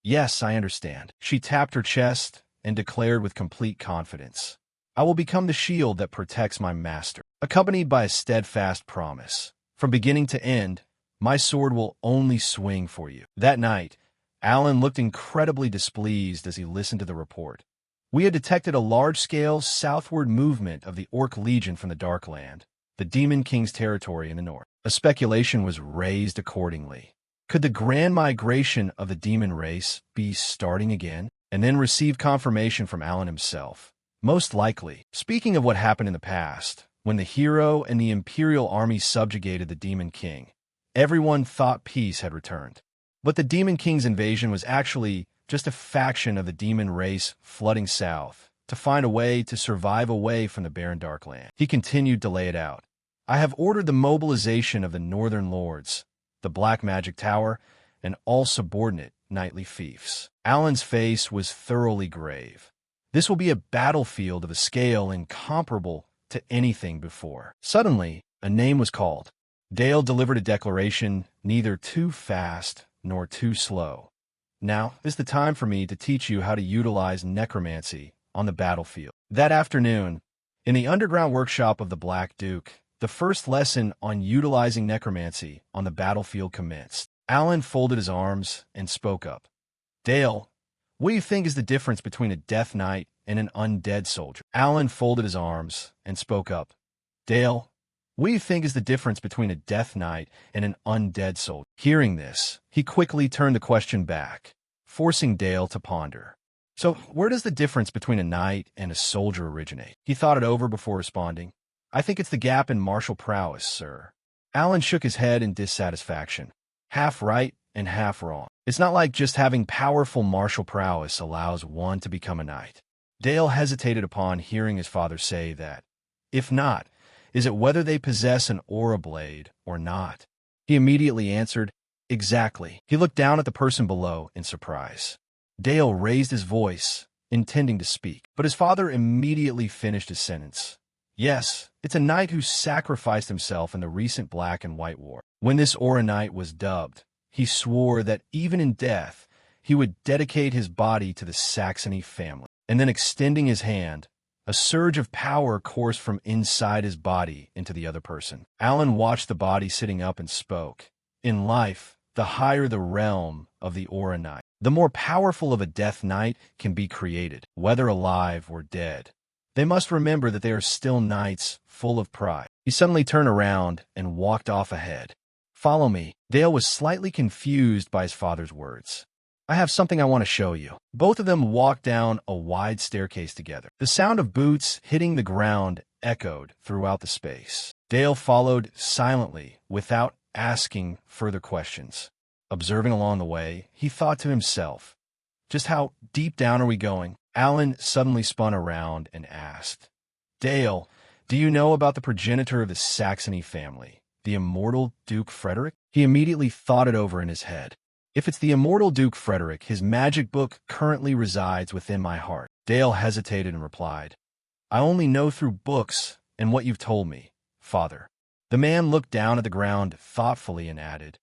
"Yes, I understand." She tapped her chest and declared with complete confidence, "I will become the shield that protects my master," accompanied by a steadfast promise. "From beginning to end, my sword will only swing for you." That night, Alan looked incredibly displeased as he listened to the report. "We had detected a large-scale southward movement of the Orc Legion from the Darkland, the Demon King's territory in the north." A speculation was raised accordingly. Could the grand migration of the demon race be starting again? And then received confirmation from Alan himself. Most likely. Speaking of what happened in the past, when the hero and the Imperial army subjugated the Demon King, everyone thought peace had returned. But the Demon King's invasion was actually just a faction of the demon race flooding south to find a way to survive away from the barren Darkland. He continued to lay it out. "I have ordered the mobilization of the Northern Lords, the Black Magic Tower, and all subordinate knightly fiefs." Alan's face was thoroughly grave. This will be a battlefield of a scale incomparable to anything before. Suddenly, a name was called. Dale delivered a declaration, neither too fast nor too slow. "Now is the time for me to teach you how to utilize necromancy on the battlefield." That afternoon, in the underground workshop of the Black Duke, the first lesson on utilizing necromancy on the battlefield commenced. Alan folded his arms and spoke up. "Dale, what do you think is the difference between a death knight and an undead soldier?" Alan folded his arms and spoke up. "Dale, what do you think is the difference between a death knight and an undead soldier?" Hearing this, he quickly turned the question back, forcing Dale to ponder. "So where does the difference between a knight and a soldier originate?" He thought it over before responding. "I think it's the gap in martial prowess, sir." Alan shook his head in dissatisfaction. "Half right and half wrong. It's not like just having powerful martial prowess allows one to become a knight." Dale hesitated upon hearing his father say that. "If not, is it whether they possess an aura blade or not?" He immediately answered, "Exactly." He looked down at the person below in surprise. Dale raised his voice, intending to speak, but his father immediately finished his sentence. "Yes, it's a knight who sacrificed himself in the recent Black and White War. When this aura knight was dubbed, he swore that even in death, he would dedicate his body to the Saxony family." And then extending his hand, A surge of power coursed from inside his body into the other person. Alan watched the body sitting up and spoke. In life, the higher the realm of the Aura Knight, the more powerful of a Death Knight can be created, whether alive or dead. They must remember that they are still knights full of pride. He suddenly turned around and walked off ahead. "Follow me." Dale was slightly confused by his father's words. "I have something I want to show you." Both of them walked down a wide staircase together. The sound of boots hitting the ground echoed throughout the space. Dale followed silently, without asking further questions. Observing along the way, he thought to himself, "Just how deep down are we going?" Alan suddenly spun around and asked, "Dale, do you know about the progenitor of the Saxony family, the immortal Duke Frederick?" He immediately thought it over in his head. "If it's the immortal Duke Frederick, his magic book currently resides within my heart." Dale hesitated and replied, "I only know through books and what you've told me, Father." The man looked down at the ground thoughtfully and added,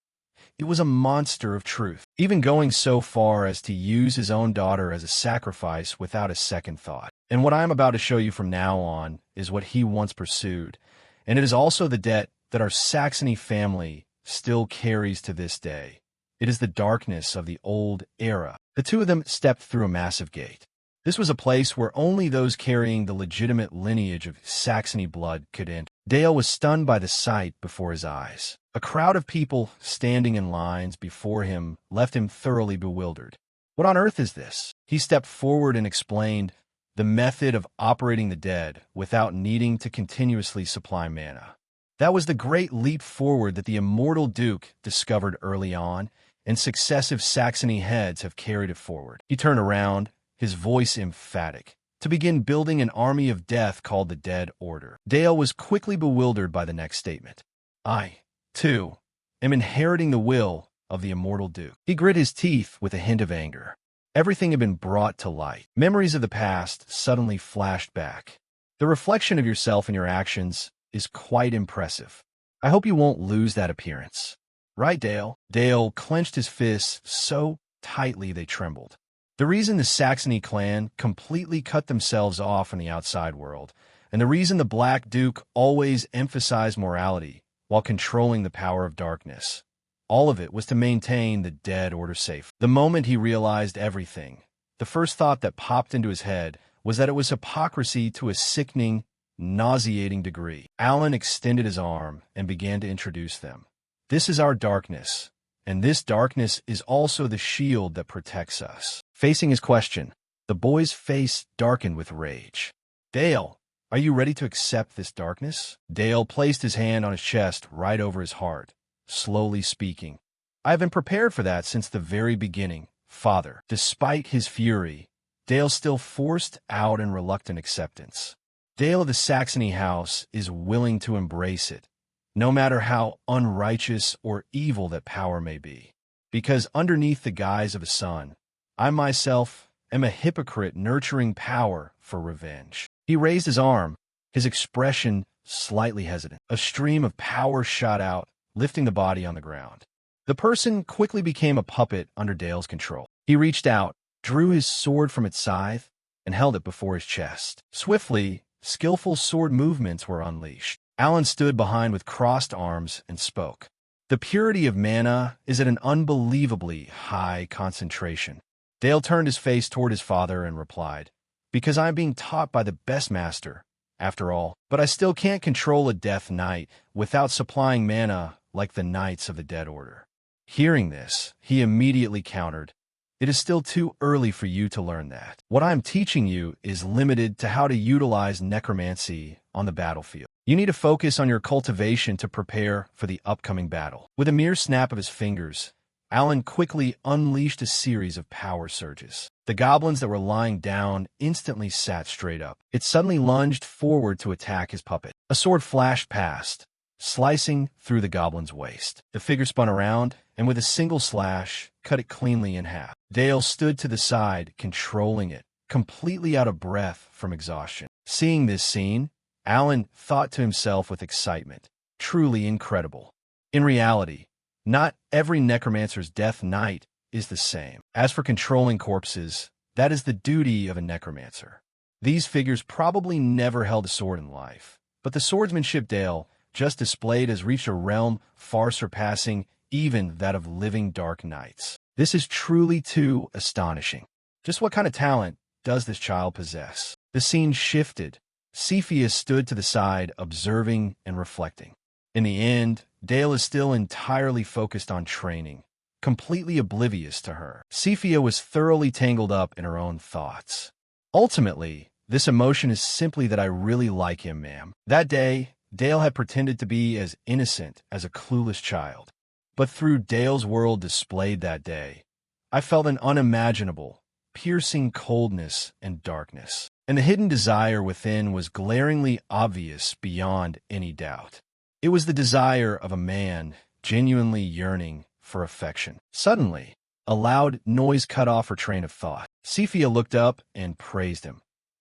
"It was a monster of truth, even going so far as to use his own daughter as a sacrifice without a second thought. And what I am about to show you from now on is what he once pursued, and it is also the debt that our Saxony family still carries to this day. It is the darkness of the old era." The two of them stepped through a massive gate. This was a place where only those carrying the legitimate lineage of Saxony blood could enter. Dale was stunned by the sight before his eyes. A crowd of people standing in lines before him left him thoroughly bewildered. "What on earth is this?" He stepped forward and explained the method of operating the dead without needing to continuously supply mana. That was the great leap forward that the immortal Duke discovered early on, and successive Saxony heads have carried it forward. He turned around, his voice emphatic, to begin building an army of death called the Dead Order. Dale was quickly bewildered by the next statement. "I, too, am inheriting the will of the immortal Duke." He grit his teeth with a hint of anger. Everything had been brought to light. Memories of the past suddenly flashed back. The reflection of yourself and your actions is quite impressive. I hope you won't lose that appearance. Right, Dale? Dale clenched his fists so tightly they trembled. The reason the Saxony clan completely cut themselves off from the outside world, and the reason the Black Duke always emphasized morality while controlling the power of darkness, all of it was to maintain the Dead Order safe. The moment he realized everything, the first thought that popped into his head was that it was hypocrisy to a sickening, nauseating degree. Alan extended his arm and began to introduce them. "This is our darkness, and this darkness is also the shield that protects us." Facing his question, the boy's face darkened with rage. "Dale, are you ready to accept this darkness?" Dale placed his hand on his chest right over his heart, slowly speaking. "I have been prepared for that since the very beginning, Father." Despite his fury, Dale still forced out an reluctant acceptance. Dale of the Saxony house is willing to embrace it, no matter how unrighteous or evil that power may be. Because underneath the guise of a son, I myself am a hypocrite nurturing power for revenge. He raised his arm, his expression slightly hesitant. A stream of power shot out, lifting the body on the ground. The person quickly became a puppet under Dale's control. He reached out, drew his sword from its scythe, and held it before his chest. Swiftly, skillful sword movements were unleashed. Alan stood behind with crossed arms and spoke. "The purity of mana is at an unbelievably high concentration." Dale turned his face toward his father and replied, "Because I am being taught by the best master, after all. But I still can't control a Death Knight without supplying mana like the Knights of the Dead Order." Hearing this, he immediately countered, "It is still too early for you to learn that. What I am teaching you is limited to how to utilize necromancy on the battlefield. You need to focus on your cultivation to prepare for the upcoming battle." With a mere snap of his fingers, Alan quickly unleashed a series of power surges. The goblins that were lying down instantly sat straight up. It suddenly lunged forward to attack his puppet. A sword flashed past, slicing through the goblin's waist. The figure spun around, and with a single slash, cut it cleanly in half. Dale stood to the side, controlling it, completely out of breath from exhaustion. Seeing this scene, Alan thought to himself with excitement, "Truly incredible." In reality, not every necromancer's Death Knight is the same. As for controlling corpses, that is the duty of a necromancer. These figures probably never held a sword in life, but the swordsmanship Dale just displayed has reached a realm far surpassing even that of living dark knights. This is truly too astonishing. Just what kind of talent does this child possess? The scene shifted. Cepheus stood to the side, observing and reflecting. In the end, Dale is still entirely focused on training, completely oblivious to her. Cepheus was thoroughly tangled up in her own thoughts. Ultimately, this emotion is simply that I really like him, ma'am. That day, Dale had pretended to be as innocent as a clueless child. But through Dale's world displayed that day, I felt an unimaginable, piercing coldness and darkness. And the hidden desire within was glaringly obvious beyond any doubt. It was the desire of a man genuinely yearning for affection. Suddenly, a loud noise cut off her train of thought. Cepheus looked up and praised him.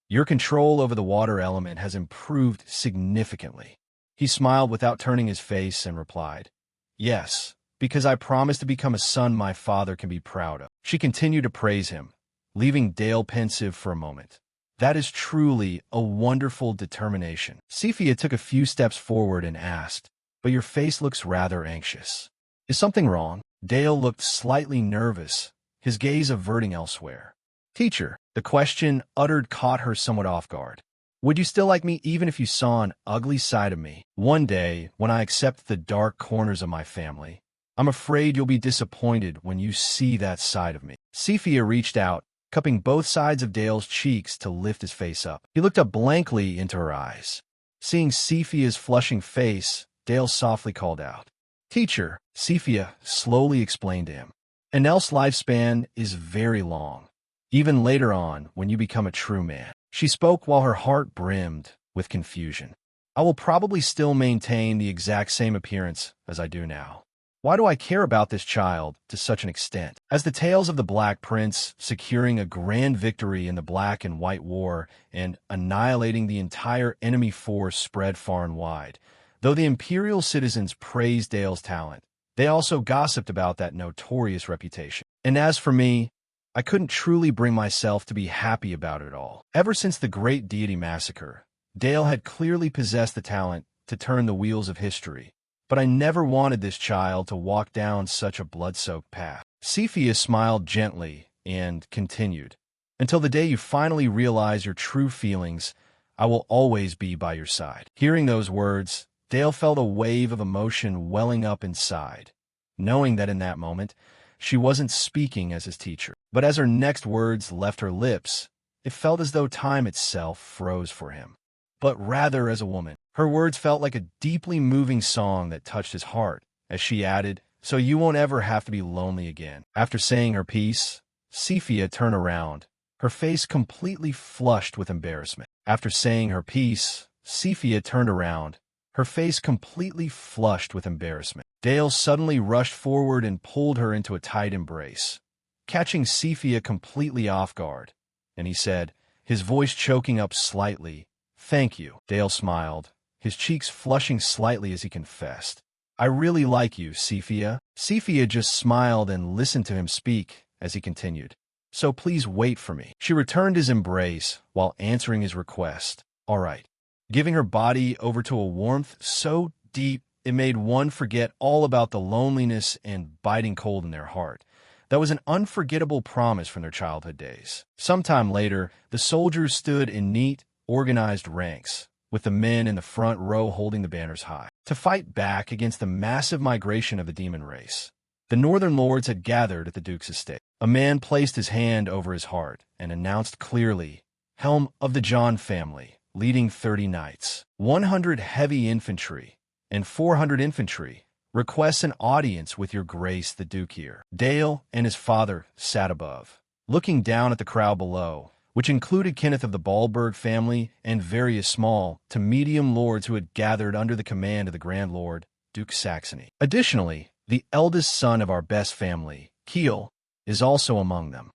Your control over the water element has improved significantly. He smiled without turning his face and replied, Yes, because I promised to become a son my father can be proud of. She continued to praise him, leaving Dale pensive for a moment. That is truly a wonderful determination. Cepheus took a few steps forward and asked, But your face looks rather anxious. Is something wrong? Dale looked slightly nervous, his gaze averting elsewhere. Teacher, the question uttered caught her somewhat off guard. Would you still like me even if you saw an ugly side of me? One day, when I accept the dark corners of my family, I'm afraid you'll be disappointed when you see that side of me. Cepheus reached out, cupping both sides of Dale's cheeks to lift his face up. He looked up blankly into her eyes. Seeing Cepheus's flushing face, Dale softly called out, Teacher, Cepheus slowly explained to him. An elf's lifespan is very long, even later on when you become a true man. She spoke while her heart brimmed with confusion. I will probably still maintain the exact same appearance as I do now. Why do I care about this child to such an extent? As the tales of the Black Prince securing a grand victory in the Black and White War and annihilating the entire enemy force spread far and wide, though the imperial citizens praised Dale's talent, they also gossiped about that notorious reputation. And as for me, I couldn't truly bring myself to be happy about it all. Ever since the Great Deity Massacre, Dale had clearly possessed the talent to turn the wheels of history, but I never wanted this child to walk down such a blood-soaked path. Cepheus smiled gently and continued, Until the day you finally realize your true feelings, I will always be by your side. Hearing those words, Dale felt a wave of emotion welling up inside, knowing that in that moment, she wasn't speaking as his teacher. But as her next words left her lips, it felt as though time itself froze for him, but rather as a woman. Her words felt like a deeply moving song that touched his heart, as she added, So you won't ever have to be lonely again. After saying her piece, Cepheus turned around, her face completely flushed with embarrassment. After saying her piece, Cepheus turned around, her face completely flushed with embarrassment. Dale suddenly rushed forward and pulled her into a tight embrace, catching Cepheus completely off guard, and he said, his voice choking up slightly, Thank you. Dale smiled, his cheeks flushing slightly as he confessed, I really like you, Cepheus. Cepheus just smiled and listened to him speak as he continued, So please wait for me. She returned his embrace while answering his request, All right, giving her body over to a warmth so deep it made one forget all about the loneliness and biting cold in their heart. That was an unforgettable promise from their childhood days. Sometime later, the soldiers stood in neat, organized ranks, with the men in the front row holding the banners high, to fight back against the massive migration of the demon race. The northern lords had gathered at the Duke's estate. A man placed his hand over his heart and announced clearly, Helm of the John family, leading 30 knights, 100 heavy infantry, and 400 infantry, requests an audience with your grace the Duke here. Dale and his father sat above, looking down at the crowd below, which included Kenneth of the Baldburg family and various small to medium lords who had gathered under the command of the Grand Lord, Duke Saxony. Additionally, the eldest son of our best family, Kiel, is also among them.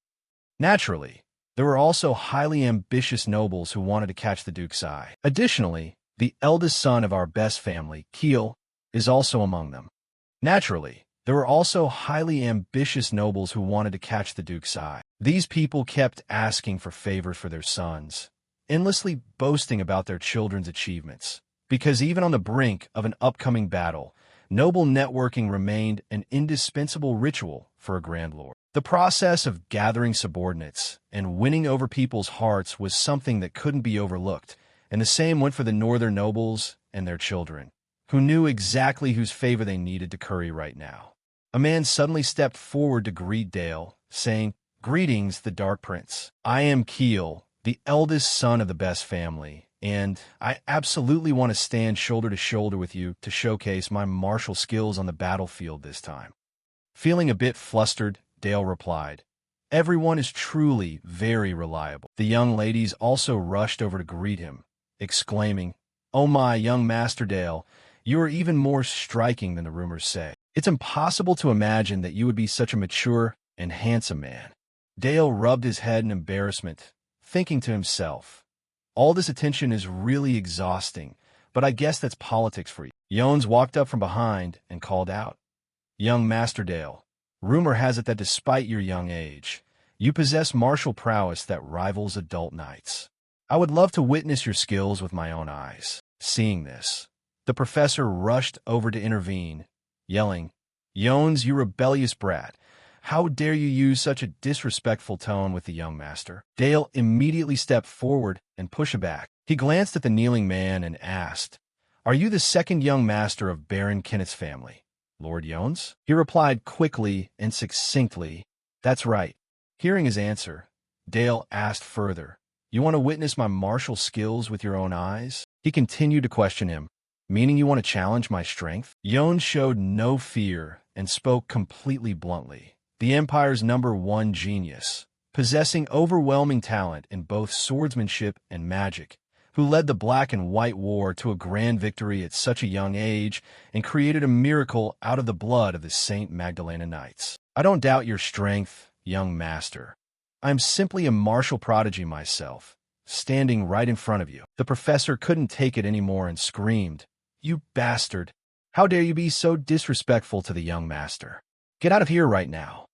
Naturally, there were also highly ambitious nobles who wanted to catch the Duke's eye. Additionally, the eldest son of our best family, Kiel, is also among them. Naturally, there were also highly ambitious nobles who wanted to catch the Duke's eye. These people kept asking for favors for their sons, endlessly boasting about their children's achievements. Because even on the brink of an upcoming battle, noble networking remained an indispensable ritual for a Grand Lord. The process of gathering subordinates and winning over people's hearts was something that couldn't be overlooked, and the same went for the northern nobles and their children, who knew exactly whose favor they needed to curry right now. A man suddenly stepped forward to greet Dale, saying, "Greetings, the Dark Prince. I am Keel, the eldest son of the best family, and I absolutely want to stand shoulder to shoulder with you to showcase my martial skills on the battlefield this time." Feeling a bit flustered, Dale replied, "Everyone is truly very reliable." The young ladies also rushed over to greet him, exclaiming, "Oh my, young Master Dale, you are even more striking than the rumors say. It's impossible to imagine that you would be such a mature and handsome man." Dale rubbed his head in embarrassment, thinking to himself, "All this attention is really exhausting, but I guess that's politics for you." Jones walked up from behind and called out, "Young Master Dale, rumor has it that despite your young age, you possess martial prowess that rivals adult knights. I would love to witness your skills with my own eyes." Seeing this, the professor rushed over to intervene, yelling, "Jones, you rebellious brat! How dare you use such a disrespectful tone with the young master?" Dale immediately stepped forward and pushed back. He glanced at the kneeling man and asked, "Are you the second young master of Baron Kenneth's family, Lord Jones?" He replied quickly and succinctly, "That's right." Hearing his answer, Dale asked further, "You want to witness my martial skills with your own eyes?" He continued to question him, "Meaning you want to challenge my strength?" Jones showed no fear and spoke completely bluntly. The Empire's #1 genius, possessing overwhelming talent in both swordsmanship and magic, who led the Black and White War to a grand victory at such a young age and created a miracle out of the blood of the St. Magdalena Knights. "I don't doubt your strength, young master. I am simply a martial prodigy myself, standing right in front of you." The professor couldn't take it anymore and screamed, "You bastard! How dare you be so disrespectful to the young master? Get out of here right now."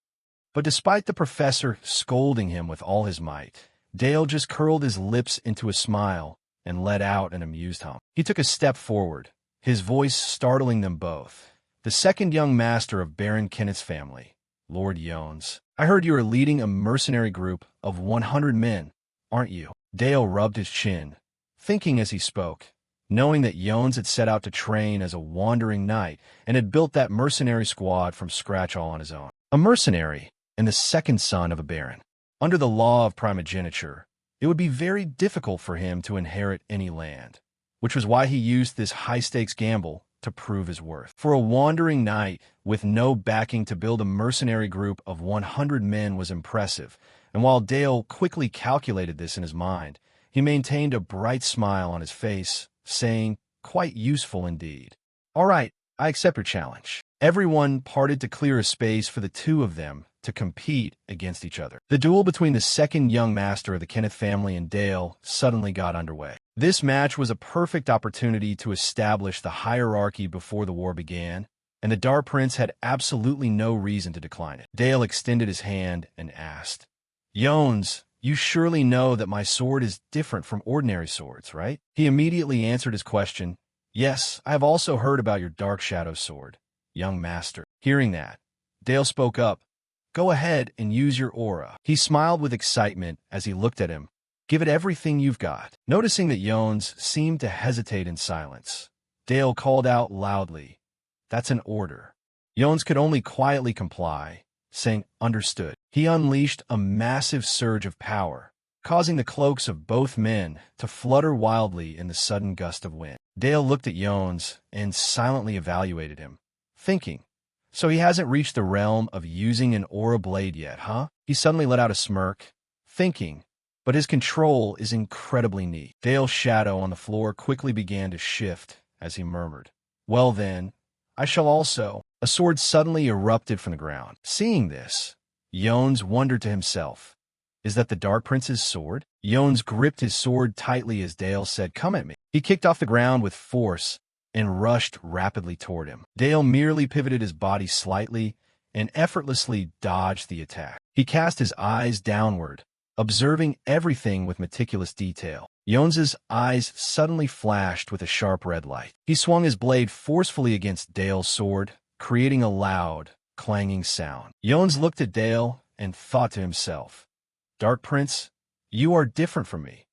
But despite the professor scolding him with all his might, Dale just curled his lips into a smile and let out an amused hum. He took a step forward, his voice startling them both. "The second young master of Baron Kenneth's family, Lord Jones. I heard you are leading a mercenary group of 100 men, aren't you?" Dale rubbed his chin, thinking as he spoke, knowing that Jones had set out to train as a wandering knight and had built that mercenary squad from scratch all on his own. A mercenary and the second son of a baron. Under the law of primogeniture, it would be very difficult for him to inherit any land, which was why he used this high-stakes gamble to prove his worth. For a wandering knight with no backing to build a mercenary group of 100 men was impressive, and while Dale quickly calculated this in his mind, he maintained a bright smile on his face, saying, "Quite useful indeed. All right, I accept your challenge." Everyone parted to clear a space for the two of them to compete against each other. The duel between the second young master of the Kenneth family and Dale suddenly got underway. This match was a perfect opportunity to establish the hierarchy before the war began, and the Dark Prince had absolutely no reason to decline it. Dale extended his hand and asked, "Jones, you surely know that my sword is different from ordinary swords, right?" He immediately answered his question, "Yes, I have also heard about your Dark Shadow sword, young master." Hearing that, Dale spoke up, "Go ahead and use your aura." He smiled with excitement as he looked at him. "Give it everything you've got." Noticing that Jones seemed to hesitate in silence, Dale called out loudly, "That's an order." Jones could only quietly comply, saying, "Understood." He unleashed a massive surge of power, causing the cloaks of both men to flutter wildly in the sudden gust of wind. Dale looked at Jones and silently evaluated him, thinking, "So he hasn't reached the realm of using an aura blade yet, huh?" He suddenly let out a smirk, thinking, "But his control is incredibly neat." Dale's shadow on the floor quickly began to shift as he murmured, "Well then, I shall also." A sword suddenly erupted from the ground. Seeing this, Jones wondered to himself, "Is that the Dark Prince's sword?" Jones gripped his sword tightly as Dale said, "Come at me." He kicked off the ground with force and rushed rapidly toward him. Dale merely pivoted his body slightly and effortlessly dodged the attack. He cast his eyes downward, observing everything with meticulous detail. Jones's eyes suddenly flashed with a sharp red light. He swung his blade forcefully against Dale's sword, creating a loud, clanging sound. Jones looked at Dale and thought to himself, "Dark Prince, you are different from me.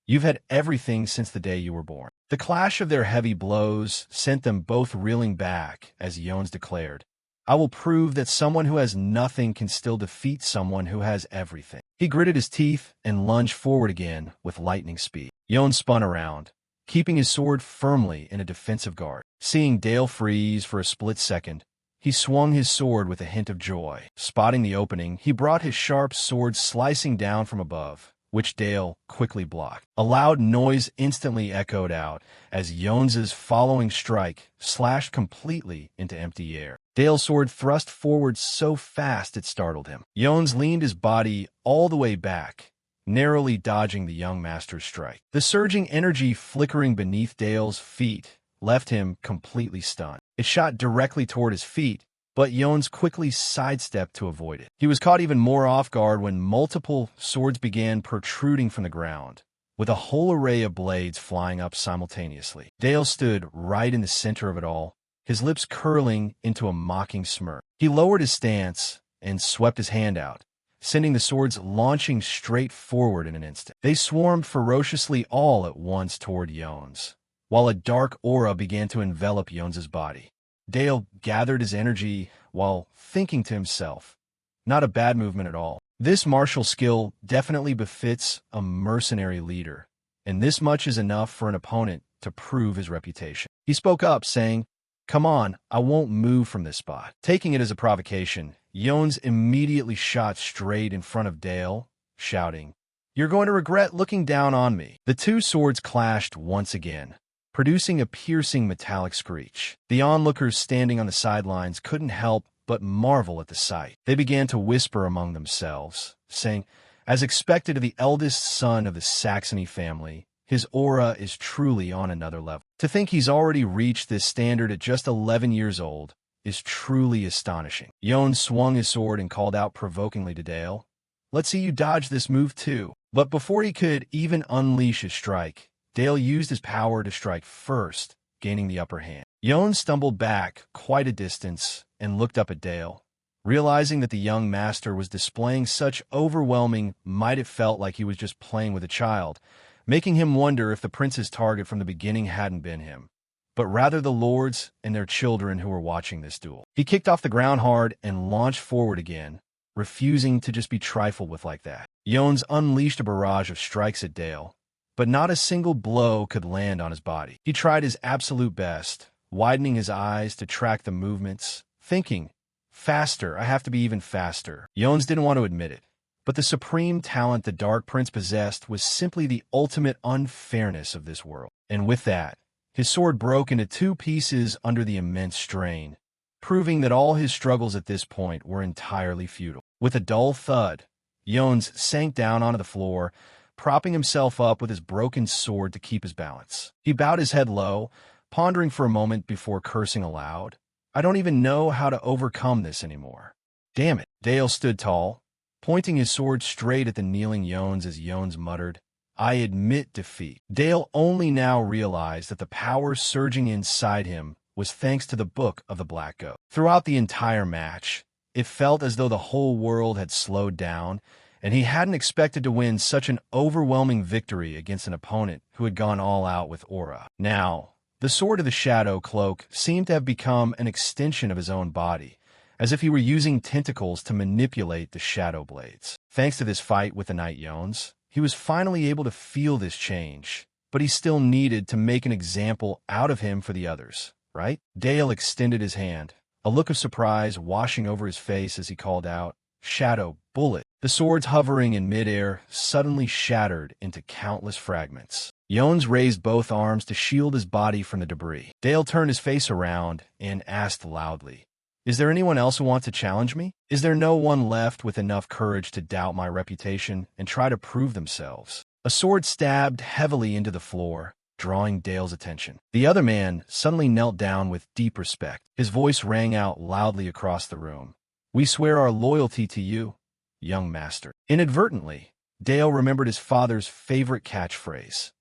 You've had everything since the day you were born." The clash of their heavy blows sent them both reeling back as Jones declared, "I will prove that someone who has nothing can still defeat someone who has everything." He gritted his teeth and lunged forward again with lightning speed. Jones spun around, keeping his sword firmly in a defensive guard. Seeing Dale freeze for a split second, he swung his sword with a hint of joy. Spotting the opening, he brought his sharp sword slicing down from above, which Dale quickly blocked. A loud noise instantly echoed out as Jones's following strike slashed completely into empty air. Dale's sword thrust forward so fast it startled him. Jones leaned his body all the way back, narrowly dodging the young master's strike. The surging energy flickering beneath Dale's feet left him completely stunned. It shot directly toward his feet, but Jones quickly sidestepped to avoid it. He was caught even more off guard when multiple swords began protruding from the ground, with a whole array of blades flying up simultaneously. Dale stood right in the center of it all, his lips curling into a mocking smirk. He lowered his stance and swept his hand out, sending the swords launching straight forward in an instant. They swarmed ferociously all at once toward Jones, while a dark aura began to envelop Jones's body. Dale gathered his energy while thinking to himself, "Not a bad movement at all. This martial skill definitely befits a mercenary leader, and this much is enough for an opponent to prove his reputation." He spoke up, saying, "Come on, I won't move from this spot." Taking it as a provocation, Jones immediately shot straight in front of Dale, shouting, "You're going to regret looking down on me." The two swords clashed once again, producing a piercing metallic screech. The onlookers standing on the sidelines couldn't help but marvel at the sight. They began to whisper among themselves, saying, "As expected of the eldest son of the Saxony family, his aura is truly on another level. To think he's already reached this standard at just 11 years old is truly astonishing." Jones swung his sword and called out provokingly to Dale, "Let's see you dodge this move too." But before he could even unleash his strike, Dale used his power to strike first, gaining the upper hand. Jones stumbled back quite a distance and looked up at Dale. Realizing that the young master was displaying such overwhelming might, it felt like he was just playing with a child, making him wonder if the prince's target from the beginning hadn't been him, but rather the lords and their children who were watching this duel. He kicked off the ground hard and launched forward again, refusing to just be trifled with like that. Jones unleashed a barrage of strikes at Dale, but not a single blow could land on his body. He tried his absolute best, widening his eyes to track the movements, thinking, "Faster, I have to be even faster." Jones didn't want to admit it, but the supreme talent the Dark Prince possessed was simply the ultimate unfairness of this world. And with that, his sword broke into two pieces under the immense strain, proving that all his struggles at this point were entirely futile. With a dull thud, Jones sank down onto the floor, propping himself up with his broken sword to keep his balance. He bowed his head low, pondering for a moment before cursing aloud, "I don't even know how to overcome this anymore. Damn it." Dale stood tall, pointing his sword straight at the kneeling Jones as Jones muttered, "I admit defeat." Dale only now realized that the power surging inside him was thanks to the Book of the Black Goat. Throughout the entire match, it felt as though the whole world had slowed down, and he hadn't expected to win such an overwhelming victory against an opponent who had gone all out with aura. Now, the Sword of the Shadow cloak seemed to have become an extension of his own body, as if he were using tentacles to manipulate the shadow blades. Thanks to this fight with the Knight Jones, he was finally able to feel this change, but he still needed to make an example out of him for the others, right? Dale extended his hand, a look of surprise washing over his face as he called out, "Shadow, bullet." The swords hovering in midair suddenly shattered into countless fragments. Jones raised both arms to shield his body from the debris. Dale turned his face around and asked loudly, "Is there anyone else who wants to challenge me? Is there no one left with enough courage to doubt my reputation and try to prove themselves?" A sword stabbed heavily into the floor, drawing Dale's attention. The other man suddenly knelt down with deep respect. His voice rang out loudly across the room. "We swear our loyalty to you, young master." Inadvertently, Dale remembered his father's favorite catchphrase,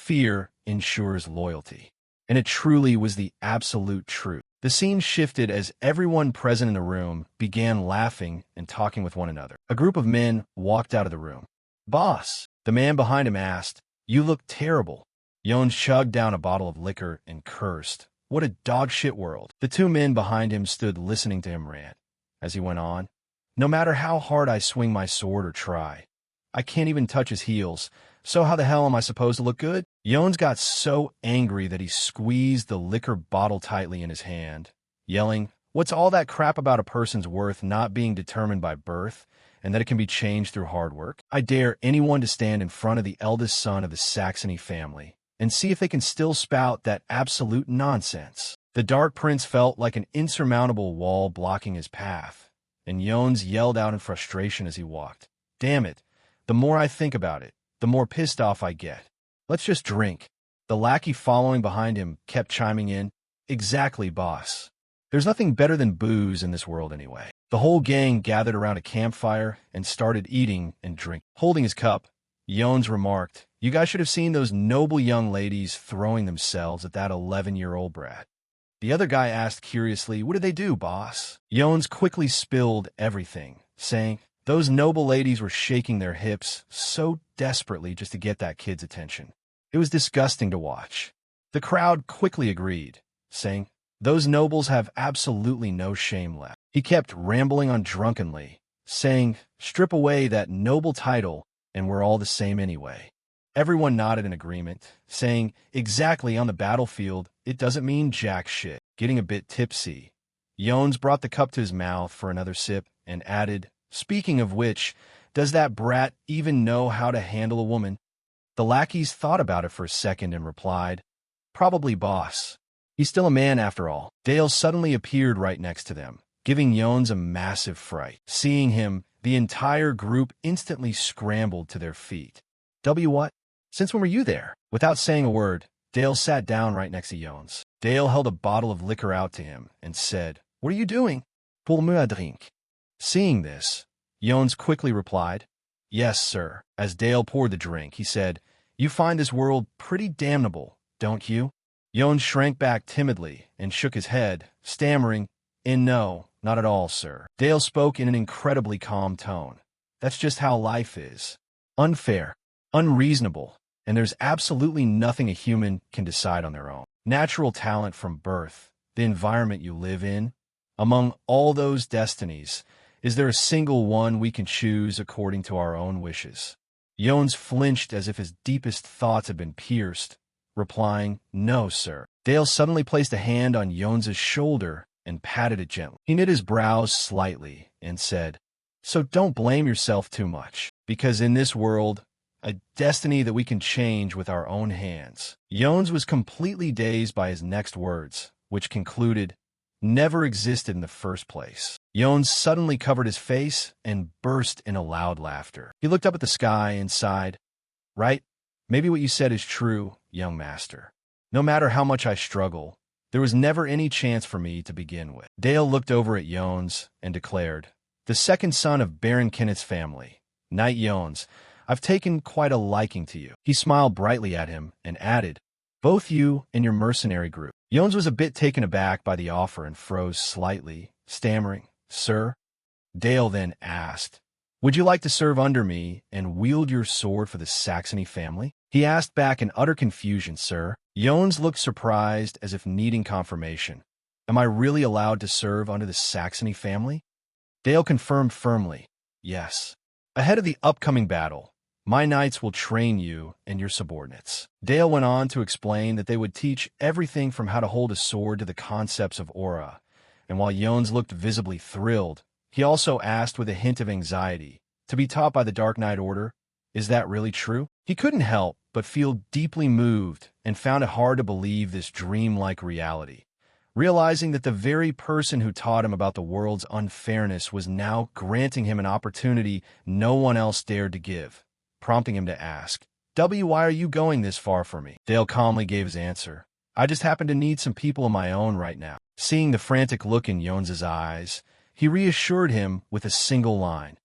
fear ensures loyalty. And it truly was the absolute truth. The scene shifted as everyone present in the room began laughing and talking with one another. A group of men walked out of the room. "Boss," the man behind him asked, "you look terrible." Yon chugged down a bottle of liquor and cursed. What a dogshit world. The two men behind him stood listening to him rant. As he went on, "No matter how hard I swing my sword or try, I can't even touch his heels. So how the hell am I supposed to look good?" Jones got so angry that he squeezed the liquor bottle tightly in his hand, yelling, "What's all that crap about a person's worth not being determined by birth, and that it can be changed through hard work? I dare anyone to stand in front of the eldest son of the Saxony family and see if they can still spout that absolute nonsense." The Dark Prince felt like an insurmountable wall blocking his path, and Jones yelled out in frustration as he walked, "Damn it, the more I think about it, the more pissed off I get. Let's just drink." The lackey following behind him kept chiming in, "Exactly, boss. There's nothing better than booze in this world anyway." The whole gang gathered around a campfire and started eating and drinking. Holding his cup, Jones remarked, "You guys should have seen those noble young ladies throwing themselves at that 11-year-old brat." The other guy asked curiously, "What did they do, boss?" Jones quickly spilled everything, saying, "Those noble ladies were shaking their hips so desperately just to get that kid's attention. It was disgusting to watch." The crowd quickly agreed, saying, "Those nobles have absolutely no shame left." He kept rambling on drunkenly, saying, "Strip away that noble title, and we're all the same anyway." Everyone nodded in agreement, saying, "Exactly, on the battlefield, it doesn't mean jack shit." Getting a bit tipsy, Jones brought the cup to his mouth for another sip and added, "Speaking of which, does that brat even know how to handle a woman?" The lackeys thought about it for a second and replied, "Probably, boss. He's still a man after all." Dale suddenly appeared right next to them, giving Jones a massive fright. Seeing him, the entire group instantly scrambled to their feet. What? Since when were you there?" Without saying a word, Dale sat down right next to Jones. Dale held a bottle of liquor out to him and said, "What are you doing?" "Pour me un drink." Seeing this, Jones quickly replied, "Yes, sir." As Dale poured the drink, he said, "You find this world pretty damnable, don't you?" Jones shrank back timidly and shook his head, stammering, "No, not at all, sir." Dale spoke in an incredibly calm tone. "That's just how life is. Unfair, unreasonable, and there's absolutely nothing a human can decide on their own. Natural talent from birth, the environment you live in, among all those destinies, is there a single one we can choose according to our own wishes?" Jones flinched as if his deepest thoughts had been pierced, replying, "No, sir." Dale suddenly placed a hand on Jones's shoulder and patted it gently. He knit his brows slightly and said, "So don't blame yourself too much, because in this world, a destiny that we can change with our own hands." Jones was completely dazed by his next words, which concluded, "never existed in the first place." Jones suddenly covered his face and burst in a loud laughter. He looked up at the sky and sighed, "Right, maybe what you said is true, young master. No matter how much I struggle, there was never any chance for me to begin with." Dale looked over at Jones and declared, "The second son of Baron Kenneth's family, Knight Jones, I've taken quite a liking to you." He smiled brightly at him and added, "Both you and your mercenary group." Jones was a bit taken aback by the offer and froze slightly, stammering, "Sir?" Dale then asked, "Would you like to serve under me and wield your sword for the Saxony family?" He asked back in utter confusion, "Sir?" Jones looked surprised as if needing confirmation. "Am I really allowed to serve under the Saxony family?" Dale confirmed firmly, "Yes. Ahead of the upcoming battle, my knights will train you and your subordinates." Dale went on to explain that they would teach everything from how to hold a sword to the concepts of aura, and while Jones looked visibly thrilled, he also asked with a hint of anxiety, "To be taught by the Dark Knight Order, is that really true?" He couldn't help but feel deeply moved and found it hard to believe this dreamlike reality, realizing that the very person who taught him about the world's unfairness was now granting him an opportunity no one else dared to give, prompting him to ask, Why are you going this far for me?" Dale calmly gave his answer, "I just happen to need some people of my own right now." Seeing the frantic look in Jones's eyes, he reassured him with a single line,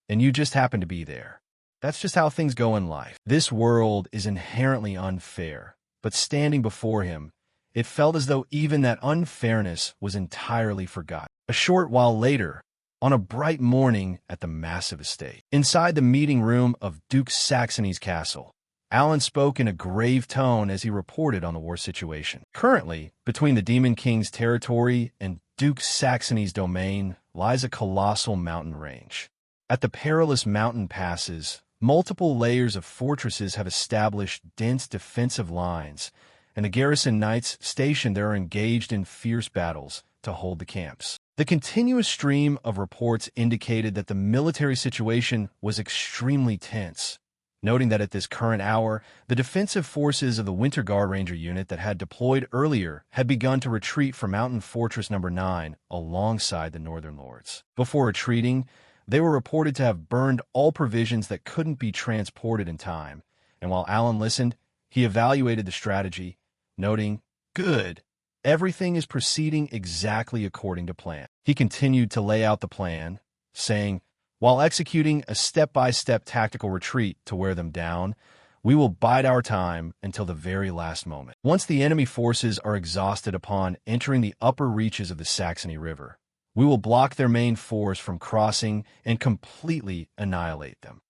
"And you just happen to be there. That's just how things go in life. This world is inherently unfair, but standing before him, it felt as though even that unfairness was entirely forgotten. A short while later, on a bright morning at the massive estate, inside the meeting room of Duke Saxony's castle, Alan spoke in a grave tone as he reported on the war situation. Currently, between the Demon King's territory and Duke Saxony's domain lies a colossal mountain range. At the perilous mountain passes, multiple layers of fortresses have established dense defensive lines, and the garrison knights stationed there are engaged in fierce battles to hold the camps. The continuous stream of reports indicated that the military situation was extremely tense, noting that at this current hour, the defensive forces of the Winter Guard Ranger unit that had deployed earlier had begun to retreat from Mountain Fortress No. 9 alongside the Northern Lords. Before retreating, they were reported to have burned all provisions that couldn't be transported in time, and while Alan listened, he evaluated the strategy, noting, "Good. Everything is proceeding exactly according to plan." He continued to lay out the plan, saying, "While executing a step-by-step tactical retreat to wear them down, we will bide our time until the very last moment. Once the enemy forces are exhausted upon entering the upper reaches of the Saxony River, we will block their main force from crossing and completely annihilate them."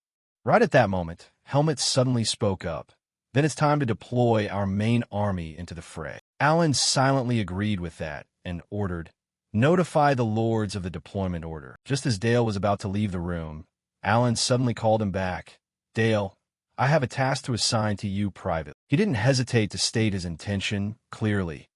Right at that moment, Helmet suddenly spoke up. "Then it's time to deploy our main army into the fray." Alan silently agreed with that and ordered, "Notify the lords of the deployment order." Just as Dale was about to leave the room, Alan suddenly called him back. "Dale, I have a task to assign to you privately." He didn't hesitate to state his intention clearly.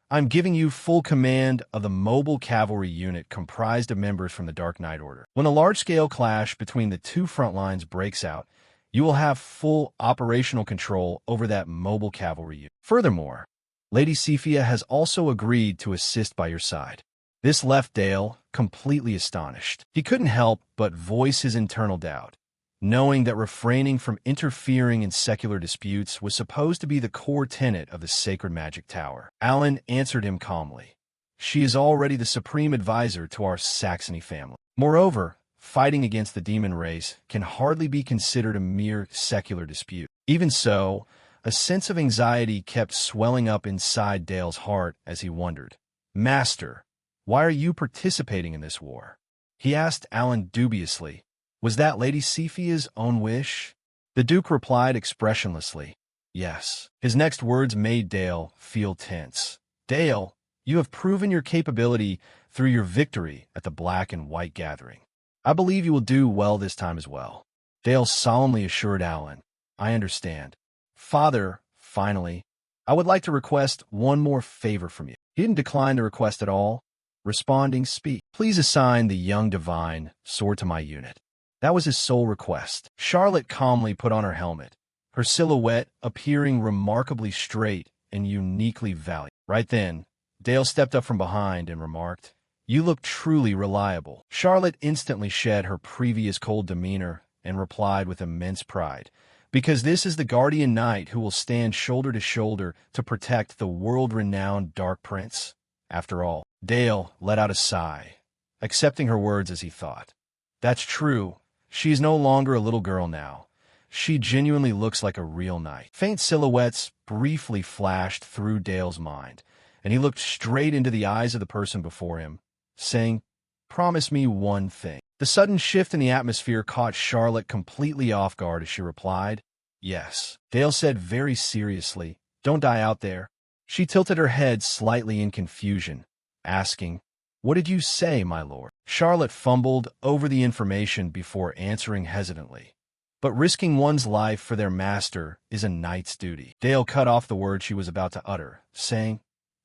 "I'm giving you full command of the mobile cavalry unit comprised of members from the Dark Knight Order. When a large-scale clash between the two front lines breaks out, you will have full operational control over that mobile cavalry unit. Furthermore, Lady Cephia has also agreed to assist by your side." This left Dale completely astonished. He couldn't help but voice his internal doubt, knowing that refraining from interfering in secular disputes was supposed to be the core tenet of the Sacred Magic Tower. Alan answered him calmly. "She is already the supreme advisor to our Saxony family. Moreover, fighting against the demon race can hardly be considered a mere secular dispute." Even so, a sense of anxiety kept swelling up inside Dale's heart as he wondered, "Master, why are you participating in this war?" He asked Alan dubiously. Was that Lady Cephia's own wish? The Duke replied expressionlessly, "Yes." His next words made Dale feel tense. "Dale, you have proven your capability through your victory at the Black and White Gathering. I believe you will do well this time as well." Dale solemnly assured Alan, "I understand. Father, finally, I would like to request one more favor from you." He didn't decline the request at all, responding, "Speak. Please assign the young divine sword to my unit." That was his sole request. Charlotte calmly put on her helmet, her silhouette appearing remarkably straight and uniquely valiant. Right then, Dale stepped up from behind and remarked, "You look truly reliable." Charlotte instantly shed her previous cold demeanor and replied with immense pride, "Because this is the guardian knight who will stand shoulder to shoulder to protect the world-renowned Dark Prince." After all, Dale let out a sigh, accepting her words as he thought. That's true. She is no longer a little girl now. She genuinely looks like a real knight. Faint silhouettes briefly flashed through Dale's mind, and he looked straight into the eyes of the person before him, saying, "Promise me one thing." The sudden shift in the atmosphere caught Charlotte completely off guard as she replied, "Yes." Dale said very seriously, "Don't die out there." She tilted her head slightly in confusion, asking, "What did you say, my lord?" Charlotte fumbled over the information before answering hesitantly. "But risking one's life for their master is a knight's duty." Dale cut off the word she was about to utter, saying,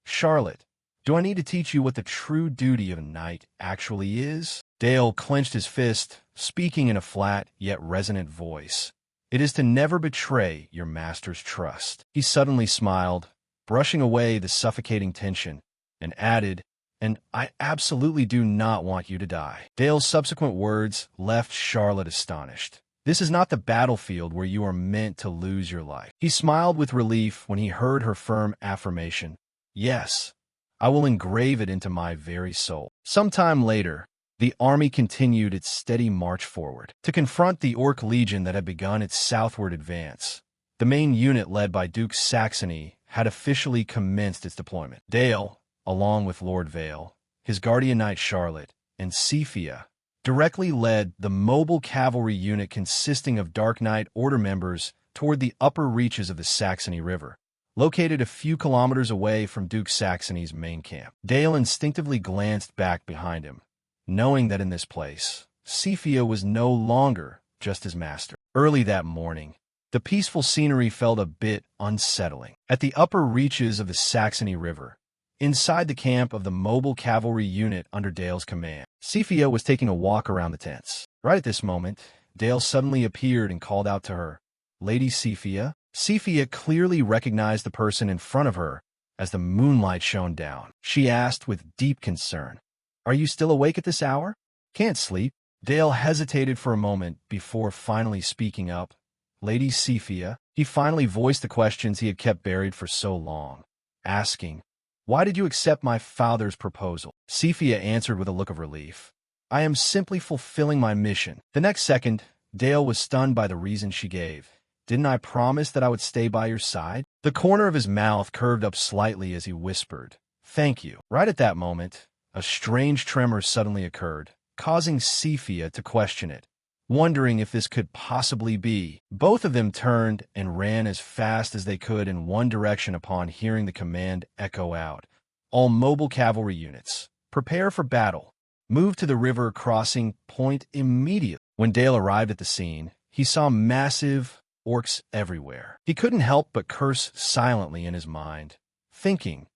"Charlotte, do I need to teach you what the true duty of a knight actually is?" Dale clenched his fist, speaking in a flat yet resonant voice. "It is to never betray your master's trust." He suddenly smiled, brushing away the suffocating tension, and added, "And I absolutely do not want you to die." Dale's subsequent words left Charlotte astonished. "This is not the battlefield where you are meant to lose your life." He smiled with relief when he heard her firm affirmation, "Yes, I will engrave it into my very soul." Sometime later, the army continued its steady march forward to confront the Orc legion that had begun its southward advance. The main unit led by Duke Saxony had officially commenced its deployment. Dale, along with Lord Vale, his guardian knight Charlotte, and Cephia, directly led the mobile cavalry unit consisting of Dark Knight Order members toward the upper reaches of the Saxony River, located a few kilometers away from Duke Saxony's main camp. Dale instinctively glanced back behind him, knowing that in this place, Cephia was no longer just his master. Early that morning, the peaceful scenery felt a bit unsettling. At the upper reaches of the Saxony River, inside the camp of the mobile cavalry unit under Dale's command, Cephia was taking a walk around the tents. Right at this moment, Dale suddenly appeared and called out to her, "Lady Cephia?" Cephia clearly recognized the person in front of her as the moonlight shone down. She asked with deep concern, "Are you still awake at this hour?" "Can't sleep." Dale hesitated for a moment before finally speaking up. "Lady Cephia?" He finally voiced the questions he had kept buried for so long, asking, "Why did you accept my father's proposal?" Cephia answered with a look of relief, "I am simply fulfilling my mission." The next second, Dale was stunned by the reason she gave. "Didn't I promise that I would stay by your side?" The corner of his mouth curved up slightly as he whispered, "Thank you." Right at that moment, a strange tremor suddenly occurred, causing Cephia to question it, wondering if this could possibly be. Both of them turned and ran as fast as they could in one direction upon hearing the command echo out. "All mobile cavalry units, prepare for battle. Move to the river crossing point immediately." When Dale arrived at the scene, he saw massive orcs everywhere. He couldn't help but curse silently in his mind, thinking,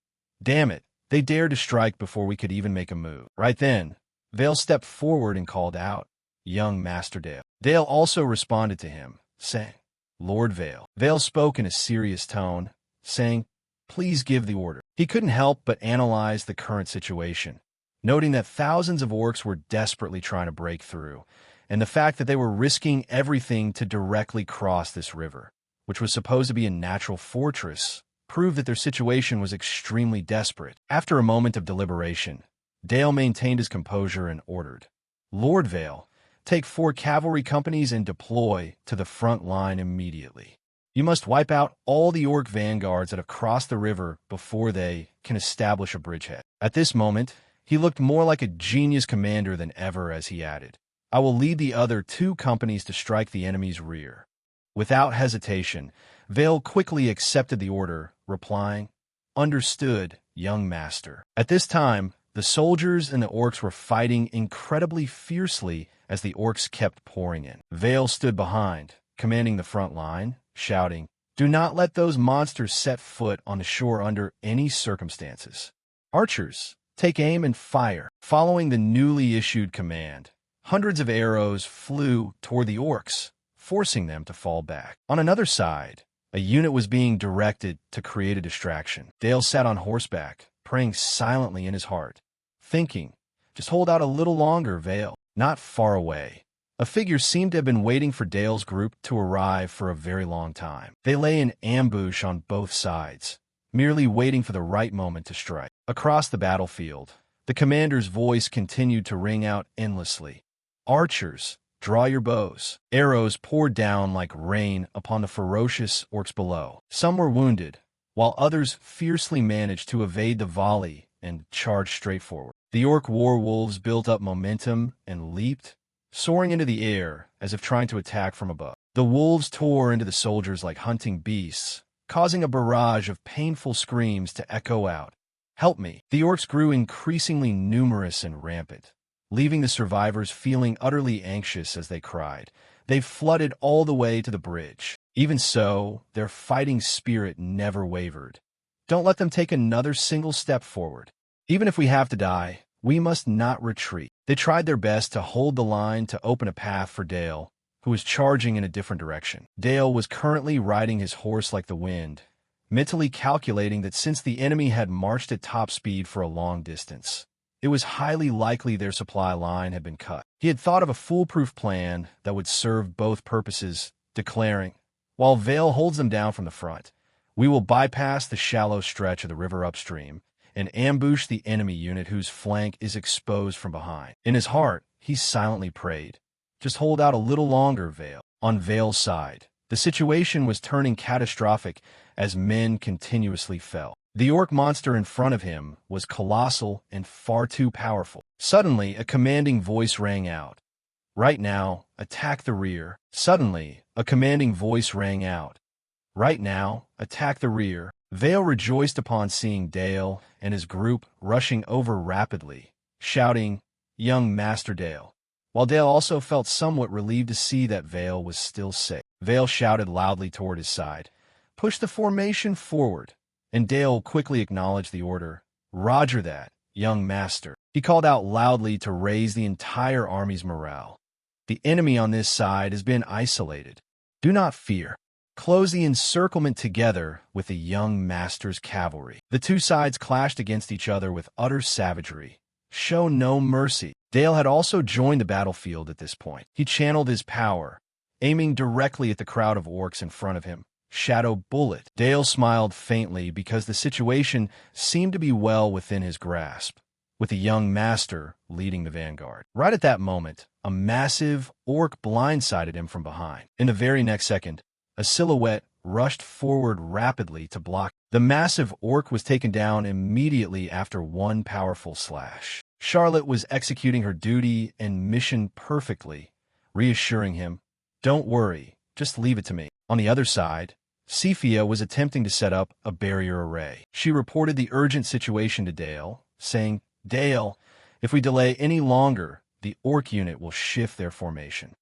"Damn it, they dared to strike before we could even make a move." Right then, Vale stepped forward and called out, "Young Master Dale." Dale also responded to him, saying, "Lord Vale." Vale spoke in a serious tone, saying, "Please give the order." He couldn't help but analyze the current situation, noting that thousands of orcs were desperately trying to break through, and the fact that they were risking everything to directly cross this river, which was supposed to be a natural fortress, proved that their situation was extremely desperate. After a moment of deliberation, Dale maintained his composure and ordered, "Lord Vale, take 4 cavalry companies and deploy to the front line immediately. You must wipe out all the orc vanguards that have crossed the river before they can establish a bridgehead." At this moment, he looked more like a genius commander than ever as he added, "I will lead the other 2 companies to strike the enemy's rear." Without hesitation, Vale quickly accepted the order, replying, "Understood, young master." At this time, the soldiers and the orcs were fighting incredibly fiercely as the orcs kept pouring in. Vale stood behind, commanding the front line, shouting, "Do not let those monsters set foot on the shore under any circumstances. Archers, take aim and fire." Following the newly issued command, hundreds of arrows flew toward the orcs, forcing them to fall back. On another side, a unit was being directed to create a distraction. Dale sat on horseback, praying silently in his heart, thinking, "Just hold out a little longer, Vale." Not far away, a figure seemed to have been waiting for Dale's group to arrive for a very long time. They lay in ambush on both sides, merely waiting for the right moment to strike. Across the battlefield, the commander's voice continued to ring out endlessly, "Archers, draw your bows." Arrows poured down like rain upon the ferocious orcs below. Some were wounded, while others fiercely managed to evade the volley and charge straight forward. The orc war wolves built up momentum and leaped, soaring into the air as if trying to attack from above. The wolves tore into the soldiers like hunting beasts, causing a barrage of painful screams to echo out, "Help me." The orcs grew increasingly numerous and rampant, leaving the survivors feeling utterly anxious as they cried. They flooded all the way to the bridge. Even so, their fighting spirit never wavered. "Don't let them take another single step forward. Even if we have to die, we must not retreat." They tried their best to hold the line to open a path for Dale, who was charging in a different direction. Dale was currently riding his horse like the wind, mentally calculating that since the enemy had marched at top speed for a long distance, it was highly likely their supply line had been cut. He had thought of a foolproof plan that would serve both purposes, declaring, "While Vale holds them down from the front, we will bypass the shallow stretch of the river upstream and ambush the enemy unit whose flank is exposed from behind. In his heart, he silently prayed, "Just hold out a little longer, Vale." On Vale's side, the situation was turning catastrophic as men continuously fell. The orc monster in front of him was colossal and far too powerful. Suddenly, a commanding voice rang out. "Right now, attack the rear." Suddenly, a commanding voice rang out. "Right now, attack the rear." Vale rejoiced upon seeing Dale and his group rushing over rapidly, shouting, "Young Master Dale," while Dale also felt somewhat relieved to see that Vale was still safe. Vale shouted loudly toward his side, "Push the formation forward," and Dale quickly acknowledged the order. "Roger that, young master." He called out loudly to raise the entire army's morale. "The enemy on this side has been isolated. Do not fear. Close the encirclement together with the young master's cavalry." The two sides clashed against each other with utter savagery. Show no mercy. Dale had also joined the battlefield at this point. He channeled his power, aiming directly at the crowd of orcs in front of him. Shadow bullet. Dale smiled faintly because the situation seemed to be well within his grasp, with the young master leading the vanguard. Right at that moment, a massive orc blindsided him from behind. In the very next second, a silhouette rushed forward rapidly to block. The massive orc was taken down immediately after one powerful slash. Charlotte was executing her duty and mission perfectly, reassuring him, "Don't worry, just leave it to me." On the other side, Cephia was attempting to set up a barrier array. She reported the urgent situation to Dale, saying, "Dale, if we delay any longer, the orc unit will shift their formation,"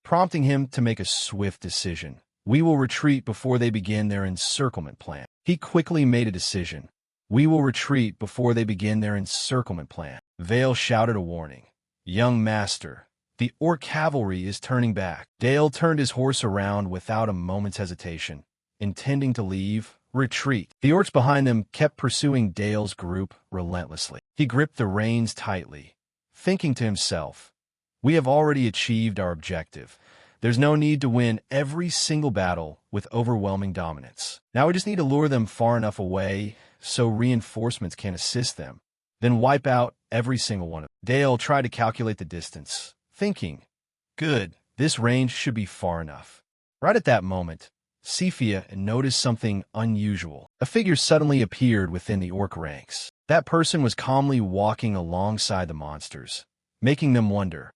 prompting him to make a swift decision. "We will retreat before they begin their encirclement plan." He quickly made a decision. "We will retreat before they begin their encirclement plan." Vale shouted a warning. "Young master, the orc cavalry is turning back." Dale turned his horse around without a moment's hesitation, intending to leave, retreat. The orcs behind them kept pursuing Dale's group relentlessly. He gripped the reins tightly, thinking to himself, "We have already achieved our objective. There's no need to win every single battle with overwhelming dominance. Now we just need to lure them far enough away so reinforcements can assist them, then wipe out every single one of them." Dale tried to calculate the distance, thinking, "Good, this range should be far enough." Right at that moment, Cephia noticed something unusual. A figure suddenly appeared within the orc ranks. That person was calmly walking alongside the monsters, making them wonder,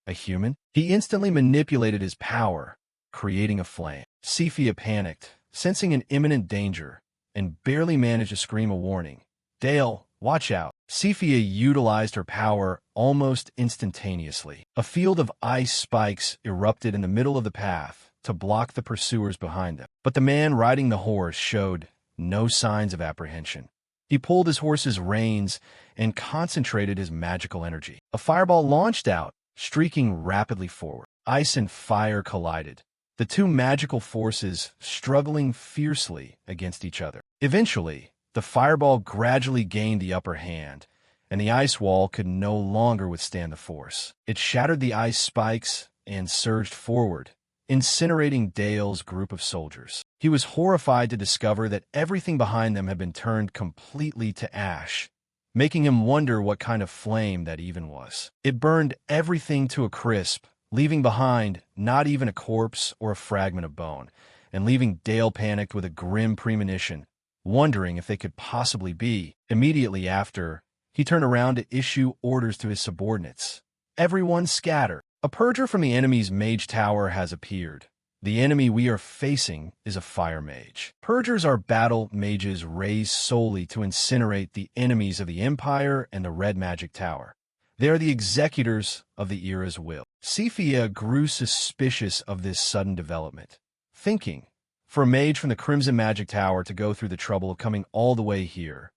a human? He instantly manipulated his power, creating a flame. Cephia panicked, sensing an imminent danger, and barely managed to scream a warning. "Dale, watch out." Cephia utilized her power almost instantaneously. A field of ice spikes erupted in the middle of the path to block the pursuers behind them. But the man riding the horse showed no signs of apprehension. He pulled his horse's reins and concentrated his magical energy. A fireball launched out, streaking rapidly forward. Ice and fire collided, the two magical forces struggling fiercely against each other. Eventually, the fireball gradually gained the upper hand, and the ice wall could no longer withstand the force. It shattered the ice spikes and surged forward, incinerating Dale's group of soldiers. He was horrified to discover that everything behind them had been turned completely to ash, making him wonder what kind of flame that even was. It burned everything to a crisp, leaving behind not even a corpse or a fragment of bone, and leaving Dale panicked with a grim premonition, wondering if they could possibly be. Immediately after, he turned around to issue orders to his subordinates. "Everyone scatter. A purger from the enemy's mage tower has appeared. The enemy we are facing is a fire mage." Purgers are battle mages raised solely to incinerate the enemies of the Empire and the Red Magic Tower. They are the executors of the era's will. Cephia grew suspicious of this sudden development, thinking, for a mage from the Crimson Magic Tower to go through the trouble of coming all the way here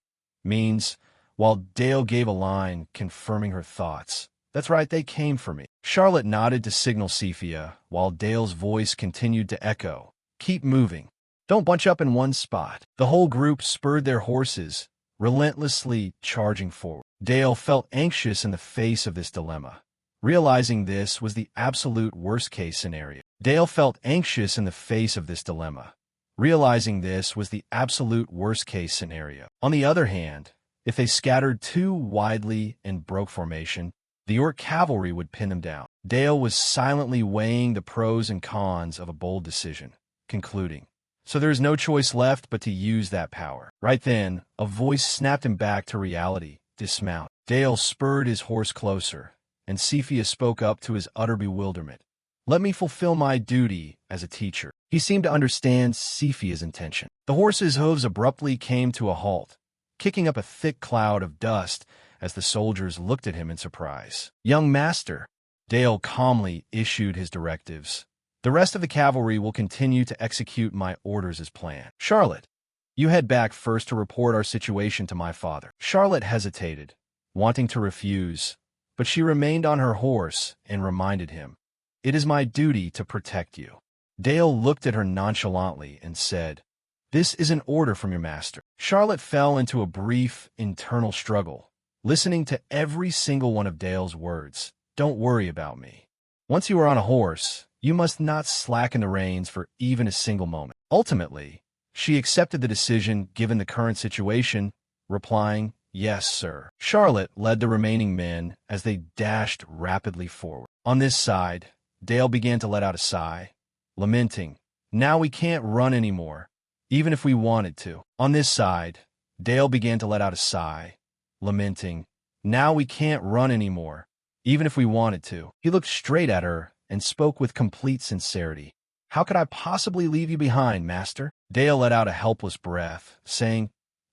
means, while Dale gave a line confirming her thoughts, "That's right, they came for me." Charlotte nodded to signal Cephia, while Dale's voice continued to echo, "Keep moving. Don't bunch up in one spot." The whole group spurred their horses, relentlessly charging forward. Dale felt anxious in the face of this dilemma, realizing this was the absolute worst-case scenario. On the other hand, If they scattered too widely and broke formation, the Orc cavalry would pin them down. Dale was silently weighing the pros and cons of a bold decision, concluding, "So there is no choice left but to use that power." Right then, a voice snapped him back to reality. "Dismount." Dale spurred his horse closer, and Cepheus spoke up to his utter bewilderment. "Let me fulfill my duty as a teacher." He seemed to understand Cepheus' intention. The horse's hooves abruptly came to a halt, kicking up a thick cloud of dust as the soldiers looked at him in surprise. "Young master," Dale calmly issued his directives. "The rest of the cavalry will continue to execute my orders as planned. Charlotte, you head back first to report our situation to my father." Charlotte hesitated, wanting to refuse, but she remained on her horse and reminded him, "It is my duty to protect you." Dale looked at her nonchalantly and said, "This is an order from your master." Charlotte fell into a brief internal struggle, listening to every single one of Dale's words. "Don't worry about me. Once you are on a horse, you must not slacken the reins for even a single moment." Ultimately, she accepted the decision given the current situation, replying, "Yes, sir." Charlotte led the remaining men as they dashed rapidly forward. On this side, Dale began to let out a sigh, lamenting, "Now we can't run anymore, even if we wanted to." On this side, Dale began to let out a sigh, lamenting, "Now we can't run anymore, even if we wanted to." He looked straight at her and spoke with complete sincerity. "How could I possibly leave you behind, master?" Dale let out a helpless breath, saying,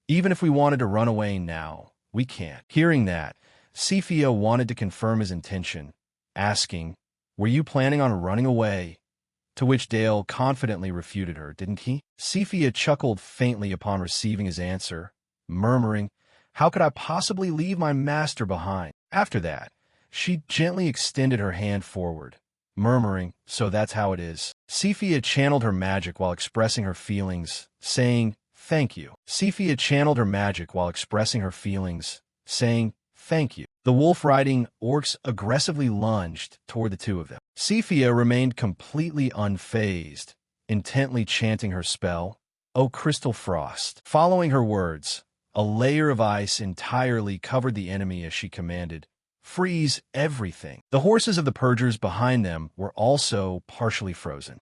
"Even if we wanted to run away now, we can't." Hearing that, Cepheus wanted to confirm his intention, asking, "Were you planning on running away?" To which Dale confidently refuted her, "Didn't he?" Cepheus chuckled faintly upon receiving his answer, murmuring, "How could I possibly leave my master behind?" After that, she gently extended her hand forward, murmuring, "So that's how it is." Cepheus channeled her magic while expressing her feelings, saying, "Thank you." Cepheus channeled her magic while expressing her feelings, saying, "Thank you." The wolf-riding orcs aggressively lunged toward the two of them. Cepheus remained completely unfazed, intently chanting her spell, "O Crystal Frost." Following her words, a layer of ice entirely covered the enemy as she commanded, "Freeze everything." The horses of the purgers behind them were also partially frozen.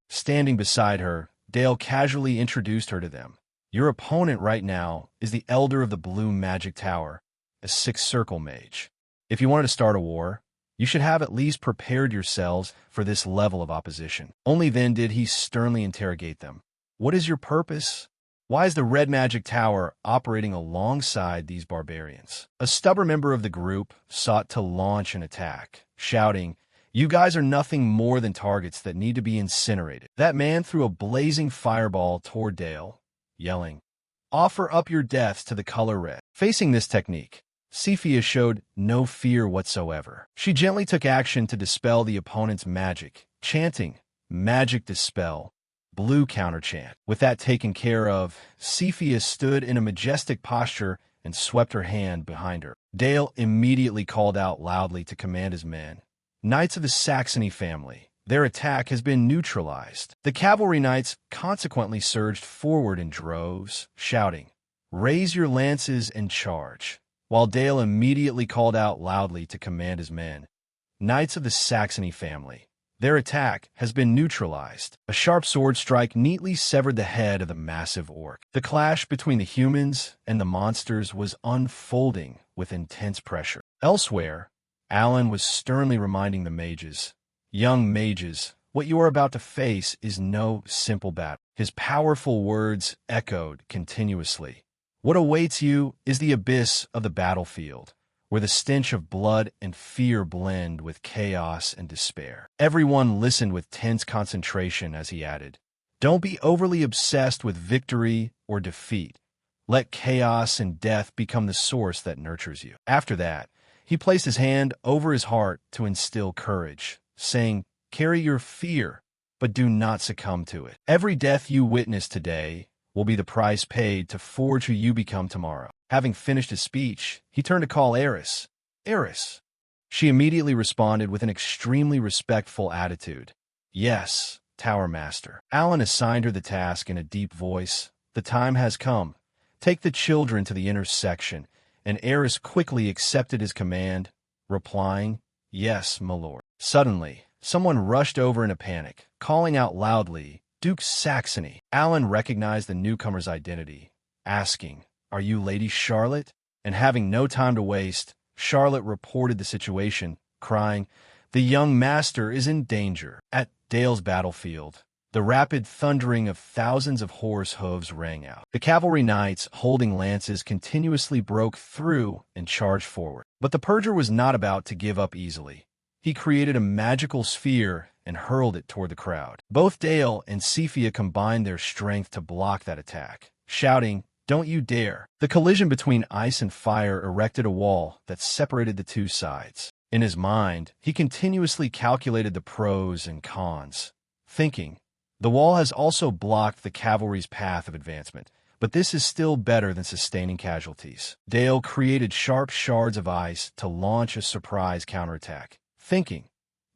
Standing beside her, Dale casually introduced her to them. "Your opponent right now is the Elder of the Blue Magic Tower, a six-circle mage. If you wanted to start a war, you should have at least prepared yourselves for this level of opposition." Only then did he sternly interrogate them. "What is your purpose? Why is the Red Magic Tower operating alongside these barbarians?" A stubborn member of the group sought to launch an attack, shouting, "You guys are nothing more than targets that need to be incinerated." That man threw a blazing fireball toward Dale, yelling, "Offer up your deaths to the color red." Facing this technique, Cepheus showed no fear whatsoever. She gently took action to dispel the opponent's magic, chanting, "Magic dispel, blue counterchant." With that taken care of, Cepheus stood in a majestic posture and swept her hand behind her. Dale immediately called out loudly to command his men, "Knights of the Saxony family, their attack has been neutralized." The cavalry knights consequently surged forward in droves, shouting, "Raise your lances and charge," while Dale immediately called out loudly to command his men, "Knights of the Saxony family, their attack has been neutralized." A sharp sword strike neatly severed the head of the massive orc. The clash between the humans and the monsters was unfolding with intense pressure. Elsewhere, Alan was sternly reminding the mages, "Young mages, what you are about to face is no simple battle." His powerful words echoed continuously. "What awaits you is the abyss of the battlefield, where the stench of blood and fear blend with chaos and despair." Everyone listened with tense concentration as he added, "Don't be overly obsessed with victory or defeat. Let chaos and death become the source that nurtures you." After that, he placed his hand over his heart to instill courage, saying, "Carry your fear, but do not succumb to it. Every death you witness today will be the price paid to forge who you become tomorrow." Having finished his speech, he turned to call Eris. "Eris." She immediately responded with an extremely respectful attitude. "Yes, Tower Master." Alan assigned her the task in a deep voice, the time has come. Take the children to the inner section, and Eris quickly accepted his command, replying, "Yes, my lord." Suddenly, someone rushed over in a panic, calling out loudly, "Duke Saxony." Alan recognized the newcomer's identity, asking, "Are you Lady Charlotte?" And having no time to waste, Charlotte reported the situation, crying, "The young master is in danger." At Dale's battlefield, the rapid thundering of thousands of horse hooves rang out. The cavalry knights holding lances continuously broke through and charged forward. But the Purger was not about to give up easily. He created a magical sphere and hurled it toward the crowd. Both Dale and Cephia combined their strength to block that attack, shouting, "Don't you dare!" The collision between ice and fire erected a wall that separated the two sides. In his mind, he continuously calculated the pros and cons, thinking, "The wall has also blocked the cavalry's path of advancement, but this is still better than sustaining casualties." Dale created sharp shards of ice to launch a surprise counterattack, thinking,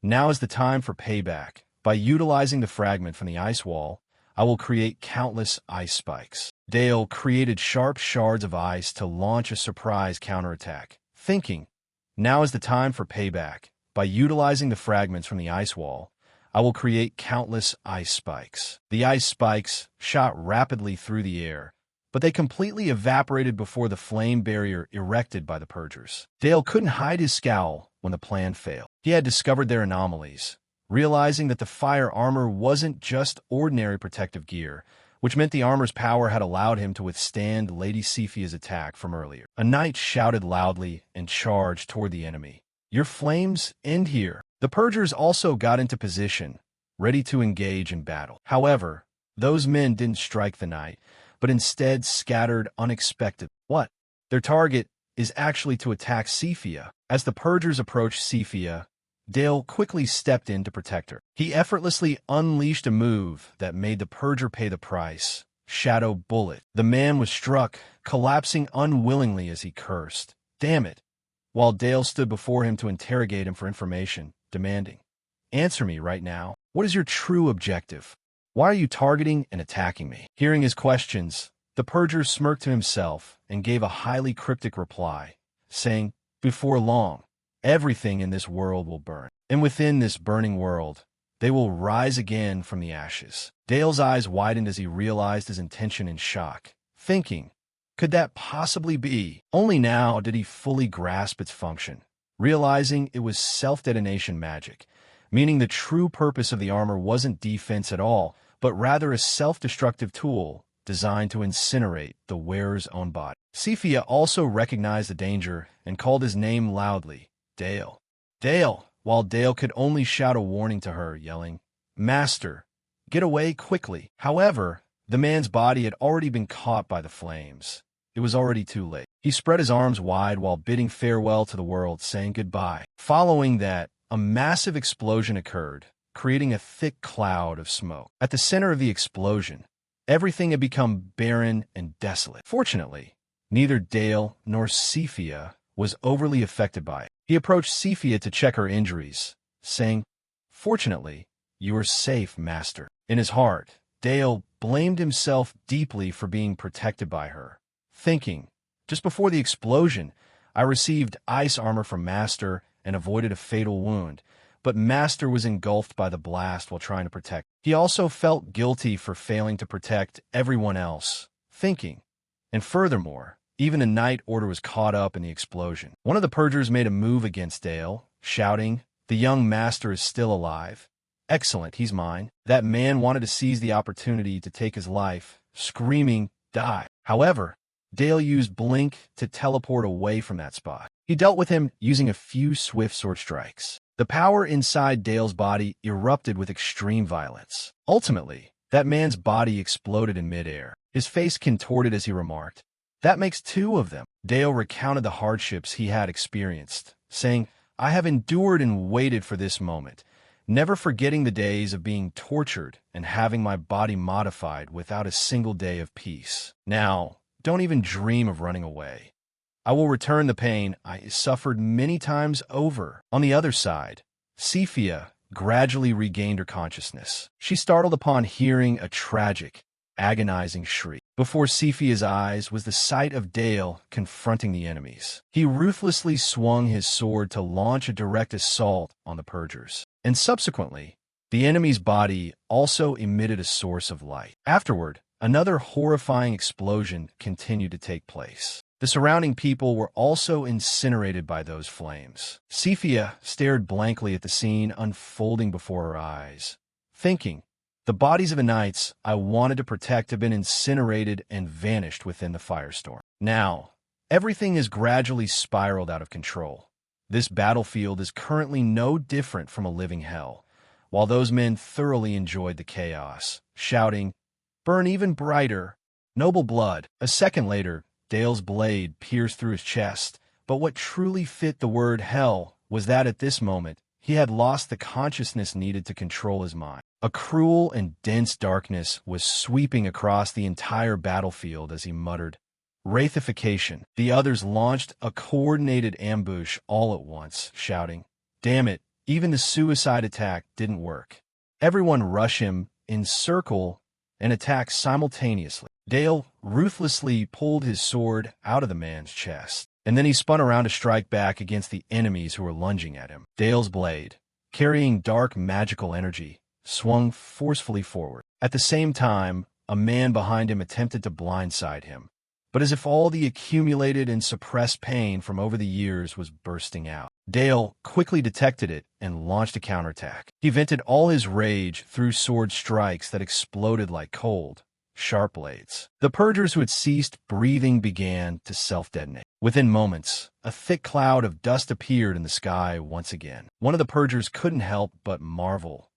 "Now is the time for payback. By utilizing the fragment from the ice wall, I will create countless ice spikes." Dale created sharp shards of ice to launch a surprise counterattack, thinking, "Now is the time for payback. By utilizing the fragments from the ice wall, I will create countless ice spikes." The ice spikes shot rapidly through the air, but they completely evaporated before the flame barrier erected by the Purgers. Dale couldn't hide his scowl when the plan failed. He had discovered their anomalies, realizing that the fire armor wasn't just ordinary protective gear, which meant the armor's power had allowed him to withstand Lady Cephia's attack from earlier. A knight shouted loudly and charged toward the enemy. "Your flames end here." The Purgers also got into position, ready to engage in battle. However, those men didn't strike the knight, but instead scattered unexpectedly. What? Their target is actually to attack Cephia. As the Purgers approached Cephia, Dale quickly stepped in to protect her. He effortlessly unleashed a move that made the Purger pay the price. Shadow Bullet. The man was struck, collapsing unwillingly as he cursed, "Damn it," while Dale stood before him to interrogate him for information, demanding, "Answer me right now. What is your true objective? Why are you targeting and attacking me?" Hearing his questions, the Purger smirked to himself and gave a highly cryptic reply, saying, "Before long, everything in this world will burn, and within this burning world, they will rise again from the ashes." Dale's eyes widened as he realized his intention in shock, thinking, could that possibly be? Only now did he fully grasp its function, realizing it was self-detonation magic, meaning the true purpose of the armor wasn't defense at all, but rather a self-destructive tool designed to incinerate the wearer's own body. Cephia also recognized the danger and called his name loudly, "Dale. Dale," while Dale could only shout a warning to her, yelling, "Master, get away quickly." However, the man's body had already been caught by the flames. It was already too late. He spread his arms wide while bidding farewell to the world, saying goodbye. Following that, a massive explosion occurred, creating a thick cloud of smoke. At the center of the explosion, everything had become barren and desolate. Fortunately, neither Dale nor Cephia was overly affected by it. He approached Cephia to check her injuries, saying, "Fortunately, you are safe, master." In his heart, Dale blamed himself deeply for being protected by her, thinking, "Just before the explosion, I received ice armor from Master and avoided a fatal wound, but Master was engulfed by the blast while trying to protect." He also felt guilty for failing to protect everyone else, thinking, and furthermore, even a knight order was caught up in the explosion. One of the Purgers made a move against Dale, shouting, "The young master is still alive. Excellent, he's mine." That man wanted to seize the opportunity to take his life, screaming, "Die." However, Dale used Blink to teleport away from that spot. He dealt with him using a few swift sword strikes. The power inside Dale's body erupted with extreme violence. Ultimately, that man's body exploded in midair. His face contorted as he remarked, "That makes two of them." Dale recounted the hardships he had experienced, saying, "I have endured and waited for this moment, never forgetting the days of being tortured and having my body modified without a single day of peace. Now, don't even dream of running away. I will return the pain I suffered many times over." On the other side, Cephia gradually regained her consciousness. She startled upon hearing a tragic, agonizing shriek. Before Cephia's eyes was the sight of Dale confronting the enemies. He ruthlessly swung his sword to launch a direct assault on the Purgers. And subsequently, the enemy's body also emitted a source of light. Afterward, another horrifying explosion continued to take place. The surrounding people were also incinerated by those flames. Cephia stared blankly at the scene unfolding before her eyes, thinking, the bodies of the knights I wanted to protect have been incinerated and vanished within the firestorm. Now, everything has gradually spiraled out of control. This battlefield is currently no different from a living hell, while those men thoroughly enjoyed the chaos, shouting, "Burn even brighter, noble blood." A second later, Dale's blade pierced through his chest, but what truly fit the word hell was that at this moment, he had lost the consciousness needed to control his mind. A cruel and dense darkness was sweeping across the entire battlefield as he muttered, "Wraithification." The others launched a coordinated ambush all at once, shouting, "Damn it, even the suicide attack didn't work." Everyone rushed him, encircle, and attack simultaneously. Dale ruthlessly pulled his sword out of the man's chest, and then he spun around to strike back against the enemies who were lunging at him. Dale's blade, carrying dark magical energy, swung forcefully forward. At the same time, a man behind him attempted to blindside him, but as if all the accumulated and suppressed pain from over the years was bursting out. Dale quickly detected it and launched a counterattack. He vented all his rage through sword strikes that exploded like cold, sharp blades. The Purgers who had ceased breathing began to self-detonate. Within moments, a thick cloud of dust appeared in the sky once again. One of the Purgers couldn't help but marvel.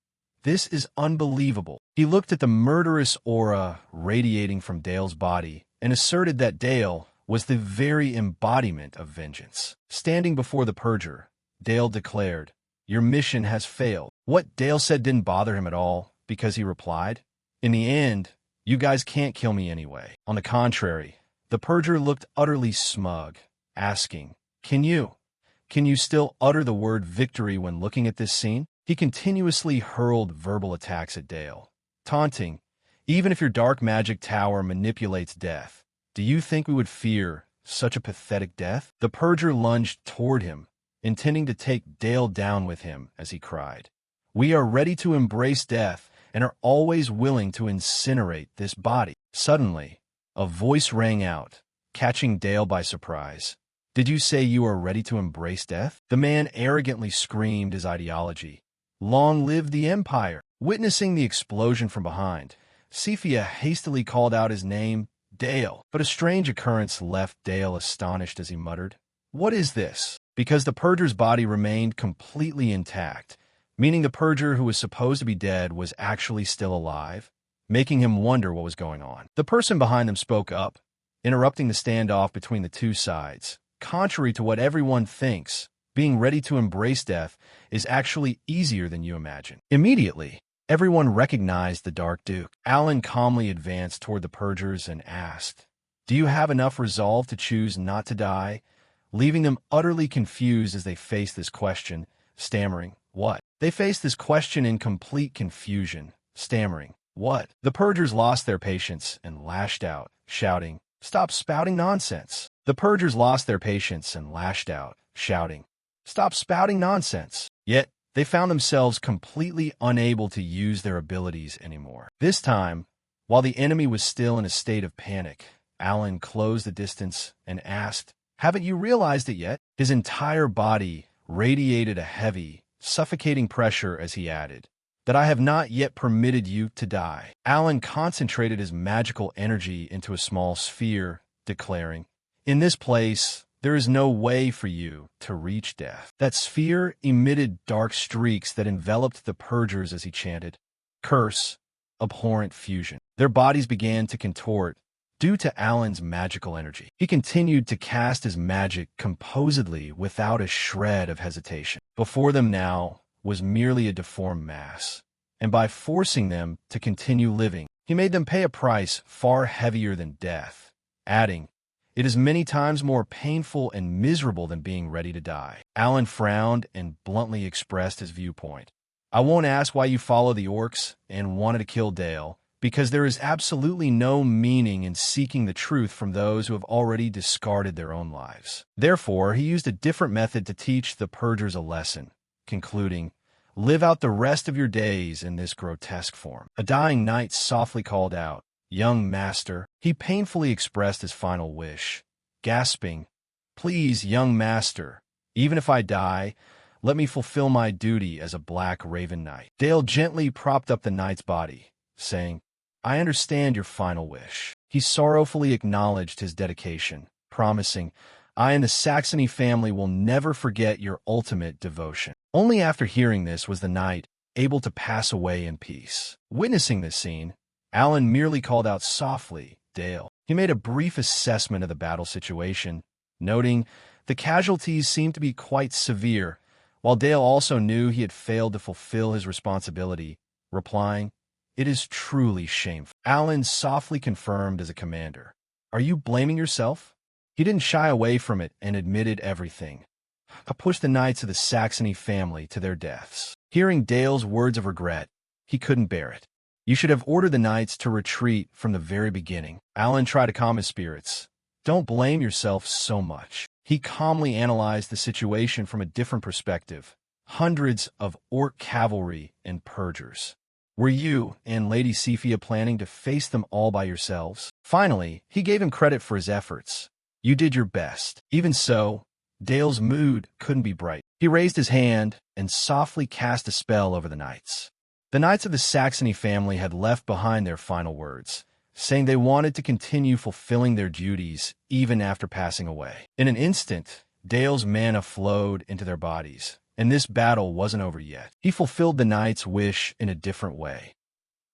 "This is unbelievable." He looked at the murderous aura radiating from Dale's body and asserted that Dale was the very embodiment of vengeance. Standing before the Purger, Dale declared, "Your mission has failed." What Dale said didn't bother him at all, because he replied, "In the end, you guys can't kill me anyway." On the contrary, the Purger looked utterly smug, asking, Can you still utter the word victory when looking at this scene?" He continuously hurled verbal attacks at Dale, taunting, "Even if your dark magic tower manipulates death, do you think we would fear such a pathetic death?" The Purger lunged toward him, intending to take Dale down with him as he cried, "We are ready to embrace death and are always willing to incinerate this body." Suddenly, a voice rang out, catching Dale by surprise. "Did you say you are ready to embrace death?" The man arrogantly screamed his ideology. "Long live the Empire!" Witnessing the explosion from behind, Cephia hastily called out his name, Dale. But a strange occurrence left Dale astonished as he muttered, "What is this?" Because the Purger's body remained completely intact, meaning the Purger who was supposed to be dead was actually still alive, making him wonder what was going on. The person behind them spoke up, interrupting the standoff between the two sides. Contrary to what everyone thinks, being ready to embrace death is actually easier than you imagine. Immediately, everyone recognized the Dark Duke. Alan calmly advanced toward the Purgers and asked, "Do you have enough resolve to choose not to die?" Leaving them utterly confused as they faced this question, stammering, "What?" They faced this question in complete confusion, stammering, "What?" The Purgers lost their patience and lashed out, shouting, "Stop spouting nonsense!" The Purgers lost their patience and lashed out, shouting, "Stop spouting nonsense!" Yet, they found themselves completely unable to use their abilities anymore. This time, while the enemy was still in a state of panic, Alan closed the distance and asked, "Haven't you realized it yet?" His entire body radiated a heavy, suffocating pressure as he added, "That I have not yet permitted you to die." Alan concentrated his magical energy into a small sphere, declaring, "In this place, there is no way for you to reach death." That sphere emitted dark streaks that enveloped the Purgers as he chanted, "Curse, abhorrent fusion." Their bodies began to contort due to Alan's magical energy. He continued to cast his magic composedly without a shred of hesitation. Before them now was merely a deformed mass, and by forcing them to continue living, he made them pay a price far heavier than death, adding, "It is many times more painful and miserable than being ready to die." Alan frowned and bluntly expressed his viewpoint. "I won't ask why you follow the orcs and wanted to kill Dale, because there is absolutely no meaning in seeking the truth from those who have already discarded their own lives. Therefore, he used a different method to teach the purgers a lesson, concluding, "Live out the rest of your days in this grotesque form." A dying knight softly called out, "Young master." He painfully expressed his final wish, gasping, "Please, young master, even if I die, let me fulfill my duty as a Black Raven Knight." Dale gently propped up the knight's body, saying, "I understand your final wish." He sorrowfully acknowledged his dedication, promising, "I and the Saxony family will never forget your ultimate devotion." Only after hearing this was the knight able to pass away in peace. Witnessing this scene, Alan merely called out softly, "Dale." He made a brief assessment of the battle situation, noting the casualties seemed to be quite severe, while Dale also knew he had failed to fulfill his responsibility, replying, "It is truly shameful." Alan softly confirmed as a commander, "Are you blaming yourself?" He didn't shy away from it and admitted everything. I pushed the knights of the Saxony family to their deaths. Hearing Dale's words of regret, he couldn't bear it. "You should have ordered the knights to retreat from the very beginning." Alan tried to calm his spirits. "Don't blame yourself so much." He calmly analyzed the situation from a different perspective. Hundreds of orc cavalry and purgers. Were you and Lady Cephia planning to face them all by yourselves? Finally, he gave him credit for his efforts. "You did your best." Even so, Dale's mood couldn't be bright. He raised his hand and softly cast a spell over the knights. The knights of the Saxony family had left behind their final words, saying they wanted to continue fulfilling their duties even after passing away. In an instant, Dale's mana flowed into their bodies, and this battle wasn't over yet. He fulfilled the knight's wish in a different way.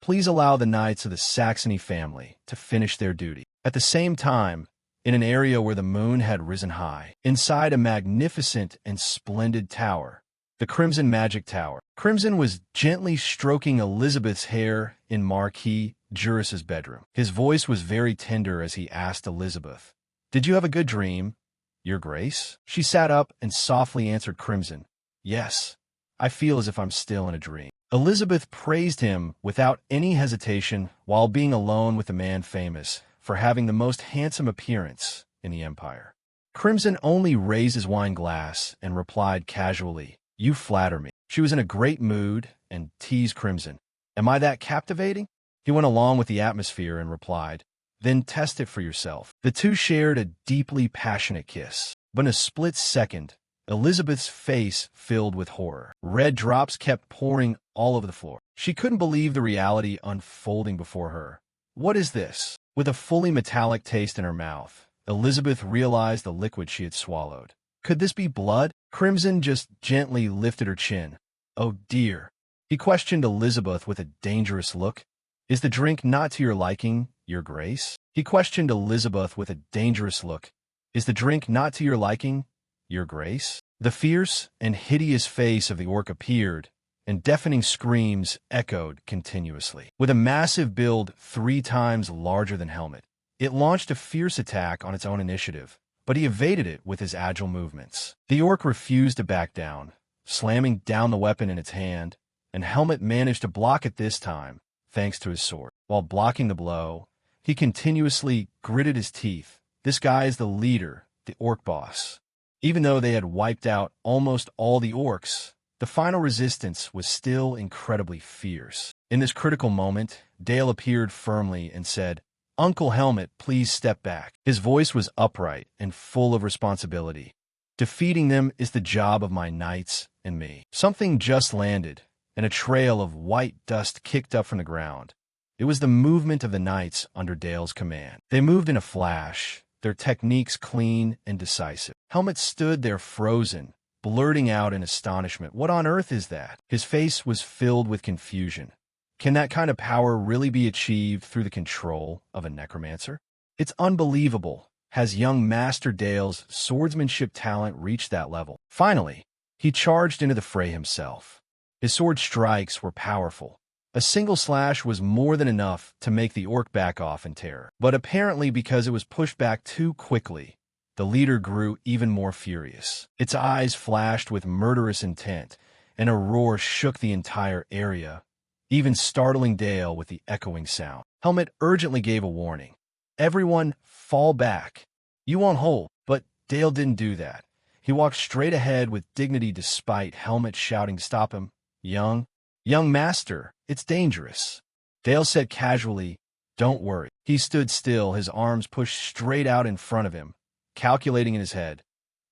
"Please allow the knights of the Saxony family to finish their duty." At the same time, in an area where the moon had risen high, inside a magnificent and splendid tower, the Crimson Magic Tower, Crimson was gently stroking Elizabeth's hair in Marquis Juris's bedroom. His voice was very tender as he asked Elizabeth, "Did you have a good dream, Your Grace?" She sat up and softly answered Crimson, "Yes, I feel as if I'm still in a dream." Elizabeth praised him without any hesitation while being alone with the man famous for having the most handsome appearance in the Empire. Crimson only raised his wine glass and replied casually, "You flatter me." She was in a great mood and teased Crimson, "Am I that captivating?" He went along with the atmosphere and replied, "Then test it for yourself." The two shared a deeply passionate kiss, but in a split second, Elizabeth's face filled with horror. Red drops kept pouring all over the floor. She couldn't believe the reality unfolding before her. "What is this?" With a fully metallic taste in her mouth, Elizabeth realized the liquid she had swallowed. Could this be blood? Crimson just gently lifted her chin. "Oh dear." He questioned Elizabeth with a dangerous look. "Is the drink not to your liking, Your Grace?" He questioned Elizabeth with a dangerous look. "Is the drink not to your liking, Your Grace?" The fierce and hideous face of the orc appeared, and deafening screams echoed continuously. With a massive build 3 times larger than Helmet, it launched a fierce attack on its own initiative, but he evaded it with his agile movements. The orc refused to back down, slamming down the weapon in its hand, and Helmet managed to block it this time, thanks to his sword. While blocking the blow, he continuously gritted his teeth. This guy is the leader, the orc boss. Even though they had wiped out almost all the orcs, the final resistance was still incredibly fierce. In this critical moment, Dale appeared firmly and said, "Uncle Helmet, please step back." His voice was upright and full of responsibility. "Defeating them is the job of my knights and me." Something just landed, and a trail of white dust kicked up from the ground. It was the movement of the knights under Dale's command. They moved in a flash, their techniques clean and decisive. Helmet stood there frozen, blurting out in astonishment, "What on earth is that?" His face was filled with confusion. Can that kind of power really be achieved through the control of a necromancer? It's unbelievable. Has young Master Dale's swordsmanship talent reached that level? Finally, he charged into the fray himself. His sword strikes were powerful. A single slash was more than enough to make the orc back off in terror. But apparently because it was pushed back too quickly, the leader grew even more furious. Its eyes flashed with murderous intent, and a roar shook the entire area, even startling Dale with the echoing sound. Helmet urgently gave a warning. Everyone, fall back. You won't hold. But Dale didn't do that. He walked straight ahead with dignity despite Helmet shouting to stop him. Young master, it's dangerous. Dale said casually, don't worry. He stood still, his arms pushed straight out in front of him, calculating in his head.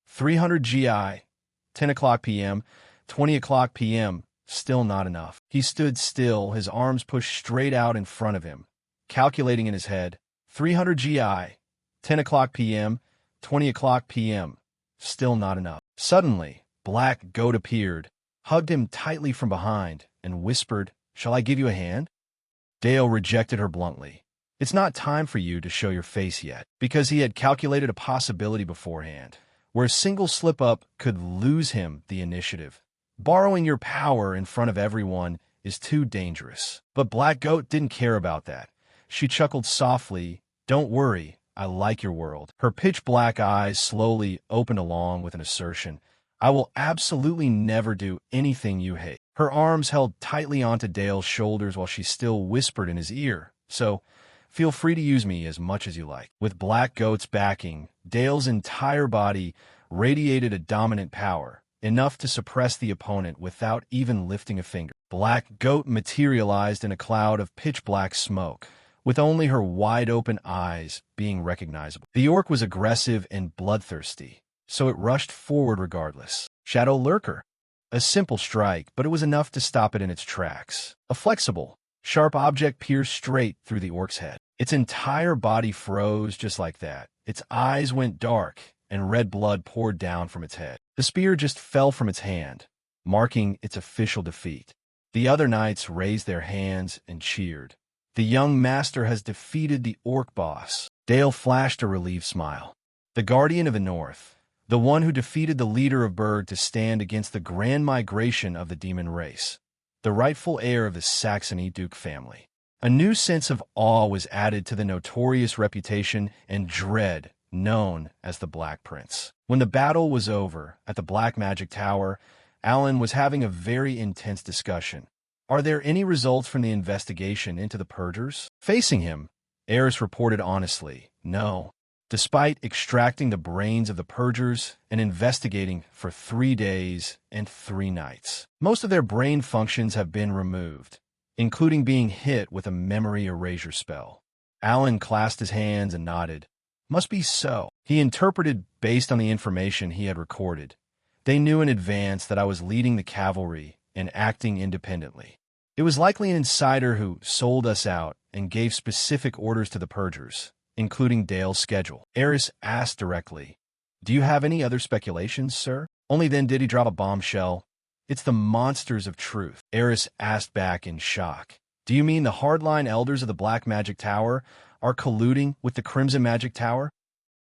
300 GI, 10 o'clock p.m., 20 o'clock p.m., still not enough. He stood still, his arms pushed straight out in front of him, calculating in his head. 300 GI, 10 o'clock p.m., 20 o'clock p.m., still not enough. Suddenly, Black Goat appeared, hugged him tightly from behind, and whispered, shall I give you a hand? Dale rejected her bluntly. It's not time for you to show your face yet, because he had calculated a possibility beforehand, where a single slip-up could lose him the initiative. Borrowing your power in front of everyone is too dangerous. But Black Goat didn't care about that. She chuckled softly, don't worry, I like your world. Her pitch-black eyes slowly opened along with an assertion, I will absolutely never do anything you hate. Her arms held tightly onto Dale's shoulders while she still whispered in his ear, so feel free to use me as much as you like. With Black Goat's backing, Dale's entire body radiated a dominant power, enough to suppress the opponent without even lifting a finger. Black Goat materialized in a cloud of pitch-black smoke, with only her wide-open eyes being recognizable. The orc was aggressive and bloodthirsty, so it rushed forward regardless. Shadow Lurker. A simple strike, but it was enough to stop it in its tracks. A flexible, sharp object pierced straight through the orc's head. Its entire body froze just like that. Its eyes went dark, and red blood poured down from its head. The spear just fell from its hand, marking its official defeat. The other knights raised their hands and cheered. The young master has defeated the orc boss. Dale flashed a relieved smile. The Guardian of the North, the one who defeated the leader of Berg to stand against the grand migration of the demon race, the rightful heir of the Saxony Duke family. A new sense of awe was added to the notorious reputation and dread known as the Black Prince. When the battle was over at the Black Magic Tower, Alan was having a very intense discussion. Are there any results from the investigation into the Purgers? Facing him, Eris reported honestly, no. Despite extracting the brains of the Purgers and investigating for 3 days and 3 nights, most of their brain functions have been removed, including being hit with a memory erasure spell. Alan clasped his hands and nodded. Must be so. He interpreted based on the information he had recorded. They knew in advance that I was leading the cavalry and acting independently. It was likely an insider who sold us out and gave specific orders to the Purgers, including Dale's schedule. Eris asked directly, do you have any other speculations, sir? Only then did he drop a bombshell. It's the monsters of truth. Eris asked back in shock. Do you mean the hardline elders of the Black Magic Tower are colluding with the Crimson Magic Tower?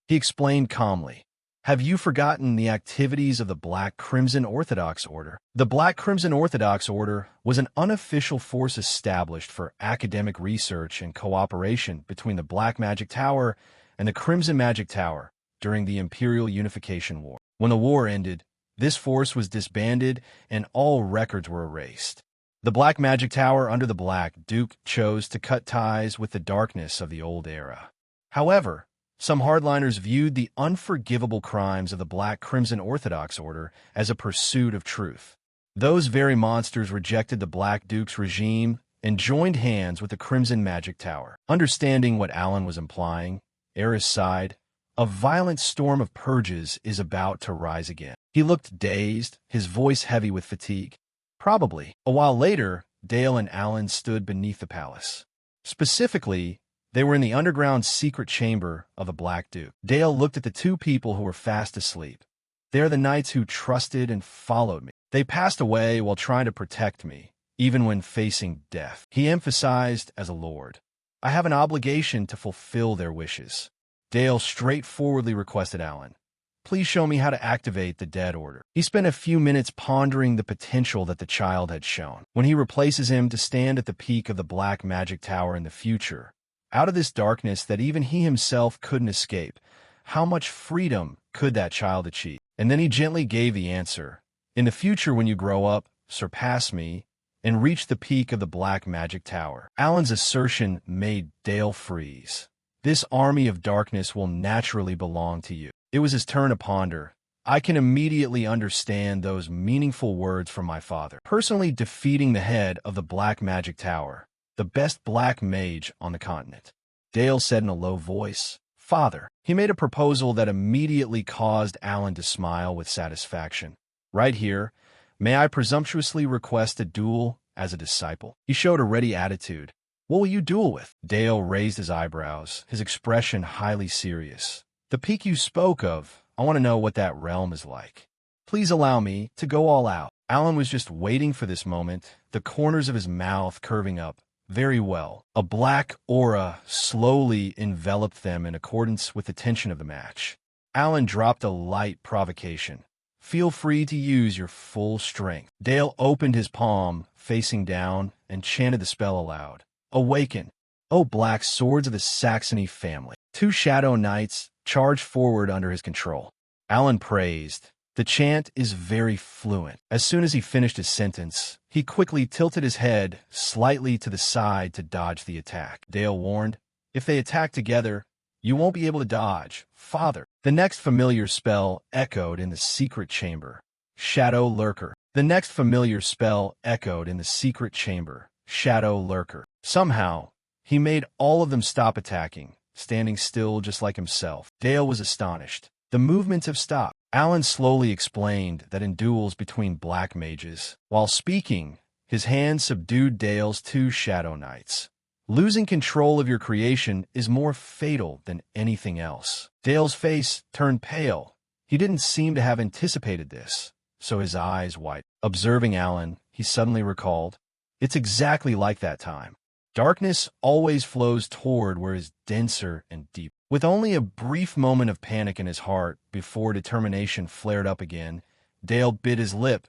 He explained calmly. Have you forgotten the activities of the Black Crimson Orthodox Order? The Black Crimson Orthodox Order was an unofficial force established for academic research and cooperation between the Black Magic Tower and the Crimson Magic Tower during the Imperial Unification War. When the war ended, this force was disbanded and all records were erased. The Black Magic Tower under the Black Duke chose to cut ties with the darkness of the old era. However, some hardliners viewed the unforgivable crimes of the Black Crimson Orthodox Order as a pursuit of truth. Those very monsters rejected the Black Duke's regime and joined hands with the Crimson Magic Tower. Understanding what Alan was implying, Eris sighed. A violent storm of purges is about to rise again. He looked dazed, his voice heavy with fatigue. Probably. A while later, Dale and Alan stood beneath the palace. Specifically, they were in the underground secret chamber of the Black Duke. Dale looked at the 2 people who were fast asleep. They are the knights who trusted and followed me. They passed away while trying to protect me, even when facing death. He emphasized as a lord. I have an obligation to fulfill their wishes. Dale straightforwardly requested Alan, please show me how to activate the Dead Order. He spent a few minutes pondering the potential that the child had shown. When he replaces him to stand at the peak of the Black Magic Tower in the future, out of this darkness that even he himself couldn't escape, how much freedom could that child achieve? And then he gently gave the answer. In the future when you grow up, surpass me, and reached the peak of the Black Magic Tower. Alan's assertion made Dale freeze. This army of darkness will naturally belong to you. It was his turn to ponder. I can immediately understand those meaningful words from my father. Personally defeating the head of the Black Magic Tower, the best black mage on the continent. Dale said in a low voice, "Father." He made a proposal that immediately caused Alan to smile with satisfaction. "Right here, may I presumptuously request a duel as a disciple?" He showed a ready attitude. "What will you duel with?" Dale raised his eyebrows, his expression highly serious. "The peak you spoke of, I want to know what that realm is like. Please allow me to go all out." Alan was just waiting for this moment, the corners of his mouth curving up. Very well. A black aura slowly enveloped them in accordance with the tension of the match. Alan dropped a light provocation. "Feel free to use your full strength." Dale opened his palm, facing down, and chanted the spell aloud. "Awaken, O black swords of the Saxony family." 2 shadow knights charged forward under his control. Alan praised. The chant is very fluent. As soon as he finished his sentence, he quickly tilted his head slightly to the side to dodge the attack. Dale warned, "If they attack together, you won't be able to dodge, father." The next familiar spell echoed in the secret chamber. Shadow Lurker. The next familiar spell echoed in the secret chamber. Shadow Lurker. Somehow, he made all of them stop attacking, standing still just like himself. Dale was astonished. The movements have stopped. Alan slowly explained that in duels between black mages, while speaking, his hand subdued Dale's 2 shadow knights. Losing control of your creation is more fatal than anything else. Dale's face turned pale. He didn't seem to have anticipated this, so his eyes widened. Observing Alan, he suddenly recalled, "It's exactly like that time. Darkness always flows toward where is denser and deep." With only a brief moment of panic in his heart before determination flared up again, Dale bit his lip.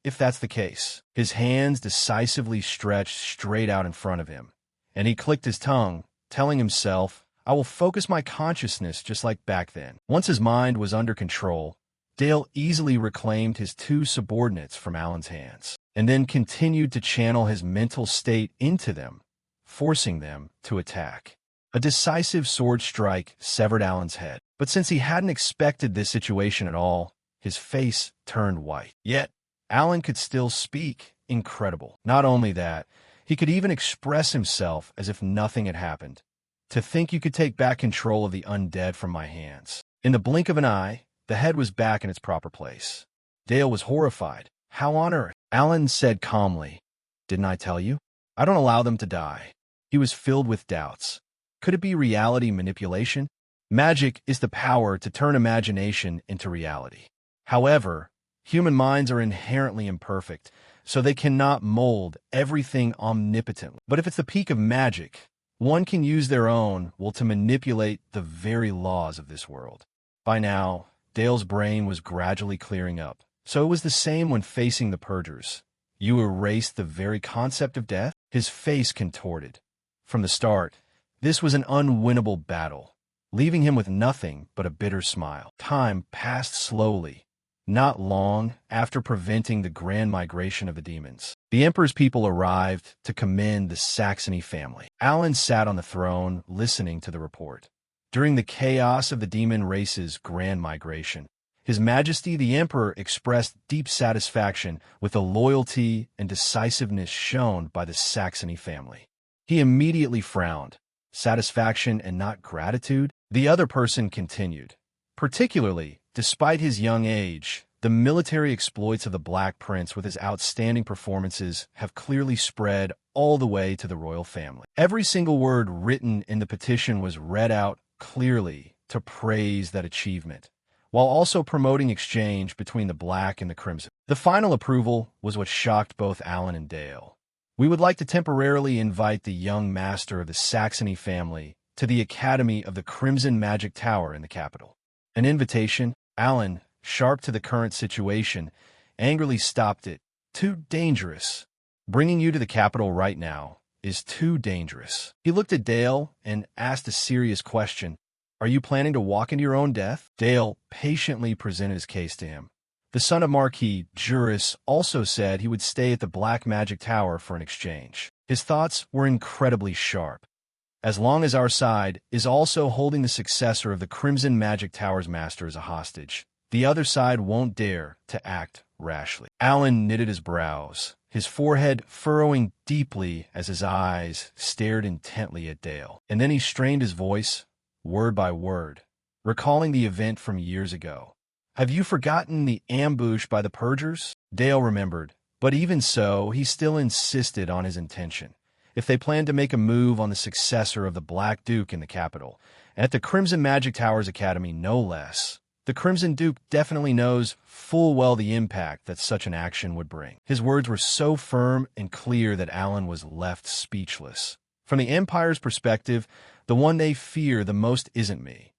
If that's the case, his hands decisively stretched straight out in front of him, and he clicked his tongue, telling himself, "I will focus my consciousness just like back then." Once his mind was under control, Dale easily reclaimed his 2 subordinates from Alan's hands, and then continued to channel his mental state into them, forcing them to attack. A decisive sword strike severed Alan's head, but since he hadn't expected this situation at all, his face turned white. Yet, Alan could still speak. Incredible. Not only that, he could even express himself as if nothing had happened. "To think you could take back control of the undead from my hands." In the blink of an eye, the head was back in its proper place. Dale was horrified. "How on earth?" Alan said calmly. "Didn't I tell you? I don't allow them to die." He was filled with doubts. Could it be reality manipulation? Magic is the power to turn imagination into reality. However, human minds are inherently imperfect, so they cannot mold everything omnipotently. But if it's the peak of magic, one can use their own will to manipulate the very laws of this world. By now, Dale's brain was gradually clearing up. So it was the same when facing the purgers. You erased the very concept of death? His face contorted. From the start, this was an unwinnable battle, leaving him with nothing but a bitter smile. Time passed slowly. Not long after preventing the grand migration of the demons, the Emperor's people arrived to commend the Saxony family. Alan sat on the throne, listening to the report. During the chaos of the demon race's grand migration, His Majesty the Emperor expressed deep satisfaction with the loyalty and decisiveness shown by the Saxony family. He immediately frowned. Satisfaction and not gratitude? The other person continued. Particularly, despite his young age, the military exploits of the Black Prince with his outstanding performances have clearly spread all the way to the royal family. Every single word written in the petition was read out clearly to praise that achievement, while also promoting exchange between the Black and the Crimson. The final approval was what shocked both Alan and Dale. "We would like to temporarily invite the young master of the Saxony family to the Academy of the Crimson Magic Tower in the capital." An invitation? Alan, sharp to the current situation, angrily stopped it. "Too dangerous. Bringing you to the capital right now is too dangerous." He looked at Dale and asked a serious question. "Are you planning to walk into your own death?" Dale patiently presented his case to him. The son of Marquis Juris also said he would stay at the Black Magic Tower for an exchange. His thoughts were incredibly sharp. As long as our side is also holding the successor of the Crimson Magic Tower's master as a hostage, the other side won't dare to act rashly. Alan knitted his brows, his forehead furrowing deeply as his eyes stared intently at Dale. And then he strained his voice, word by word, recalling the event from years ago. "Have you forgotten the ambush by the Purgers?" Dale remembered, but even so, he still insisted on his intention. If they planned to make a move on the successor of the Black Duke in the capital, at the Crimson Magic Tower's Academy no less, the Crimson Duke definitely knows full well the impact that such an action would bring. His words were so firm and clear that Alan was left speechless. From the Empire's perspective, the one they fear the most isn't me,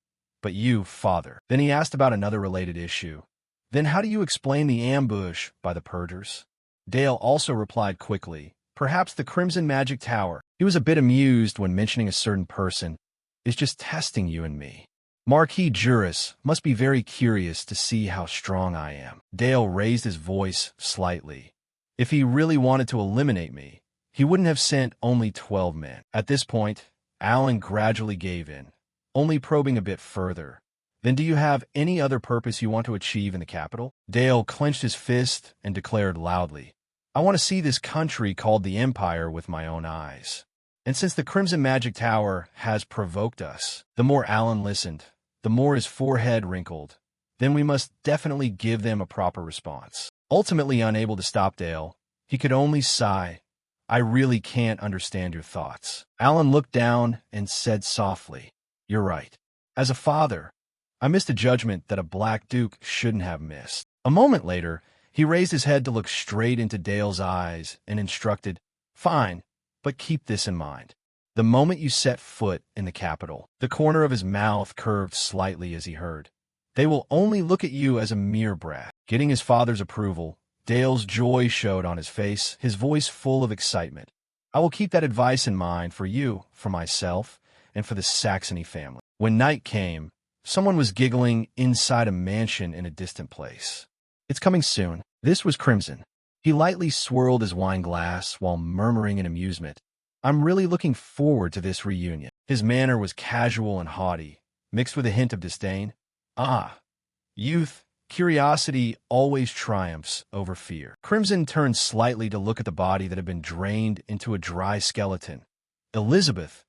but you, Father. Then he asked about another related issue. "Then how do you explain the ambush by the Purgers?" Dale also replied quickly, "Perhaps the Crimson Magic Tower." He was a bit amused when mentioning a certain person, "is just testing you and me. Marquis Juris must be very curious to see how strong I am." Dale raised his voice slightly. "If he really wanted to eliminate me, he wouldn't have sent only 12 men." At this point, Alan gradually gave in, only probing a bit further. "Then do you have any other purpose you want to achieve in the capital?" Dale clenched his fist and declared loudly, "I want to see this country called the Empire with my own eyes. And since the Crimson Magic Tower has provoked us," the more Alan listened, the more his forehead wrinkled, "then we must definitely give them a proper response." Ultimately unable to stop Dale, he could only sigh, "I really can't understand your thoughts." Alan looked down and said softly, "You're right. As a father, I missed a judgment that a Black Duke shouldn't have missed." A moment later, he raised his head to look straight into Dale's eyes and instructed, "Fine, but keep this in mind. The moment you set foot in the capital," the corner of his mouth curved slightly as he heard, "they will only look at you as a mere brat." Getting his father's approval, Dale's joy showed on his face, his voice full of excitement. "I will keep that advice in mind for you, for myself, and for the Saxony family." When night came, someone was giggling inside a mansion in a distant place. "It's coming soon." This was Crimson. He lightly swirled his wine glass while murmuring in amusement, "I'm really looking forward to this reunion." His manner was casual and haughty, mixed with a hint of disdain. "Ah, youth, curiosity always triumphs over fear." Crimson turned slightly to look at the body that had been drained into a dry skeleton. "Elizabeth,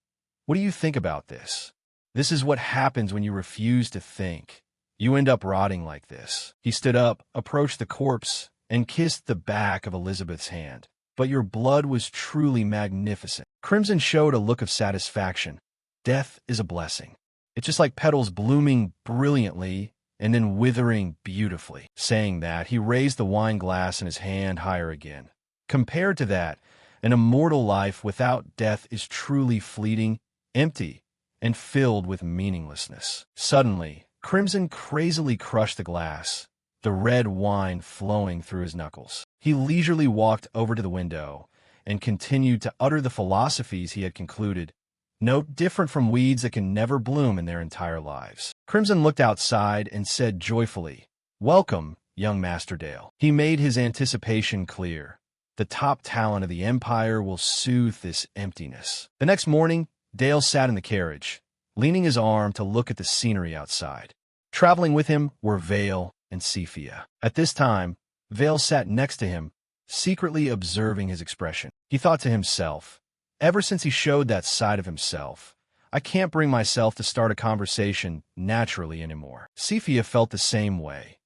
what do you think about this? This is what happens when you refuse to think. You end up rotting like this." He stood up, approached the corpse, and kissed the back of Elizabeth's hand. "But your blood was truly magnificent." Crimson showed a look of satisfaction. "Death is a blessing. It's just like petals blooming brilliantly and then withering beautifully." Saying that, he raised the wine glass in his hand higher again. "Compared to that, an immortal life without death is truly fleeting, empty, and filled with meaninglessness." Suddenly, Crimson crazily crushed the glass, the red wine flowing through his knuckles. He leisurely walked over to the window and continued to utter the philosophies he had concluded, no different from weeds that can never bloom in their entire lives. Crimson looked outside and said joyfully, "Welcome, young Master Dale." He made his anticipation clear. The top talent of the Empire will soothe this emptiness. The next morning, Dale sat in the carriage, leaning his arm to look at the scenery outside. Traveling with him were Vale and Cephia. At this time, Vale sat next to him, secretly observing his expression. He thought to himself, ever since he showed that side of himself, I can't bring myself to start a conversation naturally anymore. Cephia felt the same way.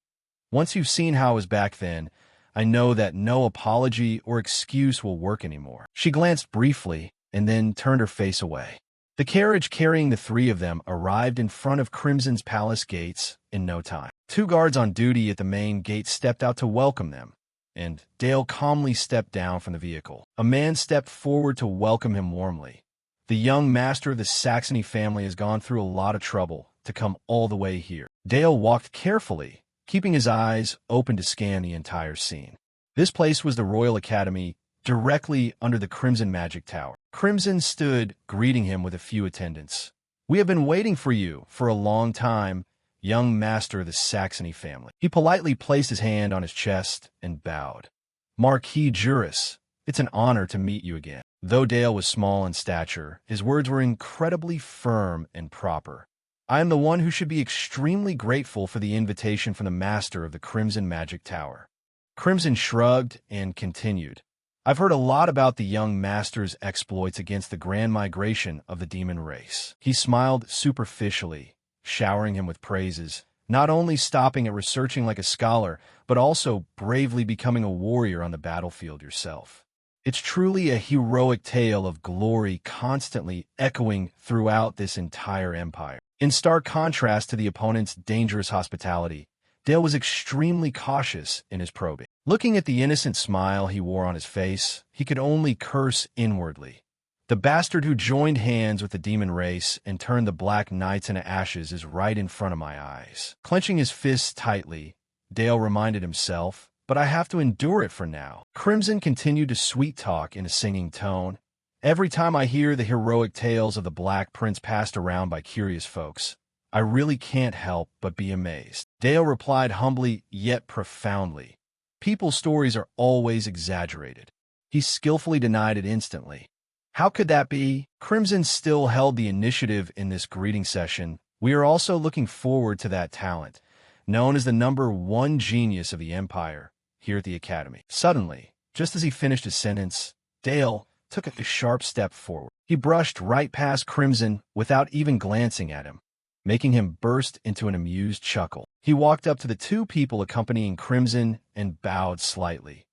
Once you've seen how I was back then, I know that no apology or excuse will work anymore. She glanced briefly and then turned her face away. The carriage carrying the three of them arrived in front of Crimson's palace gates in no time. 2 guards on duty at the main gate stepped out to welcome them, and Dale calmly stepped down from the vehicle. A man stepped forward to welcome him warmly. The young master of the Saxony family has gone through a lot of trouble to come all the way here. Dale walked carefully, keeping his eyes open to scan the entire scene. This place was the Royal Academy, directly under the Crimson Magic Tower. Crimson stood, greeting him with a few attendants. "We have been waiting for you for a long time. young master of the Saxony family. He politely placed his hand on his chest and bowed. Marquis Juris, it's an honor to meet you again. Though Dale was small in stature, his words were incredibly firm and proper. I am the one who should be extremely grateful for the invitation from the master of the Crimson Magic Tower. Crimson shrugged and continued. I've heard a lot about the young master's exploits against the grand migration of the demon race. He smiled superficially, showering him with praises, not only stopping at researching like a scholar, but also bravely becoming a warrior on the battlefield yourself. It's truly a heroic tale of glory constantly echoing throughout this entire empire. In stark contrast to the opponent's dangerous hospitality, Dale was extremely cautious in his probing. Looking at the innocent smile he wore on his face, he could only curse inwardly. The bastard who joined hands with the demon race and turned the Black Knights into ashes is right in front of my eyes. Clenching his fists tightly, Dale reminded himself, but I have to endure it for now. Crimson continued to sweet-talk in a singing tone. Every time I hear the heroic tales of the Black Prince passed around by curious folks, I really can't help but be amazed. Dale replied humbly yet profoundly. People's stories are always exaggerated. He skillfully denied it instantly. How could that be? Crimson still held the initiative in this greeting session. We are also looking forward to that talent, known as the #1 genius of the Empire, here at the Academy. Suddenly, just as he finished his sentence, Dale took a sharp step forward. He brushed right past Crimson without even glancing at him, making him burst into an amused chuckle. He walked up to the two people accompanying Crimson and bowed slightly.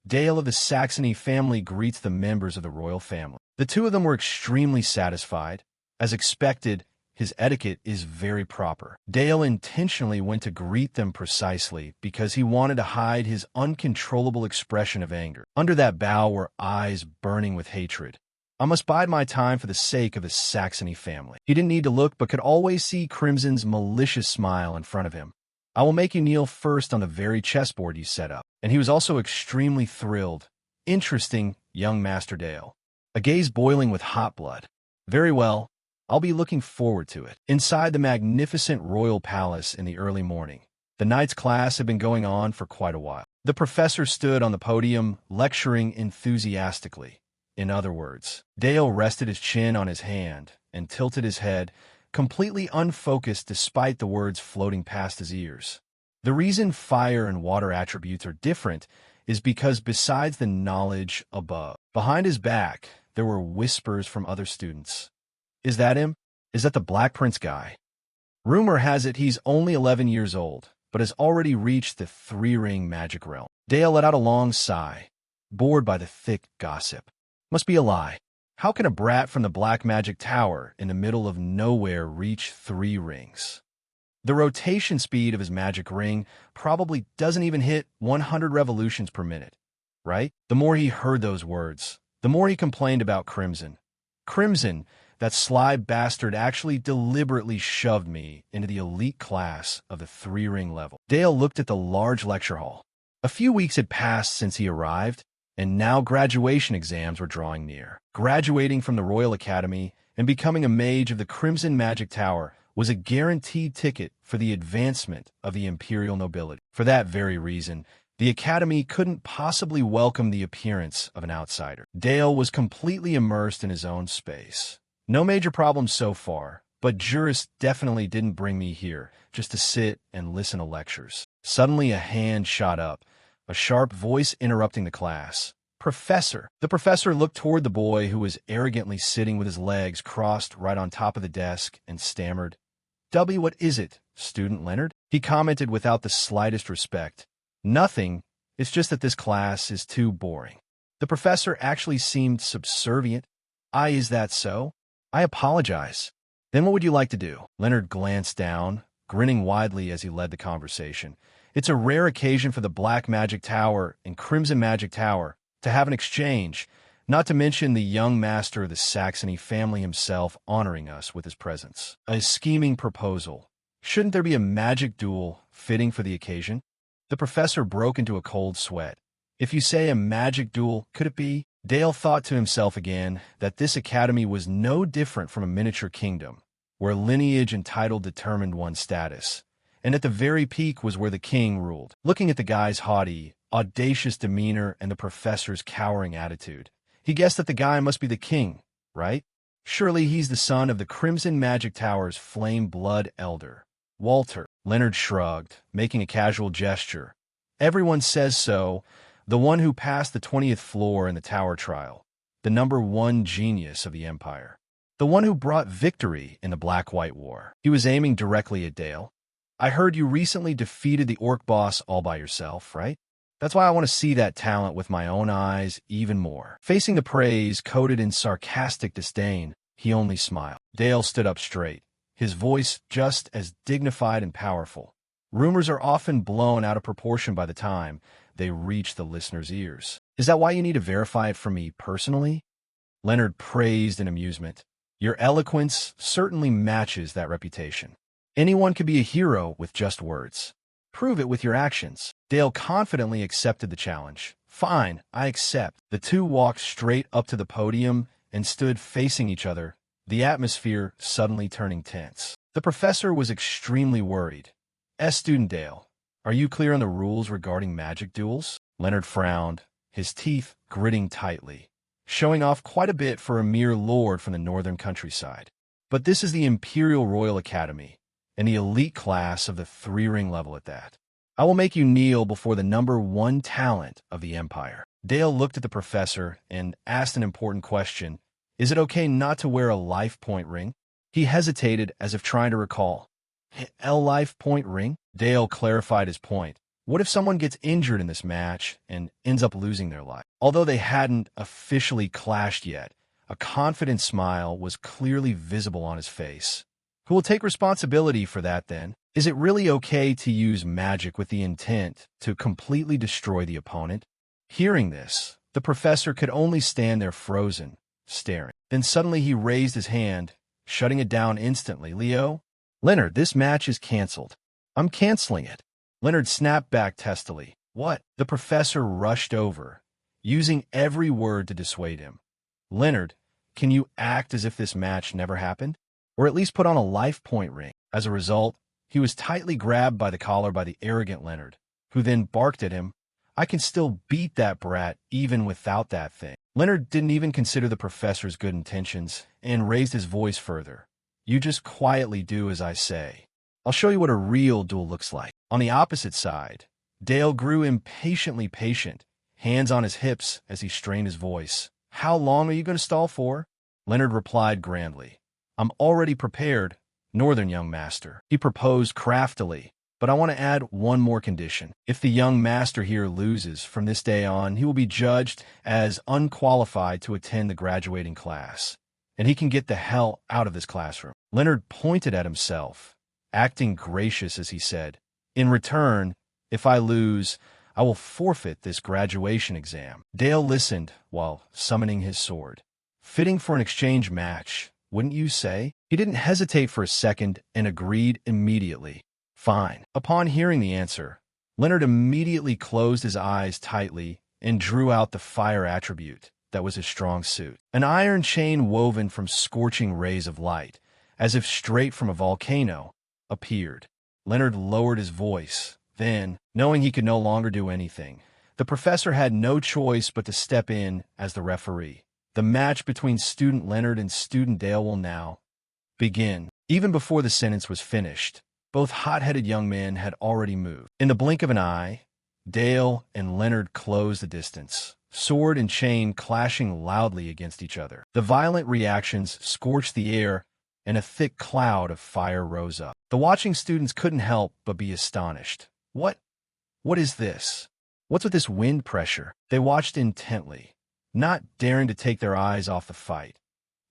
Dale of the Saxony family greets the members of the royal family. The two of them were extremely satisfied. As expected, his etiquette is very proper. Dale intentionally went to greet them precisely because he wanted to hide his uncontrollable expression of anger. Under that bow were eyes burning with hatred. I must bide my time for the sake of the Saxony family. He didn't need to look but could always see Crimson's malicious smile in front of him. I will make you kneel first on the very chessboard you set up. And he was also extremely thrilled. Interesting, young Master Dale. A gaze boiling with hot blood. Very well. I'll be looking forward to it. Inside the magnificent royal palace in the early morning, the night's class had been going on for quite a while. The professor stood on the podium, lecturing enthusiastically. In other words, Dale rested his chin on his hand and tilted his head, completely unfocused despite the words floating past his ears. The reason fire and water attributes are different is because besides the knowledge above, behind his back, there were whispers from other students. Is that him? Is that the Black Prince guy? Rumor has it he's only 11 years old, but has already reached the three-ring magic realm. Dale let out a long sigh, bored by the thick gossip. Must be a lie. How can a brat from the Black Magic Tower in the middle of nowhere reach 3 rings? The rotation speed of his magic ring probably doesn't even hit 100 revolutions per minute, right? The more he heard those words, the more he complained about Crimson. Crimson, that sly bastard, actually deliberately shoved me into the elite class of the 3-ring level. Dale looked at the large lecture hall. A few weeks had passed since he arrived, and now graduation exams were drawing near. Graduating from the Royal Academy and becoming a mage of the Crimson Magic Tower was a guaranteed ticket for the advancement of the imperial nobility. For that very reason, the Academy couldn't possibly welcome the appearance of an outsider. Dale was completely immersed in his own space. No major problems so far, but Juris definitely didn't bring me here just to sit and listen to lectures. Suddenly a hand shot up, a sharp voice interrupting the class. Professor! The professor looked toward the boy who was arrogantly sitting with his legs crossed right on top of the desk and stammered, What is it, student Leonard? He commented without the slightest respect. Nothing, it's just that this class is too boring. The professor actually seemed subservient. Is that so? I apologize. Then what would you like to do? Leonard glanced down, grinning widely as he led the conversation. It's a rare occasion for the Black Magic Tower and Crimson Magic Tower to have an exchange, not to mention the young master of the Saxony family himself honoring us with his presence. A scheming proposal. Shouldn't there be a magic duel fitting for the occasion? The professor broke into a cold sweat. If you say a magic duel, could it be? Dale thought to himself again that this academy was no different from a miniature kingdom, where lineage and title determined one's status. and at the very peak was where the king ruled. Looking at the guy's haughty, audacious demeanor and the professor's cowering attitude, he guessed that the guy must be the king, right? Surely he's the son of the Crimson Magic Tower's Flame Blood Elder. Walter. Leonard shrugged, making a casual gesture. Everyone says so. The one who passed the 20th floor in the tower trial. The #1 genius of the Empire. The one who brought victory in the Black-White War. He was aiming directly at Dale. I heard you recently defeated the orc boss all by yourself, right? That's why I want to see that talent with my own eyes even more. Facing the praise coated in sarcastic disdain, he only smiled. Dale stood up straight, his voice just as dignified and powerful. Rumors are often blown out of proportion by the time they reach the listener's ears. Is that why you need to verify it for me personally? Leonard praised in amusement. Your eloquence certainly matches that reputation. Anyone can be a hero with just words. Prove it with your actions. Dale confidently accepted the challenge. Fine, I accept. The two walked straight up to the podium and stood facing each other, the atmosphere suddenly turning tense. The professor was extremely worried. Student Dale, are you clear on the rules regarding magic duels? Leonard frowned, his teeth gritting tightly, showing off quite a bit for a mere lord from the northern countryside. But this is the Imperial Royal Academy, and the elite class of the 3-ring level at that. I will make you kneel before the #1 talent of the Empire. Dale looked at the professor and asked an important question. Is it okay not to wear a life point ring? He hesitated as if trying to recall. A life point ring? Dale clarified his point. What if someone gets injured in this match and ends up losing their life? Although they hadn't officially clashed yet, a confident smile was clearly visible on his face. Who will take responsibility for that then? Is it really okay to use magic with the intent to completely destroy the opponent? Hearing this, the professor could only stand there frozen, staring. Then suddenly he raised his hand, shutting it down instantly. Leo? Leonard, this match is canceled. I'm canceling it. Leonard snapped back testily. What? The professor rushed over, using every word to dissuade him. Leonard, can you act as if this match never happened? Or at least put on a life point ring? As a result, he was tightly grabbed by the collar by the arrogant Leonard, who then barked at him. I can still beat that brat even without that thing. Leonard didn't even consider the professor's good intentions and raised his voice further. You just quietly do as I say. I'll show you what a real duel looks like. On the opposite side, Dale grew impatiently patient, hands on his hips as he strained his voice. How long are you going to stall for? Leonard replied grandly. I'm already prepared, northern young master. He proposed craftily, but I want to add one more condition. If the young master here loses from this day on, he will be judged as unqualified to attend the graduating class, and he can get the hell out of this classroom. Leonard pointed at himself, acting gracious as he said, in return, if I lose, I will forfeit this graduation exam. Dale listened while summoning his sword. Fitting for an exchange match, wouldn't you say? He didn't hesitate for a second and agreed immediately. Fine. Upon hearing the answer, Leonard immediately closed his eyes tightly and drew out the fire attribute that was his strong suit. An iron chain woven from scorching rays of light, as if straight from a volcano, appeared. Leonard lowered his voice. Then, knowing he could no longer do anything, the professor had no choice but to step in as the referee. The match between student Leonard and student Dale will now begin. Even before the sentence was finished, both hot-headed young men had already moved. In the blink of an eye, Dale and Leonard closed the distance, sword and chain clashing loudly against each other. The violent reactions scorched the air, and a thick cloud of fire rose up. The watching students couldn't help but be astonished. What is this? What's with this wind pressure? They watched intently, not daring to take their eyes off the fight.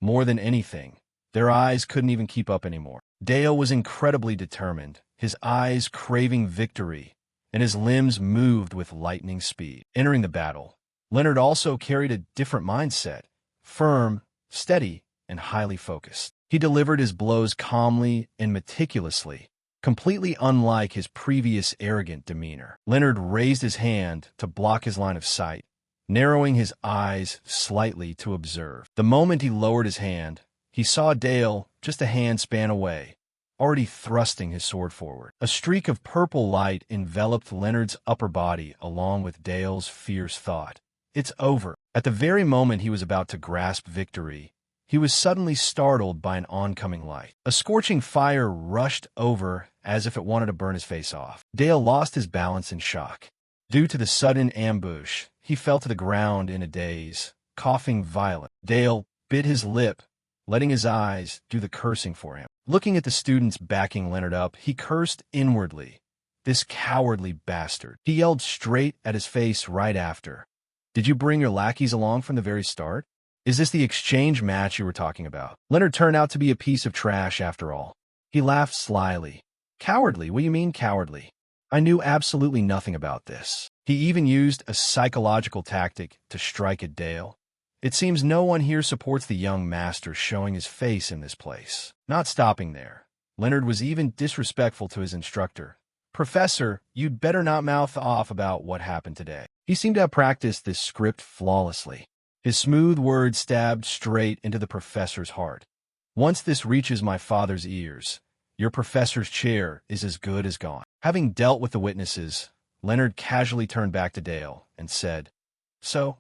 More than anything, their eyes couldn't even keep up anymore. Dale was incredibly determined, his eyes craving victory, and his limbs moved with lightning speed. Entering the battle, Leonard also carried a different mindset, firm, steady, and highly focused. He delivered his blows calmly and meticulously, completely unlike his previous arrogant demeanor. Leonard raised his hand to block his line of sight, narrowing his eyes slightly to observe. The moment he lowered his hand, he saw Dale just a hand span away, already thrusting his sword forward. A streak of purple light enveloped Leonard's upper body along with Dale's fierce thought. It's over. At the very moment he was about to grasp victory, he was suddenly startled by an oncoming light. A scorching fire rushed over as if it wanted to burn his face off. Dale lost his balance in shock. Due to the sudden ambush, he fell to the ground in a daze, coughing violently. Dale bit his lip, letting his eyes do the cursing for him. Looking at the students backing Leonard up, he cursed inwardly. This cowardly bastard. He yelled straight at his face right after. Did you bring your lackeys along from the very start? Is this the exchange match you were talking about? Leonard turned out to be a piece of trash after all. He laughed slyly. Cowardly? What do you mean cowardly? I knew absolutely nothing about this. He even used a psychological tactic to strike at Dale. It seems no one here supports the young master showing his face in this place. Not stopping there, Leonard was even disrespectful to his instructor. Professor, you'd better not mouth off about what happened today. He seemed to have practiced this script flawlessly. His smooth words stabbed straight into the professor's heart. Once this reaches my father's ears, your professor's chair is as good as gone. Having dealt with the witnesses, Leonard casually turned back to Dale and said, So,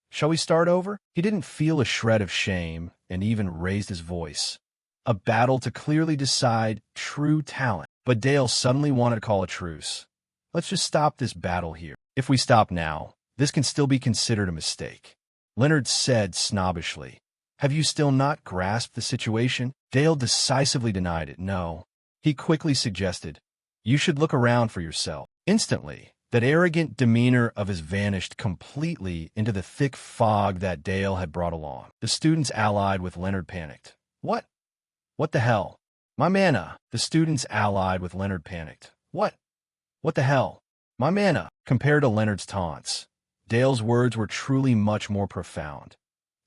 shall we start over? He didn't feel a shred of shame and even raised his voice. A battle to clearly decide true talent. But Dale suddenly wanted to call a truce. Let's just stop this battle here. If we stop now, this can still be considered a mistake. Leonard said snobbishly. Have you still not grasped the situation? Dale decisively denied it. No. He quickly suggested, you should look around for yourself. Instantly, that arrogant demeanor of his vanished completely into the thick fog that Dale had brought along. The students allied with Leonard panicked. What? What the hell? My mana. The students allied with Leonard panicked. What? What the hell? My mana. Compared to Leonard's taunts, Dale's words were truly much more profound.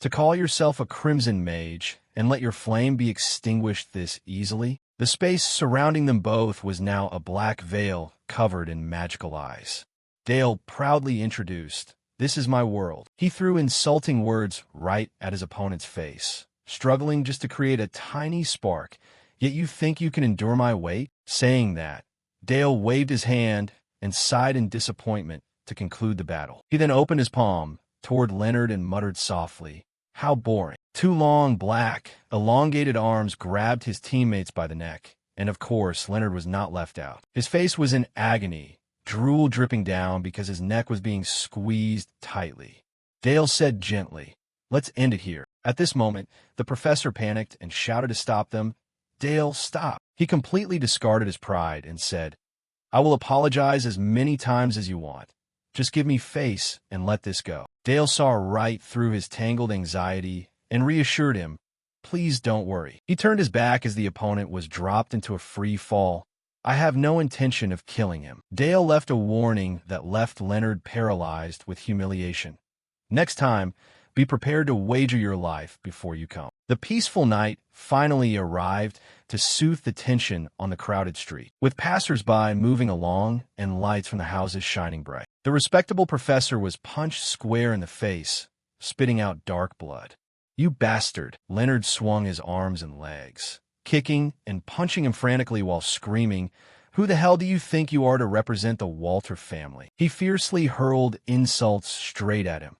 To call yourself a crimson mage and let your flame be extinguished this easily? The space surrounding them both was now a black veil covered in magical eyes. Dale proudly introduced, This is my world. He threw insulting words right at his opponent's face, struggling just to create a tiny spark. Yet you think you can endure my weight? Saying that, Dale waved his hand and sighed in disappointment to conclude the battle. He then opened his palm toward Leonard and muttered softly, How boring. Two long, black, elongated arms grabbed his teammates by the neck, and of course, Leonard was not left out. His face was in agony, drool dripping down because his neck was being squeezed tightly. Dale said gently, Let's end it here. At this moment, the professor panicked and shouted to stop them. Dale, stop. He completely discarded his pride and said, I will apologize as many times as you want. Just give me face and let this go. Dale saw right through his tangled anxiety and reassured him, Please don't worry. He turned his back as the opponent was dropped into a free fall. I have no intention of killing him. Dale left a warning that left Leonard paralyzed with humiliation. Next time, be prepared to wager your life before you come. The peaceful night finally arrived to soothe the tension on the crowded street, with passers-by moving along and lights from the houses shining bright. The respectable professor was punched square in the face, spitting out dark blood. You bastard! Leonard swung his arms and legs, kicking and punching him frantically while screaming, Who the hell do you think you are to represent the Walter family? He fiercely hurled insults straight at him.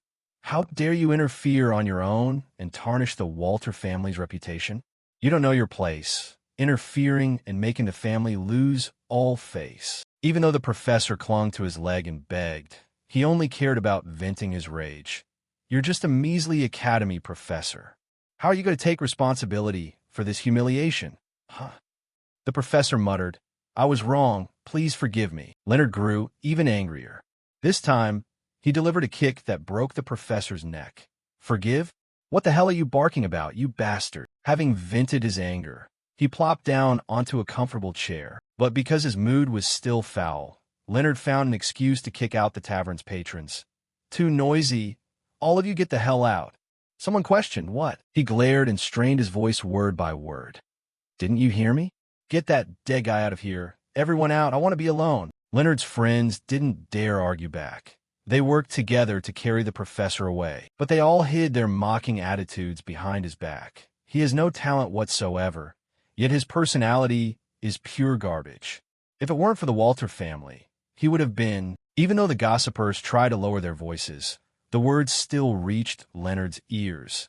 How dare you interfere on your own and tarnish the Walter family's reputation? You don't know your place, interfering and making the family lose all face. Even though the professor clung to his leg and begged, he only cared about venting his rage. You're just a measly academy professor. How are you going to take responsibility for this humiliation? Huh? The professor muttered, I was wrong. Please forgive me. Leonard grew even angrier. This time, he delivered a kick that broke the professor's neck. Forgive? What the hell are you barking about, you bastard? Having vented his anger, he plopped down onto a comfortable chair. But because his mood was still foul, Leonard found an excuse to kick out the tavern's patrons. Too noisy. All of you get the hell out. Someone questioned, what? He glared and strained his voice word by word. Didn't you hear me? Get that dead guy out of here. Everyone out. I want to be alone. Leonard's friends didn't dare argue back. They worked together to carry the professor away, but they all hid their mocking attitudes behind his back. He has no talent whatsoever, yet his personality is pure garbage. If it weren't for the Walter family, he would have been. Even though the gossipers tried to lower their voices, the words still reached Leonard's ears.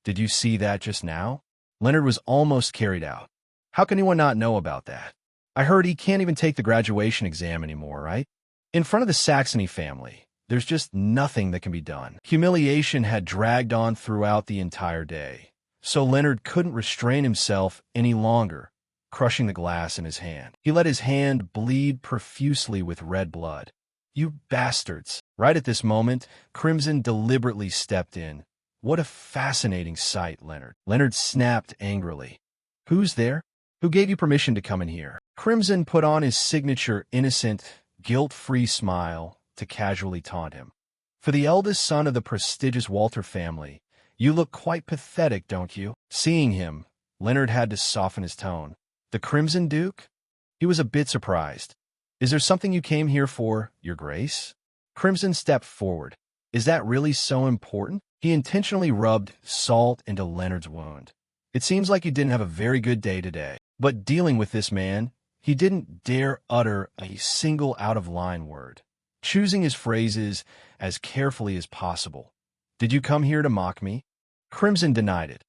Did you see that just now? Leonard was almost carried out. How can anyone not know about that? I heard he can't even take the graduation exam anymore, right? In front of the Saxony family, there's just nothing that can be done. Humiliation had dragged on throughout the entire day, so Leonard couldn't restrain himself any longer, crushing the glass in his hand. He let his hand bleed profusely with red blood. You bastards! Right at this moment, Crimson deliberately stepped in. What a fascinating sight, Leonard. Leonard snapped angrily. Who's there? Who gave you permission to come in here? Crimson put on his signature innocent, guilt-free smile to casually taunt him. For the eldest son of the prestigious Walter family, you look quite pathetic, don't you? Seeing him, Leonard had to soften his tone. The Crimson Duke? He was a bit surprised. Is there something you came here for, Your Grace? Crimson stepped forward. Is that really so important? He intentionally rubbed salt into Leonard's wound. It seems like you didn't have a very good day today. But dealing with this man, he didn't dare utter a single out-of-line word, choosing his phrases as carefully as possible. Did you come here to mock me? Crimson denied it.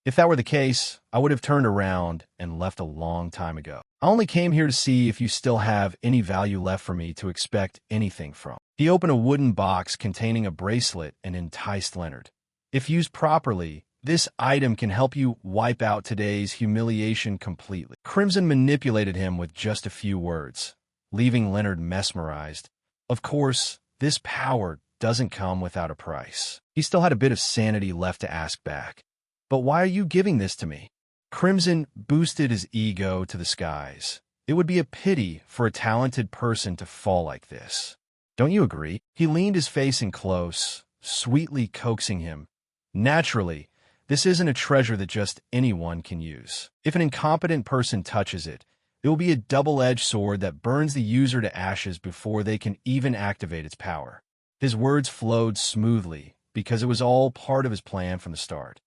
If that were the case, I would have turned around and left a long time ago. I only came here to see if you still have any value left for me to expect anything from. He opened a wooden box containing a bracelet and enticed Leonard. If used properly, this item can help you wipe out today's humiliation completely. Crimson manipulated him with just a few words, leaving Leonard mesmerized. Of course, this power doesn't come without a price. He still had a bit of sanity left to ask back. But why are you giving this to me? Crimson boosted his ego to the skies. It would be a pity for a talented person to fall like this. Don't you agree? He leaned his face in close, sweetly coaxing him. Naturally, this isn't a treasure that just anyone can use. If an incompetent person touches it, it will be a double-edged sword that burns the user to ashes before they can even activate its power. His words flowed smoothly because it was all part of his plan from the start.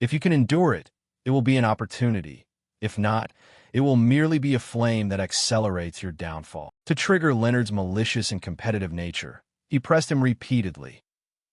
If you can endure it, it will be an opportunity. If not, it will merely be a flame that accelerates your downfall. To trigger Leonard's malicious and competitive nature, he pressed him repeatedly.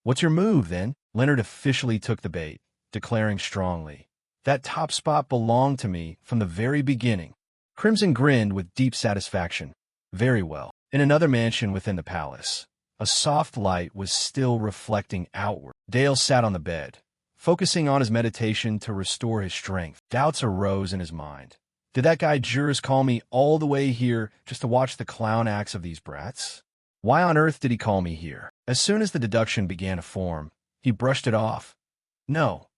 What's your move, then? Leonard officially took the bait, declaring strongly, that top spot belonged to me from the very beginning. Crimson grinned with deep satisfaction. Very well. In another mansion within the palace, a soft light was still reflecting outward. Dale sat on the bed, focusing on his meditation to restore his strength. Doubts arose in his mind. Did that guy Juris call me all the way here just to watch the clown acts of these brats? Why on earth did he call me here? As soon as the deduction began to form, he brushed it off. No,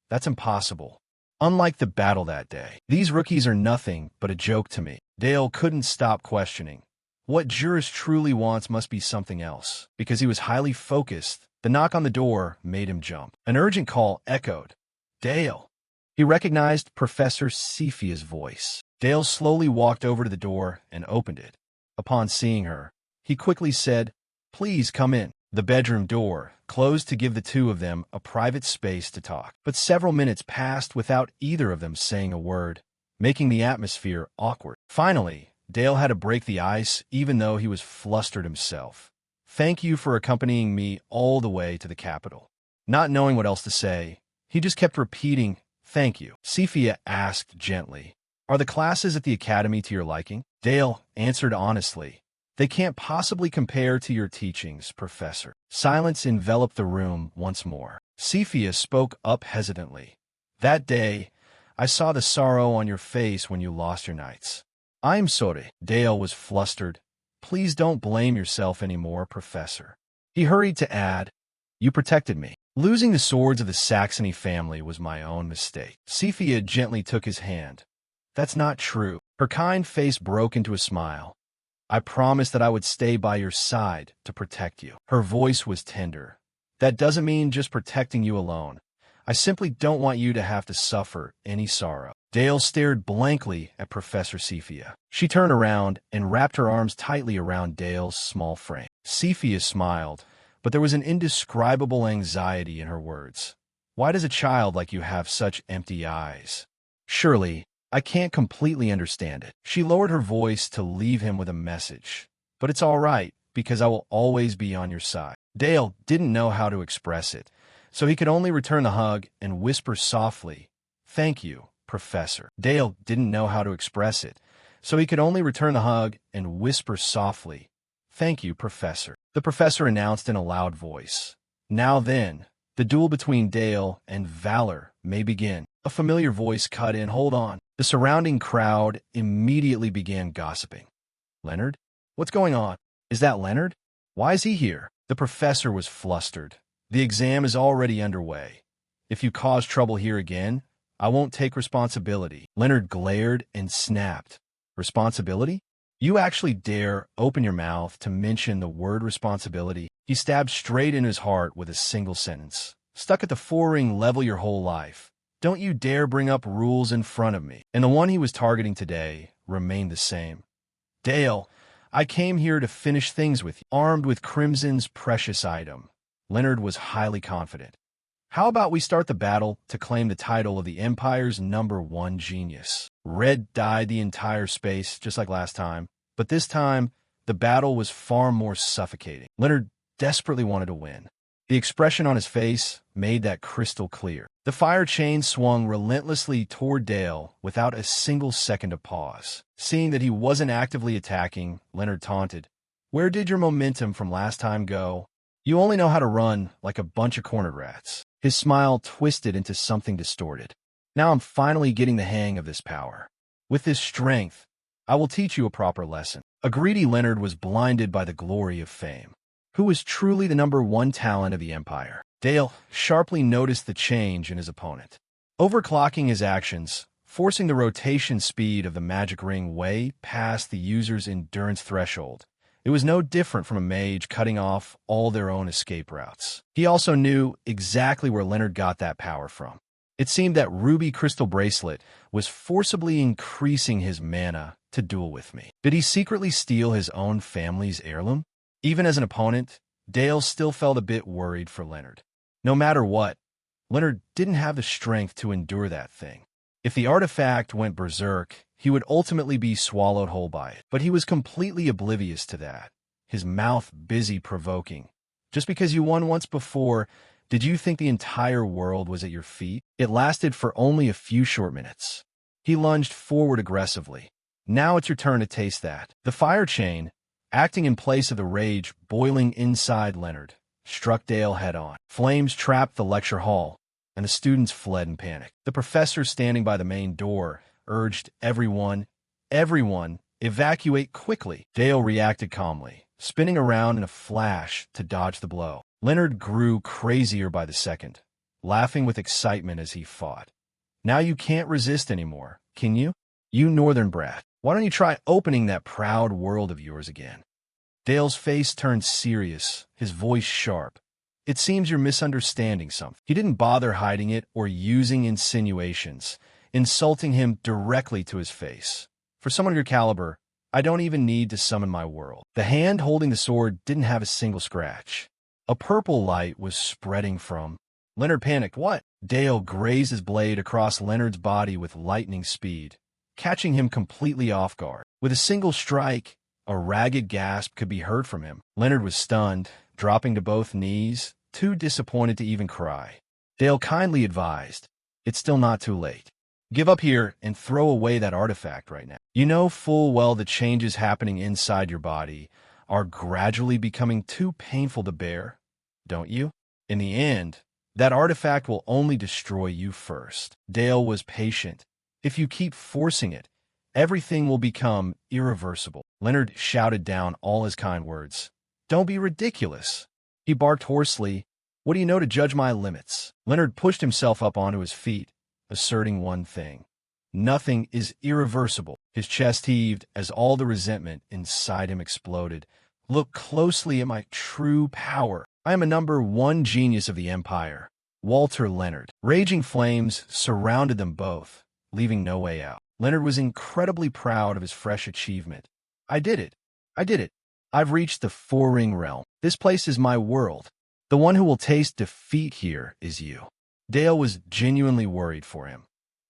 that's impossible. Unlike the battle that day, these rookies are nothing but a joke to me. Dale couldn't stop questioning. What Juris truly wants must be something else. Because he was highly focused, the knock on the door made him jump. An urgent call echoed. Dale. He recognized Professor Cephia's voice. Dale slowly walked over to the door and opened it. Upon seeing her, he quickly said, Please come in. The bedroom door closed to give the two of them a private space to talk. But several minutes passed without either of them saying a word, making the atmosphere awkward. Finally, Dale had to break the ice even though he was flustered himself. Thank you for accompanying me all the way to the capital. Not knowing what else to say, he just kept repeating, Thank you. Cephia asked gently, Are the classes at the academy to your liking? Dale answered honestly, They can't possibly compare to your teachings, Professor. Silence enveloped the room once more. Cephia spoke up hesitantly. That day, I saw the sorrow on your face when you lost your knights. I'm sorry. Dale was flustered. Please don't blame yourself anymore, Professor. He hurried to add, You protected me. Losing the swords of the Saxony family was my own mistake. Cephia gently took his hand. That's not true. Her kind face broke into a smile. I promised that I would stay by your side to protect you. Her voice was tender. That doesn't mean just protecting you alone. I simply don't want you to have to suffer any sorrow. Dale stared blankly at Professor Cephia. She turned around and wrapped her arms tightly around Dale's small frame. Cephia smiled, but there was an indescribable anxiety in her words. Why does a child like you have such empty eyes? Surely, I can't completely understand it. She lowered her voice to leave him with a message. But it's all right, because I will always be on your side. Dale didn't know how to express it, so he could only return the hug and whisper softly, "Thank you, Professor." Dale didn't know how to express it, so he could only return the hug and whisper softly, "Thank you, Professor." The professor announced in a loud voice, "Now then, the duel between Dale and Valor may begin." A familiar voice cut in, "Hold on." The surrounding crowd immediately began gossiping. "Leonard? What's going on? Is that Leonard? Why is he here?" The professor was flustered. "The exam is already underway. If you cause trouble here again, I won't take responsibility." Leonard glared and snapped. "Responsibility? You actually dare open your mouth to mention the word responsibility?" He stabbed straight in his heart with a single sentence. "Stuck at the 4-ring level your whole life. Don't you dare bring up rules in front of me." And the one he was targeting today remained the same. "Dale, I came here to finish things with you." Armed with Crimson's precious item, Leonard was highly confident. "How about we start the battle to claim the title of the Empire's #1 genius?" Red dyed the entire space, just like last time, but this time, the battle was far more suffocating. Leonard desperately wanted to win. The expression on his face made that crystal clear. The fire chain swung relentlessly toward Dale without a single second of pause. Seeing that he wasn't actively attacking, Leonard taunted, "Where did your momentum from last time go? You only know how to run like a bunch of cornered rats." His smile twisted into something distorted. "Now I'm finally getting the hang of this power. With this strength, I will teach you a proper lesson." A greedy Leonard was blinded by the glory of fame. Who was truly the #1 talent of the Empire? Dale sharply noticed the change in his opponent. Overclocking his actions, forcing the rotation speed of the magic ring way past the user's endurance threshold. It was no different from a mage cutting off all their own escape routes. He also knew exactly where Leonard got that power from. It seemed that Ruby Crystal Bracelet was forcibly increasing his mana to duel with me. Did he secretly steal his own family's heirloom? Even as an opponent, Dale still felt a bit worried for Leonard. No matter what, Leonard didn't have the strength to endure that thing. If the artifact went berserk, he would ultimately be swallowed whole by it. But he was completely oblivious to that, his mouth busy provoking. "Just because you won once before, did you think the entire world was at your feet?" It lasted for only a few short minutes. He lunged forward aggressively. "Now it's your turn to taste that." The fire chain, acting in place of the rage boiling inside Leonard, struck Dale head-on. Flames trapped the lecture hall, and the students fled in panic. The professor standing by the main door urged everyone, evacuate quickly. Dale reacted calmly, spinning around in a flash to dodge the blow. Leonard grew crazier by the second, laughing with excitement as he fought. "Now you can't resist anymore, can you? You northern brat. Why don't you try opening that proud world of yours again?" Dale's face turned serious, his voice sharp. "It seems you're misunderstanding something." He didn't bother hiding it or using insinuations, insulting him directly to his face. "For someone of your caliber, I don't even need to summon my world." The hand holding the sword didn't have a single scratch. A purple light was spreading from. Leonard panicked. "What?" Dale grazed his blade across Leonard's body with lightning speed, catching him completely off guard. With a single strike, a ragged gasp could be heard from him. Leonard was stunned, dropping to both knees, too disappointed to even cry. Dale kindly advised, "It's still not too late. Give up here and throw away that artifact right now. You know full well the changes happening inside your body are gradually becoming too painful to bear, don't you? In the end, that artifact will only destroy you first." Dale was patient. "If you keep forcing it, everything will become irreversible." Leonard shouted down all his kind words. "Don't be ridiculous." He barked hoarsely. "What do you know to judge my limits?" Leonard pushed himself up onto his feet, asserting one thing. "Nothing is irreversible." His chest heaved as all the resentment inside him exploded. "Look closely at my true power. I am a #1 genius of the Empire, Walter Leonard." Raging flames surrounded them both, leaving no way out. Leonard was incredibly proud of his fresh achievement. I did it. I've reached the 4-ring realm. This place is my world. The one who will taste defeat here is you." Dale was genuinely worried for him.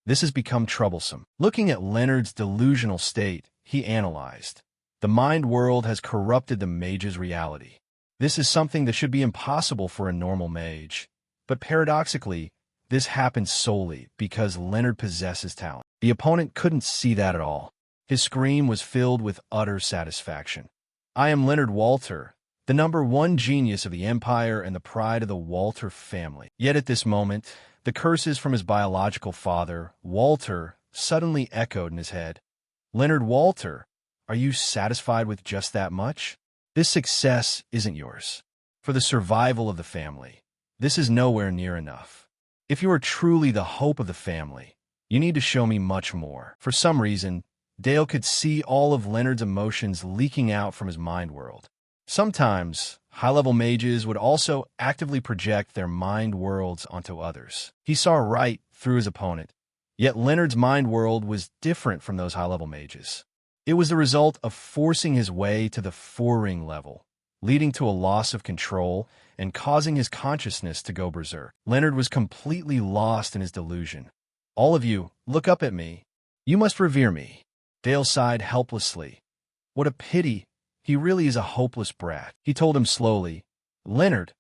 This has become troublesome. Looking at Leonard's delusional state, he analyzed. The mind world has corrupted the mage's reality. This is something that should be impossible for a normal mage. But paradoxically, this happens solely because Leonard possesses talent. The opponent couldn't see that at all. His scream was filled with utter satisfaction. I am Leonard Walter, the #1 genius of the Empire and the pride of the Walter family. Yet at this moment, the curses from his biological father, Walter, suddenly echoed in his head. Leonard Walter, are you satisfied with just that much? This success isn't yours. For the survival of the family, this is nowhere near enough. If you are truly the hope of the family, you need to show me much more. For some reason, Dale could see all of Leonard's emotions leaking out from his mind world. Sometimes, high-level mages would also actively project their mind worlds onto others. He saw right through his opponent, yet Leonard's mind world was different from those high-level mages. It was the result of forcing his way to the 4-ring level, leading to a loss of control and causing his consciousness to go berserk. Leonard was completely lost in his delusion. All of you, look up at me. You must revere me. Dale sighed helplessly. What a pity. He really is a hopeless brat. He told him slowly, Leonard,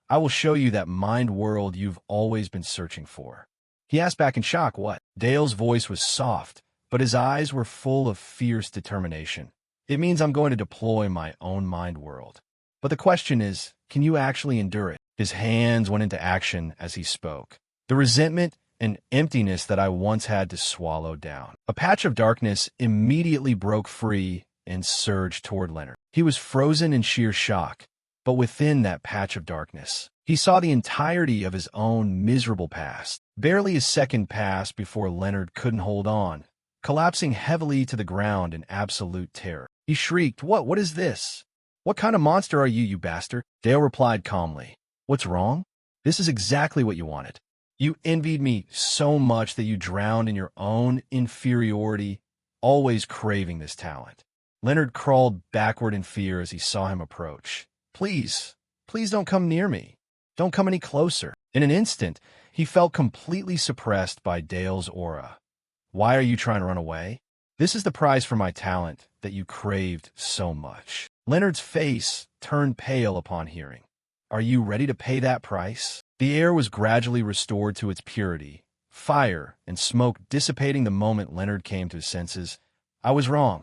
I will show you that mind world you've always been searching for. He asked back in shock, what? Dale's voice was soft, but his eyes were full of fierce determination. It means I'm going to deploy my own mind world. But the question is, can you actually endure it? His hands went into action as he spoke. The resentment and emptiness that I once had to swallow down. A patch of darkness immediately broke free and surged toward Leonard. He was frozen in sheer shock, but within that patch of darkness, he saw the entirety of his own miserable past. Barely a second passed before Leonard couldn't hold on, collapsing heavily to the ground in absolute terror. He shrieked, What is this? What kind of monster are you, you bastard? Dale replied calmly, What's wrong? This is exactly what you wanted. You envied me so much that you drowned in your own inferiority, always craving this talent. Leonard crawled backward in fear as he saw him approach. Please don't come near me. Don't come any closer. In an instant, he felt completely suppressed by Dale's aura. Why are you trying to run away? This is the price for my talent that you craved so much. Leonard's face turned pale upon hearing. Are you ready to pay that price? The air was gradually restored to its purity, fire and smoke dissipating the moment Leonard came to his senses. I was wrong.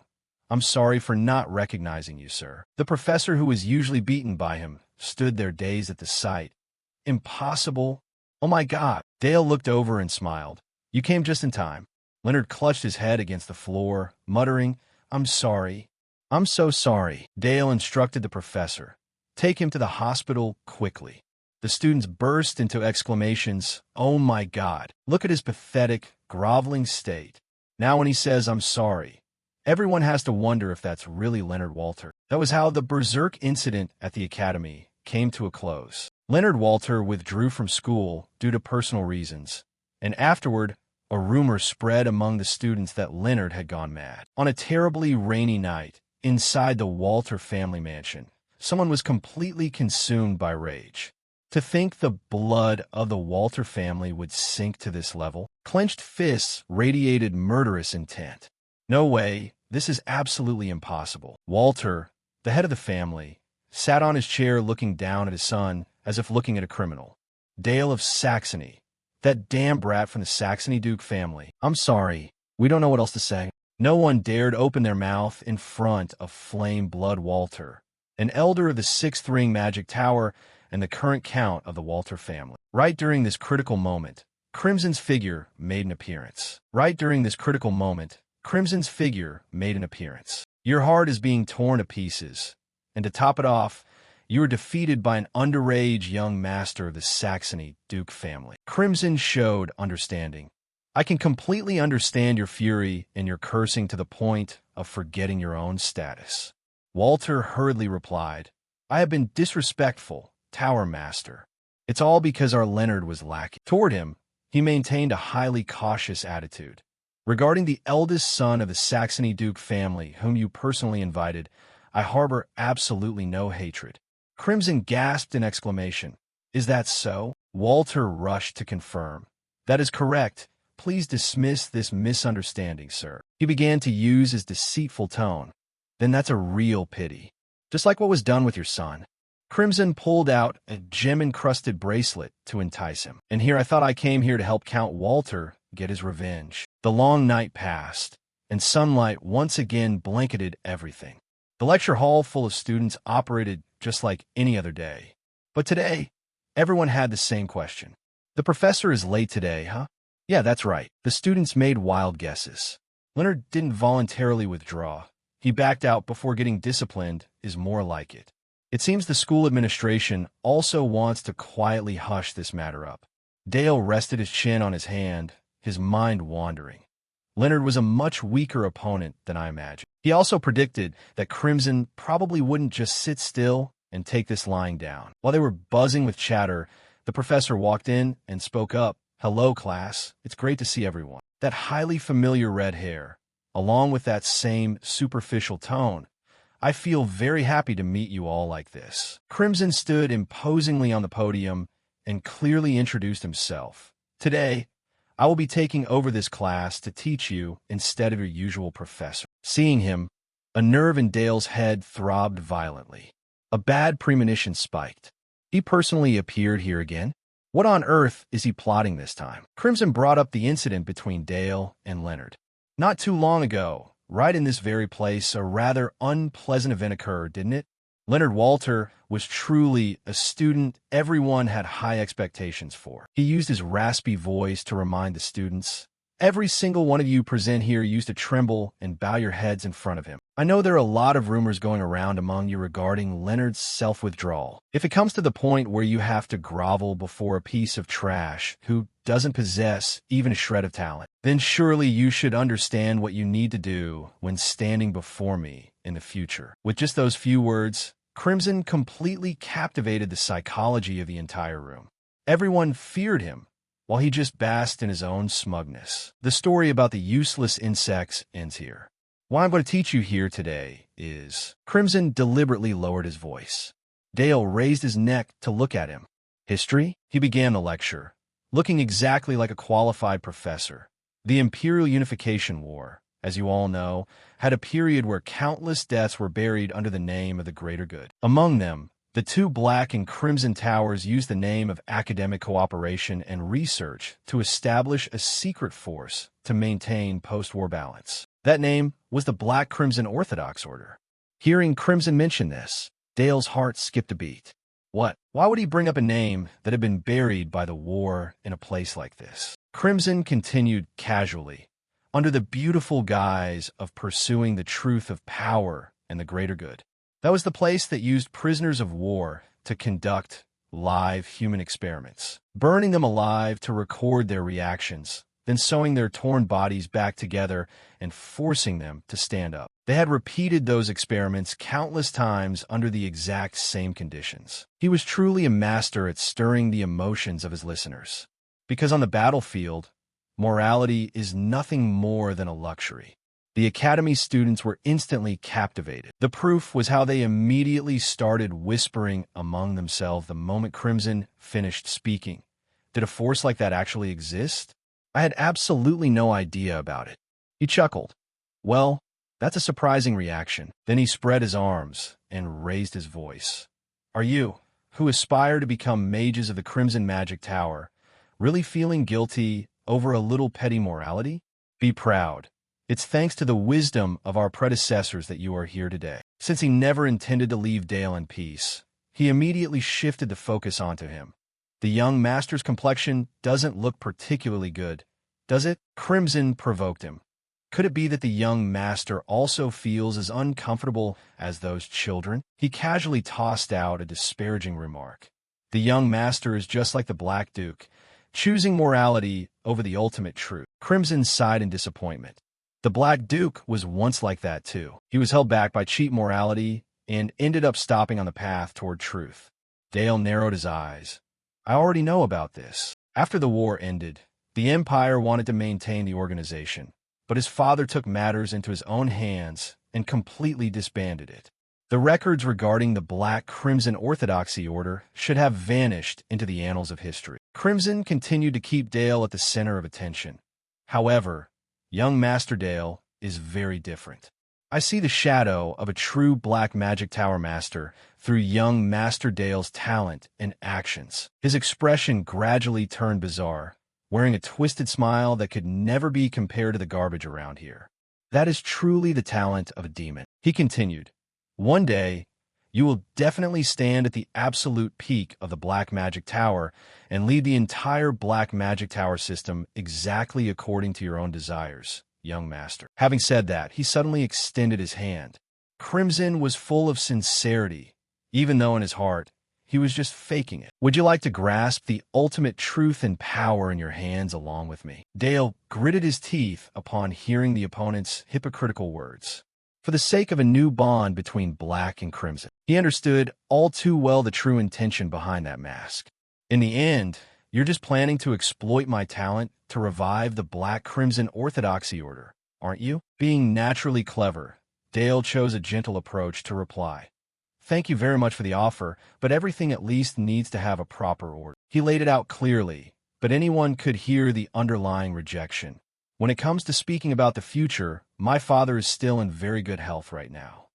I'm sorry for not recognizing you, sir. The professor, who was usually beaten by him, stood there dazed at the sight. Impossible. Oh my God. Dale looked over and smiled. You came just in time. Leonard clutched his head against the floor, muttering, I'm sorry. I'm so sorry. Dale instructed the professor. Take him to the hospital quickly. The students burst into exclamations. Oh my God. Look at his pathetic, groveling state. Now when he says, I'm sorry, everyone has to wonder if that's really Leonard Walter. That was how the berserk incident at the academy came to a close. Leonard Walter withdrew from school due to personal reasons, and afterward, a rumor spread among the students that Leonard had gone mad. On a terribly rainy night, inside the Walter family mansion, someone was completely consumed by rage. To think the blood of the Walter family would sink to this level, clenched fists radiated murderous intent. No way. This is absolutely impossible. Walter, the head of the family, sat on his chair looking down at his son as if looking at a criminal. Dale of Saxony, that damn brat from the Saxony Duke family. I'm sorry. We don't know what else to say. No one dared open their mouth in front of Flame Blood Walter, an elder of the 6th Ring Magic Tower and the current count of the Walter family. Right during this critical moment, Crimson's figure made an appearance. Your heart is being torn to pieces, and to top it off, you are defeated by an underage young master of the Saxony Duke family. Crimson showed understanding. I can completely understand your fury and your cursing to the point of forgetting your own status. Walter hurriedly replied, I have been disrespectful, Tower Master. It's all because our Leonard was lacking. Toward him, he maintained a highly cautious attitude. Regarding the eldest son of the Saxony Duke family, whom you personally invited, I harbor absolutely no hatred. Crimson gasped in exclamation. Is that so? Walter rushed to confirm. That is correct. please dismiss this misunderstanding, sir." He began to use his deceitful tone. "Then that's a real pity. Just like what was done with your son." Crimson pulled out a gem-encrusted bracelet to entice him. "And here I thought I came here to help Count Walter get his revenge." The long night passed, and sunlight once again blanketed everything. The lecture hall full of students operated just like any other day. But today, everyone had the same question. "The professor is late today, huh?" "Yeah, that's right." The students made wild guesses. Leonard didn't voluntarily withdraw. He backed out before getting disciplined is more like it. It seems the school administration also wants to quietly hush this matter up. Dale rested his chin on his hand, his mind wandering. Leonard was a much weaker opponent than I imagined. He also predicted that Crimson probably wouldn't just sit still and take this lying down. While they were buzzing with chatter, the professor walked in and spoke up. "Hello, class. It's great to see everyone." That highly familiar red hair, along with that same superficial tone. "I feel very happy to meet you all like this." Crimson stood imposingly on the podium and clearly introduced himself. "Today, I will be taking over this class to teach you instead of your usual professor." Seeing him, a nerve in Dale's head throbbed violently. A bad premonition spiked. He personally appeared here again? What on earth is he plotting this time? Crimson brought up the incident between Dale and Leonard. Not too long ago, right in this very place, a rather unpleasant event occurred, didn't it? Leonard Walter was truly a student everyone had high expectations for. He used his raspy voice to remind the students. "Every single one of you present here used to tremble and bow your heads in front of him. I know there are a lot of rumors going around among you regarding Leonard's self-withdrawal. If it comes to the point where you have to grovel before a piece of trash who doesn't possess even a shred of talent, then surely you should understand what you need to do when standing before me in the future." With just those few words, Crimson completely captivated the psychology of the entire room. Everyone feared him, while he just basked in his own smugness. The story about the useless insects ends here. What I'm going to teach you here today is... Crimson deliberately lowered his voice. Dale raised his neck to look at him. History? He began the lecture, looking exactly like a qualified professor. The Imperial Unification War, as you all know, had a period where countless deaths were buried under the name of the greater good. Among them, the two black and crimson towers used the name of academic cooperation and research to establish a secret force to maintain post-war balance. That name was the Black Crimson Orthodox Order. Hearing Crimson mention this, Dale's heart skipped a beat. What? Why would he bring up a name that had been buried by the war in a place like this? Crimson continued casually, under the beautiful guise of pursuing the truth of power and the greater good. That was the place that used prisoners of war to conduct live human experiments, burning them alive to record their reactions, then sewing their torn bodies back together and forcing them to stand up. They had repeated those experiments countless times under the exact same conditions. He was truly a master at stirring the emotions of his listeners. Because on the battlefield, morality is nothing more than a luxury. The Academy students were instantly captivated. The proof was how they immediately started whispering among themselves the moment Crimson finished speaking. Did a force like that actually exist? I had absolutely no idea about it. He chuckled. Well, that's a surprising reaction. Then he spread his arms and raised his voice. Are you, who aspire to become mages of the Crimson Magic Tower, really feeling guilty over a little petty morality? Be proud. It's thanks to the wisdom of our predecessors that you are here today. Since he never intended to leave Dale in peace, he immediately shifted the focus onto him. The young master's complexion doesn't look particularly good, does it? Crimson provoked him. Could it be that the young master also feels as uncomfortable as those children? He casually tossed out a disparaging remark. The young master is just like the Black Duke, choosing morality over the ultimate truth. Crimson sighed in disappointment. The Black Duke was once like that too. He was held back by cheap morality and ended up stopping on the path toward truth. Dale narrowed his eyes. I already know about this. After the war ended, the Empire wanted to maintain the organization, but his father took matters into his own hands and completely disbanded it. The records regarding the Black Crimson Orthodoxy Order should have vanished into the annals of history. Crimson continued to keep Dale at the center of attention. However, young Master Dale is very different. I see the shadow of a true Black Magic Tower master through young Master Dale's talent and actions. His expression gradually turned bizarre, wearing a twisted smile that could never be compared to the garbage around here. That is truly the talent of a demon. He continued, "One day, you will definitely stand at the absolute peak of the Black Magic Tower and lead the entire Black Magic Tower system exactly according to your own desires, young master." Having said that, he suddenly extended his hand. Crimson was full of sincerity, even though in his heart, he was just faking it. "Would you like to grasp the ultimate truth and power in your hands along with me?" Dale gritted his teeth upon hearing the opponent's hypocritical words. For the sake of a new bond between Black and Crimson, he understood all too well the true intention behind that mask. "In the end, you're just planning to exploit my talent to revive the Black-Crimson Orthodoxy order, aren't you?" Being naturally clever, Dale chose a gentle approach to reply. "Thank you very much for the offer, but everything at least needs to have a proper order." He laid it out clearly, but anyone could hear the underlying rejection. "When it comes to speaking about the future, my father is still in very good health right now."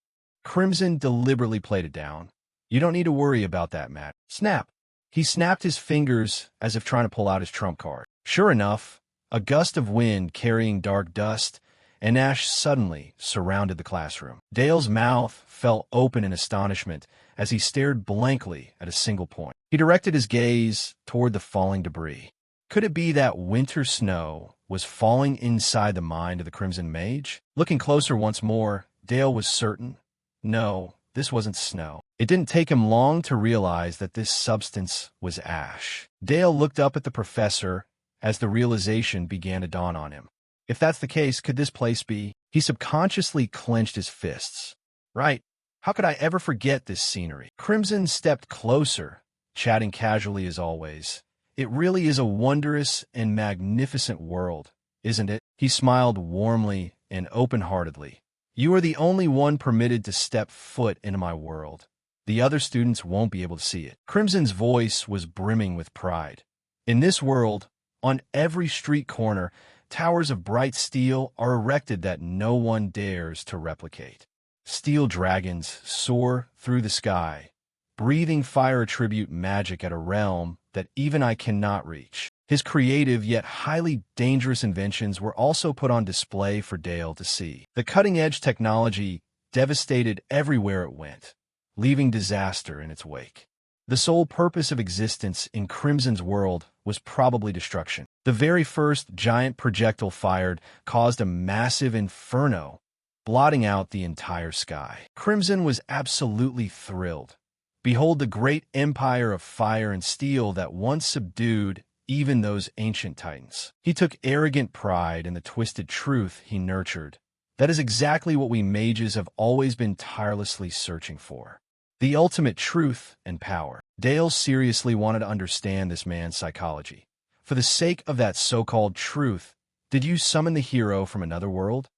Crimson deliberately played it down. "You don't need to worry about that, Matt." Snap! He snapped his fingers as if trying to pull out his trump card. Sure enough, a gust of wind carrying dark dust and ash suddenly surrounded the classroom. Dale's mouth fell open in astonishment as he stared blankly at a single point. He directed his gaze toward the falling debris. Could it be that winter snow was falling inside the mind of the Crimson Mage? Looking closer once more, Dale was certain. No, this wasn't snow. It didn't take him long to realize that this substance was ash. Dale looked up at the professor as the realization began to dawn on him. If that's the case, could this place be? He subconsciously clenched his fists. Right. How could I ever forget this scenery? Crimson stepped closer, chatting casually as always. "It really is a wondrous and magnificent world, isn't it?" He smiled warmly and open-heartedly. "You are the only one permitted to step foot into my world. The other students won't be able to see it." Crimson's voice was brimming with pride. "In this world, on every street corner, towers of bright steel are erected that no one dares to replicate. Steel dragons soar through the sky, breathing fire attribute magic at a realm that even I cannot reach." His creative yet highly dangerous inventions were also put on display for Dale to see. The cutting-edge technology devastated everywhere it went, leaving disaster in its wake. The sole purpose of existence in Crimson's world was probably destruction. The very first giant projectile fired caused a massive inferno, blotting out the entire sky. Crimson was absolutely thrilled. Behold the great empire of fire and steel that once subdued even those ancient titans. He took arrogant pride in the twisted truth he nurtured. That is exactly what we mages have always been tirelessly searching for. The ultimate truth and power. Dale seriously wanted to understand this man's psychology. For the sake of that so-called truth, did you summon the hero from another world?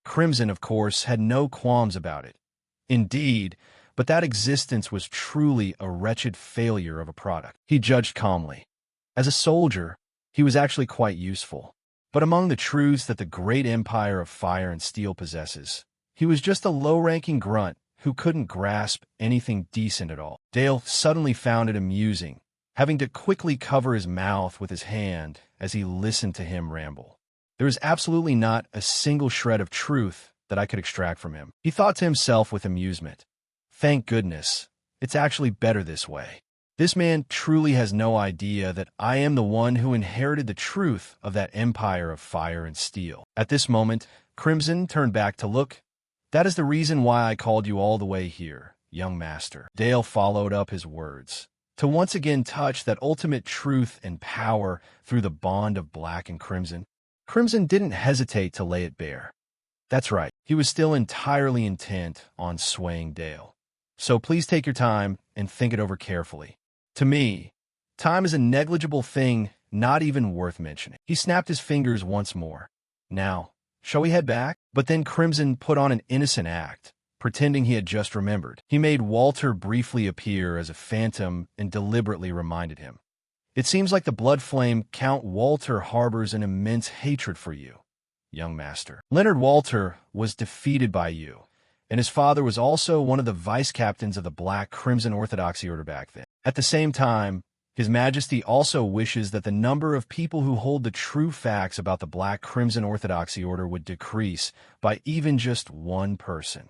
Crimson, of course, had no qualms about it. Indeed, but that existence was truly a wretched failure of a product. He judged calmly. As a soldier, he was actually quite useful. But among the truths that the great empire of fire and steel possesses, he was just a low-ranking grunt who couldn't grasp anything decent at all. Dale suddenly found it amusing, having to quickly cover his mouth with his hand as he listened to him ramble. There was absolutely not a single shred of truth that I could extract from him. He thought to himself with amusement, "Thank goodness, it's actually better this way. This man truly has no idea that I am the one who inherited the truth of that empire of fire and steel." At this moment, Crimson turned back to look. "That is the reason why I called you all the way here, young master." Dale followed up his words. To once again touch that ultimate truth and power through the bond of Black and Crimson, Crimson didn't hesitate to lay it bare. That's right, he was still entirely intent on swaying Dale. "So please take your time and think it over carefully. To me, time is a negligible thing, not even worth mentioning." He snapped his fingers once more. "Now, shall we head back?" But then Crimson put on an innocent act, pretending he had just remembered. He made Walter briefly appear as a phantom and deliberately reminded him. It seems like the blood flame Count Walter harbors an immense hatred for you, young master. Leonard Walter was defeated by you, and his father was also one of the vice-captains of the Black Crimson Orthodoxy Order back then. At the same time, His Majesty also wishes that the number of people who hold the true facts about the Black Crimson Orthodoxy Order would decrease by even just one person.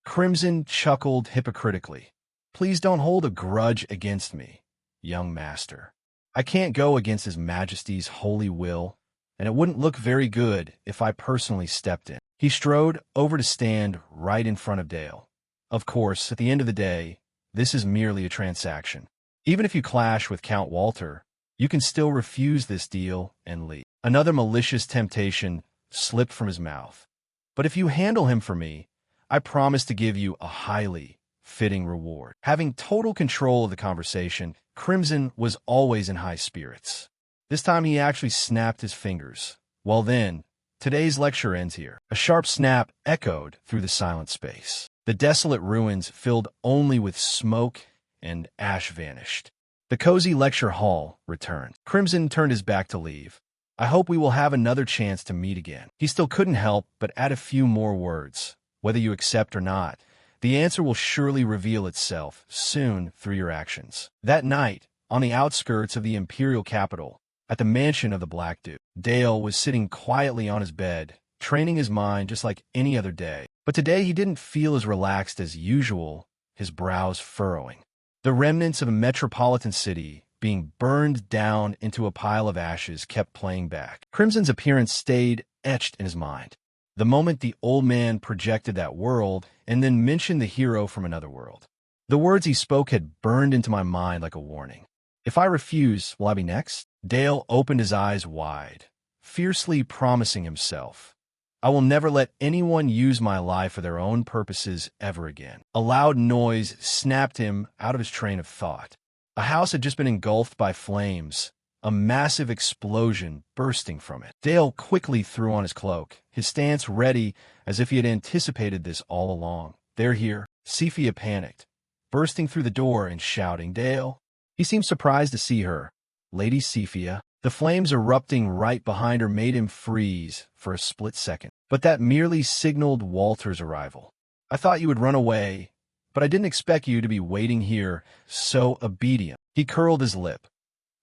Crimson chuckled hypocritically. Please don't hold a grudge against me, young master. I can't go against His Majesty's holy will, and it wouldn't look very good if I personally stepped in. He strode over to stand right in front of Dale. Of course, at the end of the day, this is merely a transaction. Even if you clash with Count Walter, you can still refuse this deal and leave. Another malicious temptation slipped from his mouth. But if you handle him for me, I promise to give you a highly fitting reward. Having total control of the conversation, Crimson was always in high spirits. This time he actually snapped his fingers. Well then, today's lecture ends here. A sharp snap echoed through the silent space. The desolate ruins filled only with smoke and ash vanished. The cozy lecture hall returned. Crimson turned his back to leave. I hope we will have another chance to meet again. He still couldn't help but add a few more words. Whether you accept or not, the answer will surely reveal itself soon through your actions. That night, on the outskirts of the imperial capital, at the mansion of the Black Duke, Dale was sitting quietly on his bed, training his mind just like any other day. But today he didn't feel as relaxed as usual, his brows furrowing. The remnants of a metropolitan city being burned down into a pile of ashes kept playing back. Crimson's appearance stayed etched in his mind. The moment the old man projected that world and then mentioned the hero from another world. The words he spoke had burned into my mind like a warning. If I refuse, will I be next? Dale opened his eyes wide, fiercely promising himself, I will never let anyone use my life for their own purposes ever again. A loud noise snapped him out of his train of thought. A house had just been engulfed by flames, a massive explosion bursting from it. Dale quickly threw on his cloak, his stance ready as if he had anticipated this all along. They're here. Cephia panicked, bursting through the door and shouting, Dale. He seemed surprised to see her. Lady Cephia. The flames erupting right behind her made him freeze for a split second. But that merely signaled Walter's arrival. I thought you would run away, but I didn't expect you to be waiting here so obedient. He curled his lip.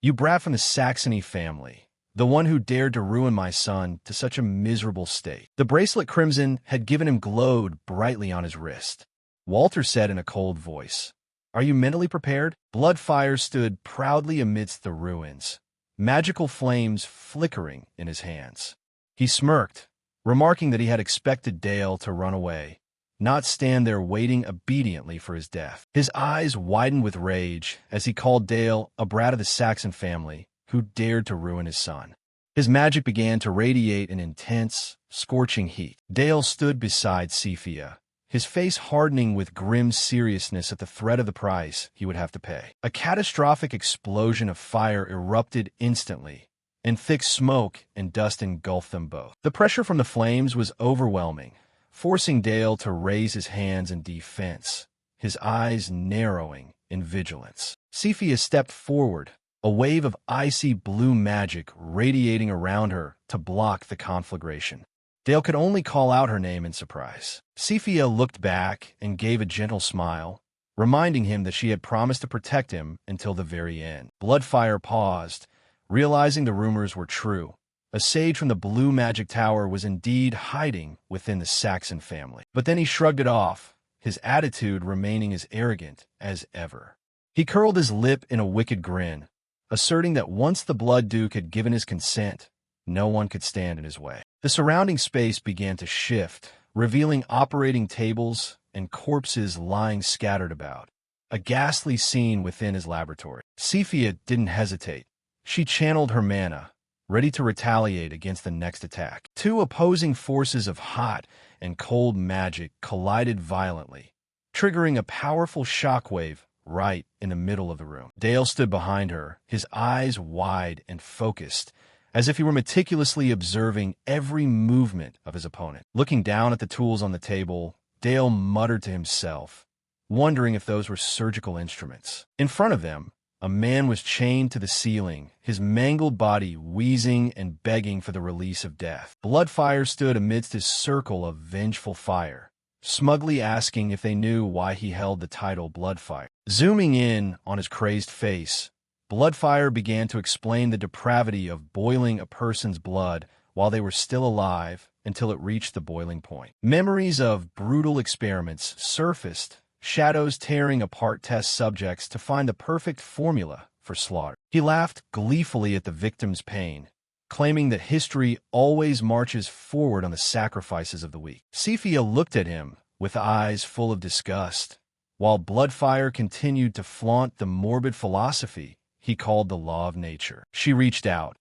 You brat from the Saxony family, the one who dared to ruin my son to such a miserable state. The bracelet Crimson had given him glowed brightly on his wrist. Walter said in a cold voice, Are you mentally prepared? Bloodfire stood proudly amidst the ruins, magical flames flickering in his hands. He smirked, remarking that he had expected Dale to run away, not stand there waiting obediently for his death. His eyes widened with rage as he called Dale a brat of the Saxon family who dared to ruin his son. His magic began to radiate an intense, scorching heat. Dale stood beside Cephia, his face hardening with grim seriousness at the threat of the price he would have to pay. A catastrophic explosion of fire erupted instantly, and thick smoke and dust engulfed them both. The pressure from the flames was overwhelming, forcing Dale to raise his hands in defense, his eyes narrowing in vigilance. Cephia stepped forward, a wave of icy blue magic radiating around her to block the conflagration. Dale could only call out her name in surprise. Cephia looked back and gave a gentle smile, reminding him that she had promised to protect him until the very end. Bloodfire paused, realizing the rumors were true. A sage from the Blue Magic Tower was indeed hiding within the Saxon family. But then he shrugged it off, his attitude remaining as arrogant as ever. He curled his lip in a wicked grin, asserting that once the Blood Duke had given his consent, no one could stand in his way. The surrounding space began to shift, revealing operating tables and corpses lying scattered about. A ghastly scene within his laboratory. Cephia didn't hesitate. She channeled her mana, ready to retaliate against the next attack. Two opposing forces of hot and cold magic collided violently, triggering a powerful shockwave right in the middle of the room. Dale stood behind her, his eyes wide and focused, as if he were meticulously observing every movement of his opponent. Looking down at the tools on the table, Dale muttered to himself, wondering if those were surgical instruments. In front of them, A man was chained to the ceiling, his mangled body wheezing and begging for the release of death. Bloodfire stood amidst his circle of vengeful fire, smugly asking if they knew why he held the title Bloodfire. Zooming in on his crazed face, Bloodfire began to explain the depravity of boiling a person's blood while they were still alive until it reached the boiling point. Memories of brutal experiments surfaced, shadows tearing apart test subjects to find the perfect formula for slaughter. He laughed gleefully at the victim's pain, claiming that history always marches forward on the sacrifices of the weak. Cephia looked at him with eyes full of disgust, while Bloodfire continued to flaunt the morbid philosophy he called the law of nature. She reached out,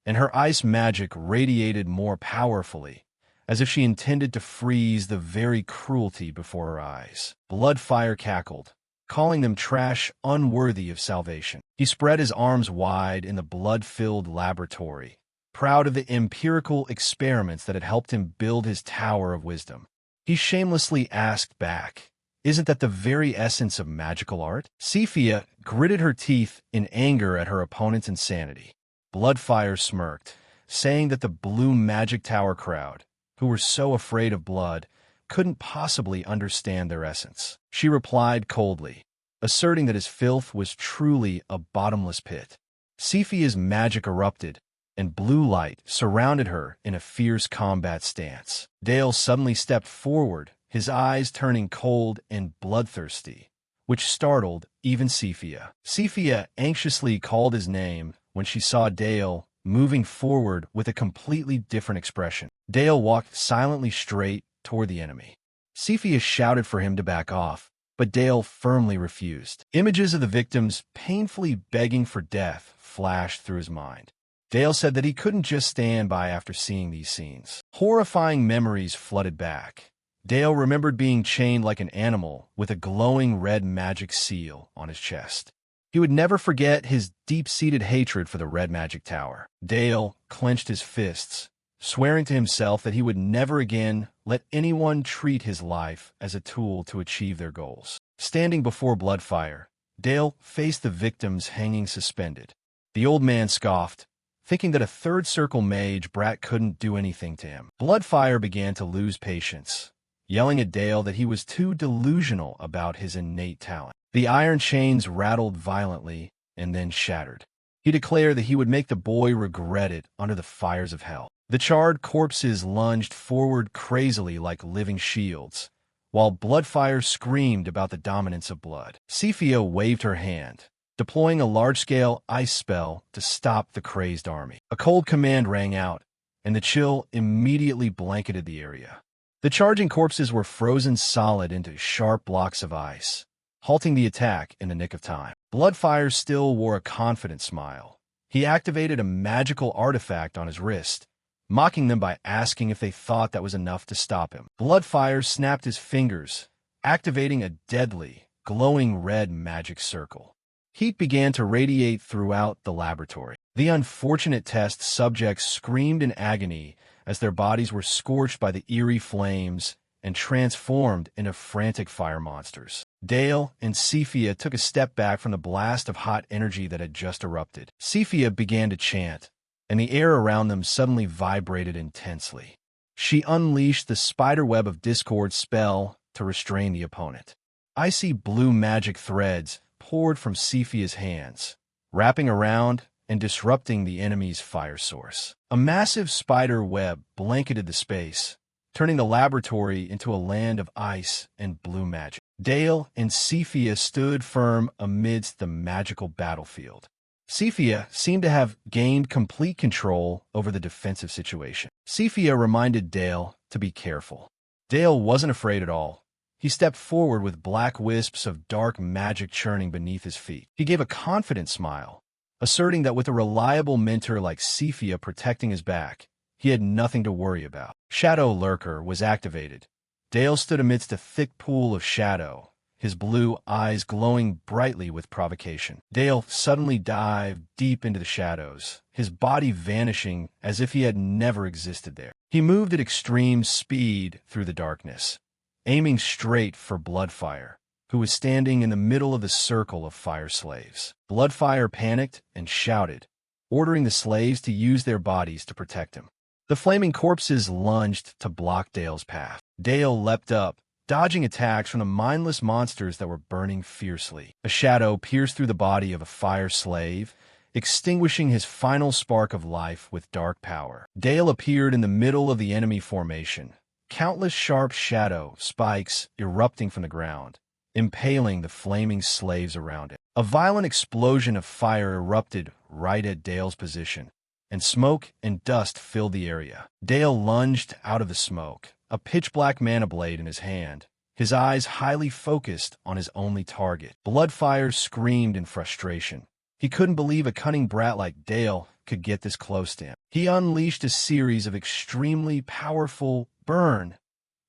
and her ice magic radiated more powerfully, as if she intended to freeze the very cruelty before her eyes. Bloodfire cackled, calling them trash unworthy of salvation. He spread his arms wide in the blood-filled laboratory, proud of the empirical experiments that had helped him build his tower of wisdom. He shamelessly asked back, "Isn't that the very essence of magical art?" Cephia gritted her teeth in anger at her opponent's insanity. Bloodfire smirked, saying that the Blue Magic Tower crowd, who were so afraid of blood, couldn't possibly understand their essence. She replied coldly, asserting that his filth was truly a bottomless pit. Cephia's magic erupted, and blue light surrounded her in a fierce combat stance. Dale suddenly stepped forward, his eyes turning cold and bloodthirsty, which startled even Cephia. Cephia anxiously called his name when she saw Dale moving forward with a completely different expression. Dale walked silently straight toward the enemy. Cephia shouted for him to back off, but Dale firmly refused. Images of the victims painfully begging for death flashed through his mind. Dale said that he couldn't just stand by after seeing these scenes. Horrifying memories flooded back. Dale remembered being chained like an animal with a glowing red magic seal on his chest. He would never forget his deep-seated hatred for the Red Magic Tower. Dale clenched his fists, swearing to himself that he would never again let anyone treat his life as a tool to achieve their goals. Standing before Bloodfire, Dale faced the victims hanging suspended. The old man scoffed, thinking that a third circle mage brat couldn't do anything to him. Bloodfire began to lose patience, yelling at Dale that he was too delusional about his innate talent. The iron chains rattled violently and then shattered. He declared that he would make the boy regret it under the fires of hell. The charred corpses lunged forward crazily like living shields, while Bloodfire screamed about the dominance of blood. Cephia waved her hand, deploying a large-scale ice spell to stop the crazed army. A cold command rang out, and the chill immediately blanketed the area. The charging corpses were frozen solid into sharp blocks of ice, halting the attack in the nick of time. Bloodfire still wore a confident smile. He activated a magical artifact on his wrist, mocking them by asking if they thought that was enough to stop him. Bloodfire snapped his fingers, activating a deadly, glowing red magic circle. Heat began to radiate throughout the laboratory. The unfortunate test subjects screamed in agony as their bodies were scorched by the eerie flames and transformed into frantic fire monsters. Dale and Cephia took a step back from the blast of hot energy that had just erupted. Cephia began to chant, and the air around them suddenly vibrated intensely. She unleashed the spiderweb of discord spell to restrain the opponent. Icy blue magic threads poured from Cephia's hands, wrapping around and disrupting the enemy's fire source. A massive spider web blanketed the space, turning the laboratory into a land of ice and blue magic. Dale and Cephia stood firm amidst the magical battlefield. Cephia seemed to have gained complete control over the defensive situation. Cephia reminded Dale to be careful. Dale wasn't afraid at all. He stepped forward with black wisps of dark magic churning beneath his feet. He gave a confident smile, asserting that with a reliable mentor like Cephia protecting his back, he had nothing to worry about. Shadow Lurker was activated. Dale stood amidst a thick pool of shadow, his blue eyes glowing brightly with provocation. Dale suddenly dived deep into the shadows, his body vanishing as if he had never existed there. He moved at extreme speed through the darkness, aiming straight for Bloodfire, who was standing in the middle of the circle of fire slaves. Bloodfire panicked and shouted, ordering the slaves to use their bodies to protect him. The flaming corpses lunged to block Dale's path. Dale leapt up, dodging attacks from the mindless monsters that were burning fiercely. A shadow pierced through the body of a fire slave, extinguishing his final spark of life with dark power. Dale appeared in the middle of the enemy formation, countless sharp shadow spikes erupting from the ground, impaling the flaming slaves around him. A violent explosion of fire erupted right at Dale's position, and smoke and dust filled the area. Dale lunged out of the smoke, a pitch-black mana blade in his hand, his eyes highly focused on his only target. Bloodfire screamed in frustration. He couldn't believe a cunning brat like Dale could get this close to him. He unleashed a series of extremely powerful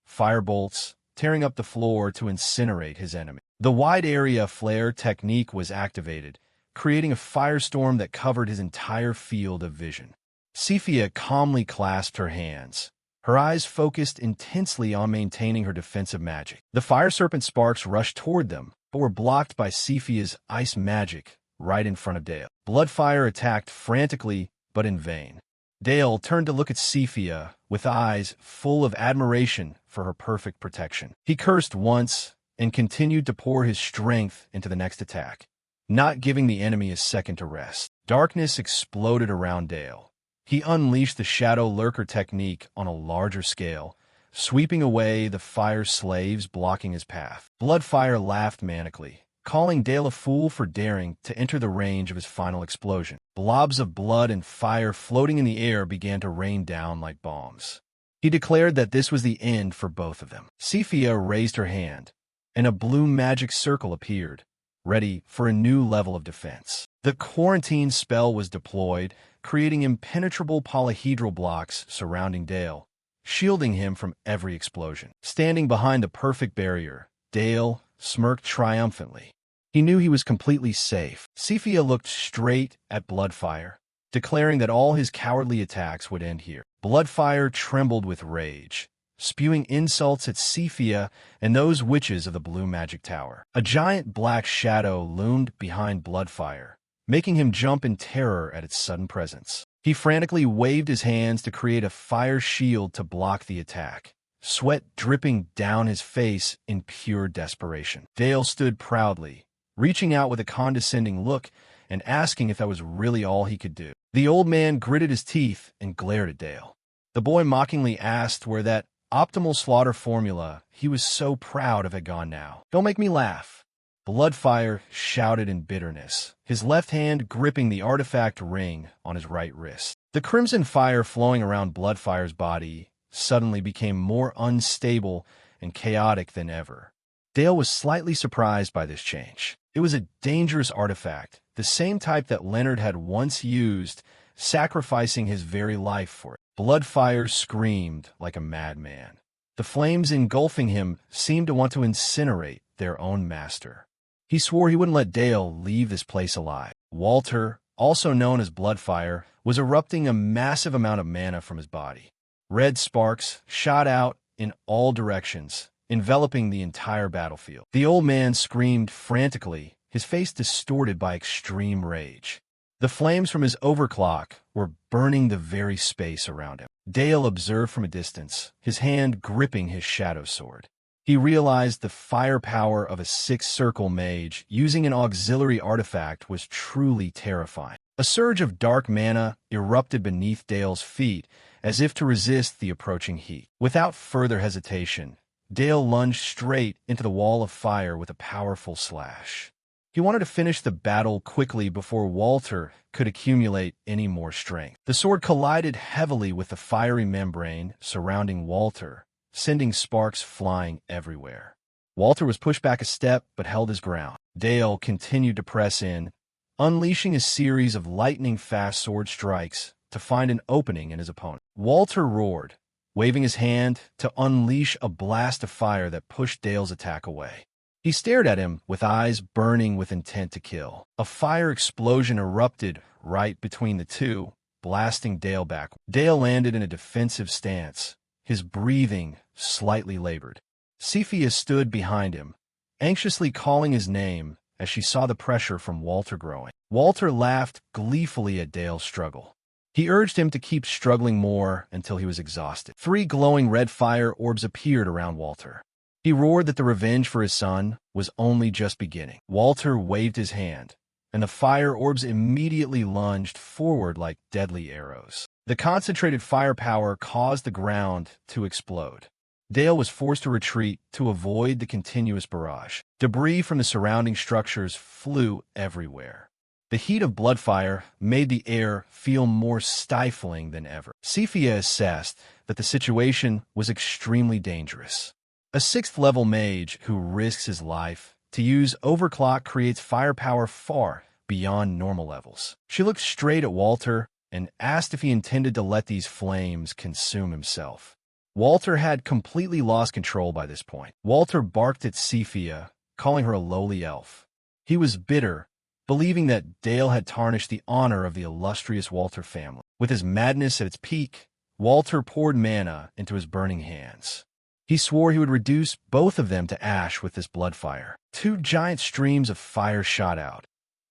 firebolts, tearing up the floor to incinerate his enemy. The wide area flare technique was activated, creating a firestorm that covered his entire field of vision. Sephia calmly clasped her hands, her eyes focused intensely on maintaining her defensive magic. The fire serpent sparks rushed toward them, but were blocked by Sephia's ice magic right in front of Dale. Bloodfire attacked frantically, but in vain. Dale turned to look at Sephia with eyes full of admiration for her perfect protection. He cursed once and continued to pour his strength into the next attack, not giving the enemy a second to rest. Darkness exploded around Dale. He unleashed the Shadow Lurker technique on a larger scale, sweeping away the fire slaves blocking his path. Bloodfire laughed manically, calling Dale a fool for daring to enter the range of his final explosion. Blobs of blood and fire floating in the air began to rain down like bombs. He declared that this was the end for both of them. Sephia raised her hand, and a blue magic circle appeared, ready for a new level of defense. The quarantine spell was deployed, creating impenetrable polyhedral blocks surrounding Dale, shielding him from every explosion. Standing behind the perfect barrier, Dale smirked triumphantly. He knew he was completely safe. Sephia looked straight at Bloodfire, declaring that all his cowardly attacks would end here. Bloodfire trembled with rage, spewing insults at Sephia and those witches of the Blue Magic Tower. A giant black shadow loomed behind Bloodfire, making him jump in terror at its sudden presence. He frantically waved his hands to create a fire shield to block the attack, sweat dripping down his face in pure desperation. Dale stood proudly, reaching out with a condescending look and asking if that was really all he could do. The old man gritted his teeth and glared at Dale. The boy mockingly asked where that optimal slaughter formula he was so proud of had gone now. "Don't make me laugh," Bloodfire shouted in bitterness, his left hand gripping the artifact ring on his right wrist. The crimson fire flowing around Bloodfire's body suddenly became more unstable and chaotic than ever. Dale was slightly surprised by this change. It was a dangerous artifact, the same type that Leonard had once used, sacrificing his very life for it. Bloodfire screamed like a madman. The flames engulfing him seemed to want to incinerate their own master. He swore he wouldn't let Dale leave this place alive. Walter, also known as Bloodfire, was erupting a massive amount of mana from his body. Red sparks shot out in all directions, enveloping the entire battlefield. The old man screamed frantically, his face distorted by extreme rage. The flames from his overclock were burning the very space around him. Dale observed from a distance, his hand gripping his shadow sword. He realized the firepower of a six-circle mage using an auxiliary artifact was truly terrifying. A surge of dark mana erupted beneath Dale's feet, as if to resist the approaching heat. Without further hesitation, Dale lunged straight into the wall of fire with a powerful slash. He wanted to finish the battle quickly before Walter could accumulate any more strength. The sword collided heavily with the fiery membrane surrounding Walter, sending sparks flying everywhere. Walter was pushed back a step but held his ground. Dale continued to press in, unleashing a series of lightning-fast sword strikes to find an opening in his opponent. Walter roared, waving his hand to unleash a blast of fire that pushed Dale's attack away. He stared at him with eyes burning with intent to kill. A fire explosion erupted right between the two, blasting Dale back. Dale landed in a defensive stance, his breathing slightly labored. Cepheus stood behind him, anxiously calling his name as she saw the pressure from Walter growing. Walter laughed gleefully at Dale's struggle. He urged him to keep struggling more until he was exhausted. 3 glowing red fire orbs appeared around Walter. He roared that the revenge for his son was only just beginning. Walter waved his hand, and the fire orbs immediately lunged forward like deadly arrows. The concentrated firepower caused the ground to explode. Dale was forced to retreat to avoid the continuous barrage. Debris from the surrounding structures flew everywhere. The heat of bloodfire made the air feel more stifling than ever. Cephia assessed that the situation was extremely dangerous. A 6th-level mage who risks his life to use overclock creates firepower far beyond normal levels. She looked straight at Walter and asked if he intended to let these flames consume himself. Walter had completely lost control by this point. Walter barked at Cephia, calling her a lowly elf. He was bitter, believing that Dale had tarnished the honor of the illustrious Walter family. With his madness at its peak, Walter poured mana into his burning hands. He swore he would reduce both of them to ash with this bloodfire. 2 giant streams of fire shot out,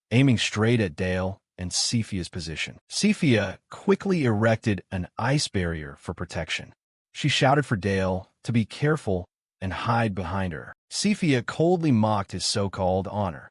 aiming straight at Dale and Cephia's position. Cephia quickly erected an ice barrier for protection. She shouted for Dale to be careful and hide behind her. Cephia coldly mocked his so-called honor.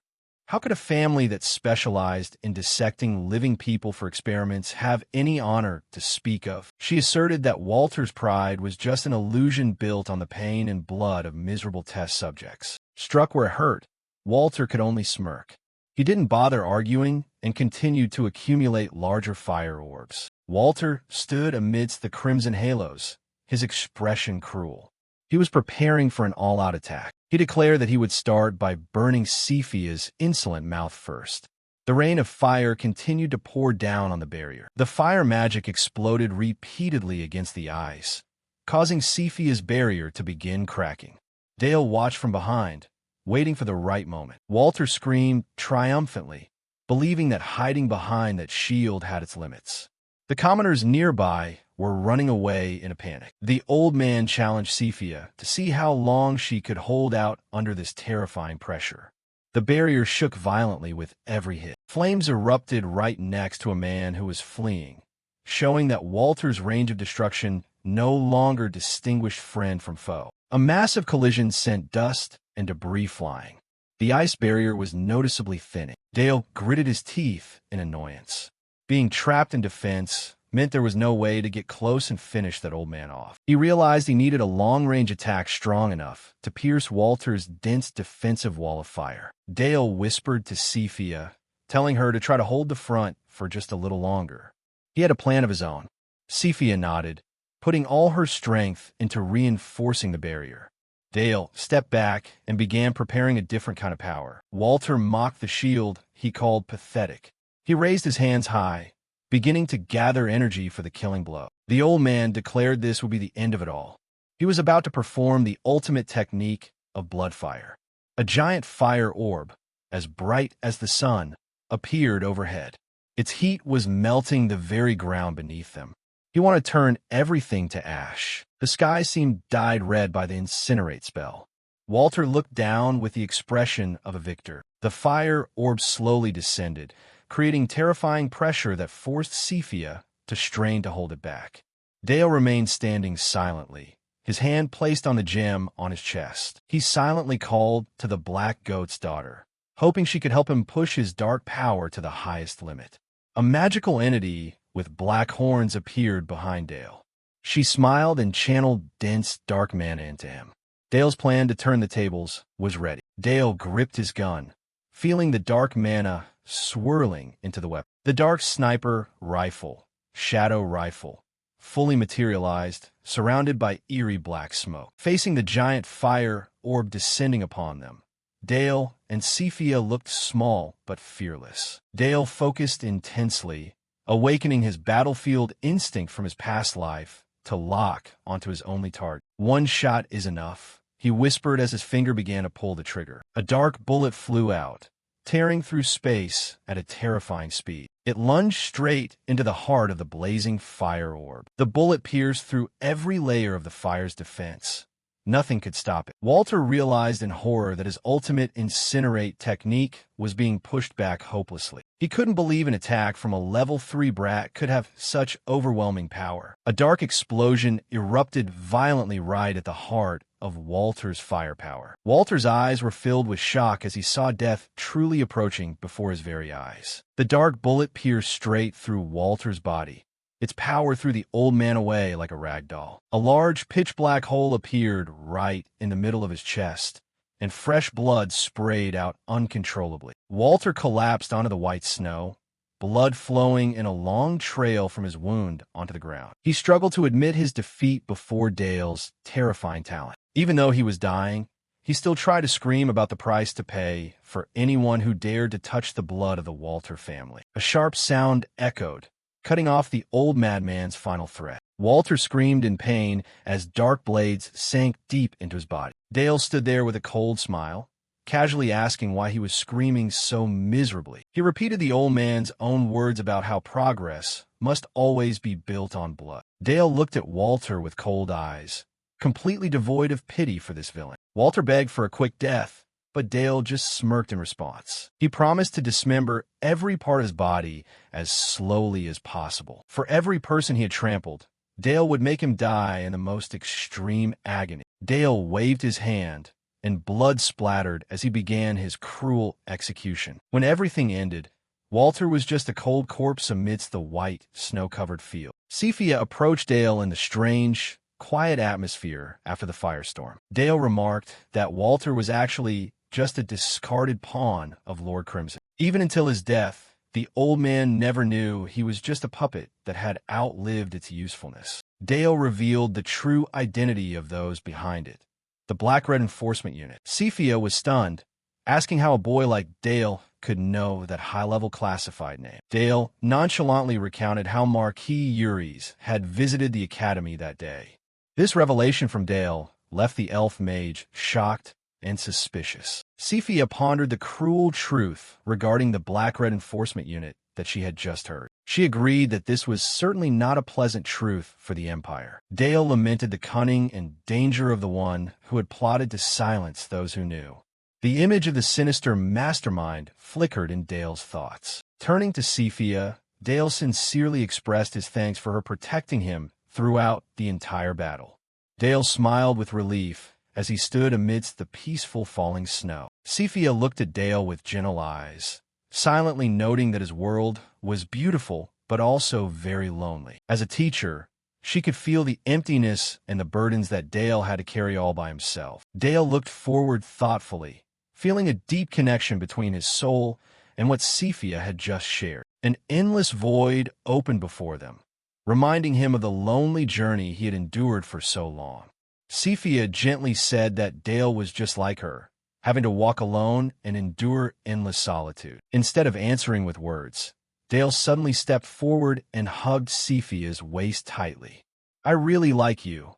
How could a family that specialized in dissecting living people for experiments have any honor to speak of? She asserted that Walter's pride was just an illusion built on the pain and blood of miserable test subjects. Struck where it hurt, Walter could only smirk. He didn't bother arguing and continued to accumulate larger fire orbs. Walter stood amidst the crimson halos, his expression cruel. He was preparing for an all-out attack. He declared that he would start by burning Cephia's insolent mouth first. The rain of fire continued to pour down on the barrier. The fire magic exploded repeatedly against the ice, causing Cephia's barrier to begin cracking. Dale watched from behind, waiting for the right moment. Walter screamed triumphantly, believing that hiding behind that shield had its limits. The commoners nearby were running away in a panic. The old man challenged Cephia to see how long she could hold out under this terrifying pressure. The barrier shook violently with every hit. Flames erupted right next to a man who was fleeing, showing that Walter's range of destruction no longer distinguished friend from foe. A massive collision sent dust and debris flying. The ice barrier was noticeably thinning. Dale gritted his teeth in annoyance. Being trapped in defense meant there was no way to get close and finish that old man off. He realized he needed a long-range attack strong enough to pierce Walter's dense defensive wall of fire. Dale whispered to Cephia, telling her to try to hold the front for just a little longer. He had a plan of his own. Cephia nodded, putting all her strength into reinforcing the barrier. Dale stepped back and began preparing a different kind of power. Walter mocked the shield he called pathetic. He raised his hands high, beginning to gather energy for the killing blow. The old man declared this would be the end of it all. He was about to perform the ultimate technique of bloodfire. A giant fire orb, as bright as the sun, appeared overhead. Its heat was melting the very ground beneath them. He wanted to turn everything to ash. The sky seemed dyed red by the incinerate spell. Walter looked down with the expression of a victor. The fire orb slowly descended, creating terrifying pressure that forced Cephia to strain to hold it back. Dale remained standing silently, his hand placed on the gem on his chest. He silently called to the Black Goat's daughter, hoping she could help him push his dark power to the highest limit. A magical entity with black horns appeared behind Dale. She smiled and channeled dense dark mana into him. Dale's plan to turn the tables was ready. Dale gripped his gun, feeling the dark mana swirling into the weapon. The dark sniper rifle, shadow rifle, fully materialized, surrounded by eerie black smoke. Facing the giant fire orb descending upon them, Dale and Cephia looked small but fearless. Dale focused intensely, awakening his battlefield instinct from his past life to lock onto his only target. One shot is enough, he whispered as his finger began to pull the trigger. A dark bullet flew out, tearing through space at a terrifying speed. It lunged straight into the heart of the blazing fire orb. The bullet pierced through every layer of the fire's defense, Nothing could stop it. Walter realized in horror that his ultimate incinerate technique was being pushed back hopelessly. He couldn't believe an attack from a level 3 brat could have such overwhelming power. A dark explosion erupted violently right at the heart of Walter's firepower. Walter's eyes were filled with shock as he saw death truly approaching before his very eyes. The dark bullet pierced straight through Walter's body. Its power threw the old man away like a rag doll. A large pitch-black hole appeared right in the middle of his chest, and fresh blood sprayed out uncontrollably. Walter collapsed onto the white snow, blood flowing in a long trail from his wound onto the ground. He struggled to admit his defeat before Dale's terrifying talent. Even though he was dying, he still tried to scream about the price to pay for anyone who dared to touch the blood of the Walter family. A sharp sound echoed, cutting off the old madman's final threat. Walter screamed in pain as dark blades sank deep into his body. Dale stood there with a cold smile, casually asking why he was screaming so miserably. He repeated the old man's own words about how progress must always be built on blood. Dale looked at Walter with cold eyes, completely devoid of pity for this villain. Walter begged for a quick death, but Dale just smirked in response. He promised to dismember every part of his body as slowly as possible. For every person he had trampled, Dale would make him die in the most extreme agony. Dale waved his hand, and blood splattered as he began his cruel execution. When everything ended, Walter was just a cold corpse amidst the white, snow-covered field. Cephia approached Dale in the strange, quiet atmosphere after the firestorm. Dale remarked that Walter was actually just a discarded pawn of Lord Crimson. Even until his death, the old man never knew he was just a puppet that had outlived its usefulness. Dale revealed the true identity of those behind it, the Black Red Enforcement Unit. Cephia was stunned, asking how a boy like Dale could know that high-level classified name. Dale nonchalantly recounted how Marquis Uries had visited the academy that day. This revelation from Dale left the elf mage shocked and suspicious. Cephia pondered the cruel truth regarding the Black Red Enforcement Unit that she had just heard. She agreed that this was certainly not a pleasant truth for the Empire. Dale lamented the cunning and danger of the one who had plotted to silence those who knew. The image of the sinister mastermind flickered in Dale's thoughts. Turning to Cephia, Dale sincerely expressed his thanks for her protecting him throughout the entire battle. Dale smiled with relief as he stood amidst the peaceful falling snow. Cephia looked at Dale with gentle eyes, silently noting that his world was beautiful but also very lonely. As a teacher, she could feel the emptiness and the burdens that Dale had to carry all by himself. Dale looked forward thoughtfully, feeling a deep connection between his soul and what Cephia had just shared. An endless void opened before them, reminding him of the lonely journey he had endured for so long. Cephia gently said that Dale was just like her, having to walk alone and endure endless solitude. Instead of answering with words, Dale suddenly stepped forward and hugged Cephia's waist tightly. "I really like you,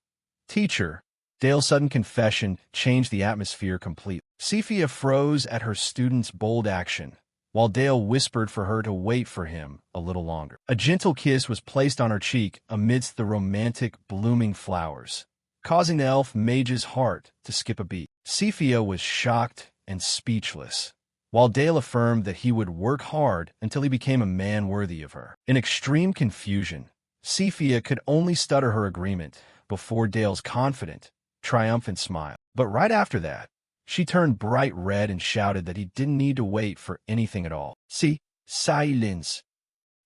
teacher." Dale's sudden confession changed the atmosphere completely. Cephia froze at her student's bold action, while Dale whispered for her to wait for him a little longer. A gentle kiss was placed on her cheek amidst the romantic blooming flowers, causing the elf mage's heart to skip a beat. Cephia was shocked and speechless, while Dale affirmed that he would work hard until he became a man worthy of her. In extreme confusion, Cephia could only stutter her agreement before Dale's confident, triumphant smile. But right after that, she turned bright red and shouted that he didn't need to wait for anything at all. Silence!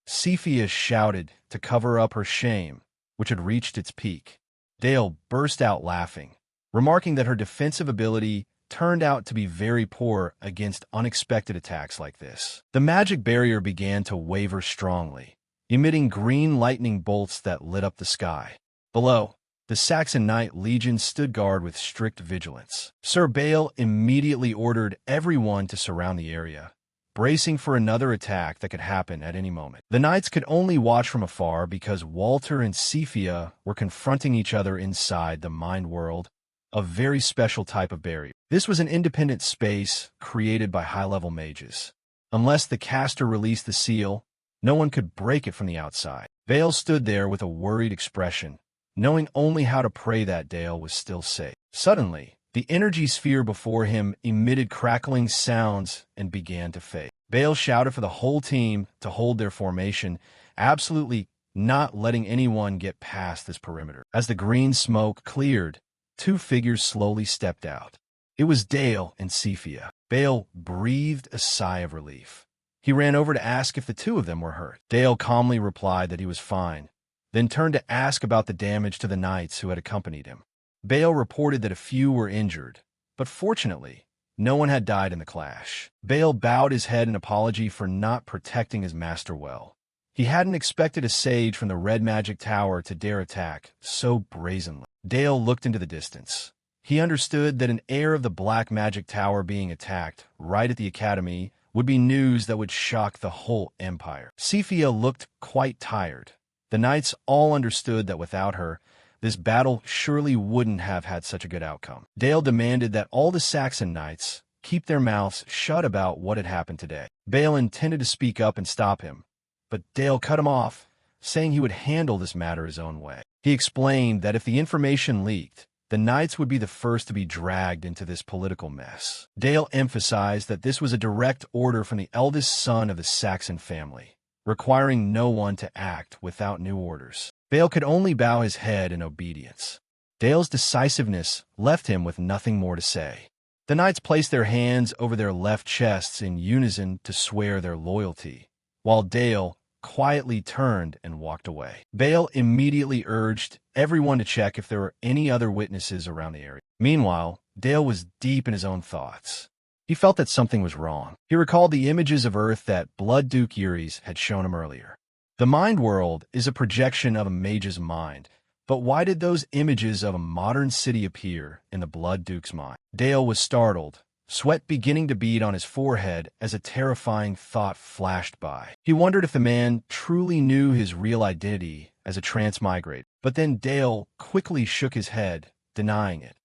Cephia shouted to cover up her shame, which had reached its peak. Dale burst out laughing, remarking that her defensive ability turned out to be very poor against unexpected attacks like this. The magic barrier began to waver strongly, emitting green lightning bolts that lit up the sky. Below, the Saxon Knight Legion stood guard with strict vigilance. Sir Bale immediately ordered everyone to surround the area, bracing for another attack that could happen at any moment. The knights could only watch from afar because Walter and Cephia were confronting each other inside the mind world, a very special type of barrier. This was an independent space created by high-level mages. Unless the caster released the seal, no one could break it from the outside. Vale stood there with a worried expression, knowing only how to pray that Dale was still safe. Suddenly, the energy sphere before him emitted crackling sounds and began to fade. Bale shouted for the whole team to hold their formation, absolutely not letting anyone get past this perimeter. As the green smoke cleared, two figures slowly stepped out. It was Dale and Cephia. Bale breathed a sigh of relief. He ran over to ask if the two of them were hurt. Dale calmly replied that he was fine, then turned to ask about the damage to the knights who had accompanied him. Bale reported that a few were injured, but fortunately, no one had died in the clash. Bale bowed his head in apology for not protecting his master well. He hadn't expected a sage from the Red Magic Tower to dare attack so brazenly. Dale looked into the distance. He understood that an heir of the Black Magic Tower being attacked right at the academy would be news that would shock the whole empire. Cephia looked quite tired. The knights all understood that without her, this battle surely wouldn't have had such a good outcome. Dale demanded that all the Saxon knights keep their mouths shut about what had happened today. Bale intended to speak up and stop him, but Dale cut him off, saying he would handle this matter his own way. He explained that if the information leaked, the knights would be the first to be dragged into this political mess. Dale emphasized that this was a direct order from the eldest son of the Saxon family, requiring no one to act without new orders. Bale could only bow his head in obedience. Dale's decisiveness left him with nothing more to say. The knights placed their hands over their left chests in unison to swear their loyalty, while Dale quietly turned and walked away. Bale immediately urged everyone to check if there were any other witnesses around the area. Meanwhile, Dale was deep in his own thoughts. He felt that something was wrong. He recalled the images of Earth that Blood Duke Uris had shown him earlier. The mind world is a projection of a mage's mind, but why did those images of a modern city appear in the Blood Duke's mind? Dale was startled, sweat beginning to bead on his forehead as a terrifying thought flashed by. He wondered if the man truly knew his real identity as a transmigrate, but then Dale quickly shook his head, denying it.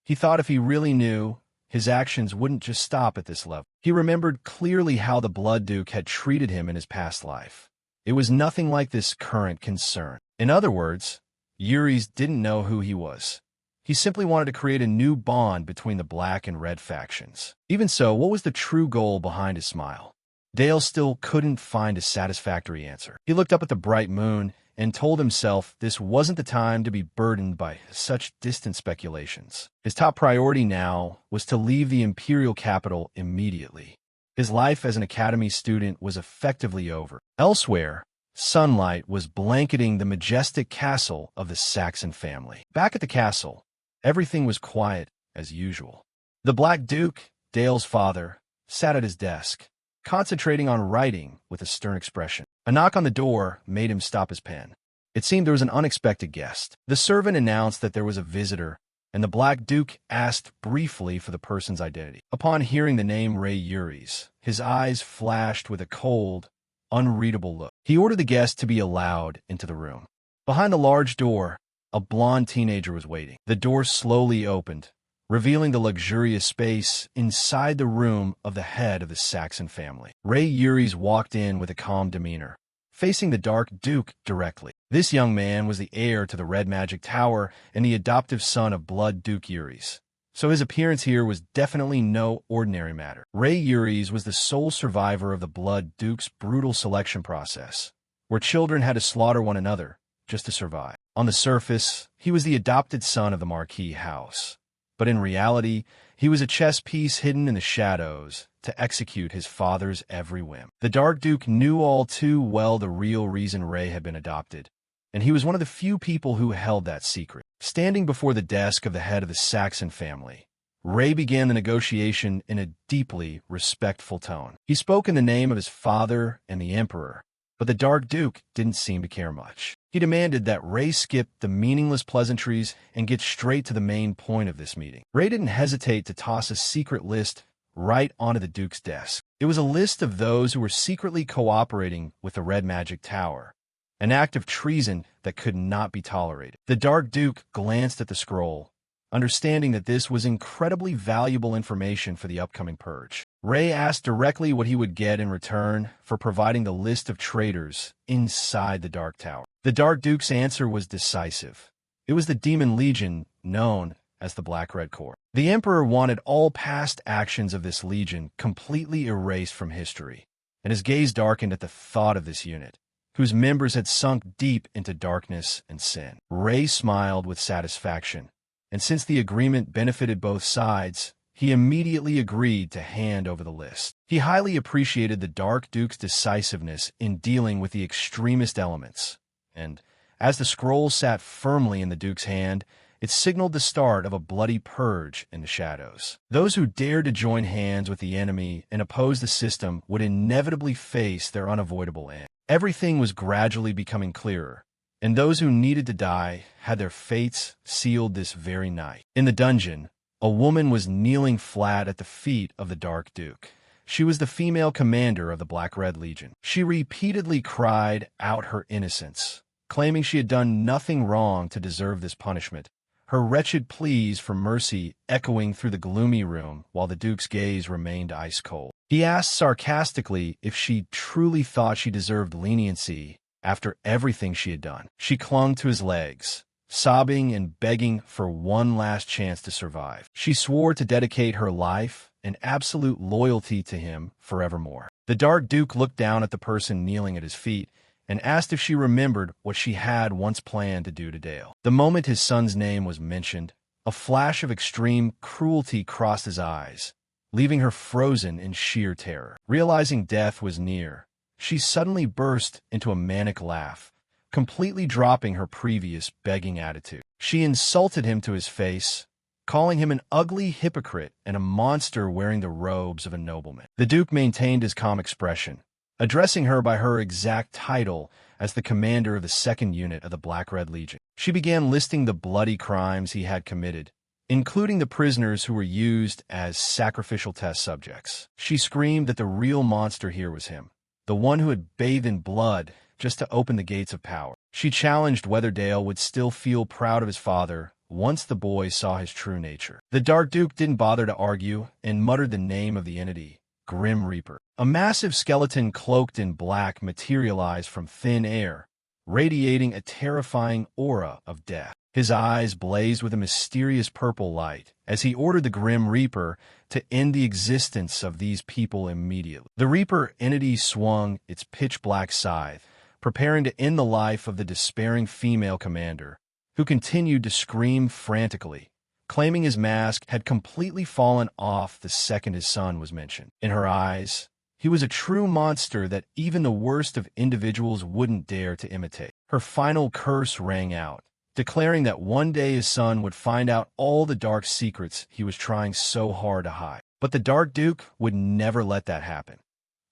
He thought if he really knew, his actions wouldn't just stop at this level. He remembered clearly how the Blood Duke had treated him in his past life. It was nothing like this current concern. In other words, Uris didn't know who he was. He simply wanted to create a new bond between the Black and Red factions. Even so, what was the true goal behind his smile? Dale still couldn't find a satisfactory answer. He looked up at the bright moon and told himself this wasn't the time to be burdened by such distant speculations. His top priority now was to leave the imperial capital immediately. His life as an academy student was effectively over. Elsewhere, sunlight was blanketing the majestic castle of the Saxon family. Back at the castle, everything was quiet as usual. The Black Duke, Dale's father, sat at his desk, concentrating on writing with a stern expression. A knock on the door made him stop his pen. It seemed there was an unexpected guest. The servant announced that there was a visitor, and the Black Duke asked briefly for the person's identity. Upon hearing the name Ray Uris, his eyes flashed with a cold, unreadable look. He ordered the guest to be allowed into the room. Behind the large door, a blonde teenager was waiting. The door slowly opened, revealing the luxurious space inside the room of the head of the Saxon family. Ray Uris walked in with a calm demeanor, facing the Dark Duke directly. This young man was the heir to the Red Magic Tower and the adoptive son of Blood Duke Uris, so his appearance here was definitely no ordinary matter. Ray Uris was the sole survivor of the Blood Duke's brutal selection process, where children had to slaughter one another just to survive. On the surface, he was the adopted son of the Marquis house, but in reality, he was a chess piece hidden in the shadows to execute his father's every whim. The Dark Duke knew all too well the real reason Ray had been adopted, and he was one of the few people who held that secret. Standing before the desk of the head of the Saxon family, Ray began the negotiation in a deeply respectful tone. He spoke in the name of his father and the Emperor, but the Dark Duke didn't seem to care much. He demanded that Ray skip the meaningless pleasantries and get straight to the main point of this meeting. Ray didn't hesitate to toss a secret list right onto the Duke's desk. It was a list of those who were secretly cooperating with the Red Magic Tower, an act of treason that could not be tolerated. The Dark Duke glanced at the scroll, understanding that this was incredibly valuable information for the upcoming purge. Ray asked directly what he would get in return for providing the list of traitors inside the Dark Tower. The Dark Duke's answer was decisive. It was the Demon Legion, known as the Black-Red Corps. The Emperor wanted all past actions of this legion completely erased from history, and his gaze darkened at the thought of this unit, whose members had sunk deep into darkness and sin. Ray smiled with satisfaction, and since the agreement benefited both sides, he immediately agreed to hand over the list. He highly appreciated the Dark Duke's decisiveness in dealing with the extremist elements, and as the scroll sat firmly in the Duke's hand, it signaled the start of a bloody purge in the shadows. Those who dared to join hands with the enemy and oppose the system would inevitably face their unavoidable end. Everything was gradually becoming clearer, and those who needed to die had their fates sealed this very night. In the dungeon, a woman was kneeling flat at the feet of the Dark Duke. She was the female commander of the Black-Red Legion. She repeatedly cried out her innocence, claiming she had done nothing wrong to deserve this punishment, her wretched pleas for mercy echoing through the gloomy room while the Duke's gaze remained ice-cold. He asked sarcastically if she truly thought she deserved leniency after everything she had done. She clung to his legs, sobbing and begging for one last chance to survive. She swore to dedicate her life and absolute loyalty to him forevermore. The Dark Duke looked down at the person kneeling at his feet and asked if she remembered what she had once planned to do to Dale. The moment his son's name was mentioned, a flash of extreme cruelty crossed his eyes, leaving her frozen in sheer terror. Realizing death was near, she suddenly burst into a manic laugh, completely dropping her previous begging attitude. She insulted him to his face, calling him an ugly hypocrite and a monster wearing the robes of a nobleman. The Duke maintained his calm expression, addressing her by her exact title as the commander of the 2nd Unit of the Black-Red Legion. She began listing the bloody crimes he had committed, including the prisoners who were used as sacrificial test subjects. She screamed that the real monster here was him, the one who had bathed in blood just to open the gates of power. She challenged whether Dale would still feel proud of his father once the boy saw his true nature. The Dark Duke didn't bother to argue and muttered the name of the entity, Grim Reaper. A massive skeleton cloaked in black materialized from thin air, radiating a terrifying aura of death. His eyes blazed with a mysterious purple light as he ordered the Grim Reaper to end the existence of these people immediately. The Reaper entity swung its pitch-black scythe, preparing to end the life of the despairing female commander, who continued to scream frantically, claiming his mask had completely fallen off the second his son was mentioned. In her eyes, he was a true monster that even the worst of individuals wouldn't dare to imitate. Her final curse rang out, declaring that one day his son would find out all the dark secrets he was trying so hard to hide. But the Dark Duke would never let that happen.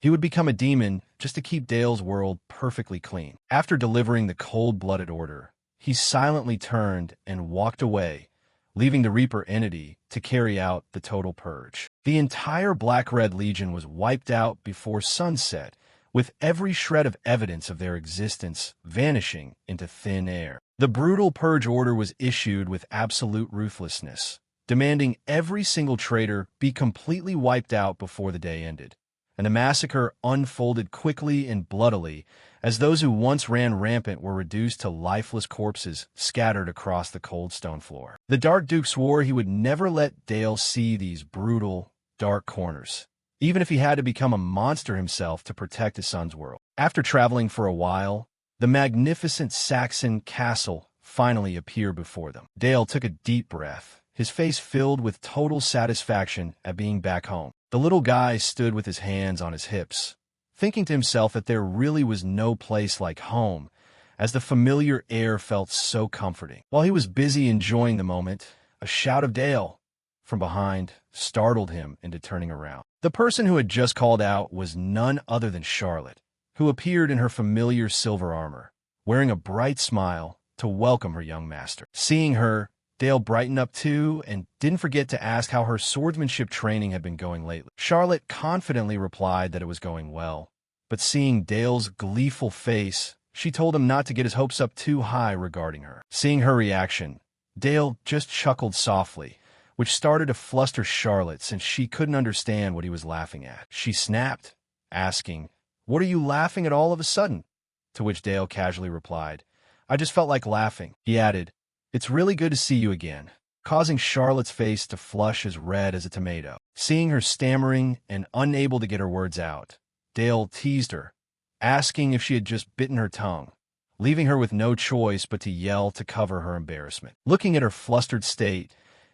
He would become a demon just to keep Dale's world perfectly clean. After delivering the cold-blooded order, he silently turned and walked away, leaving the Reaper entity to carry out the total purge. The entire Black-Red Legion was wiped out before sunset, with every shred of evidence of their existence vanishing into thin air. The brutal purge order was issued with absolute ruthlessness, demanding every single traitor be completely wiped out before the day ended. And the massacre unfolded quickly and bloodily, as those who once ran rampant were reduced to lifeless corpses scattered across the cold stone floor. The Dark Duke swore he would never let Dale see these brutal, dark corners, even if he had to become a monster himself to protect his son's world. After traveling for a while, the magnificent Saxon castle finally appeared before them. Dale took a deep breath, his face filled with total satisfaction at being back home. The little guy stood with his hands on his hips, thinking to himself that there really was no place like home, as the familiar air felt so comforting. While he was busy enjoying the moment, a shout of Dale from behind startled him into turning around. The person who had just called out was none other than Charlotte, who appeared in her familiar silver armor, wearing a bright smile to welcome her young master. Seeing her, Dale brightened up too and didn't forget to ask how her swordsmanship training had been going lately. Charlotte confidently replied that it was going well, but seeing Dale's gleeful face, she told him not to get his hopes up too high regarding her. Seeing her reaction, Dale just chuckled softly, which started to fluster Charlotte since she couldn't understand what he was laughing at. She snapped, asking, "What are you laughing at all of a sudden?" To which Dale casually replied, "I just felt like laughing." He added, "It's really good to see you again." causing Charlotte's face to flush as red as a tomato. Seeing her stammering and unable to get her words out, Dale teased her, asking if she had just bitten her tongue, leaving her with no choice but to yell to cover her embarrassment. Looking at her flustered state,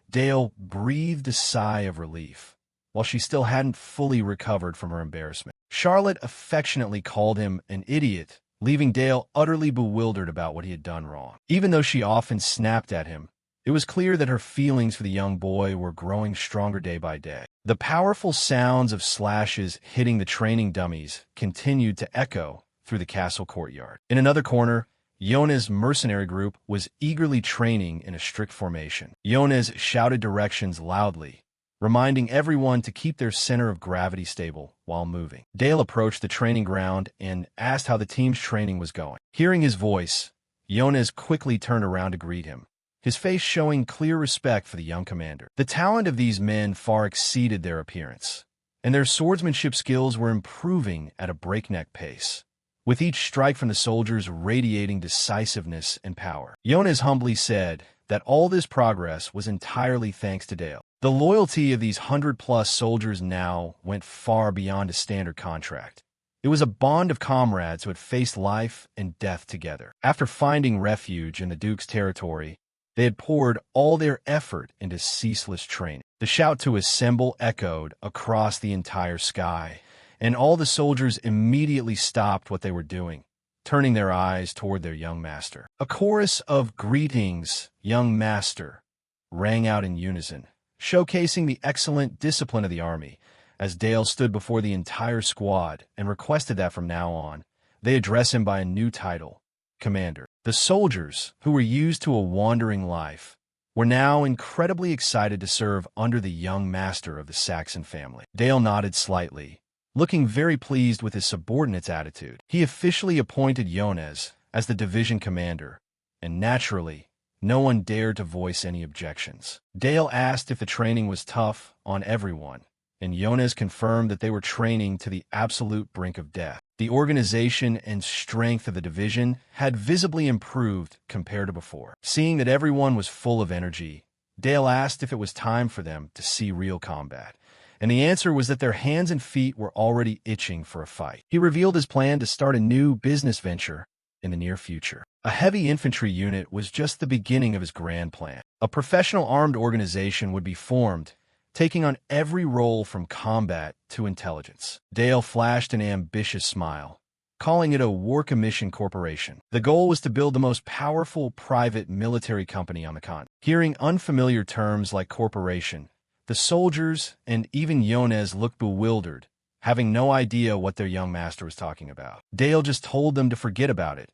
Dale breathed a sigh of relief, while she still hadn't fully recovered from her embarrassment. Charlotte affectionately called him an idiot, leaving Dale utterly bewildered about what he had done wrong. Even though she often snapped at him, it was clear that her feelings for the young boy were growing stronger day by day. The powerful sounds of slashes hitting the training dummies continued to echo through the castle courtyard. In another corner, Yona's mercenary group was eagerly training in a strict formation. Yones shouted directions loudly, reminding everyone to keep their center of gravity stable while moving. Dale approached the training ground and asked how the team's training was going. Hearing his voice, Yones quickly turned around to greet him, his face showing clear respect for the young commander. The talent of these men far exceeded their appearance, and their swordsmanship skills were improving at a breakneck pace, with each strike from the soldiers radiating decisiveness and power. Yones humbly said that all this progress was entirely thanks to Dale. The loyalty of these 100-plus soldiers now went far beyond a standard contract. It was a bond of comrades who had faced life and death together. After finding refuge in the Duke's territory, they had poured all their effort into ceaseless training. The shout to assemble echoed across the entire sky, and all the soldiers immediately stopped what they were doing, turning their eyes toward their young master. A chorus of "Greetings, young master," rang out in unison, showcasing the excellent discipline of the army. As Dale stood before the entire squad and requested that from now on, they address him by a new title, Commander. The soldiers, who were used to a wandering life, were now incredibly excited to serve under the young master of the Saxon family. Dale nodded slightly, looking very pleased with his subordinate's attitude. He officially appointed Yones as the division commander, and naturally, no one dared to voice any objections. Dale asked if the training was tough on everyone, and Yones confirmed that they were training to the absolute brink of death. The organization and strength of the division had visibly improved compared to before. Seeing that everyone was full of energy, Dale asked if it was time for them to see real combat, and the answer was that their hands and feet were already itching for a fight. He revealed his plan to start a new business venture in the near future. A heavy infantry unit was just the beginning of his grand plan. A professional armed organization would be formed, taking on every role from combat to intelligence. Dale flashed an ambitious smile, calling it a war commission corporation. The goal was to build the most powerful private military company on the continent. Hearing unfamiliar terms like corporation, the soldiers and even Yones looked bewildered, having no idea what their young master was talking about. Dale just told them to forget about it,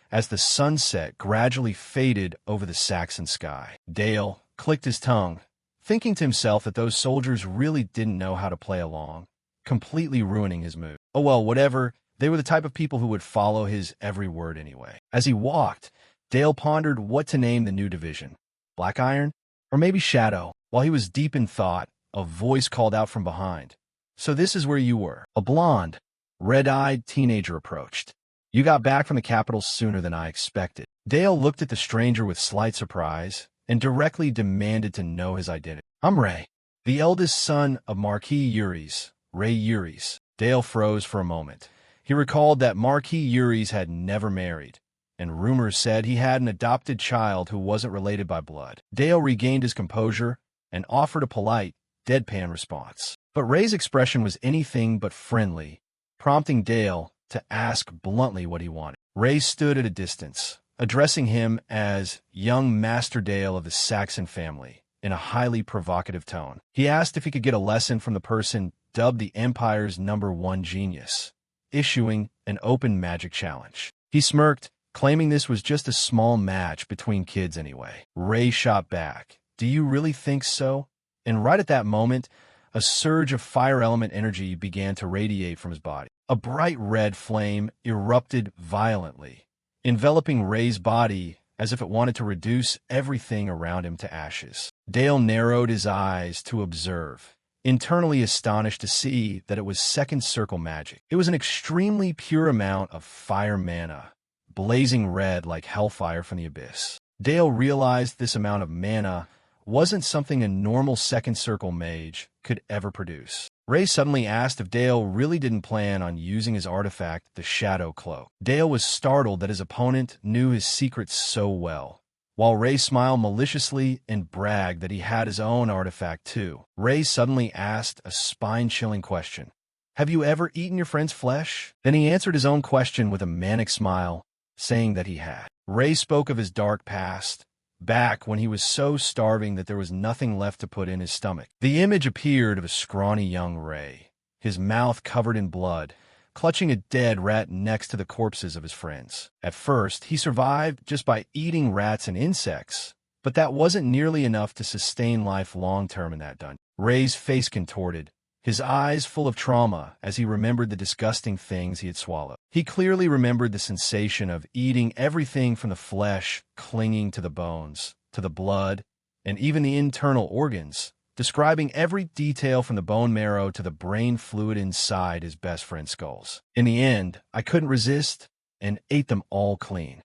as the sunset gradually faded over the Saxon sky. Dale clicked his tongue, thinking to himself that those soldiers really didn't know how to play along, completely ruining his mood. Oh well, whatever, they were the type of people who would follow his every word anyway. As he walked, Dale pondered what to name the new division. Black Iron? Or maybe Shadow? While he was deep in thought, a voice called out from behind. "So this is where you were." A blonde, red-eyed teenager approached. "You got back from the capital sooner than I expected." Dale looked at the stranger with slight surprise and directly demanded to know his identity. "I'm Ray, the eldest son of Marquis Uris, Ray Uris." Dale froze for a moment. He recalled that Marquis Uris had never married, and rumors said he had an adopted child who wasn't related by blood. Dale regained his composure and offered a polite, deadpan response. But Ray's expression was anything but friendly, prompting Dale to ask bluntly what he wanted. Ray stood at a distance, addressing him as young Master Dale of the Saxon family in a highly provocative tone. He asked if he could get a lesson from the person dubbed the Empire's #1 genius, issuing an open magic challenge. He smirked, claiming this was just a small match between kids anyway. Ray shot back, "Do you really think so?" And right at that moment, a surge of fire element energy began to radiate from his body. A bright red flame erupted violently, enveloping Ray's body as if it wanted to reduce everything around him to ashes. Dale narrowed his eyes to observe, internally astonished to see that it was second circle magic. It was an extremely pure amount of fire mana, blazing red like hellfire from the abyss. Dale realized this amount of mana wasn't something a normal second circle mage could ever produce. Ray suddenly asked if Dale really didn't plan on using his artifact, the Shadow Cloak. Dale was startled that his opponent knew his secrets so well. While Ray smiled maliciously and bragged that he had his own artifact too, Ray suddenly asked a spine-chilling question. "Have you ever eaten your friend's flesh?" Then he answered his own question with a manic smile, saying that he had. Ray spoke of his dark past, back when he was so starving that there was nothing left to put in his stomach. The image appeared of a scrawny young Ray, his mouth covered in blood, clutching a dead rat next to the corpses of his friends. At first, he survived just by eating rats and insects, but that wasn't nearly enough to sustain life long-term in that dungeon. Ray's face contorted, his eyes full of trauma as he remembered the disgusting things he had swallowed. He clearly remembered the sensation of eating everything from the flesh clinging to the bones, to the blood, and even the internal organs, describing every detail from the bone marrow to the brain fluid inside his best friend's skulls. In the end, I couldn't resist and ate them all clean.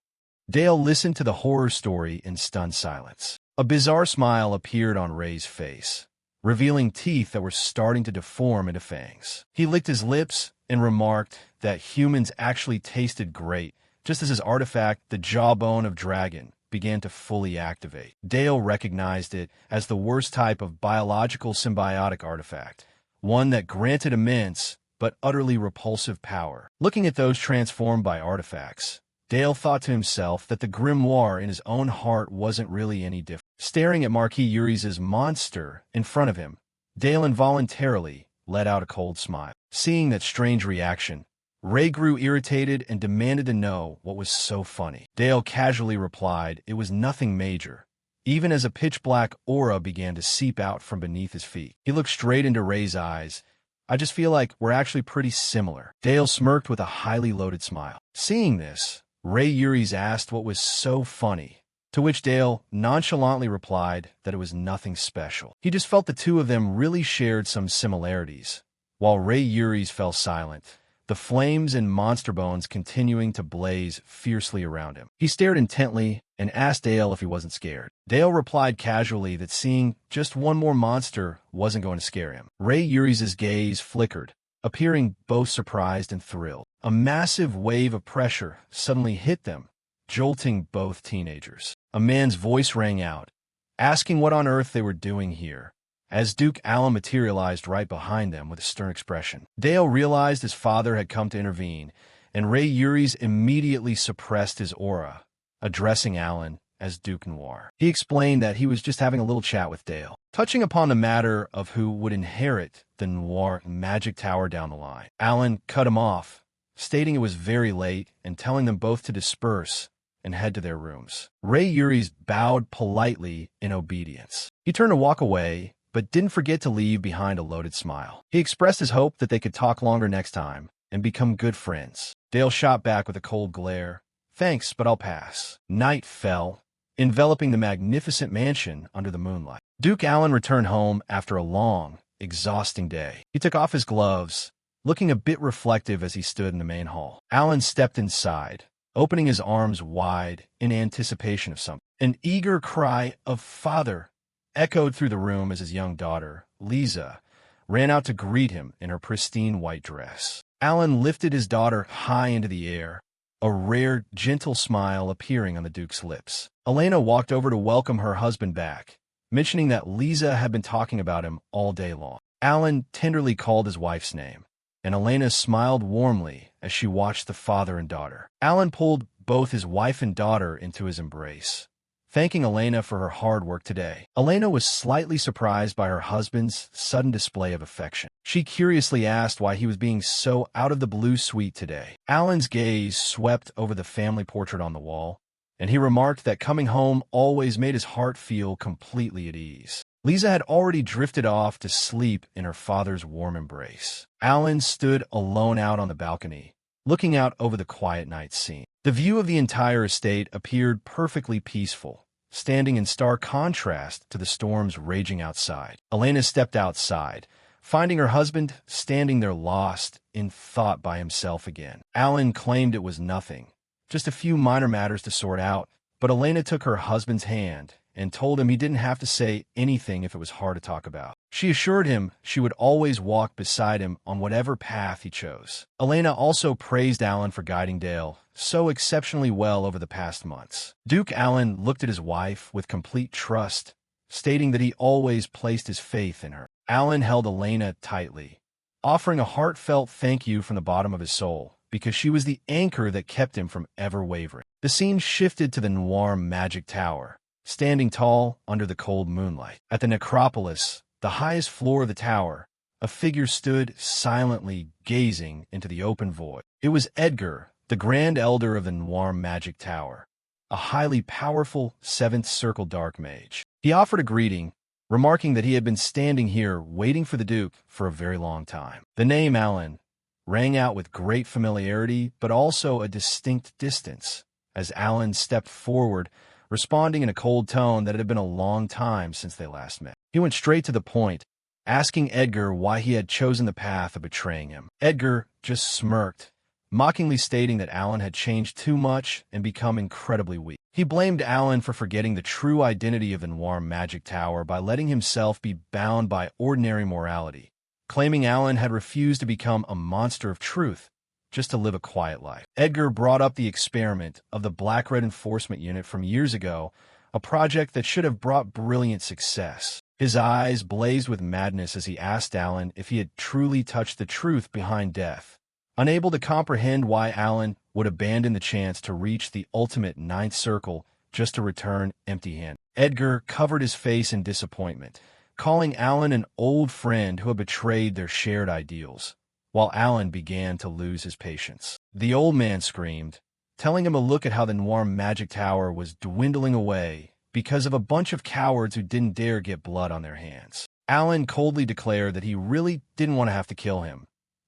Dale listened to the horror story in stunned silence. A bizarre smile appeared on Ray's face, revealing teeth that were starting to deform into fangs. He licked his lips and remarked that humans actually tasted great, just as his artifact, the Jawbone of Dragon, began to fully activate. Dale recognized it as the worst type of biological symbiotic artifact, one that granted immense but utterly repulsive power. Looking at those transformed by artifacts, Dale thought to himself that the grimoire in his own heart wasn't really any different. Staring at Marquis Yuris's monster in front of him, Dale involuntarily let out a cold smile. Seeing that strange reaction, Ray grew irritated and demanded to know what was so funny. Dale casually replied it was nothing major, even as a pitch-black aura began to seep out from beneath his feet. He looked straight into Ray's eyes. "I just feel like we're actually pretty similar." Dale smirked with a highly loaded smile. Seeing this, Ray Yuris asked what was so funny, to which Dale nonchalantly replied that it was nothing special. He just felt the two of them really shared some similarities. While Ray Yuris fell silent, the flames and monster bones continuing to blaze fiercely around him. He stared intently and asked Dale if he wasn't scared. Dale replied casually that seeing just one more monster wasn't going to scare him. Ray Yuris's gaze flickered, appearing both surprised and thrilled. A massive wave of pressure suddenly hit them, jolting both teenagers. A man's voice rang out, asking what on earth they were doing here, as Duke Alan materialized right behind them with a stern expression. Dale realized his father had come to intervene, and Ray Yuris immediately suppressed his aura, addressing Alan as Duke Noir. He explained that he was just having a little chat with Dale, touching upon the matter of who would inherit the Noir magic tower down the line. Alan cut him off, stating it was very late and telling them both to disperse and head to their rooms. Ray Yuris bowed politely in obedience. He turned to walk away, but didn't forget to leave behind a loaded smile. He expressed his hope that they could talk longer next time and become good friends. Dale shot back with a cold glare. "Thanks, but I'll pass." Night fell, enveloping the magnificent mansion under the moonlight. Duke Alan returned home after a long, exhausting day. He took off his gloves, looking a bit reflective as he stood in the main hall. Alan stepped inside, opening his arms wide in anticipation of something. An eager cry of "Father!" echoed through the room as his young daughter, Lisa, ran out to greet him in her pristine white dress. Alan lifted his daughter high into the air, a rare, gentle smile appearing on the Duke's lips. Elena walked over to welcome her husband back, mentioning that Lisa had been talking about him all day long. Alan tenderly called his wife's name, and Elena smiled warmly as she watched the father and daughter. Alan pulled both his wife and daughter into his embrace, thanking Elena for her hard work today. Elena was slightly surprised by her husband's sudden display of affection. She curiously asked why he was being so out of the blue sweet today. Alan's gaze swept over the family portrait on the wall, and he remarked that coming home always made his heart feel completely at ease. Lisa had already drifted off to sleep in her father's warm embrace. Alan stood alone out on the balcony, looking out over the quiet night scene. The view of the entire estate appeared perfectly peaceful, standing in stark contrast to the storms raging outside. Elena stepped outside, finding her husband standing there lost in thought by himself again. Alan claimed it was nothing, just a few minor matters to sort out, but Elena took her husband's hand and told him he didn't have to say anything if it was hard to talk about. She assured him she would always walk beside him on whatever path he chose. Elena also praised Alan for guiding Dale so exceptionally well over the past months. Duke Alan looked at his wife with complete trust, stating that he always placed his faith in her. Alan held Elena tightly, offering a heartfelt thank you from the bottom of his soul, because she was the anchor that kept him from ever wavering. The scene shifted to the Noir Magic Tower, standing tall under the cold moonlight. At the necropolis, the highest floor of the tower, a figure stood silently gazing into the open void. It was Edgar, the Grand Elder of the Noir Magic Tower, a highly powerful Seventh Circle Dark Mage. He offered a greeting, remarking that he had been standing here waiting for the Duke for a very long time. The name Alan rang out with great familiarity, but also a distinct distance, as Alan stepped forward, responding in a cold tone that it had been a long time since they last met. He went straight to the point, asking Edgar why he had chosen the path of betraying him. Edgar just smirked, mockingly stating that Alan had changed too much and become incredibly weak. He blamed Alan for forgetting the true identity of the Noir Magic Tower by letting himself be bound by ordinary morality, claiming Alan had refused to become a monster of truth just to live a quiet life. Edgar brought up the experiment of the Black-Red Enforcement Unit from years ago, a project that should have brought brilliant success. His eyes blazed with madness as he asked Alan if he had truly touched the truth behind death. Unable to comprehend why Alan would abandon the chance to reach the ultimate Ninth Circle just to return empty-handed, Edgar covered his face in disappointment, calling Alan an old friend who had betrayed their shared ideals, while Alan began to lose his patience. The old man screamed, telling him to look at how the Noir Magic Tower was dwindling away because of a bunch of cowards who didn't dare get blood on their hands. Alan coldly declared that he really didn't want to have to kill him,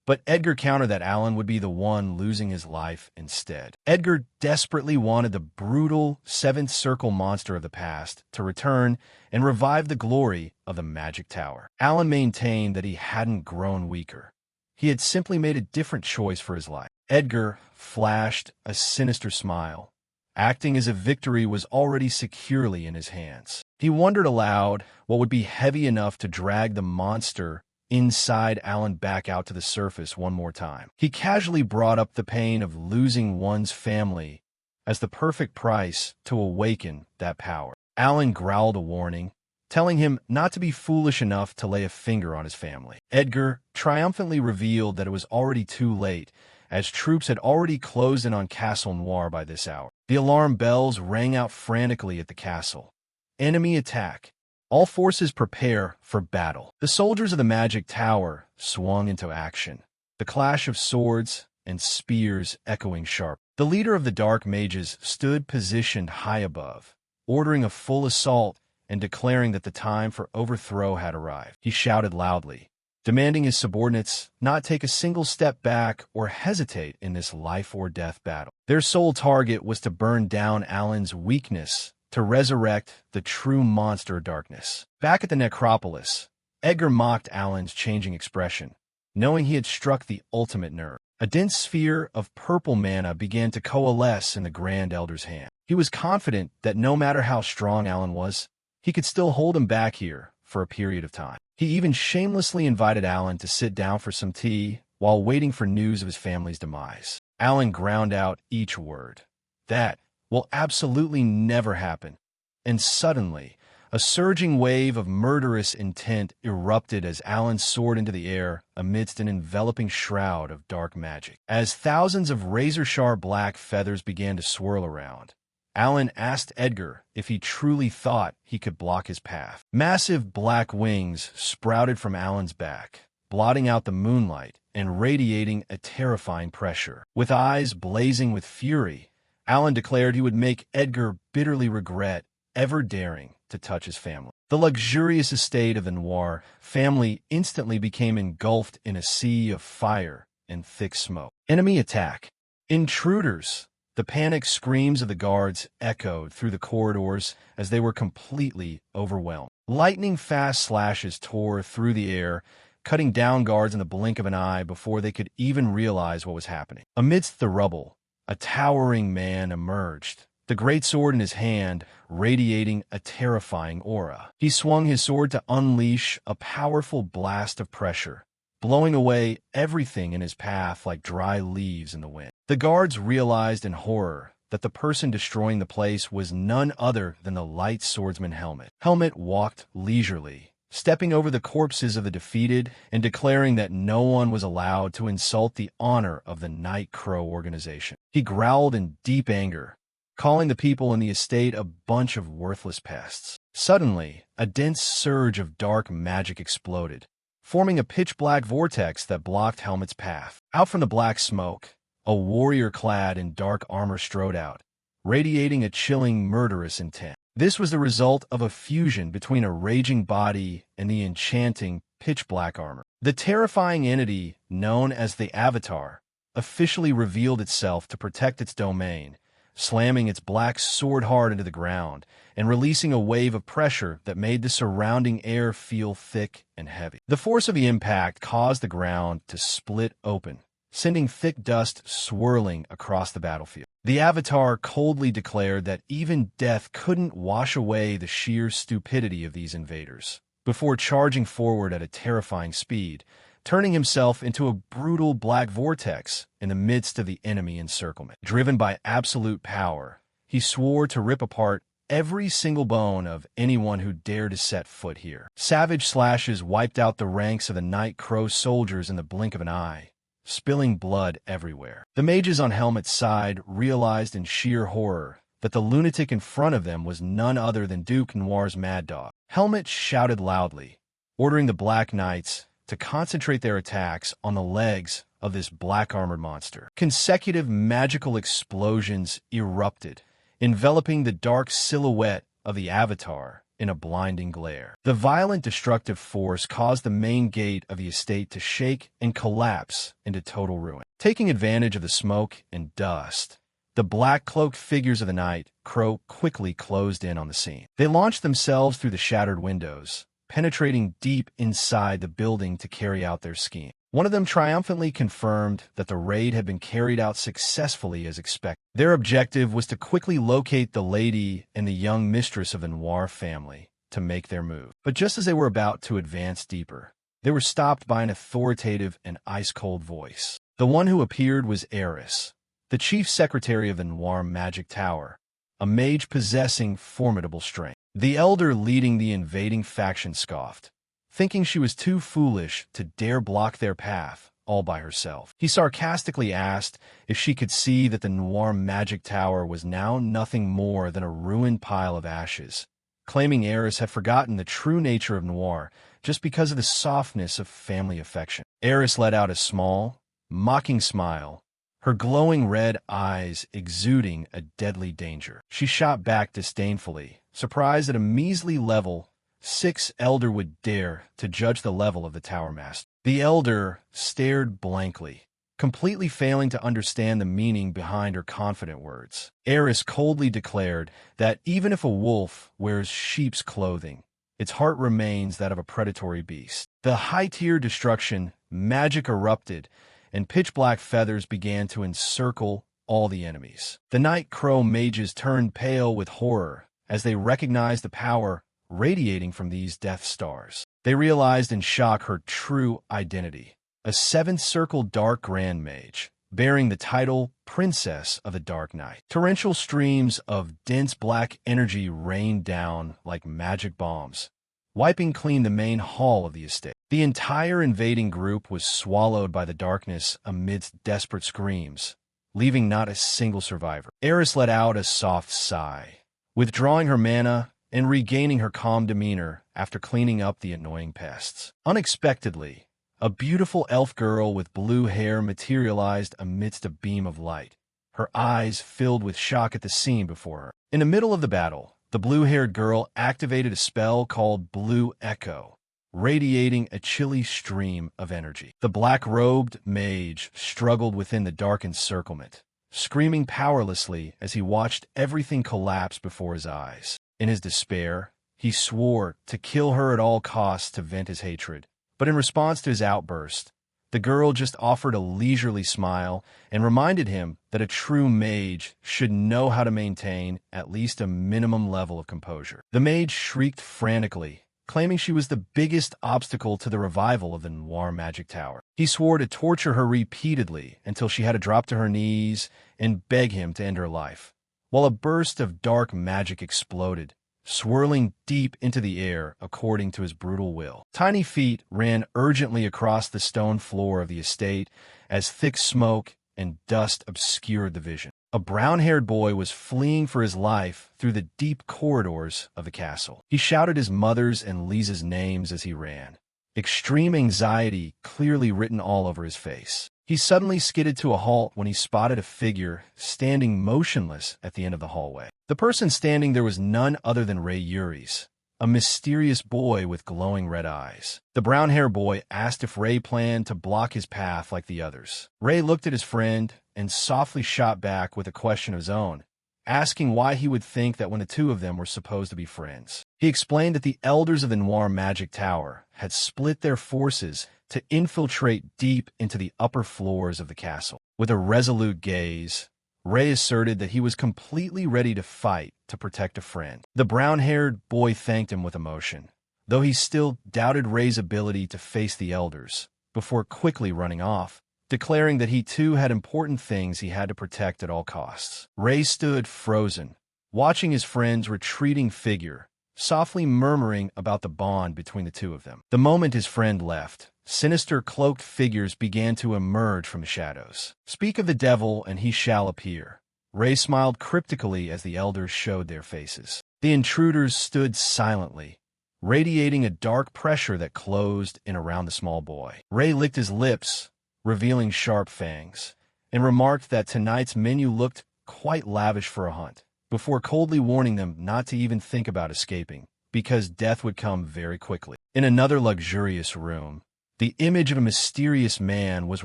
but Edgar countered that Alan would be the one losing his life instead. Edgar desperately wanted the brutal Seventh Circle monster of the past to return and revive the glory of the Magic Tower. Alan maintained that he hadn't grown weaker. He had simply made a different choice for his life. Edgar flashed a sinister smile, acting as if victory was already securely in his hands. He wondered aloud what would be heavy enough to drag the monster inside Alan back out to the surface one more time. He casually brought up the pain of losing one's family as the perfect price to awaken that power. Alan growled a warning, telling him not to be foolish enough to lay a finger on his family. Edgar triumphantly revealed that it was already too late, as troops had already closed in on Castle Noir by this hour. The alarm bells rang out frantically at the castle. Enemy attack. All forces prepare for battle. The soldiers of the Magic Tower swung into action, the clash of swords and spears echoing sharp. The leader of the Dark Mages stood positioned high above, ordering a full assault and declaring that the time for overthrow had arrived. He shouted loudly, demanding his subordinates not take a single step back or hesitate in this life-or-death battle. Their sole target was to burn down Alan's weakness to resurrect the true monster of darkness. Back at the necropolis, Edgar mocked Alan's changing expression, knowing he had struck the ultimate nerve. A dense sphere of purple mana began to coalesce in the Grand Elder's hand. He was confident that no matter how strong Alan was, he could still hold him back here for a period of time. He even shamelessly invited Alan to sit down for some tea while waiting for news of his family's demise. Alan ground out each word. That will absolutely never happen. And suddenly, a surging wave of murderous intent erupted as Alan soared into the air amidst an enveloping shroud of dark magic. As thousands of razor-sharp black feathers began to swirl around, Alan asked Edgar if he truly thought he could block his path. Massive black wings sprouted from Alan's back, blotting out the moonlight and radiating a terrifying pressure. With eyes blazing with fury, Alan declared he would make Edgar bitterly regret ever daring to touch his family. The luxurious estate of the Noir family instantly became engulfed in a sea of fire and thick smoke. Enemy attack. Intruders. The panicked screams of the guards echoed through the corridors as they were completely overwhelmed. Lightning-fast slashes tore through the air, cutting down guards in the blink of an eye before they could even realize what was happening. Amidst the rubble, a towering man emerged, the great sword in his hand radiating a terrifying aura. He swung his sword to unleash a powerful blast of pressure, blowing away everything in his path like dry leaves in the wind. The guards realized in horror that the person destroying the place was none other than the light swordsman Helmet. Helmet walked leisurely, stepping over the corpses of the defeated and declaring that no one was allowed to insult the honor of the Night Crow organization. He growled in deep anger, calling the people in the estate a bunch of worthless pests. Suddenly, a dense surge of dark magic exploded, forming a pitch-black vortex that blocked Helmet's path. Out from the black smoke, a warrior clad in dark armor strode out, radiating a chilling, murderous intent. This was the result of a fusion between a raging body and the enchanting, pitch-black armor. The terrifying entity, known as the Avatar, officially revealed itself to protect its domain, slamming its black sword hard into the ground and releasing a wave of pressure that made the surrounding air feel thick and heavy. The force of the impact caused the ground to split open, sending thick dust swirling across the battlefield. The Avatar coldly declared that even death couldn't wash away the sheer stupidity of these invaders, before charging forward at a terrifying speed, turning himself into a brutal black vortex in the midst of the enemy encirclement. Driven by absolute power, he swore to rip apart every single bone of anyone who dared to set foot here. Savage slashes wiped out the ranks of the Night Crow soldiers in the blink of an eye, spilling blood everywhere. The mages on Helmet's side realized in sheer horror that the lunatic in front of them was none other than Duke Noir's mad dog. Helmet shouted loudly, ordering the Black Knights to concentrate their attacks on the legs of this black-armored monster. Consecutive magical explosions erupted, enveloping the dark silhouette of the Avatar in a blinding glare. The violent destructive force caused the main gate of the estate to shake and collapse into total ruin. Taking advantage of the smoke and dust, the black-cloaked figures of the Night Crow quickly closed in on the scene. They launched themselves through the shattered windows, penetrating deep inside the building to carry out their scheme. One of them triumphantly confirmed that the raid had been carried out successfully as expected. Their objective was to quickly locate the lady and the young mistress of the Noir family to make their move. But just as they were about to advance deeper, they were stopped by an authoritative and ice-cold voice. The one who appeared was Eris, the chief secretary of the Noir Magic Tower, a mage possessing formidable strength. The elder leading the invading faction scoffed, thinking she was too foolish to dare block their path all by herself. He sarcastically asked if she could see that the Noir Magic Tower was now nothing more than a ruined pile of ashes, claiming Eris had forgotten the true nature of Noir just because of the softness of family affection. Eris let out a small, mocking smile, her glowing red eyes exuding a deadly danger. She shot back disdainfully, surprised that a measly level 6 elder would dare to judge the level of the Tower Master. The elder stared blankly, completely failing to understand the meaning behind her confident words. Eris coldly declared that even if a wolf wears sheep's clothing, its heart remains that of a predatory beast. The high-tier destruction magic erupted, and pitch-black feathers began to encircle all the enemies. The Night Crow mages turned pale with horror as they recognized the power radiating from these Death Stars. They realized in shock her true identity, a 7th Circle Dark Grand Mage, bearing the title Princess of the Dark Night. Torrential streams of dense black energy rained down like magic bombs, wiping clean the main hall of the estate. The entire invading group was swallowed by the darkness amidst desperate screams, leaving not a single survivor. Eris let out a soft sigh, withdrawing her mana and regaining her calm demeanor after cleaning up the annoying pests. Unexpectedly, a beautiful elf girl with blue hair materialized amidst a beam of light, her eyes filled with shock at the scene before her. In the middle of the battle, the blue-haired girl activated a spell called Blue Echo, radiating a chilly stream of energy. The black-robed mage struggled within the dark encirclement, screaming powerlessly as he watched everything collapse before his eyes. In his despair, he swore to kill her at all costs to vent his hatred. But in response to his outburst, The girl just offered a leisurely smile and reminded him that a true mage should know how to maintain at least a minimum level of composure. The mage shrieked frantically, claiming she was the biggest obstacle to the revival of the Noir Magic Tower. He swore to torture her repeatedly until she had to drop to her knees and beg him to end her life, while a burst of dark magic exploded, swirling deep into the air according to his brutal will. Tiny feet ran urgently across the stone floor of the estate as thick smoke and dust obscured the vision. A brown-haired boy was fleeing for his life through the deep corridors of the castle. He shouted his mother's and Lisa's names as he ran, extreme anxiety clearly written all over his face. He suddenly skidded to a halt when he spotted a figure standing motionless at the end of the hallway. The person standing there was none other than Ray Uris, a mysterious boy with glowing red eyes. The brown-haired boy asked if Ray planned to block his path like the others. Ray looked at his friend and softly shot back with a question of his own, asking why he would think that when the two of them were supposed to be friends. He explained that the elders of the Noir Magic Tower had split their forces to infiltrate deep into the upper floors of the castle. With a resolute gaze, Ray asserted that he was completely ready to fight to protect a friend. The brown-haired boy thanked him with emotion, though he still doubted Ray's ability to face the elders, before quickly running off, declaring that he too had important things he had to protect at all costs. Ray stood frozen, watching his friend's retreating figure, softly murmuring about the bond between the two of them. The moment his friend left, sinister cloaked figures began to emerge from the shadows. "Speak of the devil, and he shall appear." Ray smiled cryptically as the elders showed their faces. The intruders stood silently, radiating a dark pressure that closed in around the small boy. Ray licked his lips, revealing sharp fangs, and remarked that tonight's menu looked quite lavish for a hunt, before coldly warning them not to even think about escaping, because death would come very quickly. In another luxurious room, the image of a mysterious man was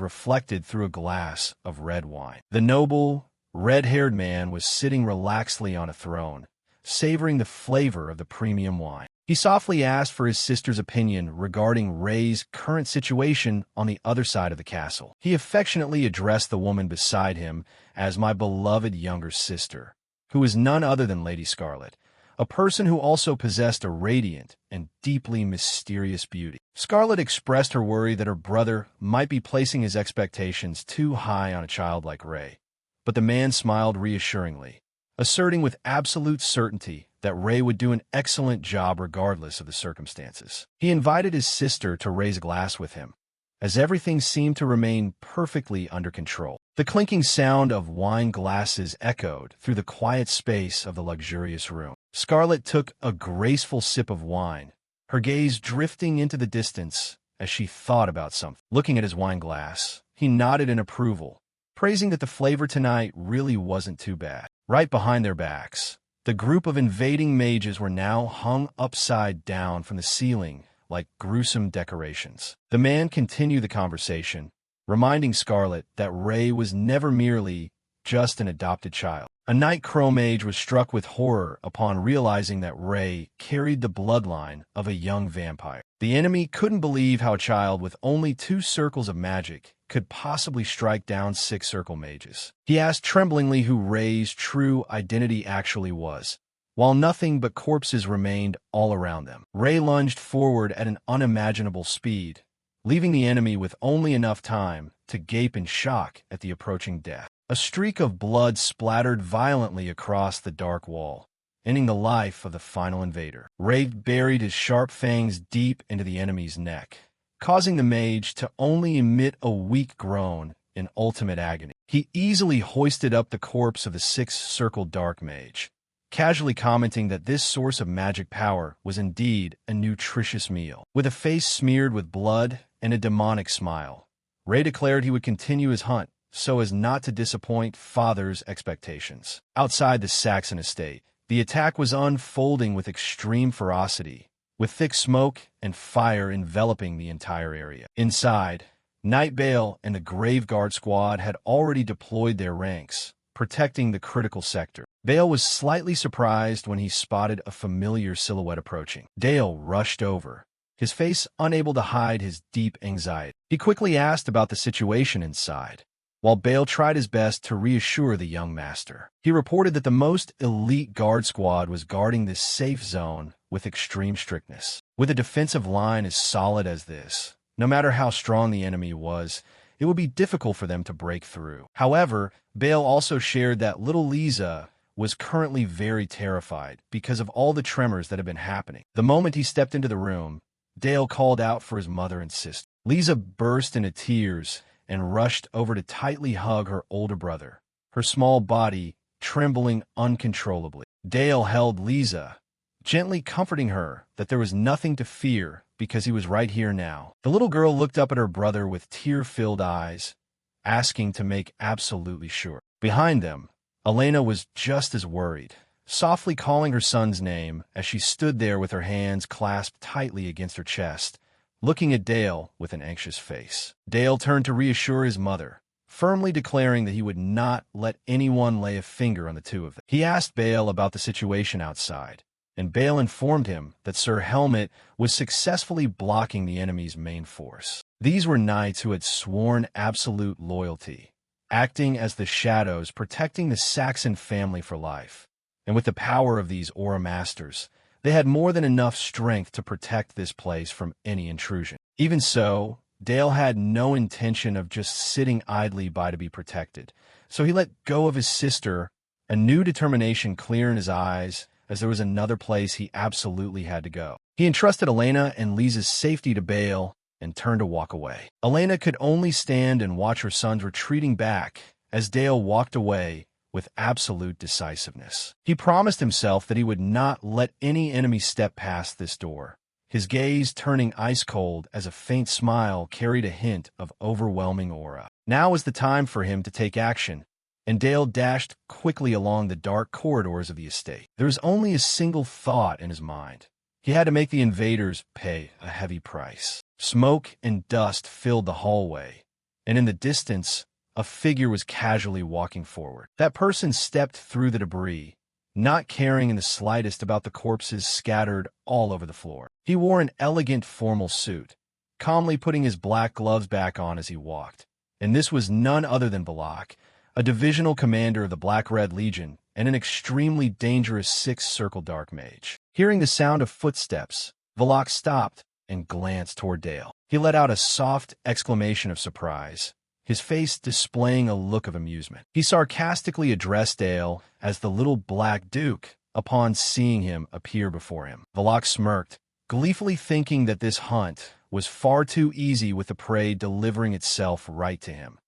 reflected through a glass of red wine. The noble, red-haired man was sitting relaxedly on a throne, savoring the flavor of the premium wine. He softly asked for his sister's opinion regarding Ray's current situation on the other side of the castle. He affectionately addressed the woman beside him as my beloved younger sister, who was none other than Lady Scarlet, a person who also possessed a radiant and deeply mysterious beauty. Scarlet expressed her worry that her brother might be placing his expectations too high on a child like Ray, but the man smiled reassuringly, asserting with absolute certainty that Ray would do an excellent job regardless of the circumstances. He invited his sister to raise a glass with him, as everything seemed to remain perfectly under control. The clinking sound of wine glasses echoed through the quiet space of the luxurious room. Scarlet took a graceful sip of wine, her gaze drifting into the distance as she thought about something. Looking at his wine glass, he nodded in approval, praising that the flavor tonight really wasn't too bad. Right behind their backs, the group of invading mages were now hung upside down from the ceiling like gruesome decorations. The man continued the conversation, reminding Scarlet that Ray was never merely just an adopted child. A Night Crow mage was struck with horror upon realizing that Ray carried the bloodline of a young vampire. The enemy couldn't believe how a child with only 2 circles of magic could possibly strike down 6 circle mages. He asked tremblingly who Ray's true identity actually was, while nothing but corpses remained all around them. Ray lunged forward at an unimaginable speed, leaving the enemy with only enough time to gape in shock at the approaching death. A streak of blood splattered violently across the dark wall, ending the life of the final invader. Ray buried his sharp fangs deep into the enemy's neck, causing the mage to only emit a weak groan in ultimate agony. He easily hoisted up the corpse of the 6-circled dark mage, casually commenting that this source of magic power was indeed a nutritious meal. With a face smeared with blood and a demonic smile, Ray declared he would continue his hunt so as not to disappoint father's expectations. Outside the Saxon estate, the attack was unfolding with extreme ferocity, with thick smoke and fire enveloping the entire area. Inside, Night Bale and the Graveguard squad had already deployed their ranks, protecting the critical sector. Bale was slightly surprised when he spotted a familiar silhouette approaching. Dale rushed over, his face unable to hide his deep anxiety. He quickly asked about the situation inside, while Bale tried his best to reassure the young master. He reported that the most elite guard squad was guarding this safe zone with extreme strictness. With a defensive line as solid as this, no matter how strong the enemy was, it would be difficult for them to break through. However, Bale also shared that little Lisa was currently very terrified because of all the tremors that had been happening. The moment he stepped into the room, Dale called out for his mother and sister. Lisa burst into tears and rushed over to tightly hug her older brother, her small body trembling uncontrollably. Dale held Lisa, gently comforting her that there was nothing to fear because he was right here now. The little girl looked up at her brother with tear-filled eyes, asking to make absolutely sure. Behind them, Elena was just as worried, softly calling her son's name as she stood there with her hands clasped tightly against her chest, looking at Dale with an anxious face. Dale turned to reassure his mother, firmly declaring that he would not let anyone lay a finger on the two of them. He asked Bale about the situation outside, and Bale informed him that Sir Helmet was successfully blocking the enemy's main force. These were knights who had sworn absolute loyalty, acting as the shadows protecting the Saxon family for life. And with the power of these Aura Masters, they had more than enough strength to protect this place from any intrusion. Even so, Dale had no intention of just sitting idly by to be protected, so he let go of his sister, a new determination clear in his eyes, as there was another place he absolutely had to go. He entrusted Elena and Lisa's safety to Bale and turned to walk away. Elena could only stand and watch her sons retreating back as Dale walked away with absolute decisiveness. He promised himself that he would not let any enemy step past this door, his gaze turning ice-cold as a faint smile carried a hint of overwhelming aura. Now was the time for him to take action, and Dale dashed quickly along the dark corridors of the estate. There was only a single thought in his mind. He had to make the invaders pay a heavy price. Smoke and dust filled the hallway, and in the distance, a figure was casually walking forward. That person stepped through the debris, not caring in the slightest about the corpses scattered all over the floor. He wore an elegant formal suit, calmly putting his black gloves back on as he walked. And this was none other than Balak, a divisional commander of the Black-Red Legion and an extremely dangerous sixth-circle dark mage. Hearing the sound of footsteps, Balak stopped and glanced toward Dale. He let out a soft exclamation of surprise, his face displaying a look of amusement. He sarcastically addressed Dale as the little Black Duke upon seeing him appear before him. Balak smirked, gleefully thinking that this hunt was far too easy with the prey delivering itself right to him.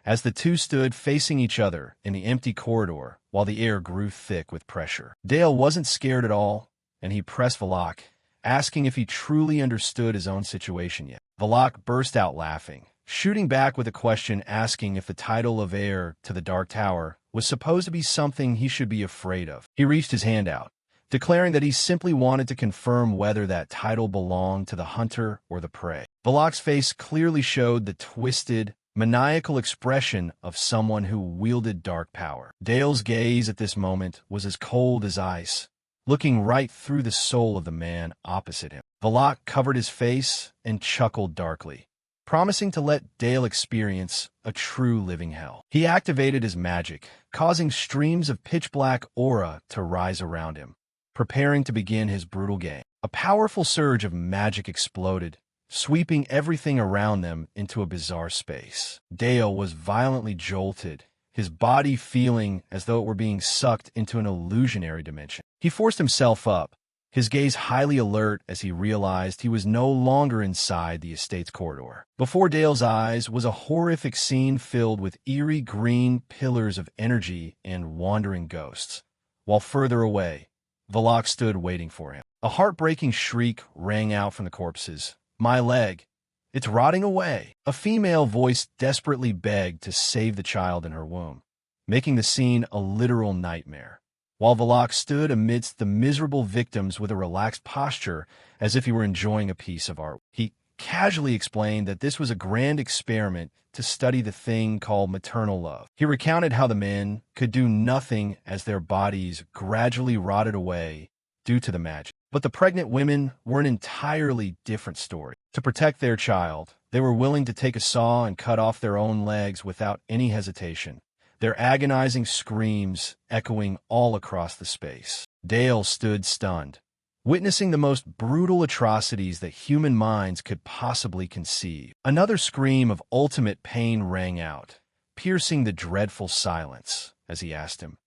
As the two stood facing each other in the empty corridor while the air grew thick with pressure. Dale wasn't scared at all, and he pressed Balak, asking if he truly understood his own situation yet. Balak burst out laughing, shooting back with a question asking if the title of heir to the Dark Tower was supposed to be something he should be afraid of. He reached his hand out, declaring that he simply wanted to confirm whether that title belonged to the hunter or the prey. Balak's face clearly showed the twisted, maniacal expression of someone who wielded dark power. Dale's gaze at this moment was as cold as ice, looking right through the soul of the man opposite him. Balak covered his face and chuckled darkly, promising to let Dale experience a true living hell. He activated his magic, causing streams of pitch-black aura to rise around him, preparing to begin his brutal game. A powerful surge of magic exploded, sweeping everything around them into a bizarre space. Dale was violently jolted, his body feeling as though it were being sucked into an illusionary dimension. He forced himself up, his gaze highly alert as he realized he was no longer inside the estate's corridor. Before Dale's eyes was a horrific scene filled with eerie green pillars of energy and wandering ghosts, while further away, Balak stood waiting for him. A heartbreaking shriek rang out from the corpses. "My leg! It's rotting away!" A female voice desperately begged to save the child in her womb, making the scene a literal nightmare, while Balak stood amidst the miserable victims with a relaxed posture as if he were enjoying a piece of art. He casually explained that this was a grand experiment to study the thing called maternal love. He recounted how the men could do nothing as their bodies gradually rotted away due to the magic. But the pregnant women were an entirely different story. To protect their child, they were willing to take a saw and cut off their own legs without any hesitation, their agonizing screams echoing all across the space. Dale stood stunned, witnessing the most brutal atrocities that human minds could possibly conceive. Another scream of ultimate pain rang out, piercing the dreadful silence, as he asked him,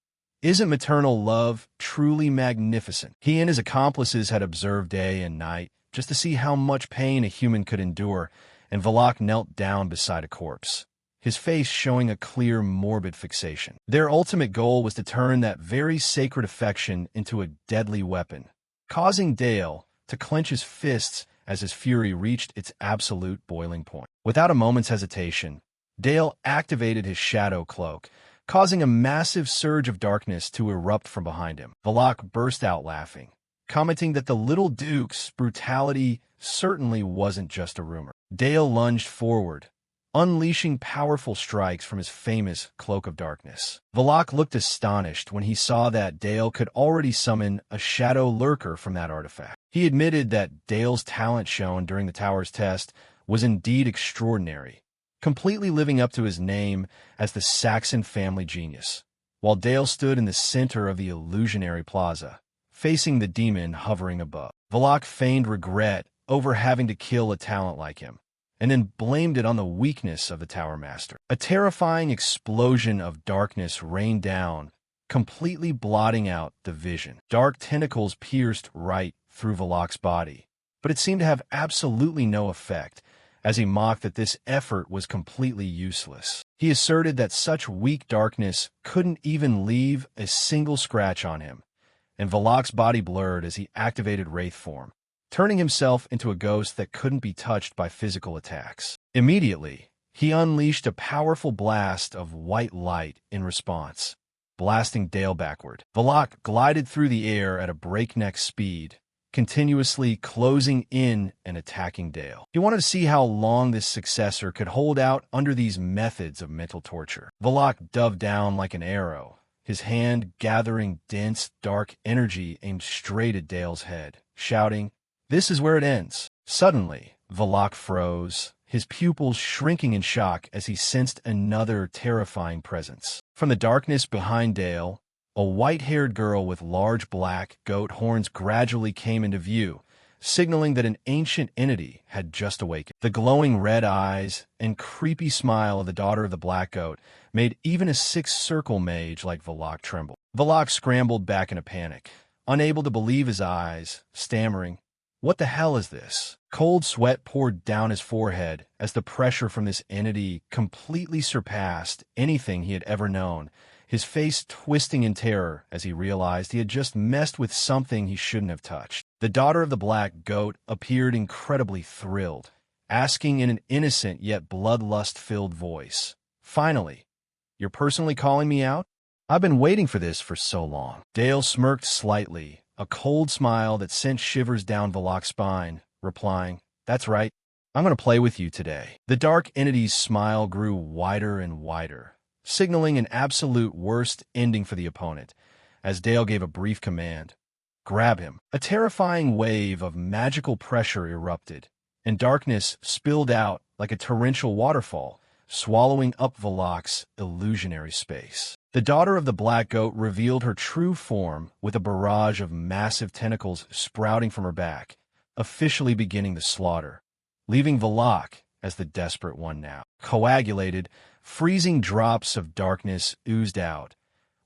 "Isn't maternal love truly magnificent?" He and his accomplices had observed day and night just to see how much pain a human could endure, and Valak knelt down beside a corpse, his face showing a clear, morbid fixation. Their ultimate goal was to turn that very sacred affection into a deadly weapon, causing Dale to clench his fists as his fury reached its absolute boiling point. Without a moment's hesitation, Dale activated his shadow cloak, causing a massive surge of darkness to erupt from behind him. Valak burst out laughing, commenting that the little duke's brutality certainly wasn't just a rumor. Dale lunged forward, unleashing powerful strikes from his famous Cloak of Darkness. Valak looked astonished when he saw that Dale could already summon a shadow lurker from that artifact. He admitted that Dale's talent shown during the tower's test was indeed extraordinary, completely living up to his name as the Saxon family genius, while Dale stood in the center of the illusionary plaza, facing the demon hovering above. Valak feigned regret over having to kill a talent like him, and then blamed it on the weakness of the Tower Master. A terrifying explosion of darkness rained down, completely blotting out the vision. Dark tentacles pierced right through Valak's body, but it seemed to have absolutely no effect, as he mocked that this effort was completely useless. He asserted that such weak darkness couldn't even leave a single scratch on him, and Valak's body blurred as he activated Wraith form, turning himself into a ghost that couldn't be touched by physical attacks. Immediately, he unleashed a powerful blast of white light in response, blasting Dale backward. Valak glided through the air at a breakneck speed, continuously closing in and attacking Dale. He wanted to see how long this successor could hold out under these methods of mental torture. Valak dove down like an arrow, his hand gathering dense, dark energy aimed straight at Dale's head, shouting, "This is where it ends." Suddenly, Valak froze, his pupils shrinking in shock as he sensed another terrifying presence. From the darkness behind Dale, a white-haired girl with large black goat horns gradually came into view, signaling that an ancient entity had just awakened. The glowing red eyes and creepy smile of the daughter of the black goat made even a six-circle mage like Valak tremble. Valak scrambled back in a panic, unable to believe his eyes, stammering, "What the hell is this?" Cold sweat poured down his forehead as the pressure from this entity completely surpassed anything he had ever known, his face twisting in terror as he realized he had just messed with something he shouldn't have touched. The daughter of the black goat appeared incredibly thrilled, asking in an innocent yet bloodlust-filled voice, "Finally, you're personally calling me out? I've been waiting for this for so long." Dale smirked slightly, a cold smile that sent shivers down Valak's spine, replying, "That's right, I'm going to play with you today." The dark entity's smile grew wider and wider, signaling an absolute worst ending for the opponent, as Dale gave a brief command, "Grab him." A terrifying wave of magical pressure erupted, and darkness spilled out like a torrential waterfall, swallowing up Valak's illusionary space. The daughter of the black goat revealed her true form with a barrage of massive tentacles sprouting from her back, officially beginning the slaughter, leaving Valak as the desperate one now. Coagulated, freezing drops of darkness oozed out,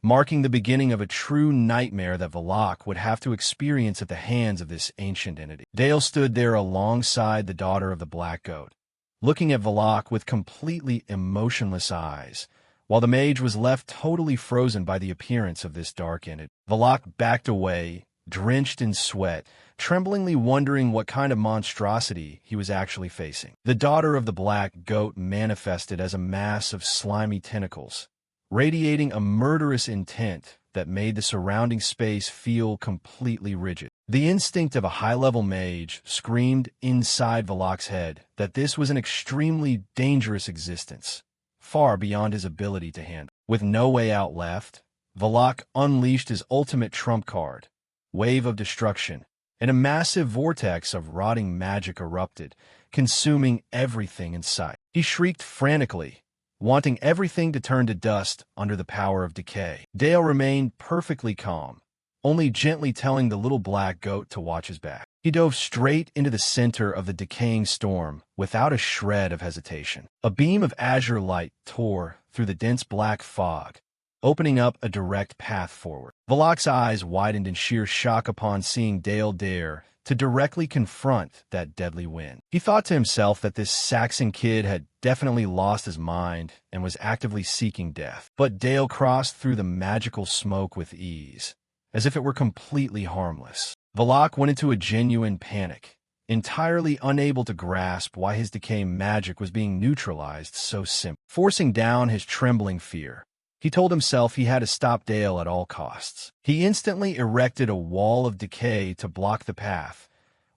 marking the beginning of a true nightmare that Valak would have to experience at the hands of this ancient entity. Dale stood there alongside the daughter of the black goat, looking at Valak with completely emotionless eyes, while the mage was left totally frozen by the appearance of this dark entity. Valak backed away, drenched in sweat, tremblingly wondering what kind of monstrosity he was actually facing. The daughter of the black goat manifested as a mass of slimy tentacles, radiating a murderous intent that made the surrounding space feel completely rigid. The instinct of a high-level mage screamed inside Valak's head that this was an extremely dangerous existence, far beyond his ability to handle. With no way out left, Valak unleashed his ultimate trump card, Wave of Destruction, and a massive vortex of rotting magic erupted, consuming everything in sight. He shrieked frantically, wanting everything to turn to dust under the power of decay. Dale remained perfectly calm, only gently telling the little black goat to watch his back. He dove straight into the center of the decaying storm without a shred of hesitation. A beam of azure light tore through the dense black fog, opening up a direct path forward. Valak's eyes widened in sheer shock upon seeing Dale dare to directly confront that deadly wind. He thought to himself that this Saxon kid had definitely lost his mind and was actively seeking death. But Dale crossed through the magical smoke with ease, as if it were completely harmless. Valak went into a genuine panic, entirely unable to grasp why his decay magic was being neutralized so simply. Forcing down his trembling fear, he told himself he had to stop Dale at all costs. He instantly erected a wall of decay to block the path,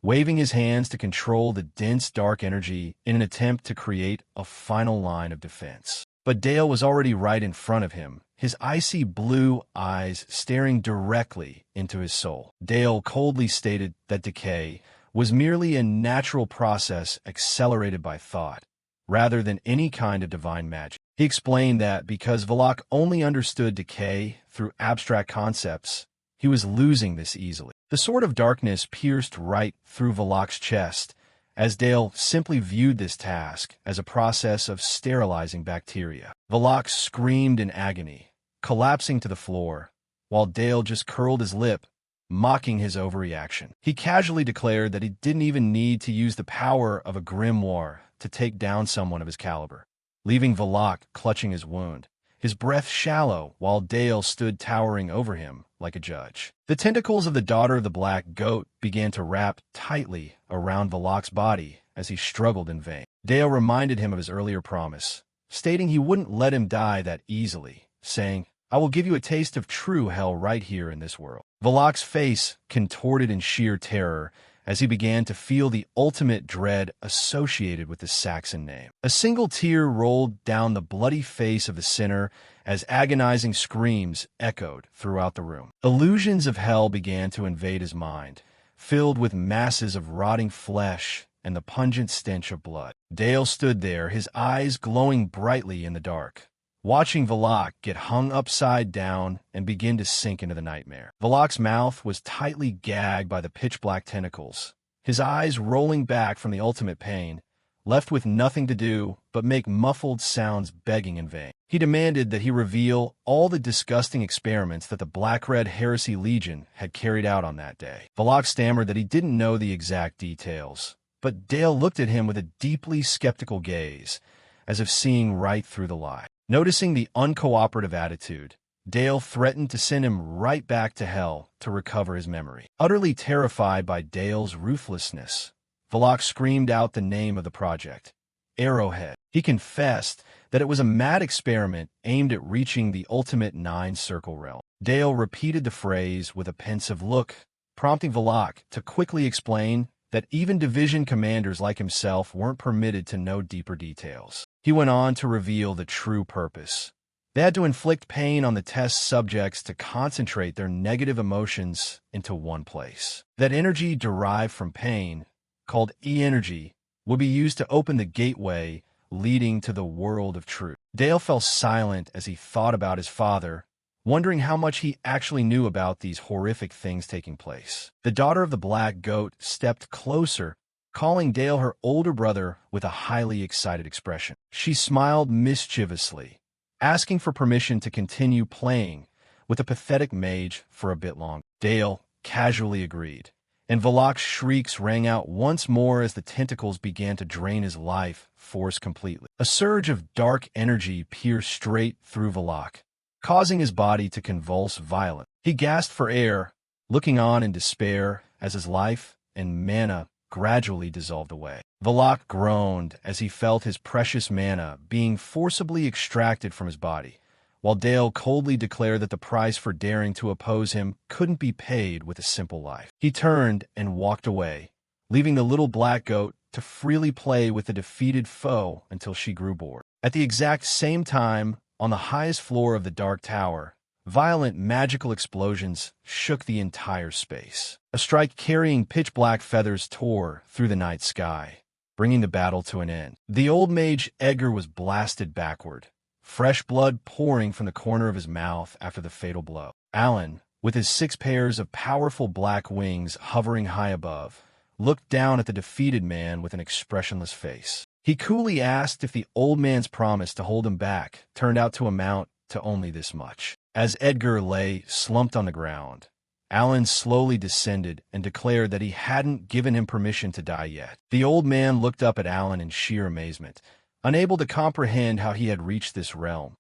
waving his hands to control the dense dark energy in an attempt to create a final line of defense. But Dale was already right in front of him, his icy blue eyes staring directly into his soul. Dale coldly stated that decay was merely a natural process accelerated by thought, rather than any kind of divine magic. He explained that because Valak only understood decay through abstract concepts, he was losing this easily. The sword of darkness pierced right through Valak's chest, as Dale simply viewed this task as a process of sterilizing bacteria. Valak screamed in agony, collapsing to the floor, while Dale just curled his lip, mocking his overreaction. He casually declared that he didn't even need to use the power of a grimoire to take down someone of his caliber, leaving Valak clutching his wound, his breath shallow while Dale stood towering over him like a judge. The tentacles of the daughter of the black goat began to wrap tightly around Valak's body as he struggled in vain. Dale reminded him of his earlier promise, stating he wouldn't let him die that easily, saying, "I will give you a taste of true hell right here in this world." Valak's face contorted in sheer terror as he began to feel the ultimate dread associated with the Saxon name. A single tear rolled down the bloody face of the sinner as agonizing screams echoed throughout the room. Illusions of hell began to invade his mind, filled with masses of rotting flesh and the pungent stench of blood. Dale stood there, his eyes glowing brightly in the dark, watching Valak get hung upside down and begin to sink into the nightmare. Valak's mouth was tightly gagged by the pitch-black tentacles, his eyes rolling back from the ultimate pain, left with nothing to do but make muffled sounds begging in vain. He demanded that he reveal all the disgusting experiments that the Black-Red Heresy Legion had carried out on that day. Valak stammered that he didn't know the exact details, but Dale looked at him with a deeply skeptical gaze, as if seeing right through the lie. Noticing the uncooperative attitude, Dale threatened to send him right back to hell to recover his memory. Utterly terrified by Dale's ruthlessness, Valak screamed out the name of the project, Arrowhead. He confessed that it was a mad experiment aimed at reaching the ultimate nine-circle realm. Dale repeated the phrase with a pensive look, prompting Valak to quickly explain that even division commanders like himself weren't permitted to know deeper details. He went on to reveal the true purpose. They had to inflict pain on the test subjects to concentrate their negative emotions into one place. That energy derived from pain, called E-energy, would be used to open the gateway leading to the world of truth. Dale fell silent as he thought about his father, wondering how much he actually knew about these horrific things taking place. The daughter of the black goat stepped closer, calling Dale her older brother with a highly excited expression. She smiled mischievously, asking for permission to continue playing with the pathetic mage for a bit longer. Dale casually agreed, and Valak's shrieks rang out once more as the tentacles began to drain his life force completely. A surge of dark energy pierced straight through Valak, causing his body to convulse violently. He gasped for air, looking on in despair as his life and mana gradually dissolved away. Valak groaned as he felt his precious mana being forcibly extracted from his body, while Dale coldly declared that the price for daring to oppose him couldn't be paid with a simple life. He turned and walked away, leaving the little black goat to freely play with the defeated foe until she grew bored. At the exact same time, on the highest floor of the Dark Tower, Violent magical explosions shook the entire space. A strike carrying pitch-black feathers tore through the night sky, bringing the battle to an end. The old mage Edgar was blasted backward, fresh blood pouring from the corner of his mouth after the fatal blow. Alan, with his 6 pairs of powerful black wings hovering high above, looked down at the defeated man with an expressionless face. He coolly asked if the old man's promise to hold him back turned out to amount to only this much. As Edgar lay slumped on the ground, Alan slowly descended and declared that he hadn't given him permission to die yet. The old man looked up at Alan in sheer amazement, unable to comprehend how he had reached this realm,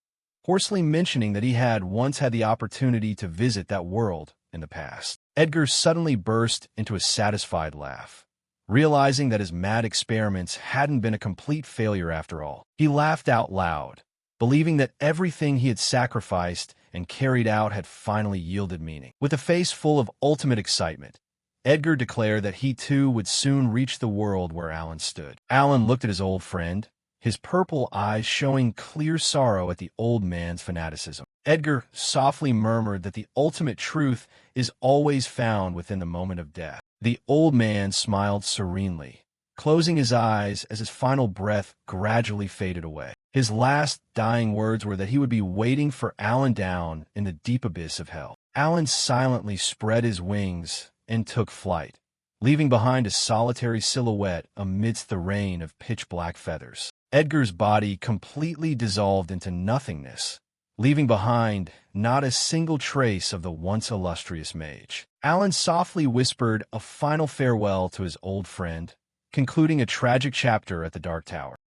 hoarsely mentioning that he had once had the opportunity to visit that world in the past. Edgar suddenly burst into a satisfied laugh, realizing that his mad experiments hadn't been a complete failure after all. He laughed out loud, believing that everything he had sacrificed and carried out had finally yielded meaning. With a face full of ultimate excitement, Edgar declared that he too would soon reach the world where Alan stood. Alan looked at his old friend, his purple eyes showing clear sorrow at the old man's fanaticism. Edgar softly murmured that the ultimate truth is always found within the moment of death. The old man smiled serenely, closing his eyes as his final breath gradually faded away. His last dying words were that he would be waiting for Alan down in the deep abyss of hell. Alan silently spread his wings and took flight, leaving behind a solitary silhouette amidst the rain of pitch-black feathers. Edgar's body completely dissolved into nothingness, leaving behind not a single trace of the once illustrious mage. Alan softly whispered a final farewell to his old friend, concluding a tragic chapter at the Dark Tower.